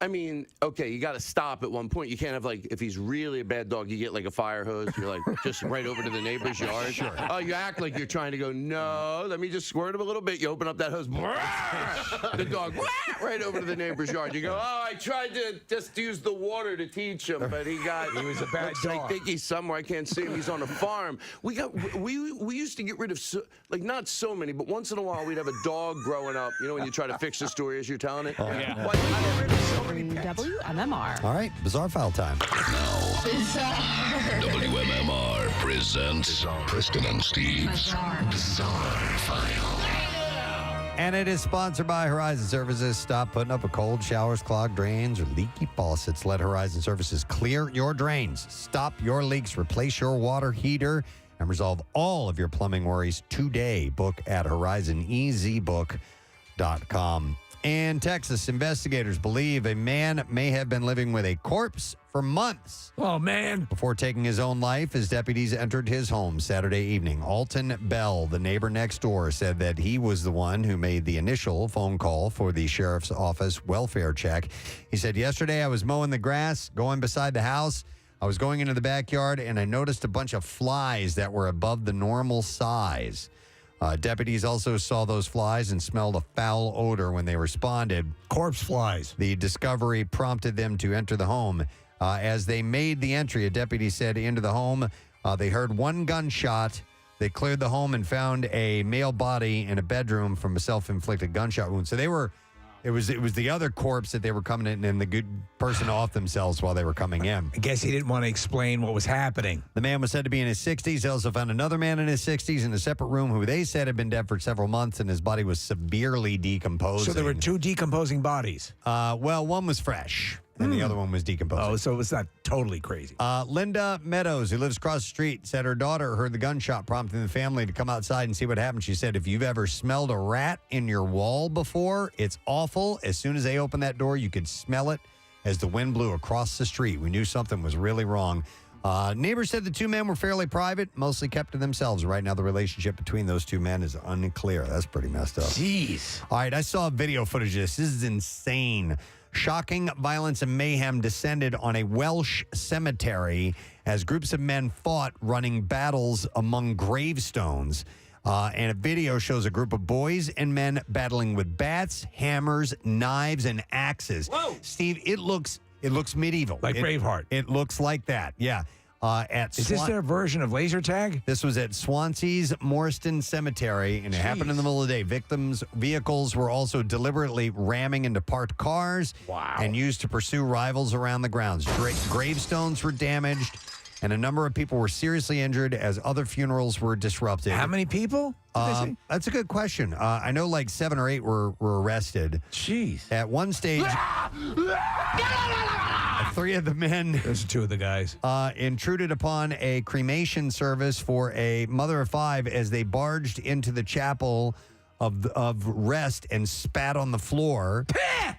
S8: I mean, okay, you got to stop at one point. You can't have, like, if he's really a bad dog, you get, like, a fire hose. You're, like, just right over to the neighbor's yard. Sure. Oh, you act like you're trying to go, no, let me just squirt him a little bit. You open up that hose. The dog, right over to the neighbor's yard. You go, oh, I tried to just use the water to teach him, but he was a bad dog. I think he's somewhere. I can't see him. He's on a farm. We used to get rid of, not so many, but once in a while we'd have a dog growing up. You know, when you try to fix the story as you're telling it?
S5: Yeah.
S8: Why did we get rid of so many
S5: WMMR.
S1: All right, Bizarre File time.
S6: WMMR presents Preston and Steve's Bizarre File.
S1: And it is sponsored by Horizon Services. Stop putting up with cold showers, clogged drains, or leaky faucets. Let Horizon Services clear your drains. Stop your leaks. Replace your water heater and resolve all of your plumbing worries today. Book at horizonezbook.com. In Texas, investigators believe a man may have been living with a corpse for months.
S21: Oh, man.
S1: Before taking his own life, as deputies entered his home Saturday evening. Alton Bell, the neighbor next door, said that he was the one who made the initial phone call for the sheriff's office welfare check. He said, yesterday I was mowing the grass, going beside the house. I was going into the backyard, and I noticed a bunch of flies that were above the normal size. Deputies also saw those flies and smelled a foul odor when they responded.
S21: Corpse flies.
S1: The discovery prompted them to enter the home. As they made the entry, a deputy said into the home, they heard one gunshot. They cleared the home and found a male body in a bedroom from a self-inflicted gunshot wound. So it was the other corpse that they were coming in, and the good person off themselves while they were coming in.
S21: I guess he didn't want to explain what was happening.
S1: The man was said to be in his 60s. They also found another man in his 60s in a separate room who they said had been dead for several months, and his body was severely decomposing.
S21: So there were two decomposing bodies.
S1: Well, one was fresh, and the other one was decomposing.
S21: Oh, so it's not totally crazy.
S1: Linda Meadows, who lives across the street, said her daughter heard the gunshot, prompting the family to come outside and see what happened. She said, if you've ever smelled a rat in your wall before, it's awful. As soon as they opened that door, you could smell it as the wind blew across the street. We knew something was really wrong. Neighbors said the two men were fairly private, mostly kept to themselves. Right now, the relationship between those two men is unclear. That's pretty messed up.
S21: Jeez.
S1: All right, I saw video footage of this. This is insane. Shocking violence and mayhem descended on a Welsh cemetery as groups of men fought running battles among gravestones. And a video shows a group of boys and men battling with bats, hammers, knives, and axes.
S21: Whoa.
S1: Steve, it looks medieval.
S21: Like Braveheart.
S1: It looks like that, yeah.
S21: Is this their version of laser tag?
S1: This was at Swansea's Morston Cemetery, and it happened in the middle of the day. Vehicles were also deliberately ramming into parked cars and used to pursue rivals around the grounds. Gravestones were damaged, and a number of people were seriously injured as other funerals were disrupted.
S21: How many people?
S1: That's a good question. I know like 7 or 8 were arrested.
S21: Jeez.
S1: At one stage... 3 of the men.
S21: Those are 2 of the guys.
S1: Intruded upon a cremation service for a mother of 5 as they barged into the chapel of rest and spat on the floor.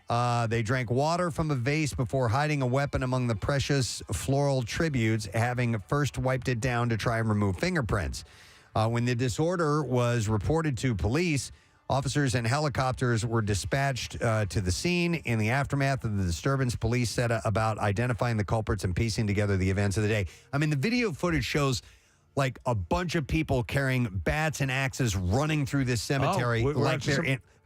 S1: They drank water from a vase before hiding a weapon among the precious floral tributes, having first wiped it down to try and remove fingerprints. When the disorder was reported to police, officers and helicopters were dispatched to the scene. In the aftermath of the disturbance, police set about identifying the culprits and piecing together the events of the day. I mean, the video footage shows like a bunch of people carrying bats and axes running through this cemetery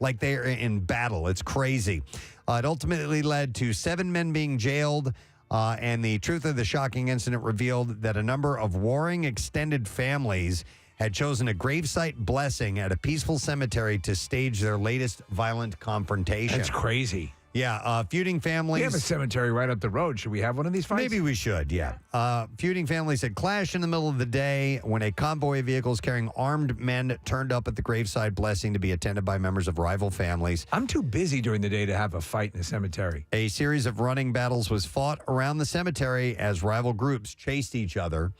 S1: like they're in battle. It's crazy. It ultimately led to 7 men being jailed. And the truth of the shocking incident revealed that a number of warring extended families had chosen a gravesite blessing at a peaceful cemetery to stage their latest violent confrontation.
S21: That's crazy.
S1: Yeah, feuding families.
S21: We have a cemetery right up the road. Should we have one of these fights?
S1: Maybe we should, yeah. Feuding families had clashed in the middle of the day when a convoy of vehicles carrying armed men turned up at the graveside blessing to be attended by members of rival families.
S21: I'm too busy during the day to have a fight in a cemetery.
S1: A series of running battles was fought around the cemetery as rival groups chased each other.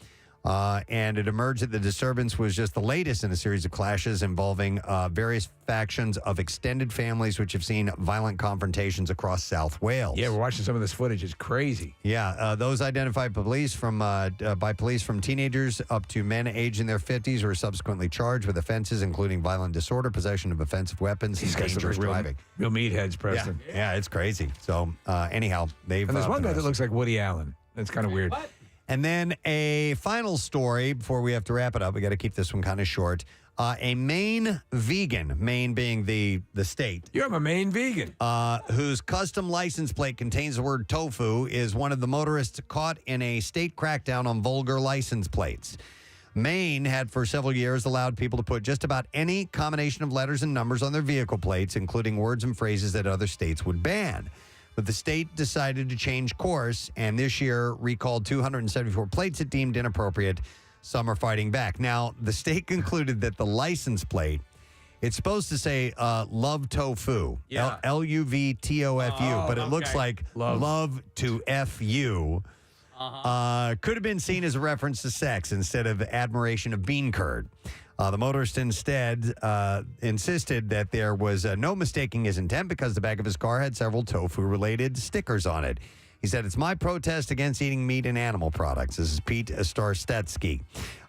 S1: And it emerged that the disturbance was just the latest in a series of clashes involving various factions of extended families, which have seen violent confrontations across South Wales.
S21: Yeah, we're watching some of this footage. It's crazy.
S1: Yeah, those identified by police from teenagers up to men aged in their 50s were subsequently charged with offenses including violent disorder, possession of offensive weapons, and dangerous driving.
S21: Real meatheads, Preston.
S1: Yeah, it's crazy. So anyhow, they've...
S21: And there's one guy that looks like Woody Allen. That's kind of weird.
S1: What? And then a final story before we have to wrap it up. We got to keep this one kind of short. A Maine vegan, Maine being the state.
S21: You're a Maine vegan.
S1: Whose custom license plate contains the word tofu is one of the motorists caught in a state crackdown on vulgar license plates. Maine had for several years allowed people to put just about any combination of letters and numbers on their vehicle plates, including words and phrases that other states would ban. But the state decided to change course, and this year recalled 274 plates it deemed inappropriate. Some are fighting back. Now, the state concluded that the license plate, it's supposed to say love tofu, L-U-V-T-O-F-U, but it looks like love to F-U. Could have been seen as a reference to sex instead of admiration of bean curd. The motorist instead insisted that there was no mistaking his intent because the back of his car had several tofu-related stickers on it. He said, "It's my protest against eating meat and animal products." This is Pete Starstetsky.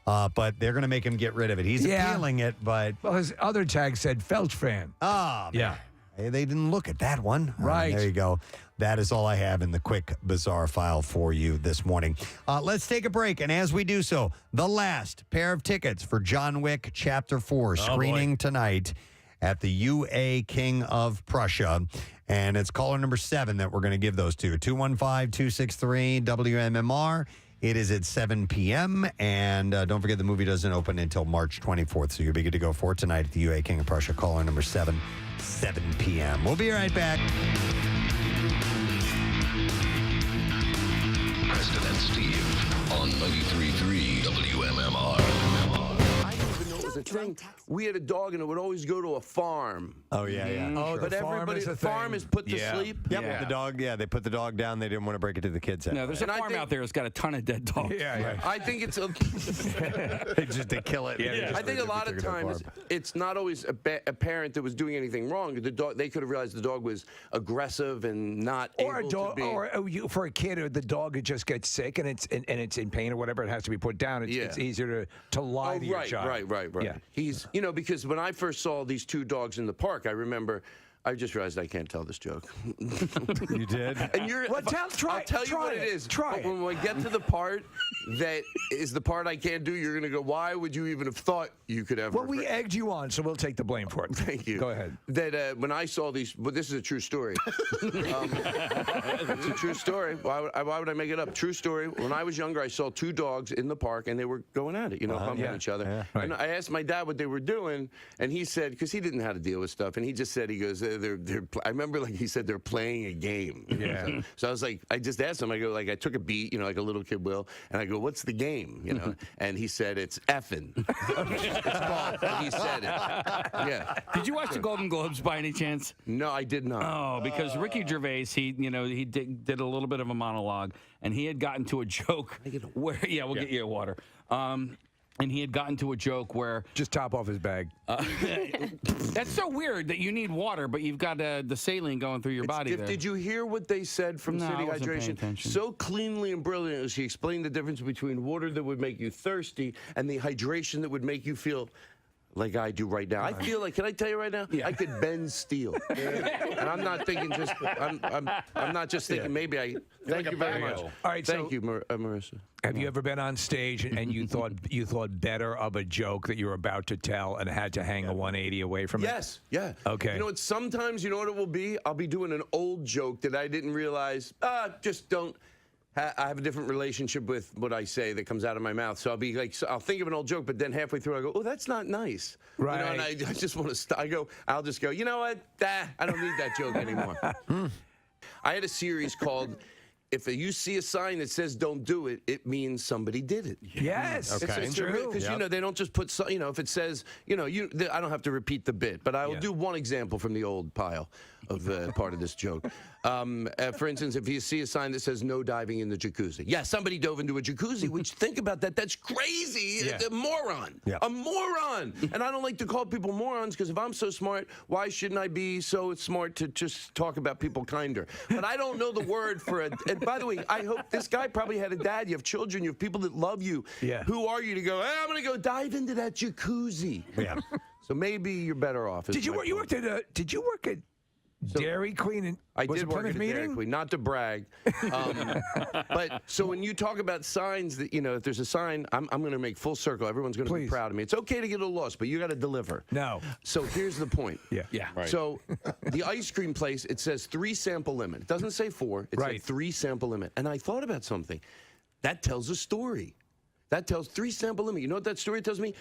S1: But they're going to make him get rid of it. He's appealing it, but...
S21: Well, his other tag said Felch fan.
S1: Oh,
S21: yeah.
S1: They didn't look at that one.
S21: Right.
S1: There you go. That is all I have in the quick, bizarre file for you this morning. Let's take a break. And as we do so, the last pair of tickets for John Wick Chapter 4 screening tonight at the UA King of Prussia. And it's caller number 7 that we're going to give those to. 215-263-WMMR. It is at 7 p.m. And don't forget, the movie doesn't open until March 24th. So you'll be good to go for tonight at the UA King of Prussia. Caller number 7 p.m. We'll be right back.
S6: Preston and Steve on 93.3 WMMR.
S8: I didn't even know it was a thing. We had a dog, and it would always go to a farm.
S1: Oh, yeah.
S21: Oh,
S8: But
S21: the
S8: everybody,
S21: farm
S8: farm is put to sleep.
S1: Yep. The dog, they put the dog down. They didn't want to break it to the kids.
S4: No, there's a farm out there that's got a ton of dead dogs.
S8: I think it's
S1: to kill it.
S8: I think a lot of times it's not always a parent that was doing anything wrong. The dog, they could have realized the dog was aggressive and not
S21: or
S8: able
S21: a dog,
S8: to be.
S21: or for a kid, or the dog it just gets sick and it's in pain or whatever, it has to be put down. It's easier to lie to your child.
S8: Right.
S21: Yeah.
S8: He's because when I first saw these two dogs in the park, I remember. I just realized I can't tell this joke.
S1: You did?
S8: And you're.
S21: Well,
S8: I'll tell you what it is.
S21: Try
S8: but when we get to the part that is the part I can't do, you're going to go, why would you even have thought you could ever?
S21: Well, we egged you on, so we'll take the blame for it.
S8: Thank you.
S21: Go ahead.
S8: That when I saw these, but this is a true story. It's a true story. Why would I make it up? True story. When I was younger, I saw two dogs in the park, and they were going at it, bumping each other.
S21: Yeah. Right.
S8: And I asked my dad what they were doing, and he said, because he didn't know how to deal with stuff, and he just said, he goes, I remember he said they're playing a game.
S21: Yeah.
S8: So I was like, I just asked him, I go, I took a beat, like a little kid will, and I go, what's the game? And he said, it's effing. It's called. And he said it. Yeah.
S4: Did you watch the Golden Globes by any chance?
S8: No, I did not.
S4: Oh, because Ricky Gervais, he did a little bit of a monologue, and he had gotten to a joke where, we'll get you a water. And he had gotten to a joke where...
S21: Just top off his bag.
S4: That's so weird that you need water, but you've got the saline going through your body there.
S8: Did you hear what they said from
S4: No,
S8: City
S4: I wasn't paying
S8: Hydration?
S4: attention.
S8: So cleanly and brilliantly, she explained the difference between water that would make you thirsty and the hydration that would make you feel... like I do right now. I feel like, can I tell you right now? I could bend steel. And I'm not thinking just, I'm not just thinking maybe I, thank you very much.
S21: All right,
S8: thank you, Marissa.
S21: Have you ever been on stage and you thought better of a joke that you were about to tell and had to hang a 180 away from it?
S8: Yes, yeah.
S21: Okay.
S8: You know what, sometimes, you know what it will be? I'll be doing an old joke that I didn't realize, just don't. I have a different relationship with what I say that comes out of my mouth. So I'll be like, I'll think of an old joke, but then halfway through I go, oh, that's not nice.
S21: Right.
S8: And I just want to I'll just go, you know what? I don't need that joke anymore. I had a series called if you see a sign that says "Don't do it," it means somebody did it.
S21: Yes,
S8: it's true. Because they don't just put if it says I don't have to repeat the bit, but I will do one example from the old pile of part of this joke. For instance, if you see a sign that says "No diving in the jacuzzi," somebody dove into a jacuzzi. Which think about that. That's crazy.
S1: Yeah.
S8: A moron. A moron. And I don't like to call people morons because if I'm so smart, why shouldn't I be so smart to just talk about people kinder? But I don't know the word for it. And by the way, I hope this guy probably had a dad. You have children. You have people that love you.
S21: Yeah.
S8: Who are you to go, I'm going to go dive into that jacuzzi?
S1: Yeah.
S8: So maybe you're better off.
S21: Did you work at Dairy Queen? And
S8: I did work at a Dairy Queen, not to brag. But so when you talk about signs that, if there's a sign, I'm going to make full circle. Everyone's going to be proud of me. It's okay to get a little lost, but you got to deliver.
S21: No.
S8: So here's the point.
S21: Yeah.
S8: Right. So the ice cream place, it says 3 sample limit. It doesn't say 4. It says 3 sample limit. And I thought about something. That tells a story. That tells 3 sample limit. You know what that story tells me?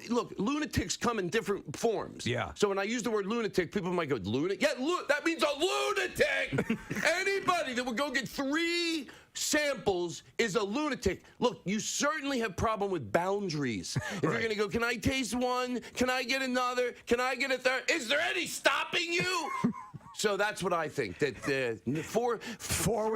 S8: Look, lunatics come in different forms.
S21: Yeah.
S8: So when I use the word lunatic, people might go, lunatic? Yeah, that means a lunatic. Anybody that would go get 3 samples is a lunatic. Look, you certainly have problem with boundaries. If you're going to go, can I taste one? Can I get another? Can I get a third? Is there any stopping you? So that's what I think. That 4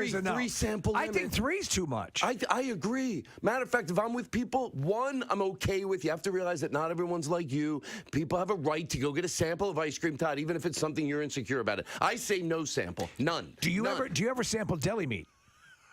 S21: is enough.
S8: 3 sample limit.
S21: I think 3's too much.
S8: I agree. Matter of fact, if I'm with people, 1 I'm okay with. You have to realize that not everyone's like you. People have a right to go get a sample of ice cream, Todd, even if it's something you're insecure about it. I say no sample. None.
S21: Do you ever sample deli meat?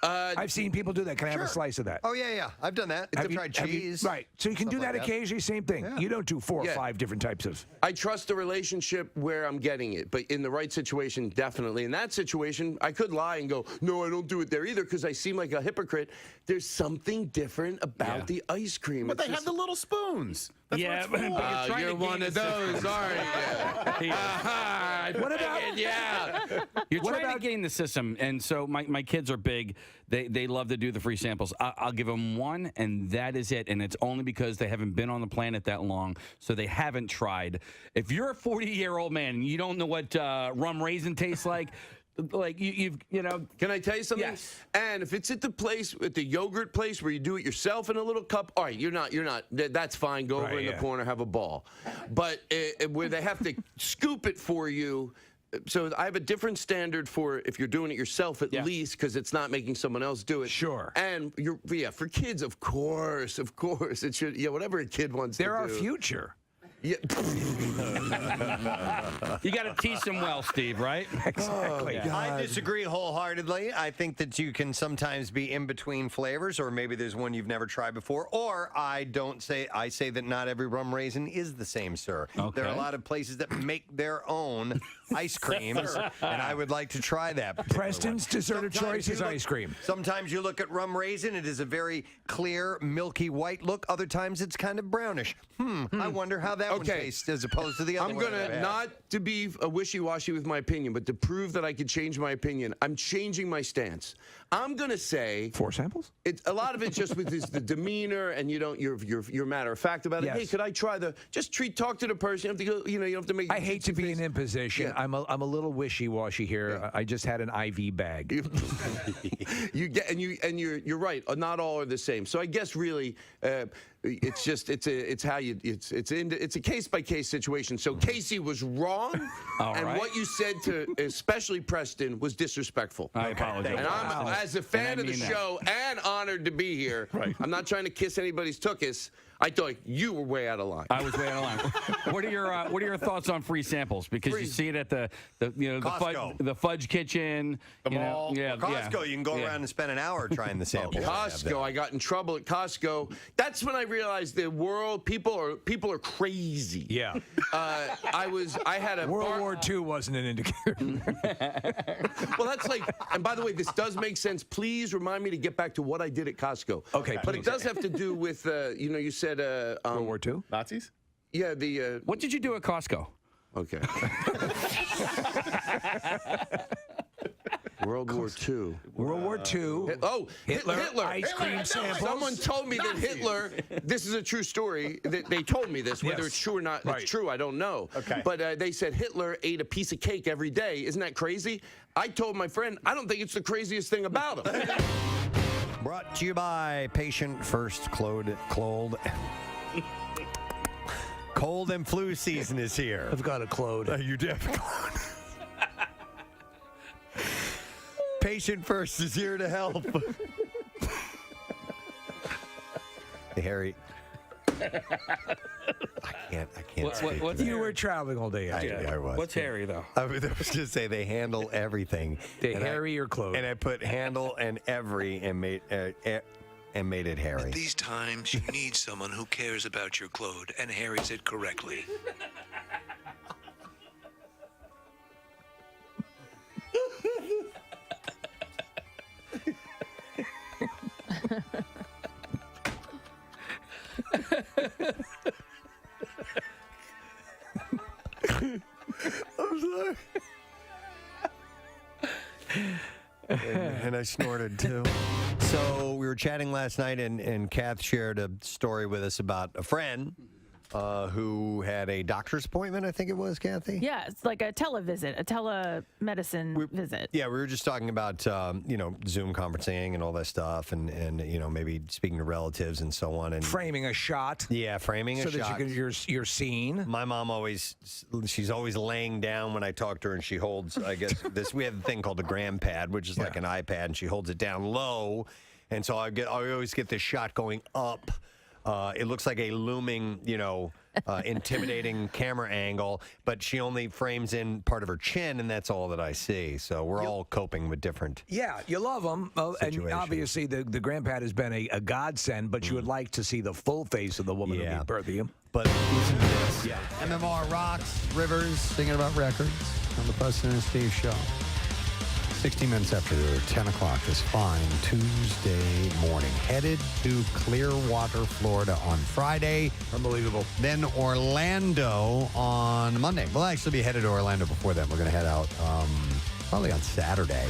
S21: I've seen people do that. Can I have a slice of that?
S1: Oh, yeah. I've done that. I've tried cheese.
S21: Right. So you can do that occasionally, same thing.
S1: Yeah.
S21: You don't do 4 or 5 different types of.
S8: I trust the relationship where I'm getting it, but in the right situation, definitely. In that situation, I could lie and go, no, I don't do it there either because I seem like a hypocrite. There's something different about the ice cream.
S3: But they have the little spoons. That's
S4: Yeah,
S3: what it's
S4: but
S3: for.
S8: You're one of those, aren't you?
S21: What about?
S4: You're trying to gain the system, and so my kids are big. They love to do the free samples. I'll give them 1, and that is it. And it's only because they haven't been on the planet that long, so they haven't tried. If you're a 40-year-old man and you don't know what rum raisin tastes like you know.
S8: Can I tell you something?
S4: Yes.
S8: And if it's at the yogurt place where you do it yourself in a little cup, all right, you're not. That's fine. Go over in the corner, have a ball. But where they have to scoop it for you. So I have a different standard for if you're doing it yourself at least because it's not making someone else do it.
S21: Sure.
S8: And for kids, of course, it should. Yeah, whatever a kid wants to do.
S21: They're our future.
S8: Yeah.
S4: You got to teach them well, Steve, right?
S21: Exactly.
S1: Oh, I disagree wholeheartedly. I think that you can sometimes be in between flavors, or maybe there's one you've never tried before. Or I say that not every rum raisin is the same, sir.
S4: Okay.
S1: There are a lot of places that make their own ice creams, and I would like to try that.
S21: Preston's dessert of choice is ice cream.
S1: Sometimes you look at rum raisin; it is a very clear, milky white look. Other times it's kind of brownish. I wonder how that one tastes as opposed to the other
S8: I'm
S1: one.
S8: going to, not to be a wishy-washy with my opinion, but to prove that I could change my opinion, I'm changing my stance. I'm going to say
S21: 4 samples?
S8: A lot of it's just with the demeanor, and you're matter of fact about it.
S21: Yes.
S8: Hey, could I try talk to the person. You don't have to go, you don't have to make.
S21: I hate to be an imposition. Yeah. I'm a little wishy-washy here. Yeah. I just had an IV bag.
S8: You're right. Not all are the same. So I guess really. It's a case-by-case situation. So Casey was wrong, and what you said to especially Preston was disrespectful.
S4: I apologize.
S8: And I'm, as a fan of the show and honored to be here, I'm not trying to kiss anybody's tuchus. I thought you were way out of line.
S4: I was way out of line. What are your thoughts on free samples? Because you see it at the fudge kitchen,
S1: the mall. Costco, you can go around and spend an hour trying the samples.
S8: Costco, I got in trouble at Costco. That's when I realized the world people are crazy.
S21: Yeah.
S8: I had a
S21: World War II wasn't an indicator.
S8: Well, that's like, and by the way, this does make sense. Please remind me to get back to what I did at Costco.
S21: Okay,
S8: but it does have to do with you said
S21: World War II?
S3: Nazis?
S8: Yeah,
S4: what did you do at Costco?
S8: Okay. World War II.
S21: World War II.
S8: Hitler.
S21: Ice cream samples.
S8: Someone told me that Hitler, this is a true story. They told me this. Whether it's true or not, it's true, I don't know.
S7: Okay.
S8: But they said Hitler ate a piece of cake every day. Isn't that crazy? I told my friend, I don't think it's the craziest thing about him.
S7: Brought to you by Patient First Cold and flu season is here.
S21: I've got a clode.
S7: You do have a clode. Patient First is here to help. Hey, Harry. I can't speak.
S21: You were traveling all day.
S7: I was.
S4: What's Harry, though?
S7: I was just going to say they handle everything.
S21: They Harry or clothes.
S7: And I put handle and every and made it Harry.
S6: At these times, you need someone who cares about your clothes and harries it correctly.
S7: I'm sorry. And I snorted too. So we were chatting last night, and Kath shared a story with us about a friend who had a doctor's appointment, I think it was, Kathy?
S5: Yeah, it's like a televisit, a telemedicine visit.
S7: Yeah, we were just talking about, Zoom conferencing and all that stuff and maybe speaking to relatives and so on. And
S21: framing a shot.
S7: Yeah, framing a
S21: so
S7: shot.
S21: So that you're seen.
S7: My mom she's always laying down when I talk to her, and she holds, I guess, we have a thing called a gram pad, which is like an iPad, and she holds it down low. And so I always get this shot going up. It looks like a looming, intimidating camera angle, but she only frames in part of her chin, and that's all that I see. So we're all coping with different.
S21: Yeah, you love them, and obviously the grandpad has been a godsend, but you would like to see the full face of the woman who gave birth to you.
S7: But listen to this. Yeah. MMR rocks, Rivers, singing about records on the Preston and Steve Show. 60 minutes after 10 o'clock this fine Tuesday morning. Headed to Clearwater, Florida on Friday.
S21: Unbelievable.
S7: Then Orlando on Monday. We'll actually be headed to Orlando before then. We're going to head out probably on Saturday.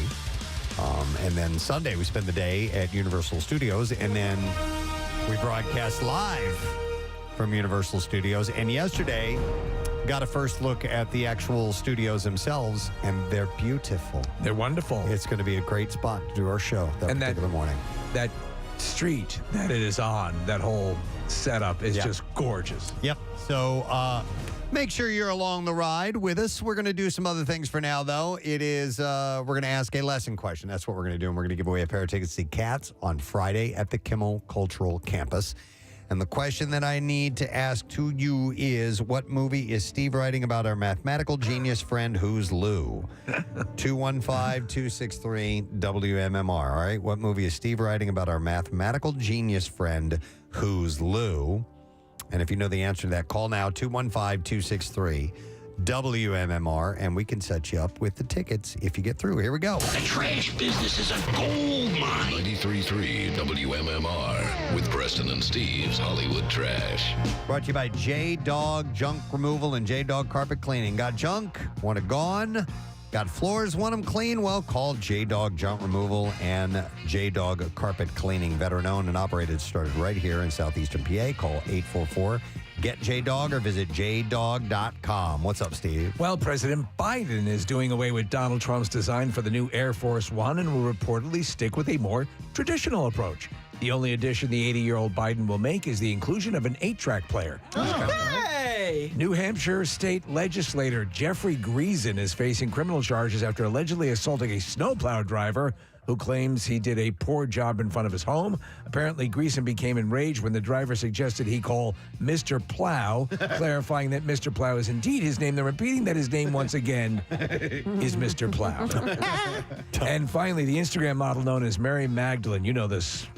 S7: And then Sunday we spend the day at Universal Studios. And then we broadcast live from Universal Studios. And yesterday got a first look at the actual studios themselves, and they're beautiful.
S21: They're wonderful.
S7: It's going to be a great spot to do our show that particular morning.
S21: That street that it is on, that whole setup is just gorgeous.
S7: Yep. So make sure you're along the ride with us. We're going to do some other things for now, though. It is, we're going to ask a lesson question. That's what we're going to do, and we're going to give away a pair of tickets to see Cats on Friday at the Kimmel Cultural Campus. And the question that I need to ask to you is, what movie is Steve writing about our mathematical genius friend who's Lou? 215-263-WMMR. All right, what movie is Steve writing about our mathematical genius friend who's Lou? And if you know the answer to that, call now, 215-263-WMMR, and we can set you up with the tickets if you get through. Here we go.
S18: The trash business is a gold mine.
S12: 93.3 WMMR with Preston and Steve's Hollywood Trash.
S7: Brought to you by J-Dog Junk Removal and J-Dog Carpet Cleaning. Got junk? Want it gone? Got floors? Want them clean? Well, call J-Dog Junk Removal and J-Dog Carpet Cleaning. Veteran-owned and operated. Started right here in southeastern PA. Call 844-GET-JDOG or visit jdog.com. What's up, Steve?
S21: Well, President Biden is doing away with Donald Trump's design for the new Air Force One and will reportedly stick with a more traditional approach. The only addition the 80-year-old Biden will make is the inclusion of an 8-track player.
S4: Hey!
S21: New Hampshire state legislator Jeffrey Greason is facing criminal charges after allegedly assaulting a snowplow driver who claims he did a poor job in front of his home. Apparently, Greason became enraged when the driver suggested he call Mr. Plow, clarifying that Mr. Plow is indeed his name, then repeating that his name once again is Mr. Plow. And finally, the Instagram model known as Mary Magdalene, you know this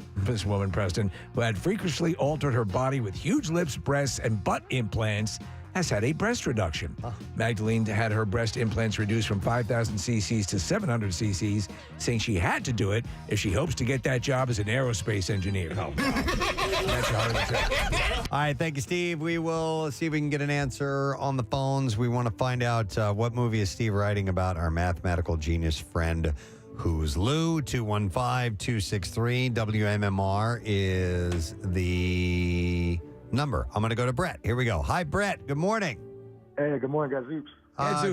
S21: woman, Preston, who had freakishly altered her body with huge lips, breasts, and butt implants, has had a breast reduction. Magdalene had her breast implants reduced from 5,000 cc's to 700 cc's, saying she had to do it if she hopes to get that job as an aerospace engineer. Oh, God. That's hard to say.
S7: All right, thank you, Steve. We will see if we can get an answer on the phones. We want to find out what movie is Steve writing about our mathematical genius friend
S1: Who's Lou? 215-263. WMMR is the number. I'm going to go to Brett. Here we go. Hi, Brett. Good morning.
S13: Hey, good morning, Gadzooks.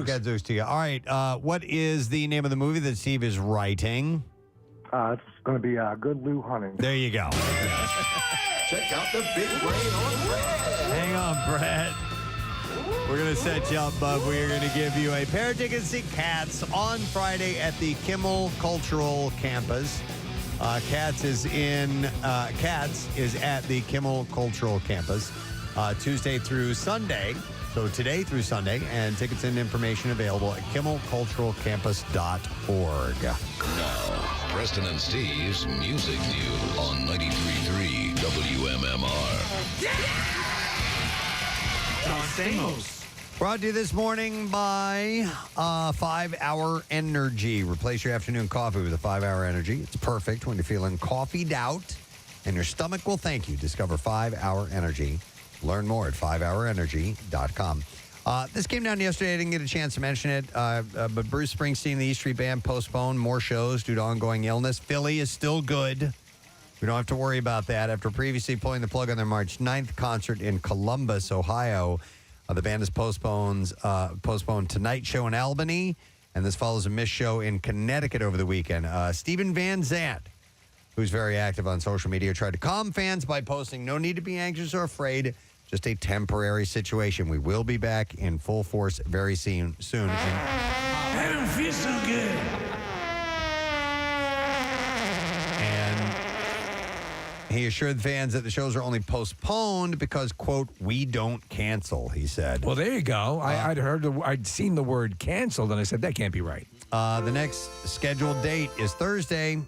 S1: Gadzooks to you. All right. What is the name of the movie that Steve is writing?
S13: It's going to be Good Lou Hunting.
S1: There you go.
S15: Check out the big brain on Brett.
S1: Hang on, Brett. We're going to set you up, bub. We're going to give you a pair of tickets to see Cats on Friday at the Kimmel Cultural Campus. Cats is at the Kimmel Cultural Campus Tuesday through Sunday. So today through Sunday, and tickets and information available at kimmelculturalcampus.org.
S12: Now, Preston and Steve's Music News on 93.3 WMMR.
S1: Brought to you this morning by 5-Hour Energy. Replace your afternoon coffee with a 5-Hour Energy. It's perfect when you're feeling coffeeed out, and your stomach will thank you. Discover 5-Hour Energy. Learn more at 5hourenergy.com. This came down yesterday. I didn't get a chance to mention it, but Bruce Springsteen, the E Street Band, postponed more shows due to ongoing illness. Philly is still good. We don't have to worry about that. After previously pulling the plug on their March 9th concert in Columbus, Ohio, the band has postponed tonight's show in Albany, and this follows a missed show in Connecticut over the weekend. Stephen Van Zandt, who's very active on social media, tried to calm fans by posting, "No need to be anxious or afraid, just a temporary situation. We will be back in full force very soon."
S22: I don't feel so good.
S1: And he assured fans that the shows are only postponed because, quote, "we don't cancel," he said.
S21: Well, there you go. I'd seen the word canceled, and I said, that can't be right.
S1: The next scheduled date is Thursday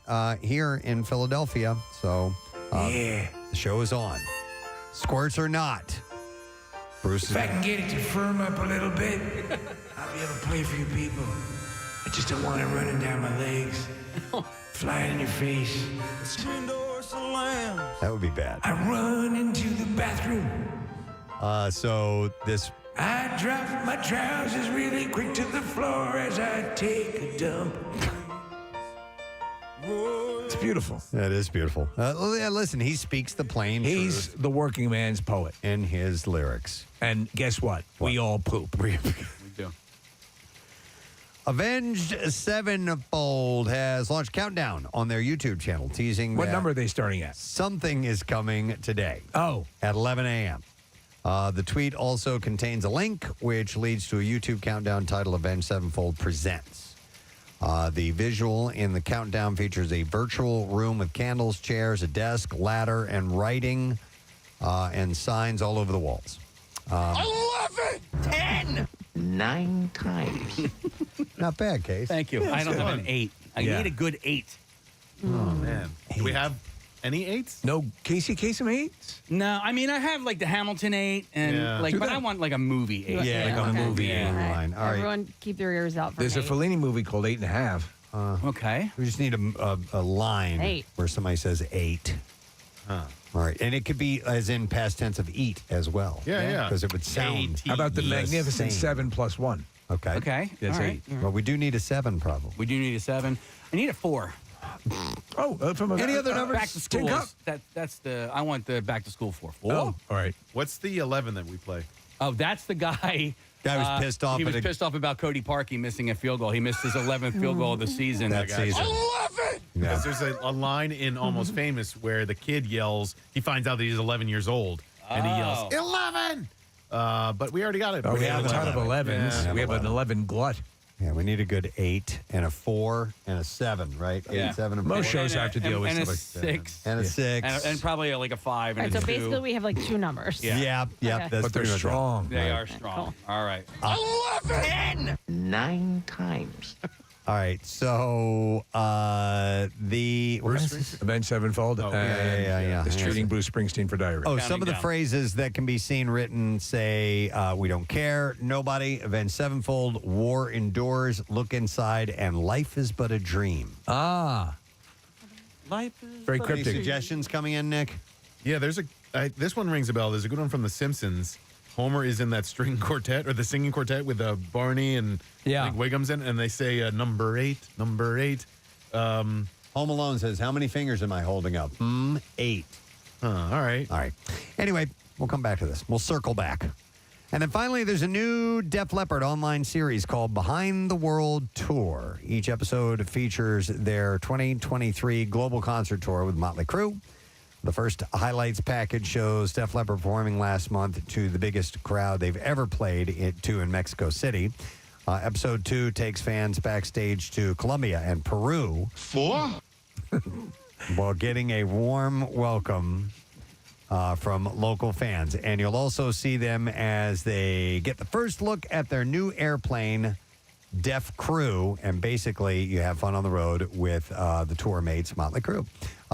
S1: here in Philadelphia. So the show is on. Squirts or not. Bruce
S22: If I can get it to firm up a little bit, I'll be able to play for you people. I just don't want it running down my legs, flying in your face.
S1: That would be bad.
S22: I run into the bathroom.
S1: So this...
S22: I drop my trousers really quick to the floor as I take a dump.
S21: It's beautiful.
S1: That is beautiful. Listen, he speaks the plain
S21: He's
S1: truth
S21: the working man's poet.
S1: in his lyrics.
S21: And guess what? We all poop.
S4: We do.
S1: Avenged Sevenfold has launched Countdown on their YouTube channel, teasing
S21: What
S1: that
S21: number are they starting at?
S1: something is coming today.
S21: Oh.
S1: At 11 a.m. The tweet also contains a link, which leads to a YouTube countdown titled Avenged Sevenfold Presents. The visual in the countdown features a virtual room with candles, chairs, a desk, ladder, and writing and signs all over the walls.
S22: 11! 10!
S15: 9 times.
S1: Not bad, Case.
S4: Thank you. I don't have an 8. I need a good 8.
S3: Oh, man. Do we have any 8s?
S21: No Casey Kasem 8s?
S4: No, I mean I have like the Hamilton 8, and but I want like a movie 8.
S1: Yeah, like a movie line. All right.
S5: Everyone keep their ears out for
S21: There's a
S5: eight.
S21: Fellini movie called 8.5.
S4: Okay.
S1: We just need a line
S5: 8.
S1: where somebody says 8. All right. And it could be as in past tense of eat as well.
S3: Yeah.
S1: Because it would sound.
S21: How about the
S1: the
S21: Magnificent
S1: same.
S21: 7 plus 1?
S1: Okay.
S4: Okay.
S21: That's
S4: All
S21: 8.
S4: right.
S1: Well, we do need a 7 probably.
S4: We do need a 7. I need a 4.
S21: Oh, from
S1: Any other numbers?
S4: Back to school. That's the. I want the back to school 4. 4.
S21: Oh, all right.
S3: What's the 11 that we play?
S4: Oh, that's the guy.
S1: Guy was pissed off.
S4: He was pissed off about Cody Parkey missing a field goal. He missed his 11th field goal of the season.
S1: That season.
S22: 11!
S1: Yeah.
S3: Because there's a line in Almost Famous where the kid yells, he finds out that he's 11 years old, and he yells, 11! But we already got it.
S21: We have a ton of 11s.
S3: Yeah.
S21: We have an 11 glut.
S1: Yeah, we need a good 8 and a 4 and a 7, right?
S4: Yeah.
S1: 8, 7, and
S21: Most
S1: 4.
S21: shows have to deal with
S4: and a
S21: stuff like
S4: 6.
S1: And a 6.
S4: And probably like a 5
S5: All
S4: and
S5: right,
S4: a
S5: so
S4: 2.
S5: basically we have like 2 numbers.
S1: Yeah.
S5: Okay.
S1: That's
S21: But they're
S1: pretty much it.
S21: strong.
S4: They are strong. All right.
S22: 11!
S15: 9 times.
S1: All right. So the
S21: Avenged Sevenfold.
S1: yeah.
S21: Is treating Bruce Springsteen for diarrhea.
S1: Oh, some of the phrases that can be seen written say, "We don't care," "Nobody," "Avenged Sevenfold," "War endures," "Look inside," and "Life is but a dream."
S21: Ah.
S4: Life is
S21: Very
S1: Any
S21: cryptic.
S1: suggestions coming in, Nick?
S3: Yeah, this one rings a bell. There's a good one from The Simpsons. Homer is in that string quartet or the singing quartet with Barney and I think Wiggum's in, and they say number 8, number 8.
S1: Home Alone says, how many fingers am I holding up? 8.
S3: All right.
S1: All right. Anyway, we'll come back to this. We'll circle back. And then finally, there's a new Def Leppard online series called Behind the World Tour. Each episode features their 2023 global concert tour with Motley Crue. The first highlights package shows Def Leppard performing last month to the biggest crowd they've ever played in Mexico City. Episode 2 takes fans backstage to Colombia and Peru. While getting a warm welcome from local fans. And you'll also see them as they get the first look at their new airplane, Def Crew. And basically, you have fun on the road with the tour mates, Motley Crue.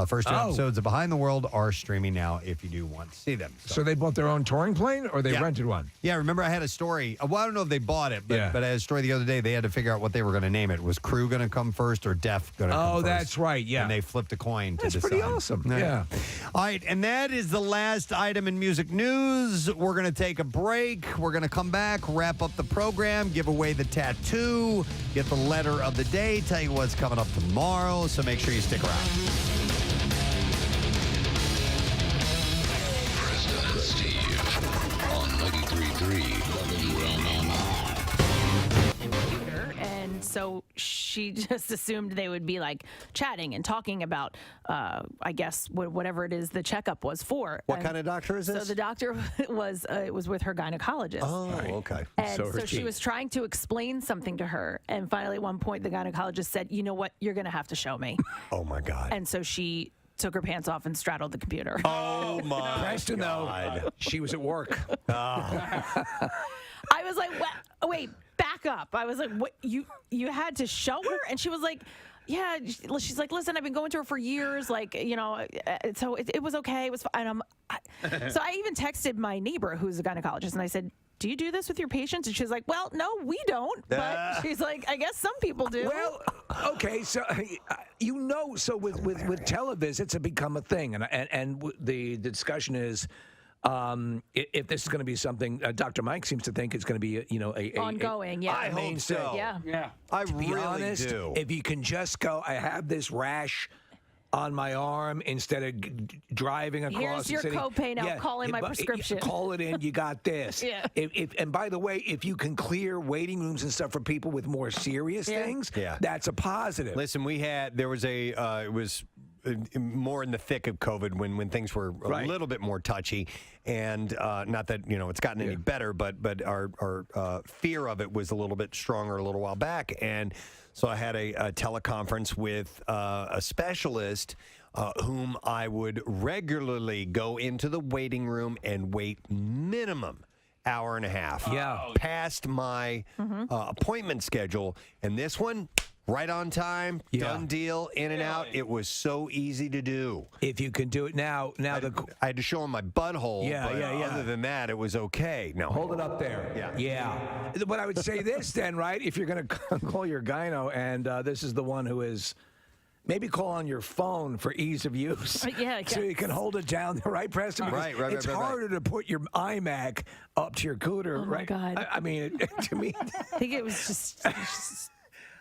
S1: First 2 episodes of Behind the World are streaming now if you do want to see them.
S21: So they bought their own touring plane, or they rented one?
S1: Yeah, remember I had a story. Well, I don't know if they bought it, but I had a story the other day. They had to figure out what they were going to name it. Was Crew going to come first or Def going to come first?
S21: Oh, that's right, yeah.
S1: And they flipped a coin to decide.
S21: That's pretty awesome, yeah.
S1: All right, and that is the last item in music news. We're going to take a break. We're going to come back, wrap up the program, give away the tattoo, get the letter of the day, tell you what's coming up tomorrow, so make sure you stick around.
S12: On 93.3 WMMR.
S5: And so she just assumed they would be like chatting and talking about, I guess, whatever it is the checkup was for.
S1: What kind of doctor is this?
S5: So the doctor was with her gynecologist.
S1: Oh, okay.
S5: And so she was trying to explain something to her. And finally, at one point, the gynecologist said, you know what, you're going to have to show me.
S1: Oh, my God.
S5: And so she took her pants off and straddled the computer.
S1: Oh, my
S21: Preston,
S1: God.
S21: though, she was at work.
S5: I was like, wait, back up. I was like, what? You had to show her? And she was like, yeah. She's like, listen, I've been going to her for years. Like, you know, so it was okay. It was fine. So I even texted my neighbor who's a gynecologist, and I said, do you do this with your patients? And she's like, well, no, we don't. But she's like, I guess some people do.
S21: Well, okay, so so with televisits have become a thing, and the discussion is if this is going to be something. Dr. Mike seems to think it's going to be a
S5: ongoing. Yeah,
S1: I hope so.
S5: Yeah.
S1: I
S21: to be
S1: really
S21: honest,
S1: do.
S21: If you can just go, I have this rash on my arm instead of driving across.
S5: Here's your copay now. Call in my prescription.
S21: Call it in. You got this.
S5: Yeah.
S21: And by the way, if you can clear waiting rooms and stuff for people with more serious things, that's a positive.
S1: Listen, there was it was more in the thick of COVID when things were a little bit more touchy, and not that it's gotten any better, but our fear of it was a little bit stronger a little while back, and so I had a teleconference with a specialist whom I would regularly go into the waiting room and wait minimum hour and a half past my appointment schedule, and this one right on time, done deal, in and out. It was so easy to do.
S21: If you can do it now
S1: I had to show him my butthole. But other than that, it was okay. No,
S21: hold it up there. Yeah. But I would say this then, right? If you're going to call your gyno, and this is the one who is. Maybe call on your phone for ease of use. So you can hold it down there, right, Preston?
S1: Right.
S21: It's harder to put your iMac up to your cooter, right?
S5: Oh, my God.
S21: I mean, to me.
S5: I think it was just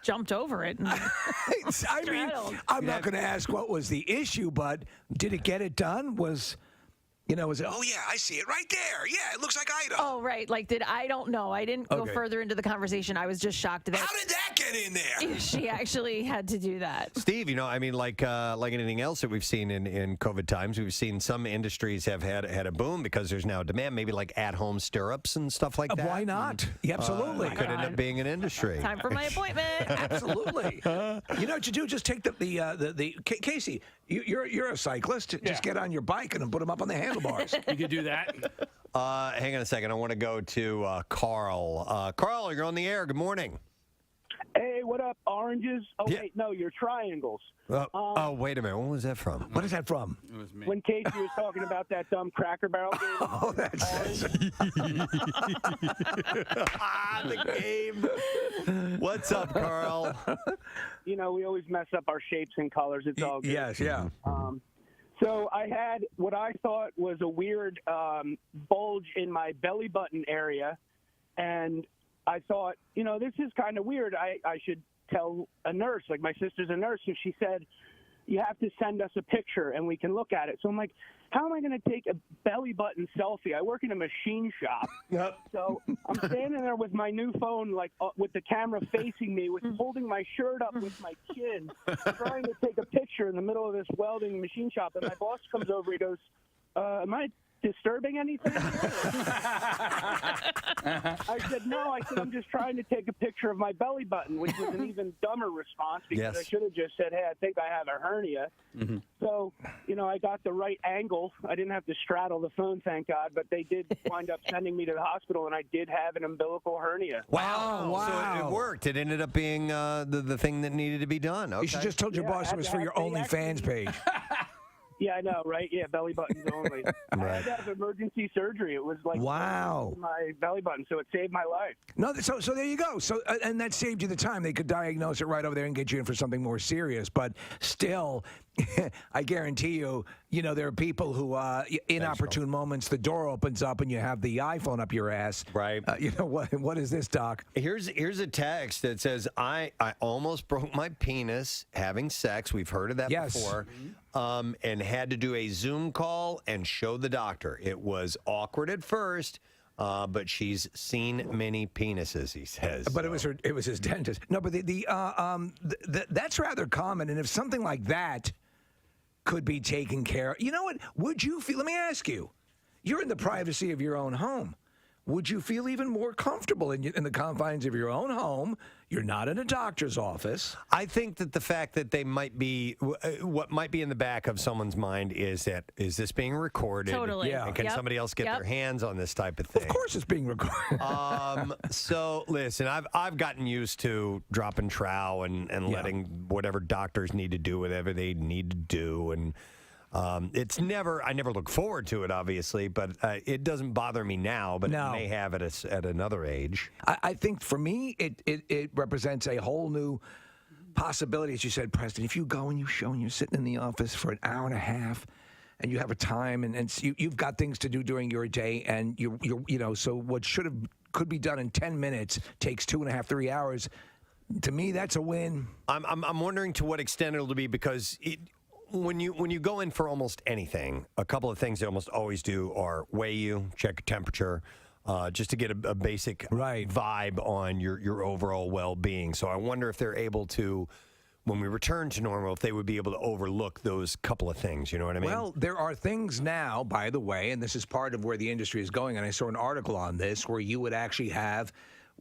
S5: jumped over it.
S21: I mean, I'm not going to ask what was the issue, but did it get it done? Was it,
S22: oh, yeah, I see it right there. Yeah, it looks like Idaho.
S5: Oh, right. Like, I don't know. I didn't go further into the conversation. I was just shocked that.
S22: How did that get in there?
S5: She actually had to do that.
S1: Steve, like anything else that we've seen in COVID times, we've seen some industries have had a boom because there's now demand, maybe like at-home stirrups and stuff like that.
S21: Why not? Yeah, absolutely.
S1: Could end up being an industry.
S5: Time for my appointment.
S21: Absolutely. You know what you do? Just take the Casey, you're a cyclist. Just get on your bike and put them up on the handlebars.
S4: You could do that.
S1: Hang on a second. I want to go to Carl. Carl, you're on the air. Good morning.
S10: Hey, what up, oranges? Oh, wait, no, you're triangles.
S1: Wait a minute. What was that from?
S21: What is that from?
S10: It was me. When Casey was talking about that dumb Cracker Barrel game.
S21: Oh, that's
S1: the game. What's up, Carl?
S10: We always mess up our shapes and colors. It's all good.
S21: Yes, yeah.
S10: So I had what I thought was a weird bulge in my belly button area, and I thought, this is kind of weird. I should tell a nurse, like my sister's a nurse, so she said, you have to send us a picture and we can look at it. So I'm like, how am I going to take a belly button selfie? I work in a machine shop.
S7: Yep.
S10: So I'm standing there with my new phone, like with the camera facing me, with holding my shirt up with my chin, trying to take a picture in the middle of this welding machine shop. And my boss comes over, he goes, am I disturbing anything? I said, no. I said, I'm just trying to take a picture of my belly button, which was an even dumber response because I should have just said, hey, I think I have a hernia.
S7: Mm-hmm.
S10: So, I got the right angle. I didn't have to straddle the phone, thank God, but they did wind up sending me to the hospital, and I did have an umbilical hernia.
S1: Wow. So it worked. It ended up being the thing that needed to be done. Okay.
S21: You should just told your boss it was for your OnlyFans page.
S10: Yeah, I know, right? Yeah, belly buttons only. I had to have emergency surgery. It was like
S21: wow,
S10: my belly button, so it saved my life.
S21: No, so there you go. So and that saved you the time. They could diagnose it right over there and get you in for something more serious. But still, I guarantee you, there are people who, inopportune moments, the door opens up and you have the iPhone up your ass.
S1: Right.
S21: What is this, Doc?
S1: Here's a text that says, I almost broke my penis having sex. We've heard of that before. And had to do a Zoom call and show the doctor. It was awkward at first, but she's seen many penises, he says.
S21: But it was his dentist. No, but that's rather common. And if something like that could be taken care of, you know what? Would you feel? Let me ask you. You're in the privacy of your own home. Would you feel even more comfortable in the confines of your own home? You're not in a doctor's office.
S1: I think that the fact that they might be, what might be in the back of someone's mind is this being recorded?
S5: Totally.
S1: Yeah. And can somebody else get their hands on this type of thing?
S21: Of course it's being recorded.
S1: So, listen, I've gotten used to dropping trow and letting whatever doctors need to do whatever they need to do. And I never look forward to it, obviously, but it doesn't bother me now, but it may have at another age.
S21: I think for me, it represents a whole new possibility. As you said, Preston, if you go and you show and you're sitting in the office for an hour and a half and you have a time and you've got things to do during your day and so what could be done in 10 minutes takes 2.5, 3 hours. To me, that's a win.
S1: I'm wondering to what extent it'll be because when you go in for almost anything, a couple of things they almost always do are weigh you, check your temperature, just to get a basic vibe on your overall well-being. So I wonder if they're able to, when we return to normal, if they would be able to overlook those couple of things. You know what I mean?
S21: Well, there are things now, by the way, and this is part of where the industry is going, and I saw an article on this where you would actually have,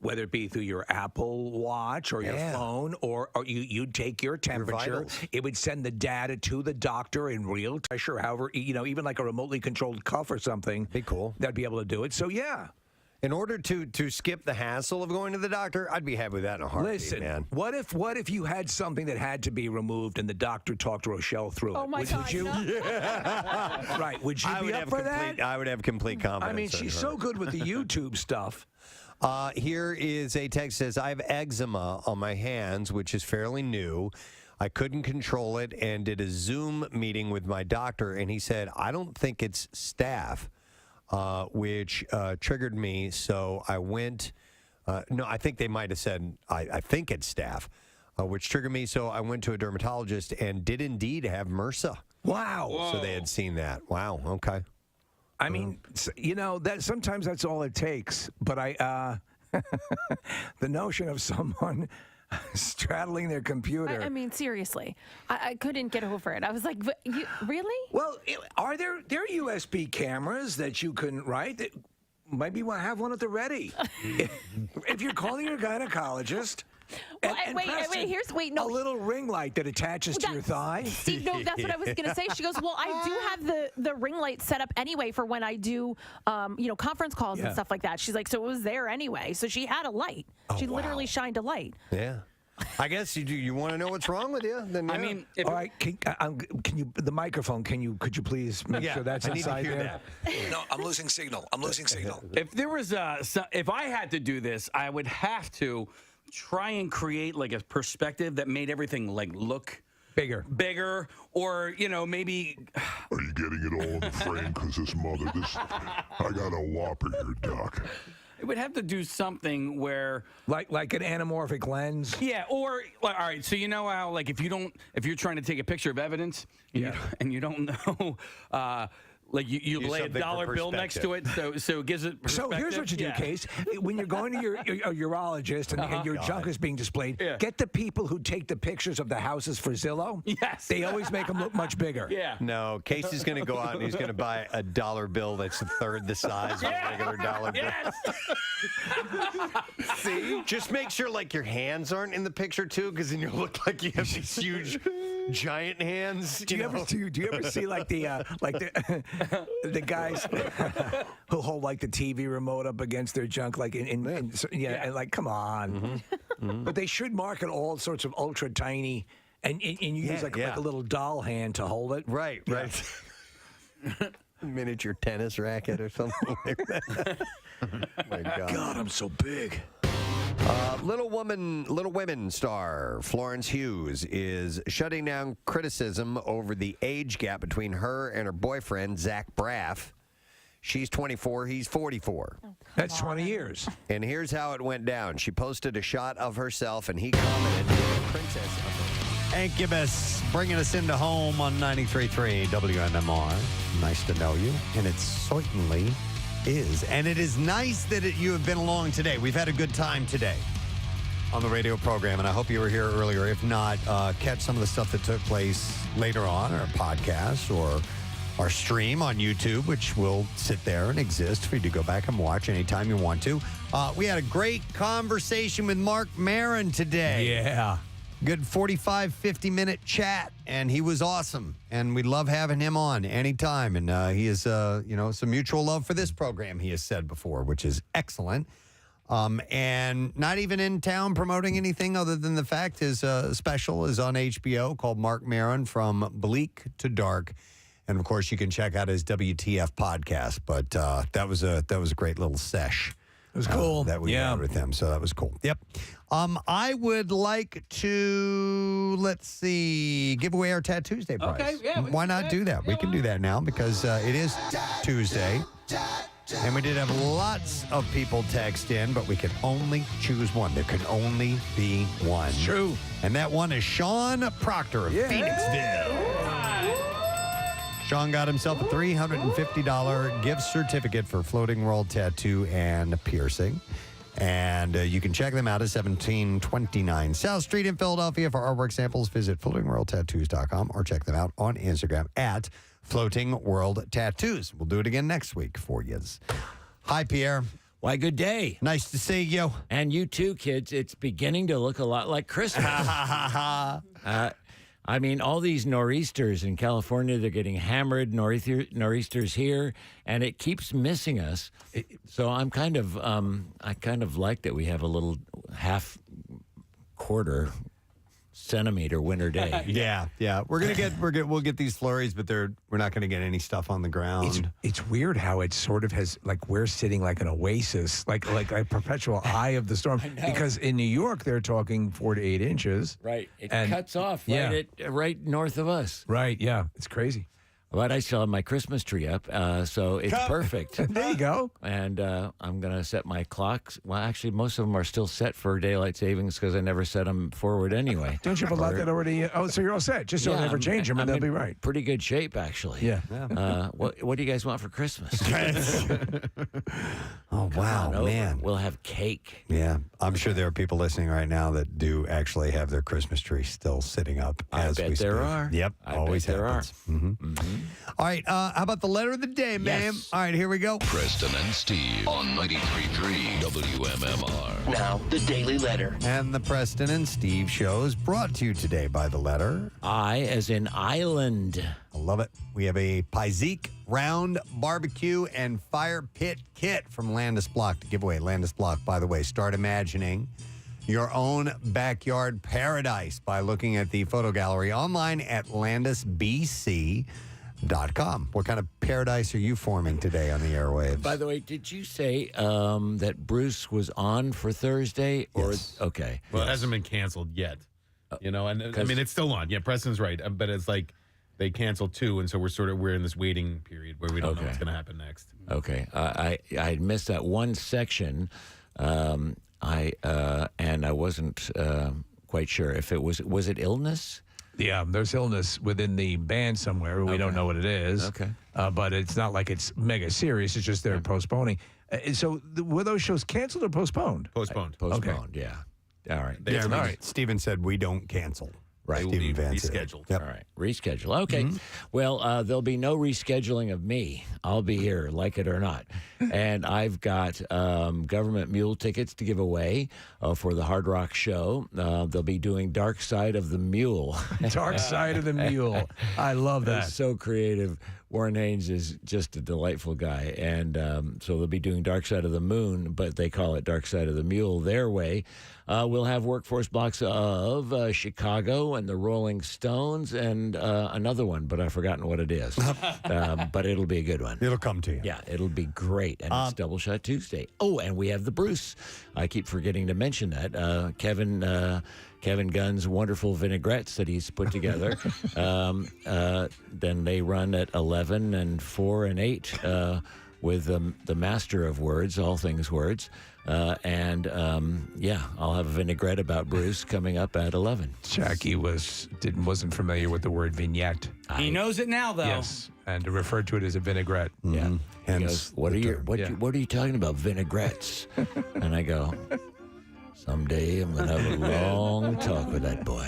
S21: whether it be through your Apple Watch or your phone, or you'd take your temperature. It would send the data to the doctor in real time, or however, even like a remotely controlled cuff or something.
S1: Be cool.
S21: That'd be able to do it. So, yeah.
S1: In order to skip the hassle of going to the doctor, I'd be happy with that in a heartbeat,
S21: Listen,
S1: man.
S21: What if you had something that had to be removed and the doctor talked Rochelle through it?
S5: Oh, my God.
S21: Would you? Right. Would you be up for that?
S1: I would have complete confidence.
S21: I mean, she's so good with the YouTube stuff.
S1: Here is a text that says, I have eczema on my hands, which is fairly new. I couldn't control it and did a Zoom meeting with my doctor, and he said, I don't think it's staph, which triggered me. So I went, no, I think they might have said, I think it's staph, which triggered me. So I went to a dermatologist and did indeed have MRSA.
S21: Wow.
S1: Whoa. So they had seen that. Wow. Okay.
S21: I mean, that sometimes that's all it takes. But the notion of someone straddling their computer.
S5: I mean, seriously, I couldn't get over it. I was like, really?
S21: Well, are there USB cameras that you can, right? Maybe we'll have one at the ready. If you're calling your gynecologist.
S5: Well, wait, no.
S21: A little ring light that attaches to your thigh.
S5: See, no, that's what I was going to say. She goes, well, I do have the ring light set up anyway for when I do, conference calls and stuff like that. She's like, so it was there anyway. So she had a light. She literally shined a light.
S1: Yeah. I guess you want to know what's wrong with you? Then
S4: I mean,
S21: all right. Can you the microphone? Could you please make sure that's inside there?
S2: No, I'm losing signal.
S4: If there was if I had to do this, I would have to try and create like a perspective that made everything like look
S21: bigger,
S4: or maybe.
S19: Are you getting it all in the frame? Because I got a whopper here, Doc.
S4: It would have to do something where,
S21: like an anamorphic lens.
S4: Yeah, or like, all right. So you know how, like, if you're trying to take a picture of evidence, and you don't know. Like you lay a dollar bill next to it, so it gives it perspective.
S21: So here's what you do, Case. When you're going to your urologist and your junk is being displayed, get the people who take the pictures of the houses for Zillow.
S4: Yes.
S21: They always make them look much bigger.
S4: Yeah.
S7: No, Case is going to go out and he's going to buy a dollar bill that's a third the size of a regular dollar bill. See? Just make sure, like, your hands aren't in the picture, too, because then you look like you have these huge, giant hands.
S21: Do you ever see, like, the guys who hold, like, the TV remote up against their junk, like, and like, come on. But they should market all sorts of ultra tiny, and you use like a little doll hand to hold it.
S7: Right. Miniature tennis racket or something like that. My God,
S21: I'm so big.
S7: Little Women star Florence Hughes is shutting down criticism over the age gap between her and her boyfriend, Zach Braff. She's 24, he's 44.
S21: That's 20 years.
S7: And here's how it went down. She posted a shot of herself, and he commented, "Princess of her."
S1: Incubus bringing us into home on 93.3 WMMR. Nice to know you, and it certainly is. And it is nice that you have been along today. We've had a good time today on the radio program, and I hope you were here earlier. If not, catch some of the stuff that took place later on, our podcast or our stream on YouTube, which will sit there and exist for you to go back and watch anytime you want to. We had a great conversation with Mark Maron today.
S21: Yeah.
S1: Good 45, 50-minute chat, and he was awesome. And we love having him on anytime. And he is, some mutual love for this program, he has said before, which is excellent. And not even in town promoting anything other than the fact his special is on HBO called Mark Maron From Bleak to Dark. And, of course, you can check out his WTF podcast. But that was a great little sesh.
S21: It was cool.
S1: That we had with him, so that was cool. Yep. I would like to, give away our Tat Tuesday prize.
S4: Okay, yeah.
S1: Why not do that? We can do that now because it is Tuesday. And we did have lots of people text in, but we can only choose one. There can only be one.
S21: True.
S1: And that one is Sean Proctor of Phoenixville. Sean got himself a $350 gift certificate for Floating World Tattoo and Piercing. And you can check them out at 1729 South Street in Philadelphia. For artwork samples, visit floatingworldtattoos.com or check them out on Instagram at Floating World Tattoos. We'll do it again next week for you. Hi, Pierre.
S14: Why, good day.
S1: Nice to see you.
S14: And you too, kids. It's beginning to look a lot like Christmas. I mean, all these nor'easters in California, they're getting hammered, nor'easters here, and it keeps missing us. So I kind of like that we have a little half-quarter centimeter winter day.
S1: Yeah. We'll get these flurries, but we're not going to get any stuff on the ground.
S21: It's weird how it sort of has, like, we're sitting like an oasis, like a perpetual eye of the storm. Because in New York they're talking 4 to 8 inches.
S14: Right. It cuts off right north of us.
S21: Right. Yeah. It's crazy.
S14: But I still have my Christmas tree up, so it's perfect.
S21: There you go.
S14: And I'm going to set my clocks. Well, actually, most of them are still set for daylight savings because I never set them forward anyway.
S21: Don't you have a lot that already? So you're all set. Just don't ever change them, and they'll be right.
S14: Pretty good shape, actually.
S21: Yeah.
S14: What do you guys want for Christmas?
S1: Oh, wow, man.
S14: We'll have cake.
S1: Yeah. I'm sure there are people listening right now that do actually have their Christmas tree still sitting up as we speak.
S14: I bet there are.
S1: Yep. Always
S14: there
S1: happens.
S14: are.
S1: Mm-hmm. All right, how about the letter of the day, ma'am?
S14: Yes.
S1: All right, here we go.
S12: Preston and Steve on 93.3 WMMR.
S6: Now, the Daily Letter.
S1: And the Preston and Steve show is brought to you today by the letter
S14: I, as in island.
S1: I love it. We have a Paizik round barbecue and fire pit kit from Landis Block to give away. Landis Block, by the way, start imagining your own backyard paradise by looking at the photo gallery online at landisbc.com. What kind of paradise are you forming today on the airwaves?
S14: By the way, did you say that Bruce was on for Thursday? Or
S1: Yes.
S14: Okay.
S3: Well, it hasn't been canceled yet. And I mean, it's still on. Yeah, Preston's right. But it's like, they canceled 2, and so we're in this waiting period where we don't know what's going to happen next.
S14: Okay, I missed that one section. And I wasn't quite sure if it was it illness.
S21: Yeah, there's illness within the band somewhere. We don't know what it is.
S14: Okay.
S21: But it's not like it's mega serious. It's just they're postponing. So were those shows canceled or postponed?
S3: Postponed.
S14: Postponed, yeah. All right.
S1: All right. Steven said we don't cancel.
S14: Right.
S3: They will be rescheduled.
S14: Yep. All right. Reschedule. Okay. Well, there'll be no rescheduling of me. I'll be here, like it or not. And I've got government mule tickets to give away for the Hard Rock show. They'll be doing Dark Side of the Mule.
S21: Dark Side of the Mule. I love that.
S14: It's so creative. Warren Haynes is just a delightful guy. And so they'll be doing Dark Side of the Moon, but they call it Dark Side of the Mule their way. We'll have workforce blocks of Chicago and the Rolling Stones and another one, but I've forgotten what it is. But it'll be a good one.
S1: It'll come to you.
S14: Yeah, it'll be great. And it's Double Shot Tuesday. Oh, and we have the Bruce. I keep forgetting to mention that. Kevin Gunn's wonderful vinaigrettes that he's put together. Then they run at 11 and 4 and 8 with the master of words, all things words. I'll have a vinaigrette about Bruce coming up at 11.
S21: Jackie wasn't familiar with the word vignette.
S4: He knows it now, though.
S21: Yes, and to refer to it as a vinaigrette.
S14: Yeah.
S1: Hence
S14: He goes, what are you talking about, vinaigrettes? And I go, someday I'm going to have a long talk with that boy.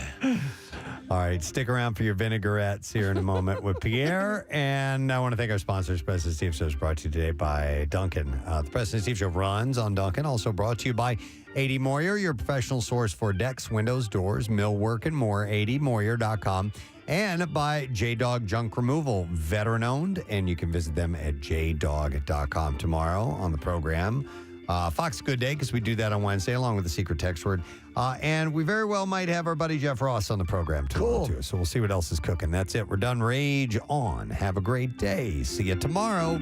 S1: All right, stick around for your vinaigrettes here in a moment with Pierre. And I want to thank our sponsors. Preston and Steve Show is brought to you today by Duncan. The Preston and Steve Show runs on Duncan. Also brought to you by 80 Moyer, your professional source for decks, windows, doors, millwork, and more. 80moyer.com. And by J-Dog Junk Removal, veteran-owned. And you can visit them at jdog.com tomorrow on the program. Fox Good Day, because we do that on Wednesday, along with the secret text word. And we very well might have our buddy Jeff Ross on the program tomorrow, too. So we'll see what else is cooking. That's it. We're done. Rage on. Have a great day. See you tomorrow.